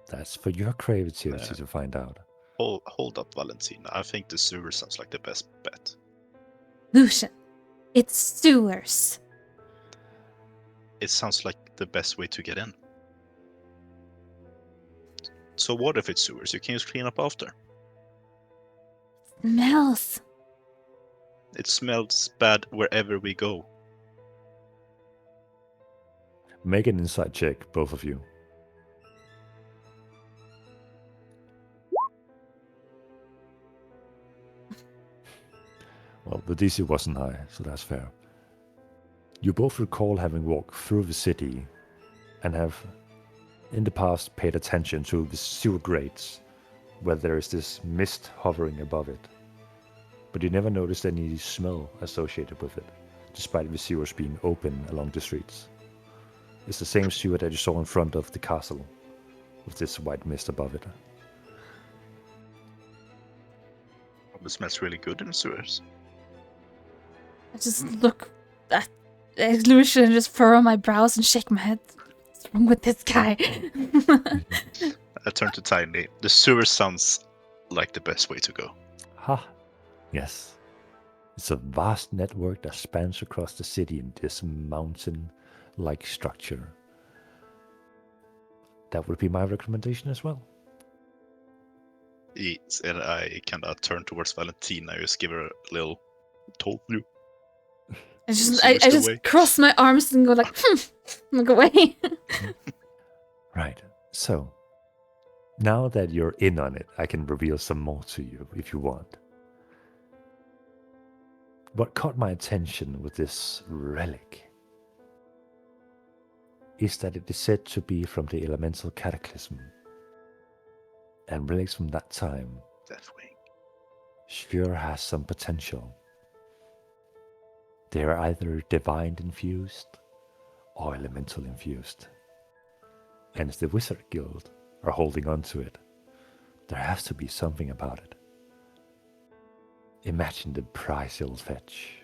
[SPEAKER 4] That's for your creativity to find out.
[SPEAKER 2] Hold up, Valentina. I think the sewer sounds like the best bet.
[SPEAKER 1] Lucian, it's sewers.
[SPEAKER 2] It sounds like the best way to get in. So what if it's sewers? You can just clean up after.
[SPEAKER 1] Smells.
[SPEAKER 2] It smells bad wherever we go.
[SPEAKER 4] Make an insight check, both of you. Well, the DC wasn't high, so that's fair. You both recall having walked through the city and have in the past paid attention to the sewer grates where there is this mist hovering above it. But you never noticed any smell associated with it, despite the sewers being open along the streets. It's the same sewer that you saw in front of the castle, with this white mist above it.
[SPEAKER 2] It smells really good in the sewers.
[SPEAKER 1] I just look at Lucian and just furrow my brows and shake my head. What's wrong with this guy?
[SPEAKER 2] I turn to Tiny. The sewer sounds like the best way to go.
[SPEAKER 4] Ha! Yes. It's a vast network that spans across the city in this mountain-like structure. That would be my recommendation as well.
[SPEAKER 2] Yes, and I kind of turn towards Valentina. I just give her a little told you.
[SPEAKER 1] I just
[SPEAKER 2] Sewers away.
[SPEAKER 1] cross my arms and go like, look away.
[SPEAKER 4] Right. So, now that you're in on it, I can reveal some more to you if you want. What caught my attention with this relic is that it is said to be from the elemental cataclysm. And relics from that time
[SPEAKER 2] Deathwing.
[SPEAKER 4] sure has some potential. They are either divine infused or elemental infused. And if the Wizard Guild are holding on to it, there has to be something about it. Imagine the price it'll fetch.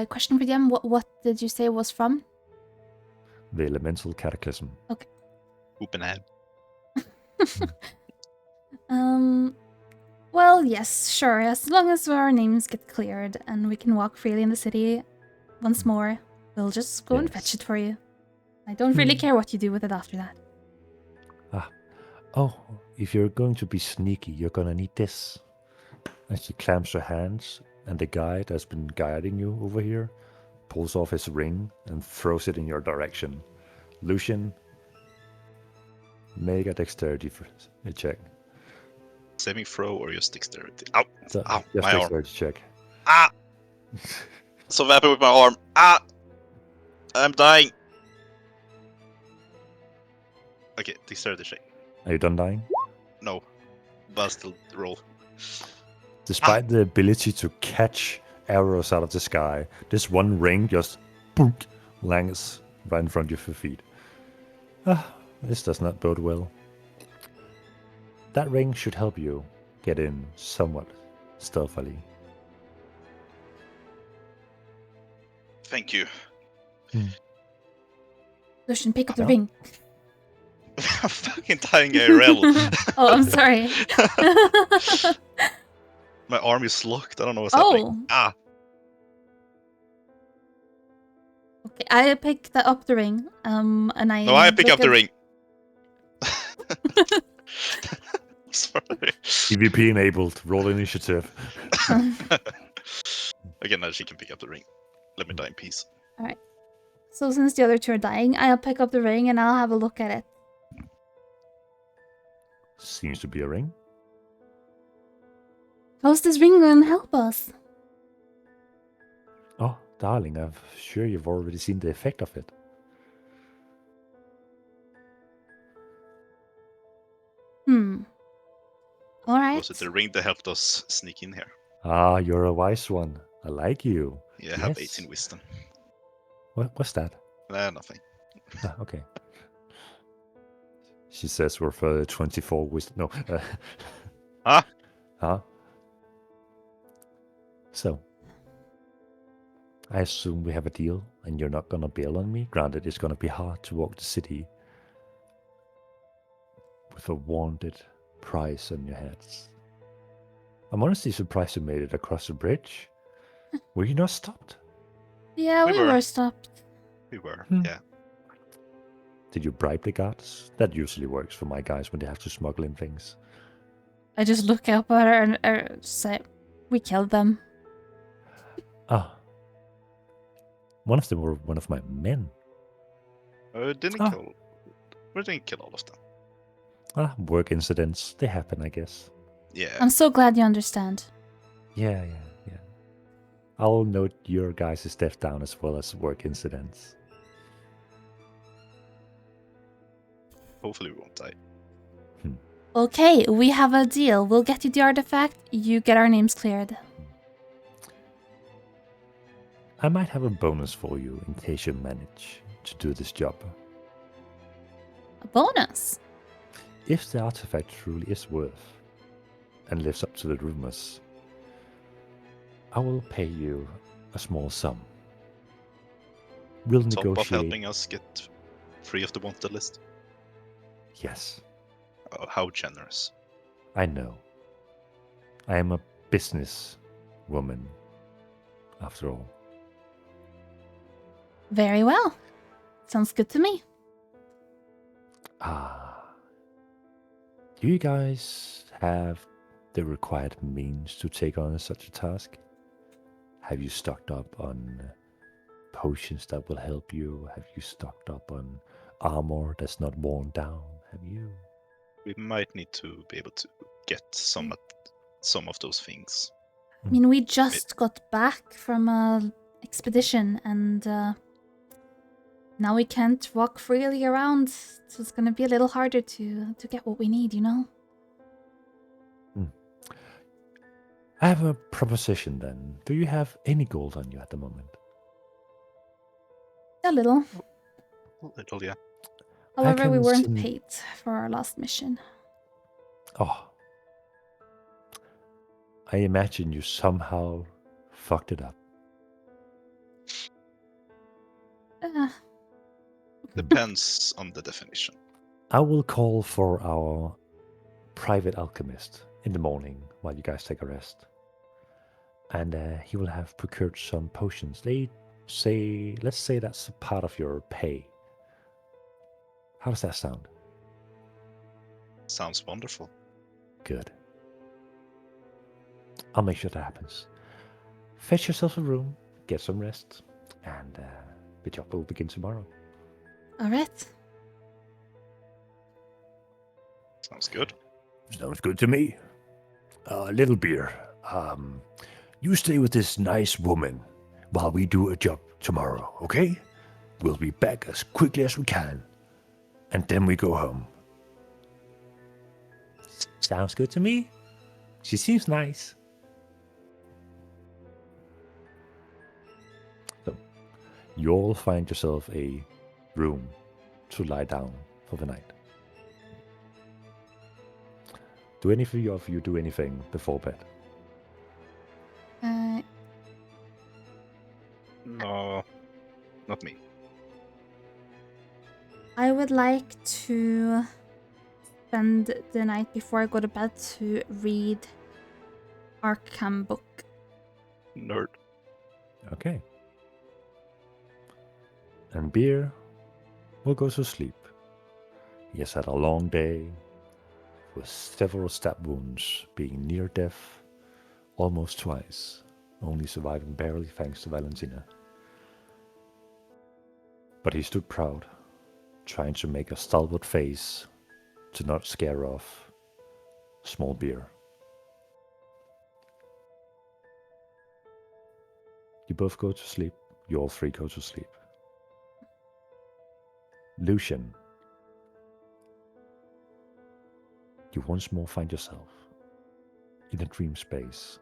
[SPEAKER 1] Question for them. What did you say it was from?
[SPEAKER 4] The elemental cataclysm.
[SPEAKER 2] Open head.
[SPEAKER 1] Well, yes, sure. As long as our names get cleared and we can walk freely in the city once more, we'll just go and
[SPEAKER 4] Yes.
[SPEAKER 1] fetch it for you. I don't really care what you do with it after that.
[SPEAKER 4] Oh, if you're going to be sneaky, you're gonna need this. And she clamps her hands, and the guy that's been guiding you over here pulls off his ring and throws it in your direction. Lucian, make a dexterity check.
[SPEAKER 2] Saving throw or just dexterity? Ow!
[SPEAKER 4] So,
[SPEAKER 2] Ow,
[SPEAKER 4] just
[SPEAKER 2] my arm.
[SPEAKER 4] dexterity check.
[SPEAKER 2] Ah! So happy with my arm. Ah! I'm dying. Okay, dexterity check.
[SPEAKER 4] Are you done dying?
[SPEAKER 2] No. But I'll still roll.
[SPEAKER 4] Despite the ability to catch arrows out of the sky, this one ring just boonk, lands right in front of your feet. This does not bode well. That ring should help you get in somewhat stealthily.
[SPEAKER 2] Thank you.
[SPEAKER 1] Lucian, pick up the
[SPEAKER 4] No.
[SPEAKER 1] ring.
[SPEAKER 2] I'm fucking dying ARL.
[SPEAKER 1] Oh, I'm sorry.
[SPEAKER 2] My arm is locked. I don't know what's happening. Ah!
[SPEAKER 1] Okay, I picked up the ring. And I.
[SPEAKER 2] No, I pick
[SPEAKER 1] look
[SPEAKER 2] up the
[SPEAKER 1] at-
[SPEAKER 2] ring. Sorry.
[SPEAKER 4] EVP enabled. Roll initiative.
[SPEAKER 2] Again, now she can pick up the ring. Let me die in peace.
[SPEAKER 1] So since the other two are dying, I'll pick up the ring and I'll have a look at it.
[SPEAKER 4] Seems to be a ring.
[SPEAKER 1] How's this ring going to help us?
[SPEAKER 4] Oh, darling, I'm sure you've already seen the effect of it.
[SPEAKER 1] Alright.
[SPEAKER 2] Was it the ring that helped us sneak in here?
[SPEAKER 4] Ah, you're a wise one. I like you.
[SPEAKER 2] Yeah, I have
[SPEAKER 4] Yes.
[SPEAKER 2] 18 wisdom.
[SPEAKER 4] What's that?
[SPEAKER 2] Nothing.
[SPEAKER 4] Ah, okay. She says we're for 24 wisdom. No.
[SPEAKER 2] Ah,
[SPEAKER 4] Huh? So, I assume we have a deal and you're not gonna bail on me? Granted, it's gonna be hard to walk the city with a wanted price on your heads. I'm honestly surprised you made it across the bridge. Were you not stopped?
[SPEAKER 1] Yeah,
[SPEAKER 2] We
[SPEAKER 1] we
[SPEAKER 2] were.
[SPEAKER 1] were stopped.
[SPEAKER 2] we were.
[SPEAKER 4] Hmm.
[SPEAKER 2] Yeah.
[SPEAKER 4] Did you bribe the guards? That usually works for my guys when they have to smuggle in things.
[SPEAKER 1] I just look up at her and say, "We killed them."
[SPEAKER 4] Ah. One of them were one of my men.
[SPEAKER 2] Didn't
[SPEAKER 4] Ah.
[SPEAKER 2] kill. We didn't kill all of them.
[SPEAKER 4] Ah, work incidents. They happen, I guess.
[SPEAKER 2] Yeah.
[SPEAKER 1] I'm so glad you understand.
[SPEAKER 4] Yeah. I'll note your guys' death down as well as work incidents.
[SPEAKER 2] Hopefully we won't die.
[SPEAKER 1] Okay, we have a deal. We'll get you the artifact. You get our names cleared.
[SPEAKER 4] I might have a bonus for you in case you manage to do this job.
[SPEAKER 1] A bonus.
[SPEAKER 4] If the artifact truly is worth and lives up to the rumors, I will pay you a small sum. We'll
[SPEAKER 2] Top of
[SPEAKER 4] negotiate.
[SPEAKER 2] helping us get free of the wanted list.
[SPEAKER 4] Yes,
[SPEAKER 2] Oh, how generous.
[SPEAKER 4] I know. I am a business woman, after all.
[SPEAKER 1] Very well. Sounds good to me.
[SPEAKER 4] Do you guys have the required means to take on such a task? Have you stocked up on potions that will help you? Have you stocked up on armor that's not worn down? Have you?
[SPEAKER 2] We might need to be able to get some of those things.
[SPEAKER 1] I mean, we just got back from a expedition and now we can't walk freely around. So it's gonna be a little harder to get what we need, you know?
[SPEAKER 4] I have a proposition then. Do you have any gold on you at the moment?
[SPEAKER 1] A little.
[SPEAKER 2] Little, yeah.
[SPEAKER 1] However, we
[SPEAKER 4] can
[SPEAKER 1] weren't
[SPEAKER 4] send-
[SPEAKER 1] paid for our last mission.
[SPEAKER 4] Oh. I imagine you somehow fucked it up.
[SPEAKER 2] Depends on the definition.
[SPEAKER 4] I will call for our private alchemist in the morning while you guys take a rest. And he will have procured some potions. Let's say that's a part of your pay. How does that sound?
[SPEAKER 2] Sounds wonderful.
[SPEAKER 4] Good. I'll make sure that happens. Fetch yourself a room, get some rest, and the job will begin tomorrow.
[SPEAKER 1] All right.
[SPEAKER 2] Sounds good.
[SPEAKER 4] Sounds good to me. Little beer. You stay with this nice woman while we do a job tomorrow, okay? We'll be back as quickly as we can. And then we go home. Sounds good to me. She seems nice. So, you all find yourself a room to lie down for the night. Do any of you do anything before bed?
[SPEAKER 2] No, not me.
[SPEAKER 1] I would like to spend the night before I go to bed to read Arkham book.
[SPEAKER 2] Nerd.
[SPEAKER 4] Okay. And Beer will go to sleep. He has had a long day with several stab wounds, being near death almost twice, only surviving barely thanks to Valentina. But he stood proud, trying to make a stalwart face to not scare off small Beer. You both go to sleep. You all three go to sleep. Lucian, you once more find yourself in a dream space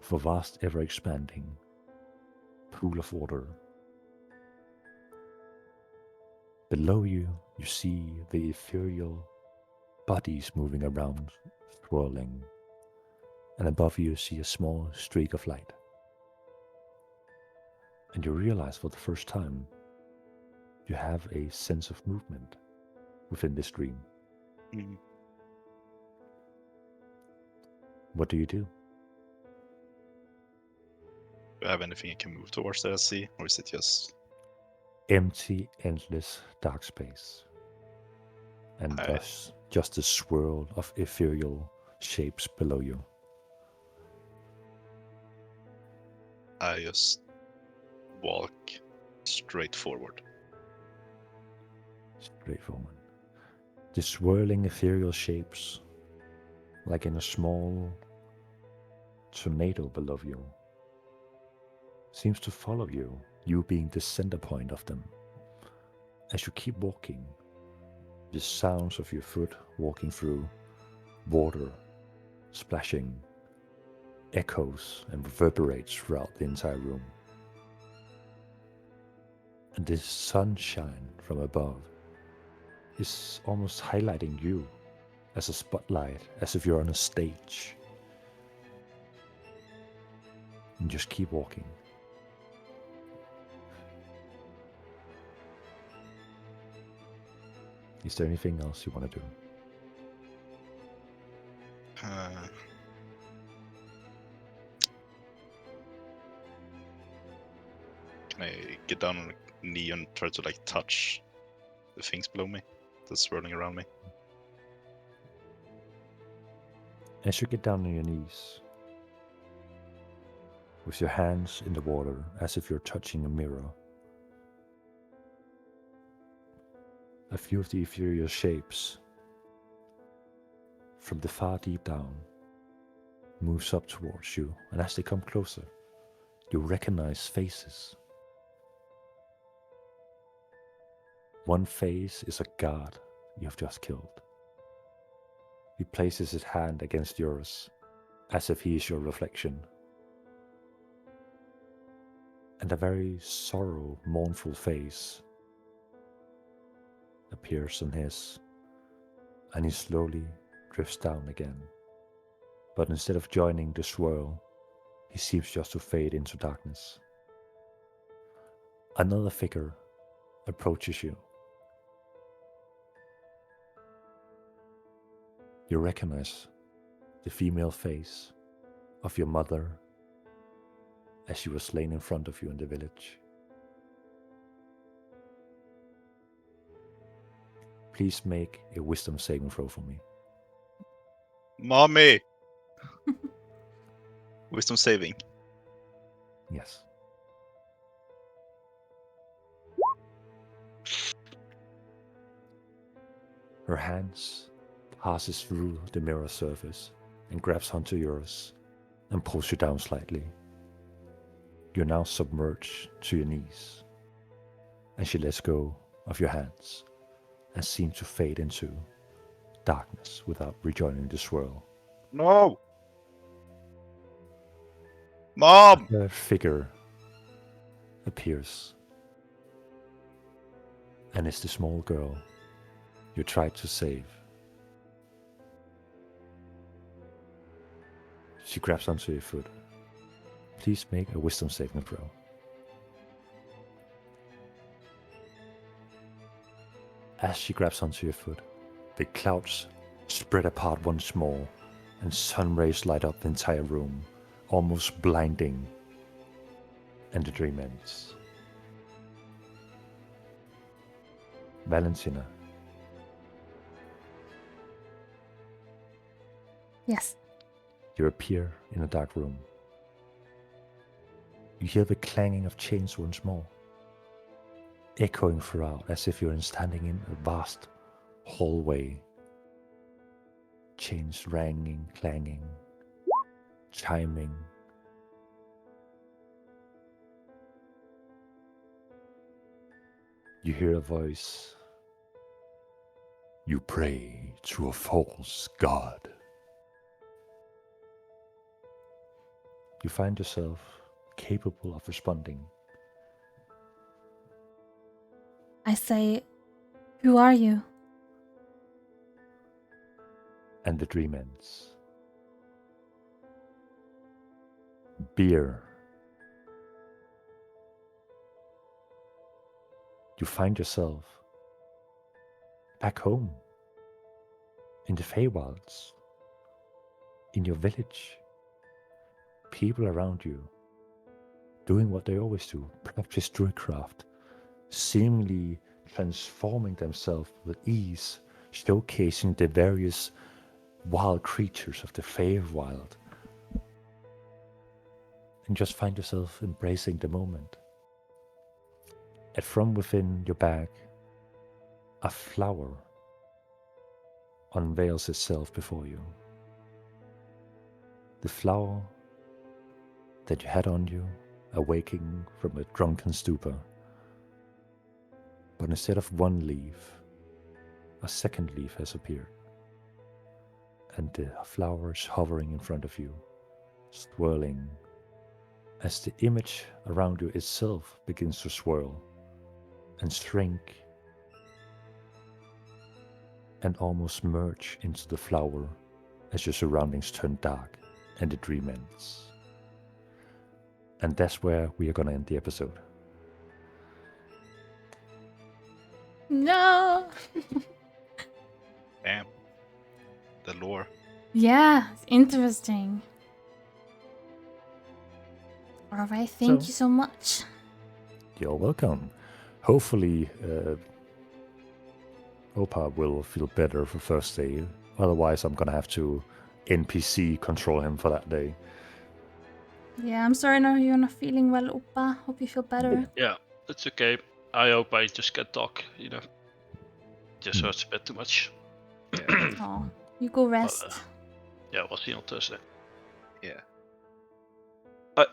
[SPEAKER 4] of a vast, ever-expanding pool of water. Below you, you see the ethereal bodies moving around, swirling. And above you see a small streak of light. And you realize for the first time you have a sense of movement within this dream.
[SPEAKER 2] Mm.
[SPEAKER 4] What do you do?
[SPEAKER 2] Do I have anything I can move towards that I see? Or is it just...
[SPEAKER 4] Empty, endless dark space. And
[SPEAKER 2] I-
[SPEAKER 4] thus just a swirl of ethereal shapes below you.
[SPEAKER 2] I just walk straight forward.
[SPEAKER 4] Straightforward. The swirling ethereal shapes, like in a small tornado below you, seems to follow you, you being the center point of them. As you keep walking, the sounds of your foot walking through water, splashing, echoes and reverberates throughout the entire room. And this sunshine from above is almost highlighting you as a spotlight, as if you're on a stage. And just keep walking. Is there anything else you want to do?
[SPEAKER 2] Can I get down on a knee and try to like touch the things below me that's swirling around me?
[SPEAKER 4] As you get down on your knees, with your hands in the water as if you're touching a mirror, a few of the ethereal shapes from the far deep down moves up towards you, and as they come closer, you recognize faces. One face is a god you have just killed. He places his hand against yours, as if he is your reflection. And a very mournful face appears on his, and he slowly drifts down again. But instead of joining the swirl, he seems just to fade into darkness. Another figure approaches you. You recognize the female face of your mother as she was slain in front of you in the village. Please make a wisdom saving throw for me.
[SPEAKER 2] Mommy! Wisdom saving.
[SPEAKER 4] Yes. Her hands passes through the mirror surface and grabs onto yours and pulls you down slightly. You're now submerged to your knees, and she lets go of your hands and seems to fade into darkness without rejoining the swirl.
[SPEAKER 2] No! Mom!
[SPEAKER 4] A figure appears, and it's the small girl you tried to save. She grabs onto your foot. Please make a wisdom saving throw. As she grabs onto your foot, the clouds spread apart once more, and sun rays light up the entire room, almost blinding, and the dream ends. Valentina,
[SPEAKER 1] Yes.
[SPEAKER 4] you appear in a dark room. You hear the clanging of chains once more, echoing throughout as if you're standing in a vast hallway. Chains ringing, clanging, chiming. You hear a voice. You pray to a false god. You find yourself capable of responding.
[SPEAKER 1] I say, Who are you?
[SPEAKER 4] And the dream ends. Beer. You find yourself back home in the Feywilds, in your village. People around you doing what they always do, practice druidcraft, seemingly transforming themselves with ease, showcasing the various wild creatures of the Feywild. And just find yourself embracing the moment. And from within your bag, a flower unveils itself before you. The flower that you had on you, awaking from a drunken stupor. But instead of one leaf, a second leaf has appeared. And the flower is hovering in front of you, swirling, as the image around you itself begins to swirl and shrink and almost merge into the flower as your surroundings turn dark and the dream ends. And that's where we are going to end the episode.
[SPEAKER 1] No.
[SPEAKER 2] Damn. The lore.
[SPEAKER 1] Yeah, it's interesting. All right, thank
[SPEAKER 4] So-
[SPEAKER 1] you so much.
[SPEAKER 4] You're welcome. Hopefully, Opa will feel better for first day. Otherwise, I'm going to have to NPC control him for that day.
[SPEAKER 1] Yeah, I'm sorry now you're not feeling well, Oppa. Hope you feel better.
[SPEAKER 3] Yeah, it's okay. I hope I just can talk, you know. Just hurts a bit too much.
[SPEAKER 1] Oh, you go rest.
[SPEAKER 3] Yeah, we'll see you on Thursday.
[SPEAKER 2] Yeah.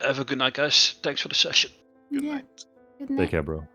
[SPEAKER 3] Have a good night, guys. Thanks for the session.
[SPEAKER 2] Good
[SPEAKER 1] Yeah,
[SPEAKER 2] night.
[SPEAKER 1] good
[SPEAKER 4] Take
[SPEAKER 1] night.
[SPEAKER 4] care, bro.